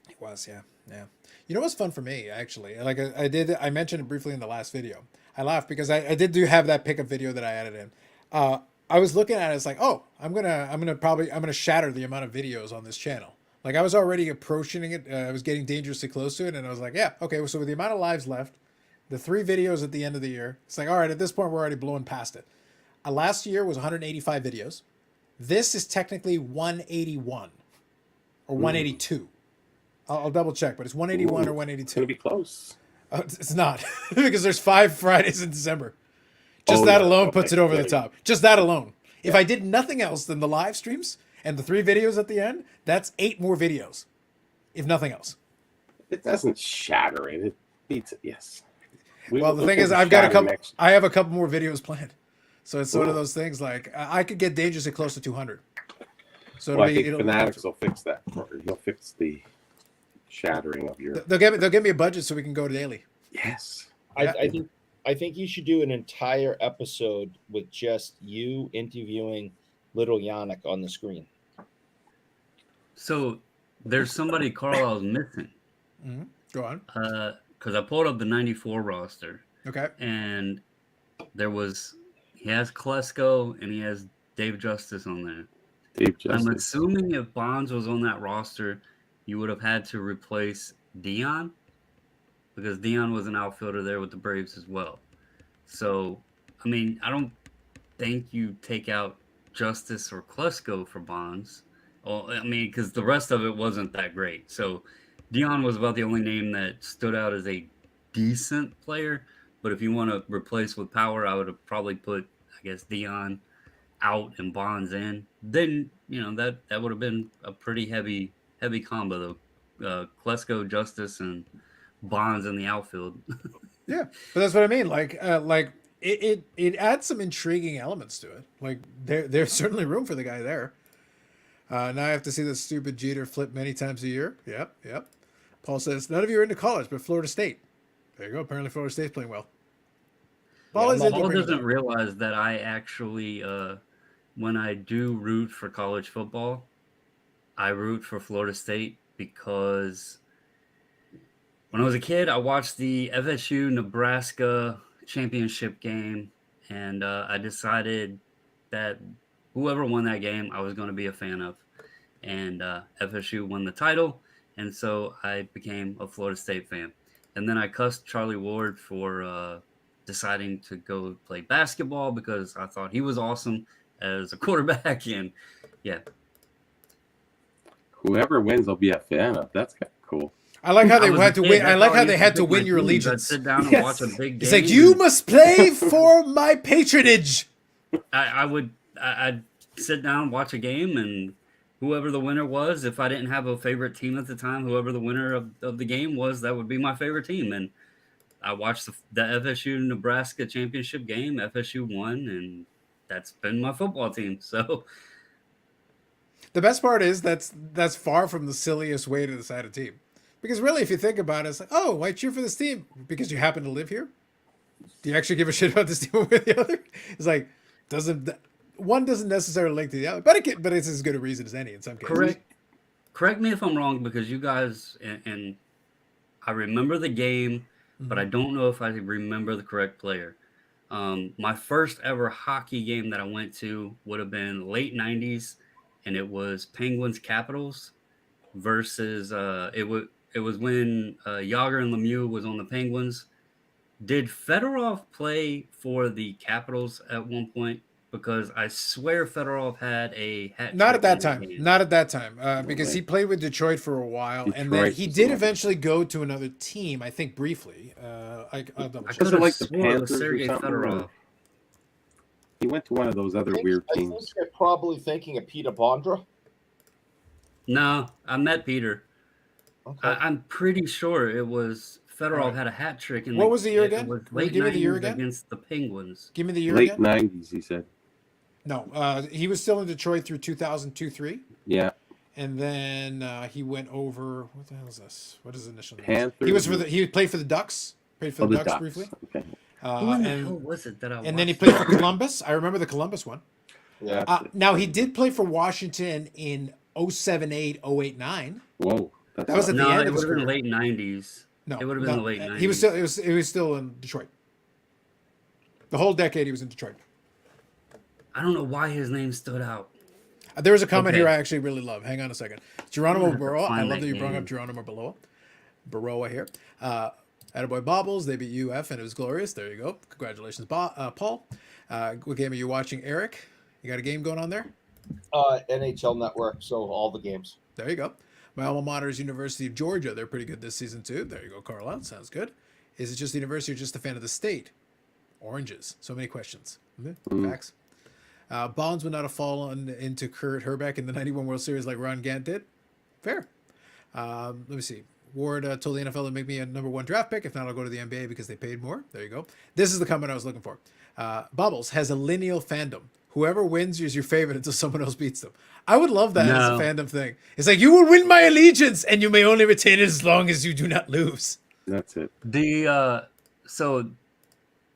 [SPEAKER 1] It was, yeah. Yeah. You know what's fun for me, actually? Like I mentioned it briefly in the last video. I laughed because I did have that pickup video that I added in. I was looking at it, it's like, oh, I'm gonna shatter the amount of videos on this channel. Like I was already approaching it. I was getting dangerously close to it, and I was like, yeah, okay. So with the amount of lives left, the 3 videos at the end of the year, it's like, all right, at this point we're already blowing past it. Last year was 185 videos. This is technically 181 or 182. I'll double check, but it's 181 or 182.
[SPEAKER 5] It's gonna be close.
[SPEAKER 1] It's not because there's 5 Fridays in December. Just that alone puts it over the top. Just that alone. Yeah. If I did nothing else than the live streams and the 3 videos at the end, that's 8 more videos, if nothing else.
[SPEAKER 5] It doesn't shatter it. It beats it. Yes.
[SPEAKER 1] Well, the thing is, I have a couple more videos planned, so it's one of those things. Like I could get dangerously close to 200. So
[SPEAKER 5] I think Fanatics will fix that. He'll fix the shattering of your.
[SPEAKER 1] They'll give me a budget so we can go daily.
[SPEAKER 5] Yes.
[SPEAKER 2] I think you should do an entire episode with just you interviewing little Yannick on the screen.
[SPEAKER 4] So there's somebody Carlisle's missing.
[SPEAKER 1] Mm-hmm. Go on.
[SPEAKER 4] Because I pulled up the 94 roster.
[SPEAKER 1] Okay.
[SPEAKER 4] And he has Klesko and he has Dave Justice on there.
[SPEAKER 5] Dave Justice.
[SPEAKER 4] I'm assuming if Bonds was on that roster, you would have had to replace Dion, because Dion was an outfielder there with the Braves as well. So, I mean, I don't think you take out Justice or Klesko for Bonds. Well, I mean, because the rest of it wasn't that great. So, Dion was about the only name that stood out as a decent player. But if you want to replace with power, I would have probably put, I guess, Dion out and Bonds in. Then, that would have been a pretty heavy combo, though. Klesko, Justice, and Bonds in the outfield.
[SPEAKER 1] Yeah, but that's what I mean. Like it adds some intriguing elements to it. Like there's certainly room for the guy there. Now I have to see the stupid Jeter flip many times a year. Yep. Paul says none of you are into college, but Florida State. There you go. Apparently Florida State's playing well.
[SPEAKER 4] Paul doesn't realize that I actually, when I do root for college football, I root for Florida State because when I was a kid, I watched the FSU-Nebraska championship game, and I decided that whoever won that game, I was going to be a fan of. And FSU won the title, and so I became a Florida State fan. And then I cussed Charlie Ward for deciding to go play basketball because I thought he was awesome as a quarterback. And yeah.
[SPEAKER 5] Whoever wins, I'll be a fan of. That's kind of cool.
[SPEAKER 1] I like how they had to win. I like how they had to win your allegiance.
[SPEAKER 4] I'd sit down and watch a big game.
[SPEAKER 1] It's like, you must play for my patronage.
[SPEAKER 4] I'd sit down, watch a game, and whoever the winner was, if I didn't have a favorite team at the time, whoever the winner of the game was, that would be my favorite team. And I watched the FSU-Nebraska championship game. FSU won, and that's been my football team. So
[SPEAKER 1] the best part is that's far from the silliest way to decide a team. Because really, if you think about it, it's like, oh, why cheer for this team? Because you happen to live here? Do you actually give a shit about this team over the other? It's like, one doesn't necessarily link to the other, but it's as good a reason as any in some cases.
[SPEAKER 4] Correct me if I'm wrong, because you guys, and I remember the game, but I don't know if I remember the correct player. My first ever hockey game that I went to would have been late 90s, and it was Penguins Capitals versus it was when Yager and Lemieux was on the Penguins. Did Fedorov play for the Capitals at one point? Because I swear Fedorov had a hat trick.
[SPEAKER 1] Not at that time. Because he played with Detroit for a while, and then he did eventually go to another team, I think briefly. I could
[SPEAKER 4] have like the Panthers Sergei Fedorov.
[SPEAKER 5] He went to one of those other weird teams.
[SPEAKER 2] I think you're probably thinking of Peter Bondra.
[SPEAKER 4] No, I met Peter. Okay. I'm pretty sure it was Fedorov had a hat trick.
[SPEAKER 1] What was the year again?
[SPEAKER 4] Late
[SPEAKER 1] give me the year again?
[SPEAKER 4] Against the Penguins.
[SPEAKER 1] Give me the year
[SPEAKER 5] late
[SPEAKER 1] again.
[SPEAKER 5] Late 90s, he said.
[SPEAKER 1] No, he was still in Detroit through 2002-03.
[SPEAKER 5] Yeah.
[SPEAKER 1] And then he went over. What the hell is this? What is the initial name?
[SPEAKER 5] Panthers.
[SPEAKER 1] He played for the Ducks. Played for the Ducks briefly.
[SPEAKER 5] Okay.
[SPEAKER 4] Who in the hell was it that I watched?
[SPEAKER 1] And then he played for Columbus. I remember the Columbus one.
[SPEAKER 2] Yeah.
[SPEAKER 1] Now he did play for Washington in 07-08, 08-09.
[SPEAKER 5] Whoa. That's
[SPEAKER 1] That was at the
[SPEAKER 4] No,
[SPEAKER 1] end
[SPEAKER 4] it
[SPEAKER 1] of his
[SPEAKER 4] would have been
[SPEAKER 1] career.
[SPEAKER 4] late 90s.
[SPEAKER 1] No,
[SPEAKER 4] It would have been the late
[SPEAKER 1] He was
[SPEAKER 4] 90s.
[SPEAKER 1] still. It was still in Detroit. The whole decade he was in Detroit.
[SPEAKER 4] I don't know why his name stood out.
[SPEAKER 1] There was a comment
[SPEAKER 4] Okay.
[SPEAKER 1] here I actually really love. Hang on a second. Geronimo
[SPEAKER 4] I'm gonna have to
[SPEAKER 1] Baroa. I
[SPEAKER 4] find
[SPEAKER 1] love
[SPEAKER 4] that
[SPEAKER 1] that you brought
[SPEAKER 4] game.
[SPEAKER 1] up Geronimo Baroa here. Attaboy Bobbles. They beat UF and it was glorious. There you go. Congratulations, Paul. What game are you watching, Eric? You got a game going on there?
[SPEAKER 2] NHL Network, so all the games.
[SPEAKER 1] There you go. My alma mater is University of Georgia. They're pretty good this season too. There you go, Carla. Sounds good. Is it just the university or just a fan of the state? Oranges. So many questions. Facts. Bonds would not have fallen into Kurt Herbeck in the 91 World Series like Ron Gant did. Fair. Let me see. Ward told the NFL to make me a number 1 draft pick. If not, I'll go to the NBA because they paid more. There you go. This is the comment I was looking for. Bubbles has a lineal fandom. Whoever wins is your favorite until someone else beats them. I would love that as a
[SPEAKER 4] No.
[SPEAKER 1] fandom thing. It's like, you will win my allegiance and you may only retain it as long as you do not lose.
[SPEAKER 5] That's it.
[SPEAKER 4] So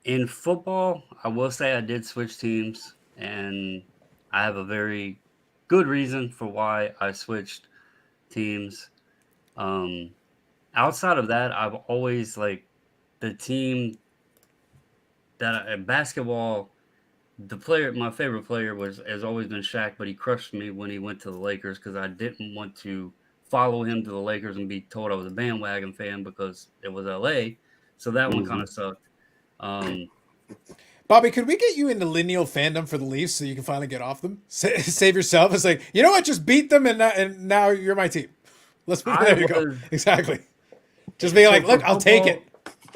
[SPEAKER 4] in football, I will say I did switch teams, and I have a very good reason for why I switched teams. Outside of that, I've always like the team that basketball. My favorite player has always been Shaq, but he crushed me when he went to the Lakers because I didn't want to follow him to the Lakers and be told I was a bandwagon fan because it was LA. So that one kind of sucked.
[SPEAKER 1] Bobby, could we get you into lineal fandom for the Leafs so you can finally get off them? Save yourself. It's like, you know what? Just beat them and now you're my team. There you go. Exactly. Just be like, look, I'll take it.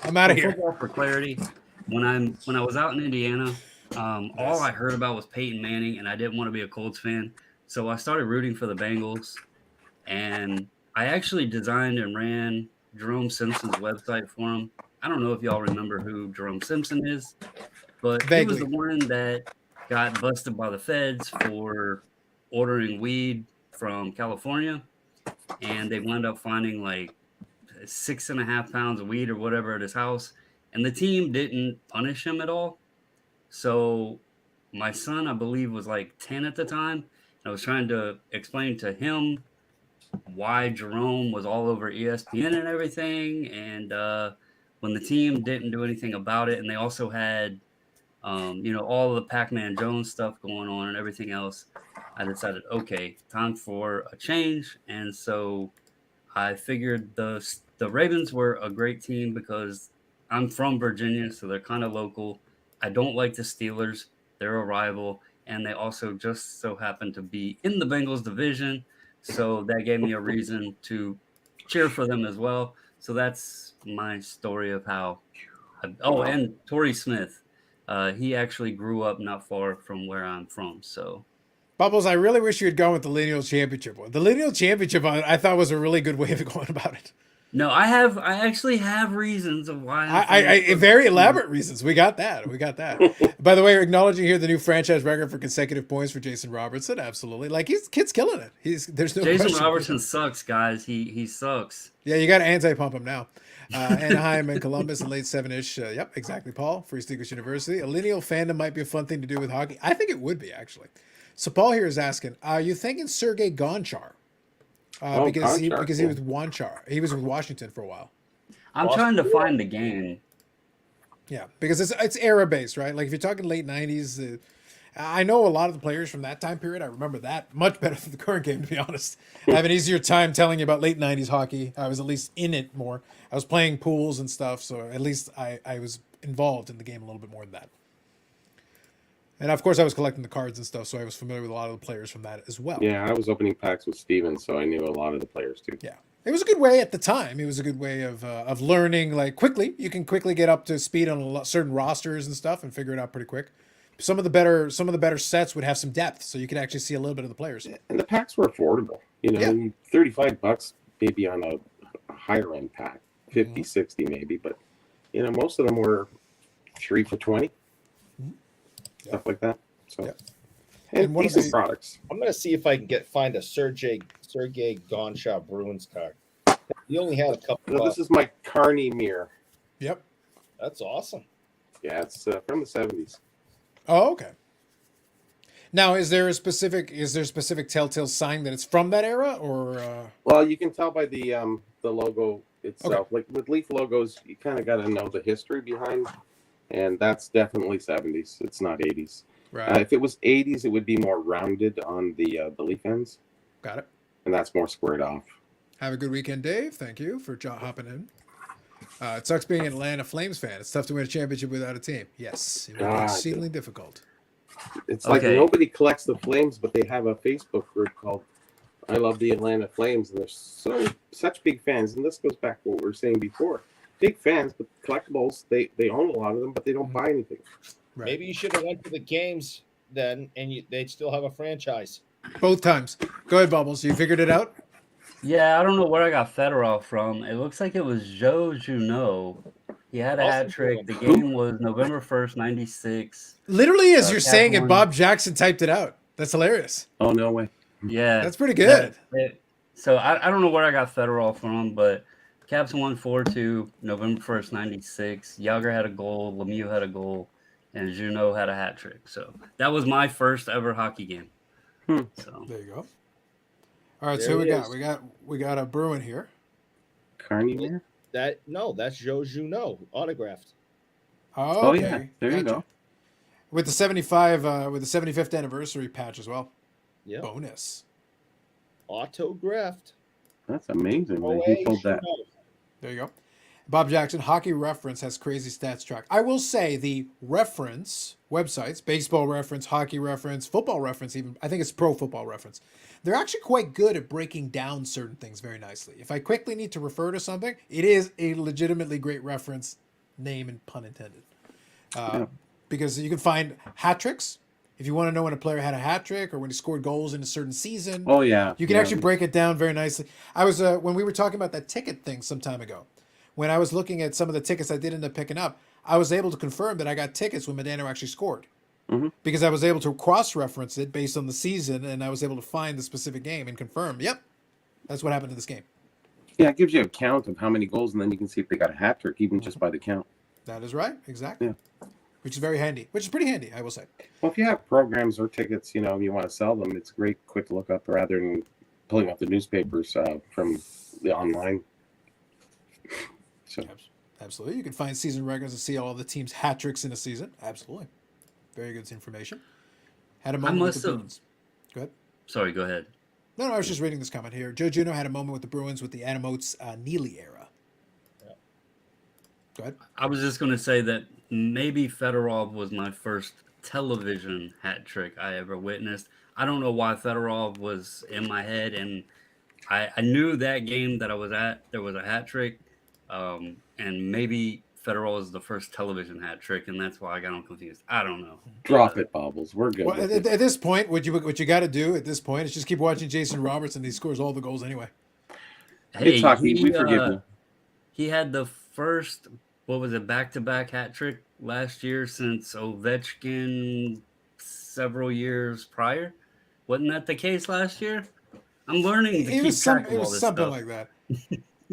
[SPEAKER 1] I'm out of here.
[SPEAKER 4] Football for clarity. When I was out in Indiana, all I heard about was Peyton Manning, and I didn't want to be a Colts fan. So I started rooting for the Bengals, and I actually designed and ran Jerome Simpson's website for him. I don't know if y'all remember who Jerome Simpson is, but he was the one that got busted by the feds for ordering weed from California, and they wound up finding like 6.5 pounds of weed or whatever at his house, and the team didn't punish him at all. So my son, I believe, was like 10 at the time. I was trying to explain to him why Jerome was all over ESPN and everything. And when the team didn't do anything about it, and they also had, all of the Pac-Man Jones stuff going on and everything else, I decided, okay, time for a change. And so I figured the Ravens were a great team because I'm from Virginia, so they're kind of local. I don't like the Steelers. They're a rival, and they also just so happen to be in the Bengals division. So that gave me a reason to cheer for them as well. So that's my story of how. And Torrey Smith, he actually grew up not far from where I'm from. So,
[SPEAKER 1] Bubbles, I really wish you had gone with the lineal championship one. The lineal championship, I thought, was a really good way of going about it.
[SPEAKER 4] No, I actually have reasons of why.
[SPEAKER 1] I very elaborate reasons. We got that. By the way, we're acknowledging here the new franchise record for consecutive points for Jason Robertson. Absolutely, kid's killing it. There's no
[SPEAKER 4] Jason
[SPEAKER 1] question.
[SPEAKER 4] Robertson sucks, guys. He sucks.
[SPEAKER 1] Yeah, you got to anti-pump him now. Anaheim and Columbus in late 7-ish. Yep, exactly, Paul. Free Stickers University. A lineal fandom might be a fun thing to do with hockey. I think it would be, actually. So Paul here is asking, are you thinking Sergei Gonchar? Because he was with Wanchar. He was with Washington for a while.
[SPEAKER 4] I'm trying to find the game.
[SPEAKER 1] Yeah, because it's era based, right? Like if you're talking late 90s, I know a lot of the players from that time period. I remember that much better than the current game, to be honest. I have an easier time telling you about late 90s hockey. I was at least in it more. I was playing pools and stuff, so at least I was involved in the game a little bit more than that. And of course, I was collecting the cards and stuff, so I was familiar with a lot of the players from that as well.
[SPEAKER 5] Yeah, I was opening packs with Steven, so I knew a lot of the players too.
[SPEAKER 1] Yeah, it was a good way at the time. It was a good way of learning, like quickly. You can quickly get up to speed on certain rosters and stuff, and figure it out pretty quick. Some of the better sets would have some depth, so you could actually see a little bit of the players.
[SPEAKER 5] And the packs were affordable. $35 maybe on a higher end pack, 50, 60 maybe, but most of them were 3 for $20. Stuff like that. So, and decent products.
[SPEAKER 2] I'm gonna see if I can find a Sergei Gonchar Bruins card. He only had a couple.
[SPEAKER 5] No, this is my Carney mirror.
[SPEAKER 1] Yep,
[SPEAKER 2] that's awesome.
[SPEAKER 5] Yeah, it's from the 70s.
[SPEAKER 1] Oh, okay. Now, is there a specific telltale sign that it's from that era, or?
[SPEAKER 5] Well, you can tell by the logo itself. Like with Leaf logos, you kind of got to know the history behind, and that's definitely 70s. It's not 80s.
[SPEAKER 1] Right.
[SPEAKER 5] If it was 80s, it would be more rounded on the leaf ends.
[SPEAKER 1] Got it.
[SPEAKER 5] And that's more squared off.
[SPEAKER 1] Have a good weekend, Dave. Thank you for hopping in. It sucks being an Atlanta Flames fan. It's tough to win a championship without a team. Yes, it would be exceedingly difficult.
[SPEAKER 5] It's like nobody collects the Flames, but they have a Facebook group called I Love the Atlanta Flames, and they're such big fans. And this goes back to what we were saying before. Big fans, but collectibles, they own a lot of them, but they don't buy anything.
[SPEAKER 2] Right. Maybe you should have went to the games then, and they'd still have a franchise.
[SPEAKER 1] Both times. Go ahead, Bubbles. You figured it out?
[SPEAKER 4] Yeah, I don't know where I got Fedorov from. It looks like it was Joe Juneau. He had a hat trick. The game was November 1st, 96.
[SPEAKER 1] Literally, as you're saying it, Bob Jackson typed it out. That's hilarious.
[SPEAKER 5] Oh, no way.
[SPEAKER 4] Yeah.
[SPEAKER 1] That's pretty good.
[SPEAKER 4] So I don't know where I got Fedorov from, but Caps won 4-2, November 1st, 96. Yager had a goal, Lemieux had a goal, and Juneau had a hat trick. So that was my first ever hockey game. So
[SPEAKER 1] there you go. All right, so we got a Bruin here.
[SPEAKER 5] Carnier?
[SPEAKER 2] That's Joe Juneau autographed.
[SPEAKER 1] Oh, okay.
[SPEAKER 5] Yeah, there you go.
[SPEAKER 1] With the 75th anniversary patch as well.
[SPEAKER 2] Yeah.
[SPEAKER 1] Bonus.
[SPEAKER 2] Autographed.
[SPEAKER 5] That's amazing. He pulled that.
[SPEAKER 1] There you go. Bob Jackson, Hockey Reference has crazy stats track. I will say the reference websites, Baseball Reference, Hockey Reference, Football Reference, even I think it's Pro Football Reference. They're actually quite good at breaking down certain things very nicely. If I quickly need to refer to something, it is a legitimately great reference, name and pun intended. Because you can find hat tricks. If you want to know when a player had a hat trick or when he scored goals in a certain season.
[SPEAKER 5] Oh, yeah.
[SPEAKER 1] You can actually break it down very nicely. I was, when we were talking about that ticket thing some time ago, when I was looking at some of the tickets I did end up picking up, I was able to confirm that I got tickets when Medano actually scored.
[SPEAKER 5] Mm-hmm.
[SPEAKER 1] Because I was able to cross-reference it based on the season, and I was able to find the specific game and confirm, yep, that's what happened in this game.
[SPEAKER 5] Yeah, it gives you a count of how many goals, and then you can see if they got a hat trick, even just by the count.
[SPEAKER 1] That is right, exactly.
[SPEAKER 5] Yeah.
[SPEAKER 1] Which is very handy, which is pretty handy, I will say.
[SPEAKER 5] Well, if you have programs or tickets, you want to sell them, it's great, quick to look up rather than pulling up the newspapers from the online. So.
[SPEAKER 1] Absolutely. You can find season records and see all the team's hat tricks in a season. Absolutely. Very good information. Had a moment with the Bruins. Go ahead.
[SPEAKER 4] Sorry, go ahead.
[SPEAKER 1] No, I was just reading this comment here. Joe Juneau had a moment with the Bruins with the Adamotes Neely era. Yeah. Go ahead.
[SPEAKER 4] I was just going to say that maybe Fedorov was my first television hat trick I ever witnessed. I don't know why Fedorov was in my head, and I knew that game that I was at, there was a hat trick, and maybe Fedorov was the first television hat trick, and that's why I got them confused. I don't know.
[SPEAKER 5] Drop it, Bobbles. We're good.
[SPEAKER 1] Well, at this point, what you got to do at this point is just keep watching Jason Robertson. He scores all the goals anyway.
[SPEAKER 4] Hey,
[SPEAKER 5] we forgive you.
[SPEAKER 4] He had the first, back-to-back hat trick last year since Ovechkin several years prior. Wasn't that the case last year? I'm learning to keep track of all this
[SPEAKER 1] something
[SPEAKER 4] stuff.
[SPEAKER 1] like that.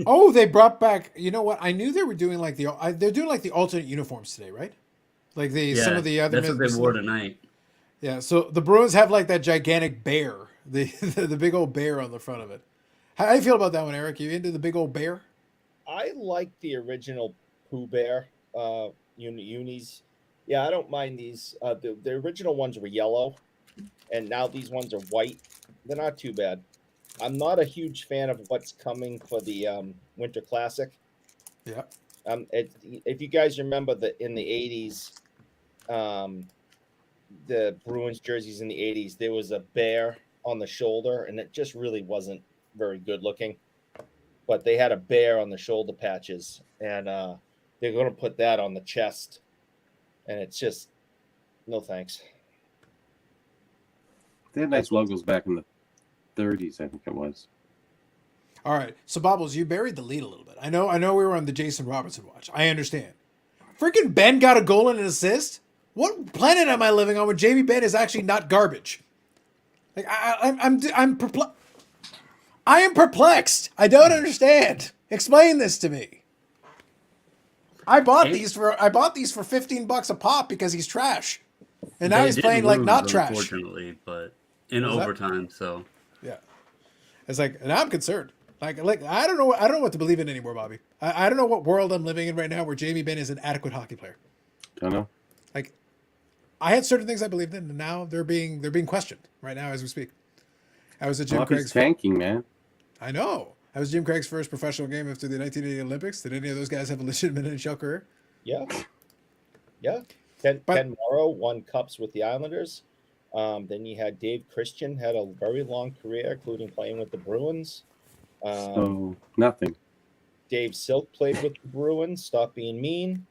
[SPEAKER 1] Oh, they brought back. You know what? I knew they were doing they're doing like the alternate uniforms today, right? Like some of the other.
[SPEAKER 4] That's what they wore tonight.
[SPEAKER 1] Yeah. So the Bruins have like that gigantic bear, the big old bear on the front of it. How do you feel about that one, Eric? You into the big old bear?
[SPEAKER 2] I like the original Pooh Bear unis. Yeah, I don't mind these. The original ones were yellow, and now these ones are white. They're not too bad. I'm not a huge fan of what's coming for the Winter Classic.
[SPEAKER 1] Yeah.
[SPEAKER 2] If you guys remember in the 80s, the Bruins jerseys in the 80s, there was a bear on the shoulder, and it just really wasn't very good looking. But they had a bear on the shoulder patches, and they're going to put that on the chest, and it's just no thanks.
[SPEAKER 5] They had nice logos back in the 30s, I think it was.
[SPEAKER 1] All right. So, Bobbles, you buried the lead a little bit. I know we were on the Jason Robertson watch. I understand. Freaking Ben got a goal and an assist? What planet am I living on when Jamie Benn is actually not garbage? Like I'm perplexed. I am perplexed. I don't understand. Explain this to me. I bought these for $15 a pop because he's trash. And now
[SPEAKER 4] They
[SPEAKER 1] he's
[SPEAKER 4] did
[SPEAKER 1] playing like
[SPEAKER 4] lose,
[SPEAKER 1] not trash.
[SPEAKER 4] unfortunately, but in
[SPEAKER 1] What was that?
[SPEAKER 4] overtime. So
[SPEAKER 1] Yeah. It's like, and I'm concerned. Like I don't know what to believe in anymore, Bobby. I don't know what world I'm living in right now where Jamie Benn is an adequate hockey player.
[SPEAKER 5] Don't know.
[SPEAKER 1] Like, I had certain things I believed in, and now they're being questioned right now as we speak. I was at Jim
[SPEAKER 5] Bobby's
[SPEAKER 1] Craig's.
[SPEAKER 5] tanking, man.
[SPEAKER 1] I know. I was Jim Craig's first professional game after the 1980 Olympics. Did any of those guys have a legitimate NHL career?
[SPEAKER 2] Yeah. Yeah. Ken Morrow won cups with the Islanders. Then you had Dave Christian, had a very long career, including playing with the Bruins.
[SPEAKER 5] So nothing.
[SPEAKER 2] Dave Silk played with the Bruins. Stop being mean.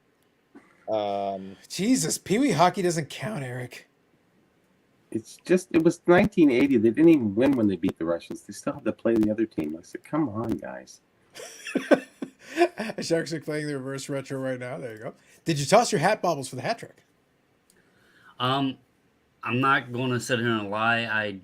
[SPEAKER 1] Jesus, Pee Wee hockey doesn't count, Eric.
[SPEAKER 5] It was 1980. They didn't even win when they beat the Russians. They still had to play the other team. I said, come on, guys.
[SPEAKER 1] Sharks are playing the reverse retro right now. There you go. Did you toss your hat baubles for the hat trick?
[SPEAKER 4] I'm not going to sit here and lie. I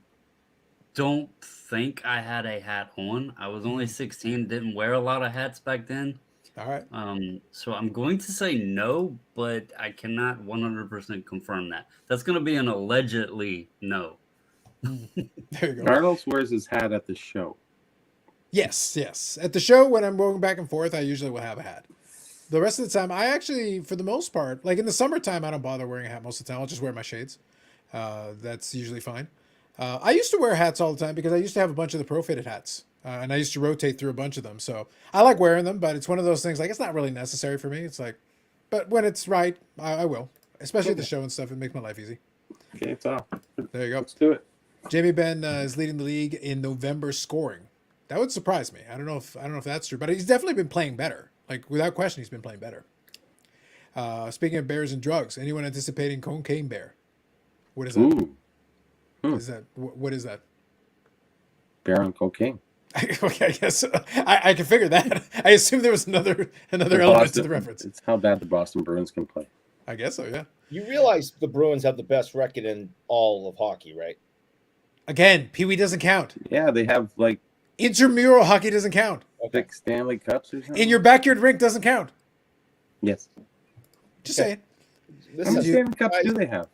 [SPEAKER 4] don't think I had a hat on. I was only 16, didn't wear a lot of hats back then.
[SPEAKER 1] All right.
[SPEAKER 4] So I'm going to say no, but I cannot 100% confirm that. That's going to be an allegedly no.
[SPEAKER 1] There you go.
[SPEAKER 5] Carlos wears his hat at the show.
[SPEAKER 1] Yes. At the show, when I'm going back and forth, I usually will have a hat. The rest of the time, I actually, for the most part, like in the summertime, I don't bother wearing a hat most of the time. I'll just wear my shades. That's usually fine. I used to wear hats all the time because I used to have a bunch of the pro fitted hats. And I used to rotate through a bunch of them. So I like wearing them, but it's one of those things, like, it's not really necessary for me. It's like, but when it's right, I will. Especially at the show and stuff. It makes my life easy.
[SPEAKER 5] Okay, it's off.
[SPEAKER 1] There you go.
[SPEAKER 5] Let's do it.
[SPEAKER 1] Jamie Benn is leading the league in November scoring. That would surprise me. I don't know if that's true, but he's definitely been playing better. Like, without question, he's been playing better. Speaking of bears and drugs, anyone anticipating cocaine bear? What is that?
[SPEAKER 5] Ooh.
[SPEAKER 1] Is that what is that?
[SPEAKER 5] Bear on cocaine.
[SPEAKER 1] Okay, I guess I can figure that. I assume there was another element to the reference.
[SPEAKER 5] It's how bad the Boston Bruins can play.
[SPEAKER 1] I guess so, yeah.
[SPEAKER 2] You realize the Bruins have the best record in all of hockey, right?
[SPEAKER 1] Again, Pee Wee doesn't count.
[SPEAKER 5] Yeah, they have like
[SPEAKER 1] Intramural hockey doesn't count.
[SPEAKER 2] Okay.
[SPEAKER 5] 6 Stanley Cups or something.
[SPEAKER 1] In your backyard rink doesn't count.
[SPEAKER 5] Yes.
[SPEAKER 1] Just saying.
[SPEAKER 5] How
[SPEAKER 2] Listen,
[SPEAKER 5] many Stanley Cups do they have?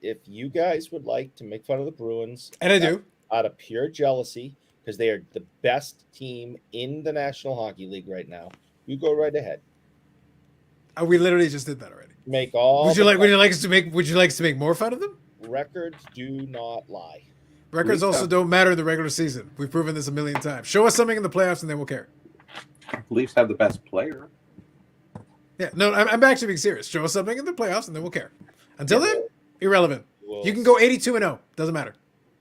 [SPEAKER 2] if you guys would like to make fun of the Bruins,
[SPEAKER 1] And I do.
[SPEAKER 2] out of pure jealousy, because they are the best team in the National Hockey League right now, you go right ahead.
[SPEAKER 1] We literally just did that already.
[SPEAKER 2] Make all.
[SPEAKER 1] Would you like us to make more fun of them?
[SPEAKER 2] Records do not lie.
[SPEAKER 1] Records also don't matter in the regular season. We've proven this a million times. Show us something in the playoffs, and then we'll care.
[SPEAKER 5] Leafs have the best player.
[SPEAKER 1] Yeah, no, I'm actually being serious. Show us something in the playoffs, and then we'll care. Until then, irrelevant. You can go 82-0. Doesn't matter.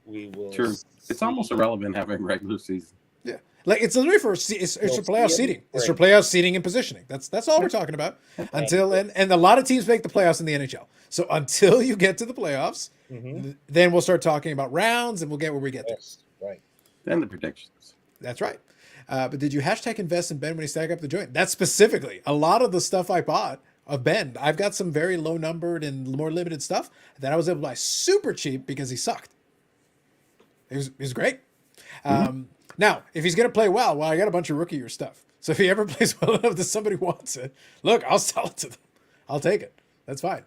[SPEAKER 2] We will.
[SPEAKER 5] True. It's almost irrelevant having regular season.
[SPEAKER 1] Yeah, like it's literally for it's for playoff seeding. It's for playoff seeding and positioning. That's all we're talking about. Until and a lot of teams make the playoffs in the NHL. So until you get to the playoffs, then we'll start talking about rounds, and we'll get where we get there.
[SPEAKER 2] Yes, right.
[SPEAKER 5] Then the predictions.
[SPEAKER 1] That's right. But did you hashtag invest in Ben when he stack up the joint? That's specifically a lot of the stuff I bought of Ben. I've got some very low numbered and more limited stuff that I was able to buy super cheap because he sucked. It was great. Now, if he's going to play well, I got a bunch of rookie year stuff. So if he ever plays well enough that somebody wants it, look, I'll sell it to them. I'll take it. That's fine.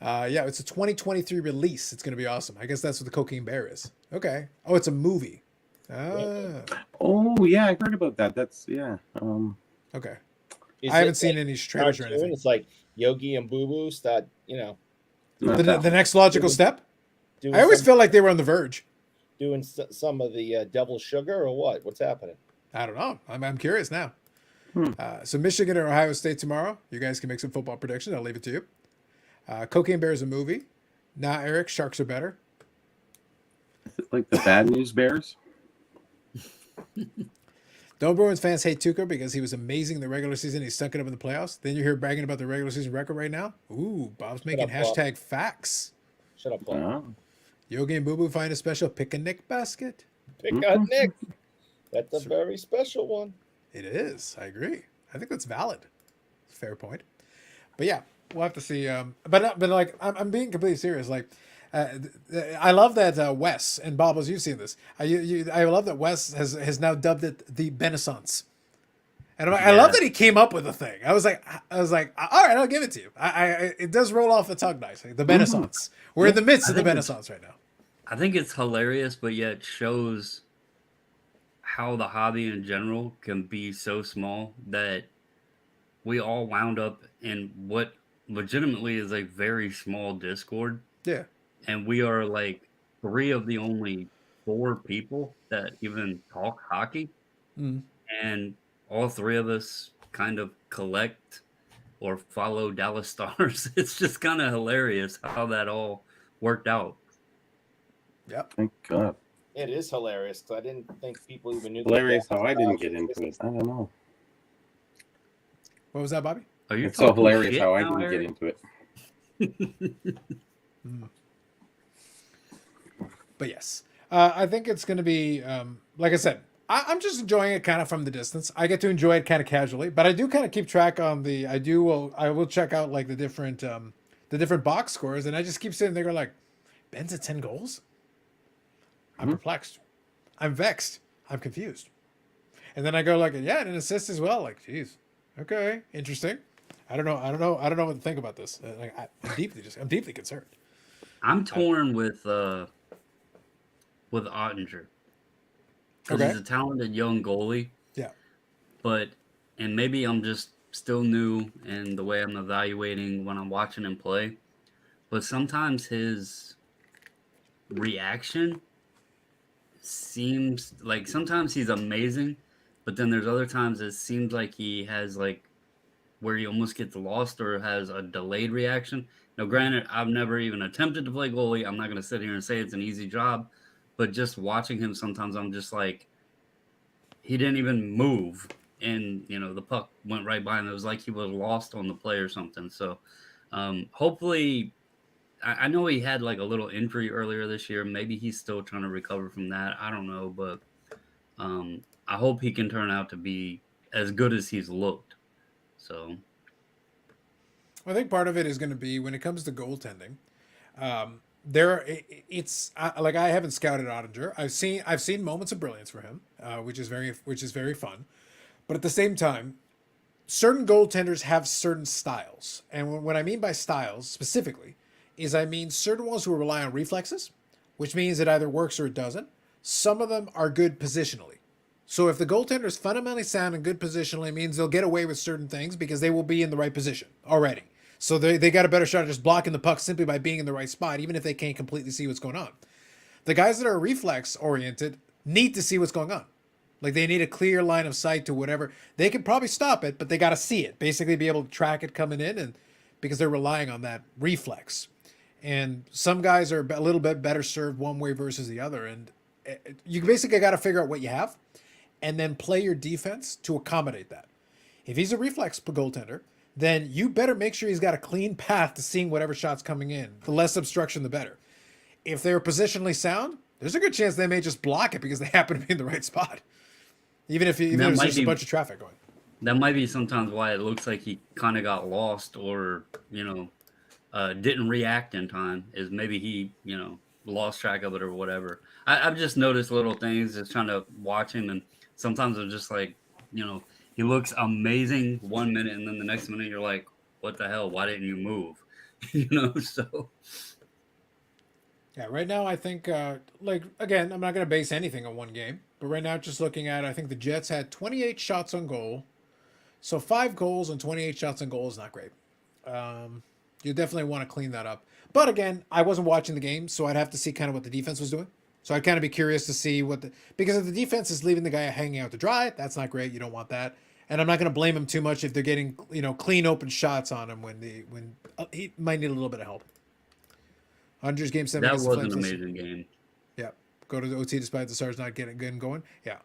[SPEAKER 1] Yeah, it's a 2023 release. It's going to be awesome. I guess that's what the Cocaine Bear is. Okay. Oh, it's a movie.
[SPEAKER 5] Oh yeah, I heard about that. That's
[SPEAKER 1] Okay.
[SPEAKER 2] Is
[SPEAKER 1] I haven't
[SPEAKER 2] it
[SPEAKER 1] seen
[SPEAKER 2] like
[SPEAKER 1] any trailers or
[SPEAKER 2] cartoon?
[SPEAKER 1] anything.
[SPEAKER 2] It's like Yogi and Boo Boo start,
[SPEAKER 1] The next logical step?
[SPEAKER 2] doing
[SPEAKER 1] I always
[SPEAKER 2] some,
[SPEAKER 1] felt like they were on the verge.
[SPEAKER 2] doing some of the Devil Sugar or what? What's happening?
[SPEAKER 1] I don't know. I'm curious now. So Michigan or Ohio State tomorrow. You guys can make some football predictions. I'll leave it to you. Cocaine Bear is a movie. Nah, Eric, Sharks are better.
[SPEAKER 5] Is it like the Bad News Bears?
[SPEAKER 1] Don't Bruins fans hate Tuca because he was amazing in the regular season. He stunk it up in the playoffs. Then you're here bragging about the regular season record right now. Ooh, Bob's making
[SPEAKER 2] up, Bob.
[SPEAKER 1] hashtag facts.
[SPEAKER 2] Shut up, Paul.
[SPEAKER 5] Oh.
[SPEAKER 1] Yogi and Boo Boo find a special pick a Nick basket.
[SPEAKER 2] Pick on Nick. That's a very special one.
[SPEAKER 1] It is. I agree. I think that's valid. Fair point. But yeah, we'll have to see. But like, I'm being completely serious. Like, I love that Wes and Bobbles, you've seen this. I love that Wes has now dubbed it the Benaissance. And I love that he came up with a thing. I was like, all right, I'll give it to you. It does roll off the tongue nicely. The Renaissance. We're in the midst of the Renaissance right now.
[SPEAKER 4] I think it's hilarious, but yet shows how the hobby in general can be so small that we all wound up in what legitimately is a very small Discord.
[SPEAKER 1] Yeah.
[SPEAKER 4] And we are like 3 of the only 4 people that even talk hockey.
[SPEAKER 1] Mm.
[SPEAKER 4] And all 3 of us kind of collect or follow Dallas Stars. It's just kind of hilarious how that all worked out.
[SPEAKER 1] Yep.
[SPEAKER 5] Thank God.
[SPEAKER 2] It is hilarious because I didn't think people even knew.
[SPEAKER 5] Hilarious how I didn't get into it. I don't know.
[SPEAKER 1] What was that, Bobby?
[SPEAKER 4] Are you
[SPEAKER 5] It's so
[SPEAKER 4] talking
[SPEAKER 5] hilarious
[SPEAKER 4] shit
[SPEAKER 5] how I
[SPEAKER 4] now,
[SPEAKER 5] didn't
[SPEAKER 4] Eric?
[SPEAKER 5] get into it.
[SPEAKER 1] But yes, I think it's going to be, like I said, I'm just enjoying it kind of from the distance. I get to enjoy it kind of casually, but I do kind of keep track on I will check out like the different box scores, and I just keep sitting there going like, Ben's at 10 goals. I'm perplexed. I'm vexed. I'm confused. And then I go like, yeah, and an assist as well. Like, geez, okay, interesting. I don't know what to think about this. Like, I'm deeply concerned.
[SPEAKER 4] I'm torn with Ottinger. Because he's a talented young goalie.
[SPEAKER 1] Yeah.
[SPEAKER 4] And maybe I'm just still new in the way I'm evaluating when I'm watching him play. But sometimes his reaction seems like sometimes he's amazing, but then there's other times it seems like he has like where he almost gets lost or has a delayed reaction. Now, granted, I've never even attempted to play goalie. I'm not going to sit here and say it's an easy job, but just watching him sometimes I'm just like, he didn't even move and, the puck went right by him. It was like he was lost on the play or something. So hopefully, I know he had like a little injury earlier this year. Maybe he's still trying to recover from that. I don't know, but I hope he can turn out to be as good as he's looked. So
[SPEAKER 1] I think part of it is going to be when it comes to goaltending. I haven't scouted Ottinger. I've seen moments of brilliance for him, which is very fun. But at the same time, certain goaltenders have certain styles, and what I mean by styles specifically is I mean certain ones who rely on reflexes, which means it either works or it doesn't. Some of them are good positionally. So if the goaltender is fundamentally sound and good positionally, it means they'll get away with certain things because they will be in the right position already. So they got a better shot at just blocking the puck simply by being in the right spot, even if they can't completely see what's going on. The guys that are reflex oriented need to see what's going on. Like they need a clear line of sight to whatever. They can probably stop it, but they got to see it. Basically be able to track it coming in, and because they're relying on that reflex. And some guys are a little bit better served one way versus the other. And you basically got to figure out what you have and then play your defense to accommodate that. If he's a reflex goaltender, then you better make sure he's got a clean path to seeing whatever shot's coming in. The less obstruction, the better. If they're positionally sound, there's a good chance they may just block it because they happen to be in the right spot. Even if there's just a bunch of traffic going.
[SPEAKER 4] That might be sometimes why it looks like he kind of got lost or, didn't react in time, is maybe he, lost track of it or whatever. I've just noticed little things just trying to watch him, and sometimes I'm just like, he looks amazing 1 minute, and then the next minute you're like, what the hell? Why didn't you move? So.
[SPEAKER 1] Yeah, right now I think, again, I'm not going to base anything on one game, but right now just looking at, I think the Jets had 28 shots on goal. So 5 goals and 28 shots on goal is not great. You definitely want to clean that up. But again, I wasn't watching the game, so I'd have to see kind of what the defense was doing. So I'd kind of be curious to see because if the defense is leaving the guy hanging out to dry, that's not great. You don't want that. And I'm not going to blame him too much if they're getting, clean open shots on him when he might need a little bit of help. Hunter's game 7.
[SPEAKER 4] That was an amazing game.
[SPEAKER 1] Yeah, go to the OT despite the Stars not getting going. Yeah,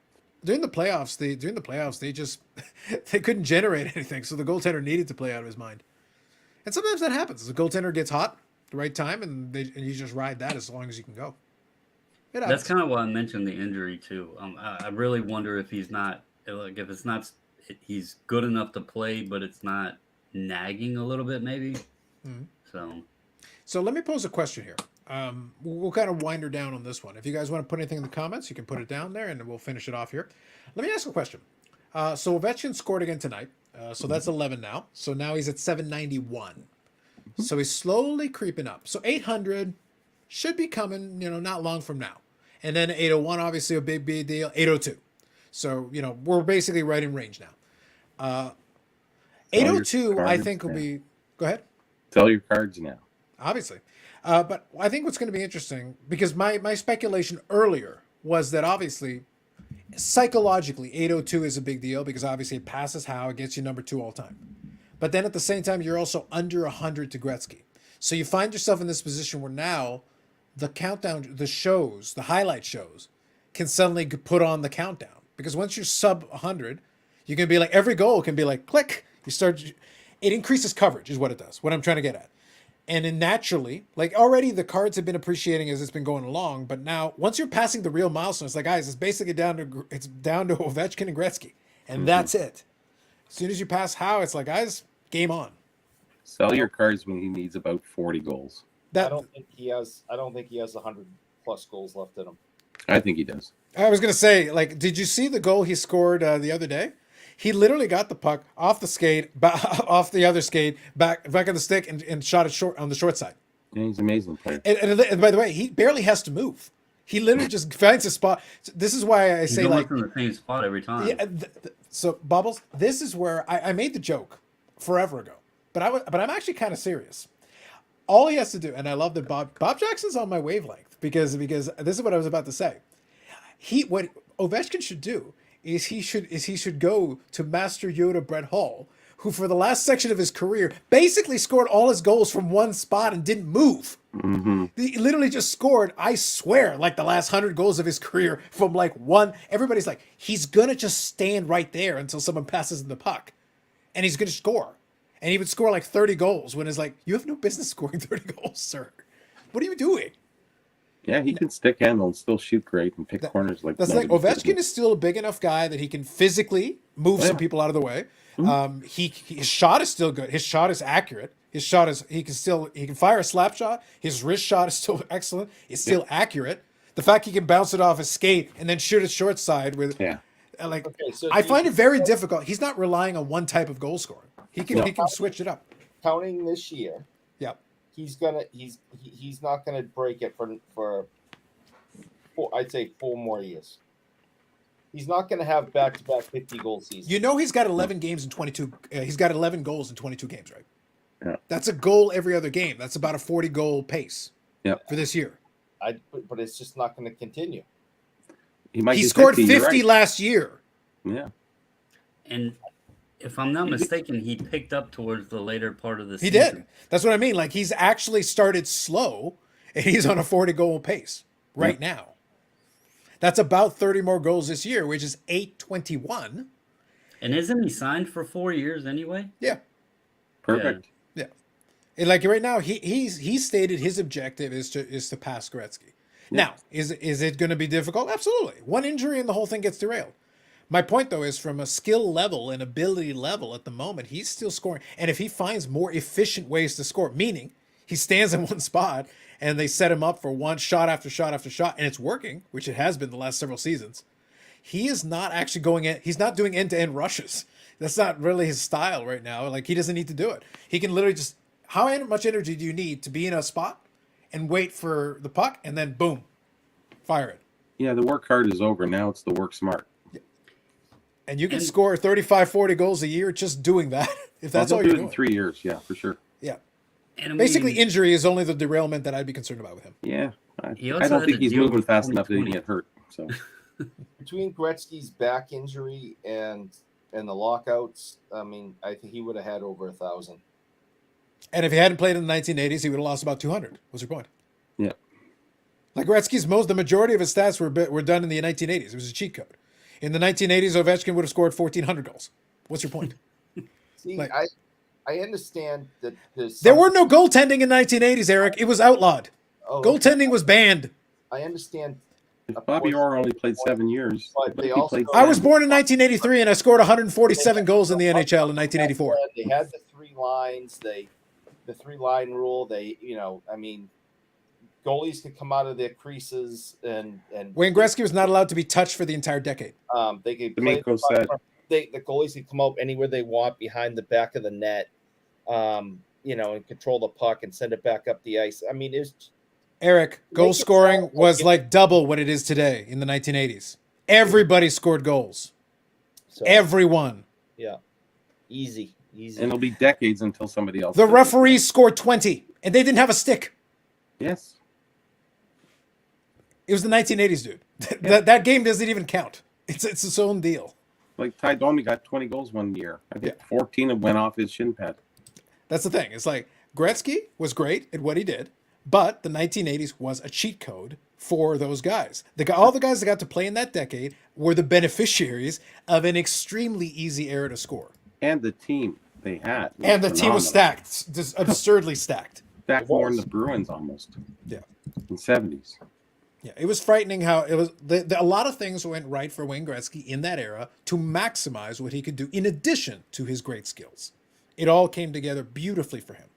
[SPEAKER 1] during the playoffs, they just they couldn't generate anything, so the goaltender needed to play out of his mind. And sometimes that happens. The goaltender gets hot at the right time, and you just ride that as long as you can go.
[SPEAKER 4] That's kind of why I mentioned the injury too. I really wonder if he's not he's good enough to play, but it's not nagging a little bit maybe. Mm-hmm.
[SPEAKER 1] So let me pose a question here. We'll kind of wind her down on this one. If you guys want to put anything in the comments, you can put it down there, and we'll finish it off here. Let me ask a question. So Ovechkin scored again tonight. So that's 11 now. So now he's at 791. So he's slowly creeping up. So 800 should be coming, not long from now. And then 801, obviously a big deal. 802. So, we're basically right in range now. 802, I think, will be... Go ahead.
[SPEAKER 5] Sell your cards now.
[SPEAKER 1] Obviously. But I think what's going to be interesting, because my speculation earlier was that obviously, psychologically, 802 is a big deal because obviously it passes Howe, it gets you number 2 all time. But then at the same time, you're also under 100 to Gretzky. So you find yourself in this position where now the countdown, the shows, the highlight shows, can suddenly put on the countdown. Because once you're sub 100, you can be like, every goal can be like, click. It increases coverage is what it does, what I'm trying to get at. And then naturally, like already the cards have been appreciating as it's been going along. But now once you're passing the real milestone, it's like, guys, it's basically down to Ovechkin and Gretzky. And that's it. As soon as you pass Howe, it's like, guys, game on.
[SPEAKER 5] Sell your cards when he needs about 40 goals.
[SPEAKER 2] I don't think he has 100 plus goals left in him.
[SPEAKER 5] I think he does.
[SPEAKER 1] I was gonna say, like, did you see the goal he scored the other day? He literally got the puck off the skate, off the other skate, back on the stick, and shot it short on the short side.
[SPEAKER 5] Yeah, he's an amazing player.
[SPEAKER 1] And by the way, he barely has to move. He literally just finds a spot. This is why I say,
[SPEAKER 4] he's
[SPEAKER 1] like,
[SPEAKER 4] in the same spot every time.
[SPEAKER 1] Yeah, so Bubbles, this is where I made the joke forever ago, but I'm actually kind of serious. All he has to do, and I love that Bob Jackson's on my wavelength because this is what I was about to say. What Ovechkin should do is he should go to Master Yoda Brett Hull, who for the last section of his career basically scored all his goals from one spot and didn't move.
[SPEAKER 5] Mm-hmm.
[SPEAKER 1] He literally just scored, I swear, like the last 100 goals of his career from like one. Everybody's like, he's going to just stand right there until someone passes him the puck. And he's going to score. And he would score like 30 goals when it's like, you have no business scoring 30 goals, sir. What are you doing?
[SPEAKER 5] Yeah, he can stick handle and still shoot great and pick corners like
[SPEAKER 1] that's like Ovechkin is still a big enough guy that he can physically move some people out of the way. Mm-hmm. His shot is still good. His shot is accurate. His shot is he can fire a slap shot. His wrist shot is still excellent. It's still accurate. The fact he can bounce it off his skate and then shoot it short side with I find it very difficult. He's not relying on one type of goal scoring. He can switch it up.
[SPEAKER 2] Counting this year.
[SPEAKER 1] Yep.
[SPEAKER 2] He's not gonna break it for I'd say 4 more years. He's not gonna have back-to-back 50 goal seasons.
[SPEAKER 1] He's got 11 games in 22. He's got 11 goals in 22 games, right?
[SPEAKER 5] Yeah.
[SPEAKER 1] That's a goal every other game. That's about a 40 goal pace. For this year.
[SPEAKER 2] But it's just not going to continue.
[SPEAKER 5] He
[SPEAKER 1] scored 50 last year.
[SPEAKER 5] Yeah.
[SPEAKER 4] And if I'm not mistaken, he picked up towards the later part of the season.
[SPEAKER 1] He did. That's what I mean. Like, he's actually started slow, and he's on a 40-goal pace right now. That's about 30 more goals this year, which is 821.
[SPEAKER 4] And isn't he signed for 4 years anyway?
[SPEAKER 1] Yeah.
[SPEAKER 5] Perfect.
[SPEAKER 1] Yeah. And like right now, he stated his objective is to pass Gretzky. Yeah. Now, is it going to be difficult? Absolutely. One injury and the whole thing gets derailed. My point, though, is from a skill level and ability level at the moment, he's still scoring. And if he finds more efficient ways to score, meaning he stands in one spot and they set him up for one shot after shot after shot, and it's working, which it has been the last several seasons, he is not actually he's not doing end-to-end rushes. That's not really his style right now. Like, he doesn't need to do it. He can literally just, how much energy do you need to be in a spot and wait for the puck and then boom, fire it?
[SPEAKER 5] Yeah, the work hard is over. Now it's the work smart.
[SPEAKER 1] And you can score 35, 40 goals a year just doing that. If that's all you're doing.
[SPEAKER 5] In 3 years, yeah, for sure.
[SPEAKER 1] Yeah.
[SPEAKER 4] And
[SPEAKER 1] basically, injury is only the derailment that I'd be concerned about with him.
[SPEAKER 5] Yeah. I don't think he's moving fast enough that he get hurt. So
[SPEAKER 2] between Gretzky's back injury and the lockouts, I mean, I think he would have had over 1,000. And
[SPEAKER 1] if he hadn't played in the 1980s, he would have lost about 200. What's your point?
[SPEAKER 5] Yeah.
[SPEAKER 1] Like Gretzky's the majority of his stats were done in the 1980s. It was a cheat code. In the 1980s, Ovechkin would have scored 1,400 goals. What's your point?
[SPEAKER 2] See, I understand that
[SPEAKER 1] there were no goaltending in the 1980s, Eric. It was outlawed. Goaltending was banned.
[SPEAKER 2] I understand.
[SPEAKER 5] If Bobby Orr only played 7 years.
[SPEAKER 1] I was born in 1983, and I scored 147 goals in the NHL in 1984.
[SPEAKER 2] They had the 3 lines. The 3-line rule. I mean, goalies could come out of their creases and
[SPEAKER 1] Wayne Gretzky was not allowed to be touched for the entire decade.
[SPEAKER 2] They could
[SPEAKER 5] D'Amico said
[SPEAKER 2] the goalies can come out anywhere they want behind the back of the net, you know, and control the puck and send it back up the ice. I mean, it's
[SPEAKER 1] Eric, goal
[SPEAKER 2] Make it
[SPEAKER 1] scoring
[SPEAKER 2] sound like
[SPEAKER 1] was
[SPEAKER 2] it-
[SPEAKER 1] like double what it is today in the 1980s. Everybody scored goals.
[SPEAKER 2] so,
[SPEAKER 1] Everyone.
[SPEAKER 2] yeah, easy.
[SPEAKER 5] And it'll be decades until somebody else.
[SPEAKER 1] The
[SPEAKER 5] does it.
[SPEAKER 1] referees scored 20, and they didn't have a stick.
[SPEAKER 5] Yes.
[SPEAKER 1] It was the 1980s, dude. That game doesn't even count. It's its own deal.
[SPEAKER 5] Like Ty Domi got 20 goals one year. I think 14 of went off his shin pad.
[SPEAKER 1] That's the thing. It's like Gretzky was great at what he did, but the 1980s was a cheat code for those guys. All the guys that got to play in that decade were the beneficiaries of an extremely easy era to score.
[SPEAKER 5] And the team they had.
[SPEAKER 1] And the team was
[SPEAKER 5] phenomenal.
[SPEAKER 1] stacked, just absurdly stacked.
[SPEAKER 5] Stacked more than the Bruins almost.
[SPEAKER 1] Yeah.
[SPEAKER 5] In 70s.
[SPEAKER 1] Yeah, it was frightening how it was. A lot of things went right for Wayne Gretzky in that era to maximize what he could do in addition to his great skills. It all came together beautifully for him.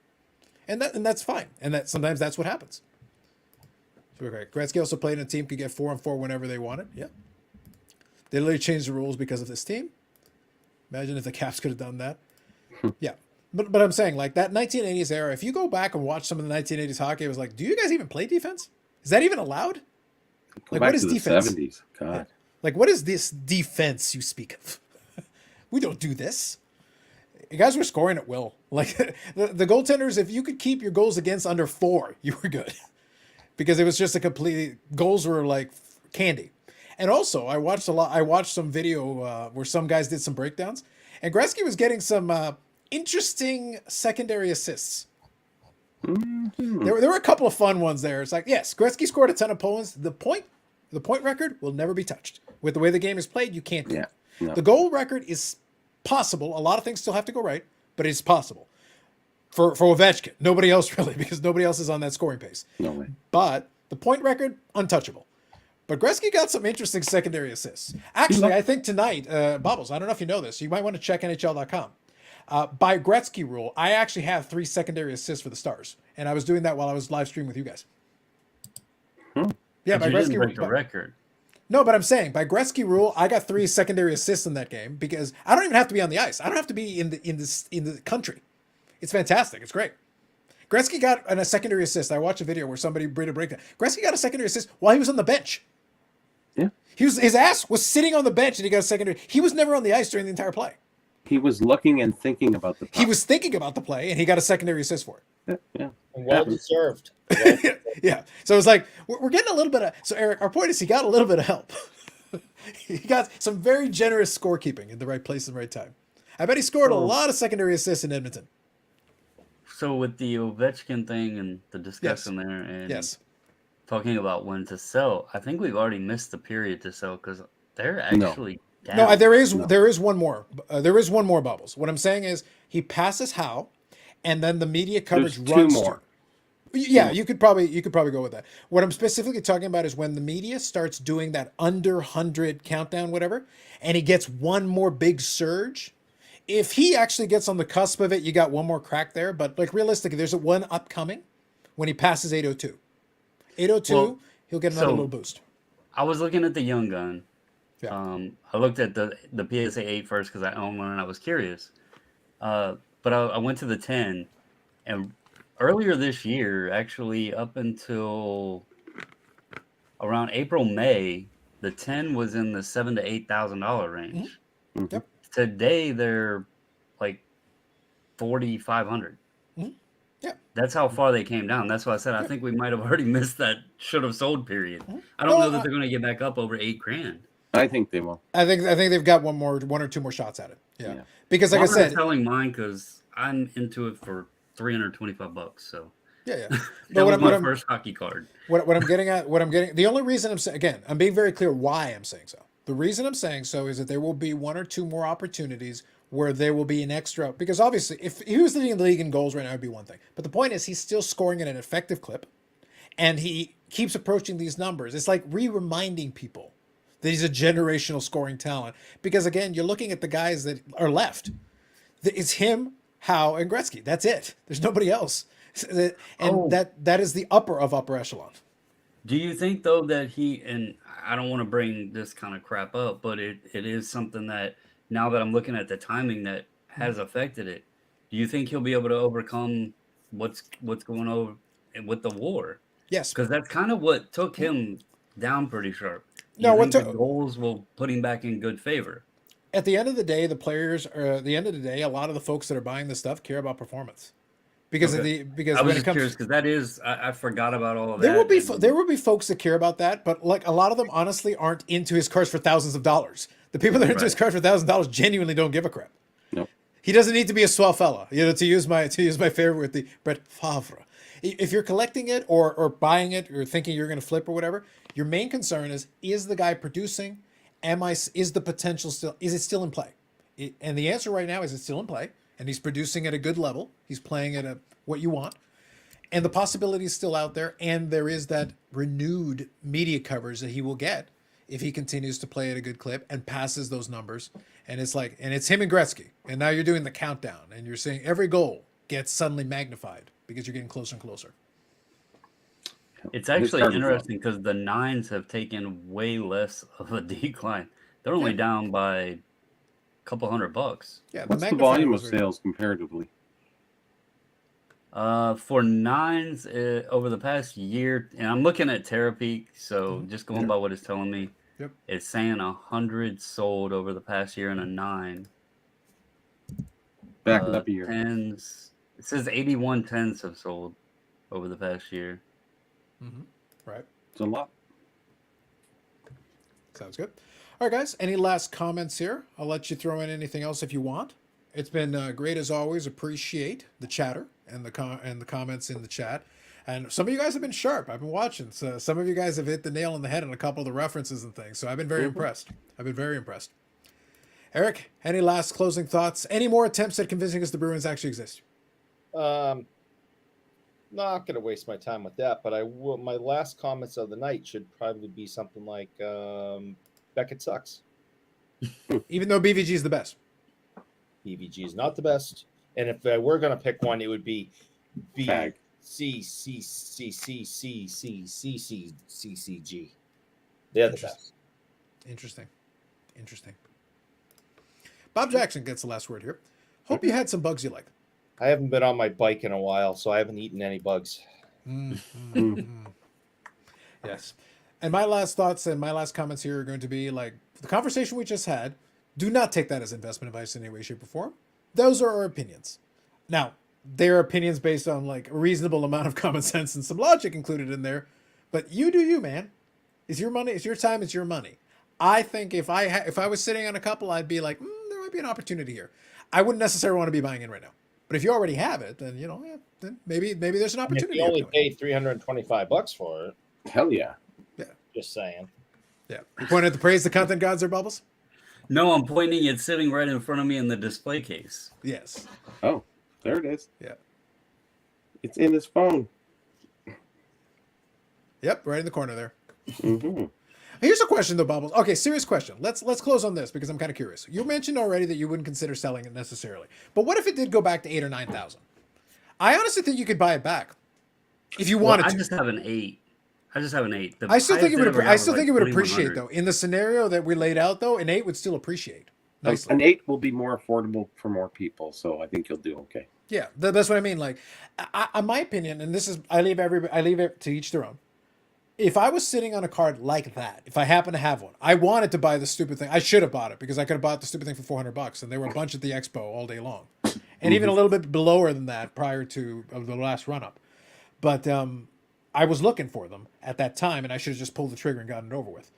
[SPEAKER 1] And that's fine. And that sometimes that's what happens. Okay. Gretzky also played in a team could get 4-on-4 whenever they wanted. Yeah. They literally changed the rules because of this team. Imagine if the Caps could have done that. Yeah. But I'm saying, like, that 1980s era, if you go back and watch some of the 1980s hockey, it was like, do you guys even play defense? Is that even allowed?
[SPEAKER 5] Go
[SPEAKER 1] Like,
[SPEAKER 5] back
[SPEAKER 1] what is
[SPEAKER 5] to the
[SPEAKER 1] defense?
[SPEAKER 5] 70s. God.
[SPEAKER 1] Like, what is this defense you speak of? We don't do this. You guys were scoring at will. Like, the goaltenders, if you could keep your goals against under 4, you were good. Because it was just a complete, goals were like candy. And also, I watched some video where some guys did some breakdowns, and Gretzky was getting some interesting secondary assists.
[SPEAKER 5] Mm-hmm.
[SPEAKER 1] There were a couple of fun ones there. It's like, yes, Gretzky scored a ton of points. The point record will never be touched. With the way the game is played, you can't do it.
[SPEAKER 5] No.
[SPEAKER 1] The goal record is possible. A lot of things still have to go right, but it's possible. For Ovechkin, nobody else really, because nobody else is on that scoring pace.
[SPEAKER 5] No way.
[SPEAKER 1] But the point record, untouchable. But Gretzky got some interesting secondary assists. Actually, I think tonight, Bobbles, I don't know if you know this. You might want to check NHL.com. By Gretzky rule, I actually have 3 secondary assists for the Stars. And I was doing that while I was live streaming with you guys. Yeah,
[SPEAKER 4] But
[SPEAKER 1] by
[SPEAKER 4] you
[SPEAKER 1] Gretzky
[SPEAKER 4] didn't break the
[SPEAKER 1] rule.
[SPEAKER 4] record.
[SPEAKER 1] No, but I'm saying by Gretzky rule, I got 3 secondary assists in that game because I don't even have to be on the ice. I don't have to be in the country. It's fantastic. It's great. Gretzky got a secondary assist. I watched a video where somebody did a breakdown. Gretzky got a secondary assist while he was on the bench.
[SPEAKER 5] Yeah.
[SPEAKER 1] His ass was sitting on the bench and he got a secondary. He was never on the ice during the entire play.
[SPEAKER 5] He was looking and thinking about the puck.
[SPEAKER 1] He was thinking about the play and he got a secondary assist for it.
[SPEAKER 5] Yeah.
[SPEAKER 2] And well deserved.
[SPEAKER 1] Yeah. So it's like, we're getting a little bit of, so Eric, our point is he got a little bit of help. He got some very generous scorekeeping in the right place and the right time. I bet he scored a lot of secondary assists in Edmonton.
[SPEAKER 4] So with the Ovechkin thing and the discussion there and
[SPEAKER 1] Yes.
[SPEAKER 4] talking about when to sell, I think we've already missed the period to sell because they're actually down.
[SPEAKER 1] No, there is one more. There is one more, Bubbles. What I'm saying is he passes Howe, and then the media coverage
[SPEAKER 5] There's 2
[SPEAKER 1] runs
[SPEAKER 5] more.
[SPEAKER 1] Yeah, you could probably go with that. What I'm specifically talking about is when the media starts doing that under 100 countdown, whatever, and he gets one more big surge. If he actually gets on the cusp of it, you got one more crack there. But like realistically, there's one upcoming when he passes 802. 802,
[SPEAKER 4] Well,
[SPEAKER 1] he'll get another
[SPEAKER 4] so-
[SPEAKER 1] little boost.
[SPEAKER 4] I was looking at the Young Gun.
[SPEAKER 1] Yeah.
[SPEAKER 4] I looked at the PSA 8 first because I own one and I was curious. But I went to the 10, and earlier this year, actually up until around April, May, the 10 was in the $7,000 to $8,000 range.
[SPEAKER 5] Mm-hmm.
[SPEAKER 1] Yep.
[SPEAKER 4] Today they're like 4,500.
[SPEAKER 1] Mhm. Yeah.
[SPEAKER 4] That's how far they came down. That's why I said I think we might have already missed that should have sold period.
[SPEAKER 1] Mhm.
[SPEAKER 4] I don't
[SPEAKER 1] Well,
[SPEAKER 4] know that they're going to get back up over $8,000.
[SPEAKER 5] I think they will.
[SPEAKER 1] I think they've got one or two more shots at it. Yeah.
[SPEAKER 5] Yeah.
[SPEAKER 1] Because like I
[SPEAKER 4] I'm
[SPEAKER 1] said,
[SPEAKER 4] selling mine because I'm into it for $325. So
[SPEAKER 1] yeah.
[SPEAKER 4] that
[SPEAKER 1] But
[SPEAKER 4] was my first hockey card.
[SPEAKER 1] What I'm getting, the only reason I'm saying, again, I'm being very clear why I'm saying so. The reason I'm saying so is that there will be 1 or 2 more opportunities where there will be an extra, because obviously if he was leading the league in goals right now, it'd be one thing. But the point is he's still scoring at an effective clip and he keeps approaching these numbers. It's like reminding people that he's a generational scoring talent. Because again, you're looking at the guys that are left. It's him, Howe, and Gretzky. That's it. There's nobody else. And that is the upper echelon.
[SPEAKER 4] Do you think though that and I don't want to bring this kind of crap up, but it is something that now that I'm looking at the timing that has affected it, do you think he'll be able to overcome what's going on with the war?
[SPEAKER 1] Yes.
[SPEAKER 4] Because that's kind of what took him down pretty sharp.
[SPEAKER 1] No,
[SPEAKER 4] You think the goals will put him back in good favor?
[SPEAKER 1] At the end of the day, the players are, at the end of the day, a lot of the folks that are buying this stuff care about performance. Because
[SPEAKER 4] I was just curious because that is I forgot about all of
[SPEAKER 1] there
[SPEAKER 4] that.
[SPEAKER 1] There will be folks that care about that, but like a lot of them honestly aren't into his cards for thousands of dollars. The people that are into his cards for $1,000 genuinely don't give a crap.
[SPEAKER 5] No.
[SPEAKER 1] He doesn't need to be a swell fella, to use my favorite with the Brett Favre. If you're collecting it or buying it or thinking you're going to flip or whatever, your main concern is the guy producing? Is the potential still? Is it still in play? And the answer right now is it's still in play, and he's producing at a good level. He's playing at what you want, and the possibility is still out there. And there is that renewed media coverage that he will get if he continues to play at a good clip and passes those numbers. And it's him and Gretzky, and now you're doing the countdown, and you're seeing every goal gets suddenly magnified because you're getting closer and closer.
[SPEAKER 4] It's actually interesting because the nines have taken way less of a decline. They're only down by a couple $100.
[SPEAKER 1] Yeah,
[SPEAKER 5] what's the volume of sales comparatively?
[SPEAKER 4] For nines over the past year, and I'm looking at Terapeak, so just going by what it's telling me, it's saying 100 sold over the past year and a 9.
[SPEAKER 5] Back it up a year.
[SPEAKER 4] Tens, it says 81 tens have sold over the past year.
[SPEAKER 1] Mm-hmm. Right.
[SPEAKER 5] It's a lot.
[SPEAKER 1] Sounds good. All right, guys. Any last comments here? I'll let you throw in anything else if you want. It's been great as always. Appreciate the chatter and the comments in the chat. And some of you guys have been sharp. I've been watching. So some of you guys have hit the nail on the head on a couple of the references and things. So I've been very impressed. Eric, any last closing thoughts? Any more attempts at convincing us the Bruins actually exist?
[SPEAKER 2] Not going to waste my time with that, but I will. My last comments of the night should probably be something like Beckett sucks.
[SPEAKER 1] Even though BVG is the best.
[SPEAKER 2] BVG is not the best. And if I were going to pick one, it would be BCCCCCCCCCG. They're the best.
[SPEAKER 1] Interesting. Bob Jackson gets the last word here. Hope you had some bugs you liked.
[SPEAKER 2] I haven't been on my bike in a while, so I haven't eaten any bugs.
[SPEAKER 1] Yes. And my last thoughts and my last comments here are going to be like the conversation we just had. Do not take that as investment advice in any way, shape, or form. Those are our opinions. Now, they're opinions based on like a reasonable amount of common sense and some logic included in there. But you do you, man. It's your money. It's your time. It's your money. I think if I was sitting on a couple, I'd be like, there might be an opportunity here. I wouldn't necessarily want to be buying in right now. But if you already have it, then then maybe there's an opportunity.
[SPEAKER 2] If you only paid $325 for it.
[SPEAKER 5] Hell yeah.
[SPEAKER 1] Yeah.
[SPEAKER 2] Just saying.
[SPEAKER 1] Yeah. You pointing to praise the content gods there, Bubbles?
[SPEAKER 4] No, I'm pointing. It's sitting right in front of me in the display case.
[SPEAKER 1] Yes.
[SPEAKER 5] Oh, there it is.
[SPEAKER 1] Yeah.
[SPEAKER 5] It's in his phone.
[SPEAKER 1] Yep, right in the corner there.
[SPEAKER 5] Mm-hmm.
[SPEAKER 1] Here's a question though, Bubbles. Okay, serious question. Let's close on this because I'm kind of curious. You mentioned already that you wouldn't consider selling it necessarily, but what if it did go back to 8,000 or 9,000? I honestly think you could buy it back if you wanted to.
[SPEAKER 4] I just have an 8.
[SPEAKER 1] I still think it would appreciate though. In the scenario that we laid out though, an 8 would still appreciate. Nicely.
[SPEAKER 5] An 8 will be more affordable for more people, so I think you'll do okay.
[SPEAKER 1] Yeah, that's what I mean. Like, in my opinion, and this is I leave it to each their own. If I was sitting on a card like that, if I happen to have one, I wanted to buy the stupid thing. I should have bought it because I could have bought the stupid thing for $400, and there were a bunch at the expo all day long, and even a little bit lower than that prior to the last run up. But I was looking for them at that time, and I should have just pulled the trigger and gotten it over with.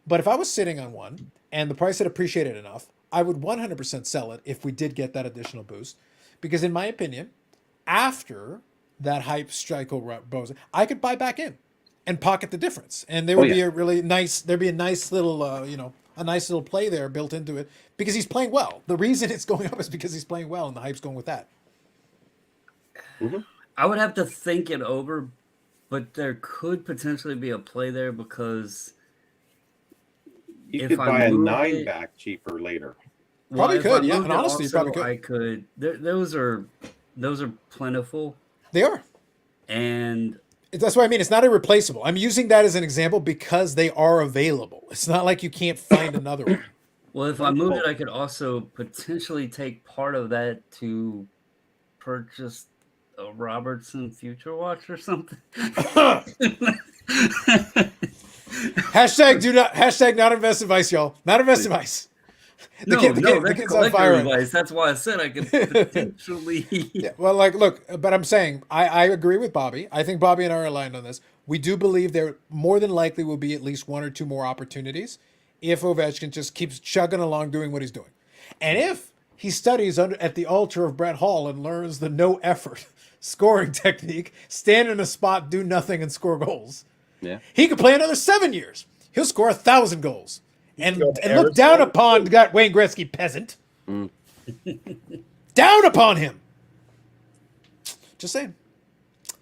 [SPEAKER 1] But if I was sitting on one and the price had appreciated enough, I would 100% sell it if we did get that additional boost, because in my opinion, after that hype cycle goes, I could buy back in and pocket the difference, and there would be a really nice. There'd be a nice little, a nice little play there built into it because he's playing well. The reason it's going up is because he's playing well, and the hype's going with that.
[SPEAKER 5] Mm-hmm.
[SPEAKER 4] I would have to think it over, but there could potentially be a play there because
[SPEAKER 5] you could buy a 9 back cheaper later.
[SPEAKER 1] Probably could, yeah. And honestly, you probably could.
[SPEAKER 4] I could. Those are plentiful.
[SPEAKER 1] They are,
[SPEAKER 4] and
[SPEAKER 1] that's what I mean. It's not irreplaceable. I'm using that as an example because they are available. It's not like you can't find another one.
[SPEAKER 4] Well, if I moved it, I could also potentially take part of that to purchase a Robertson Future Watch or something.
[SPEAKER 1] Hashtag not invest advice, y'all. Not invest advice. The
[SPEAKER 4] that's
[SPEAKER 1] kid's on fire.
[SPEAKER 4] collector advice. That's why I said I could potentially.
[SPEAKER 1] Yeah, well, like, look, but I'm saying I agree with Bobby. I think Bobby and I are aligned on this. We do believe there more than likely will be at least one or two more opportunities if Ovechkin just keeps chugging along doing what he's doing, and if he studies at the altar of Brett Hall and learns the no effort scoring technique, stand in a spot, do nothing, and score goals.
[SPEAKER 5] Yeah.
[SPEAKER 1] He could play another 7 years. He'll score 1,000 goals. And look down upon Wayne Gretzky, peasant. Down upon him. Just saying.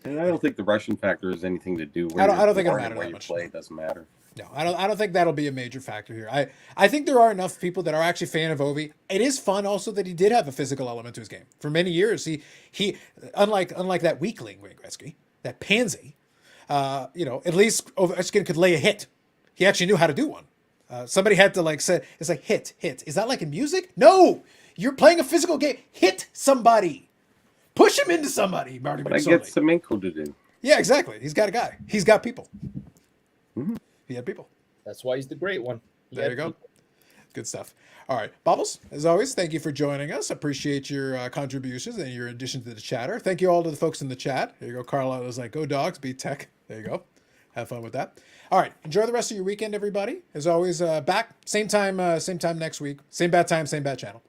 [SPEAKER 5] And I don't think the Russian factor has anything to do with
[SPEAKER 1] I don't think it'll matter
[SPEAKER 5] where
[SPEAKER 1] that
[SPEAKER 5] you
[SPEAKER 1] much.
[SPEAKER 5] play. It doesn't matter.
[SPEAKER 1] No, I don't think that'll be a major factor here. I think there are enough people that are actually fan of Ovi. It is fun also that he did have a physical element to his game. For many years, he unlike that weakling Wayne Gretzky, that pansy, at least Ovechkin could lay a hit. He actually knew how to do one. Somebody had to say, it's like hit. Is that like in music? No, you're playing a physical game. Hit somebody. Push him into somebody, Marty
[SPEAKER 5] But I
[SPEAKER 1] McSorley.
[SPEAKER 5] get Semenko to do.
[SPEAKER 1] Yeah, exactly. He's got a guy. He's got people.
[SPEAKER 5] Mm-hmm.
[SPEAKER 1] He had people.
[SPEAKER 2] That's why he's the great one.
[SPEAKER 1] There you go. Good stuff. All right. Bubbles, as always, thank you for joining us. Appreciate your contributions and your addition to the chatter. Thank you all to the folks in the chat. There you go. Carla was like, go dogs, beat tech. There you go. Have fun with that. All right. Enjoy the rest of your weekend, everybody. As always, back same time next week. Same bad time, same bad channel.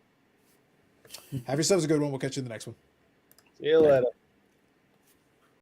[SPEAKER 1] Have yourselves a good one. We'll catch you in the next one.
[SPEAKER 2] See you later.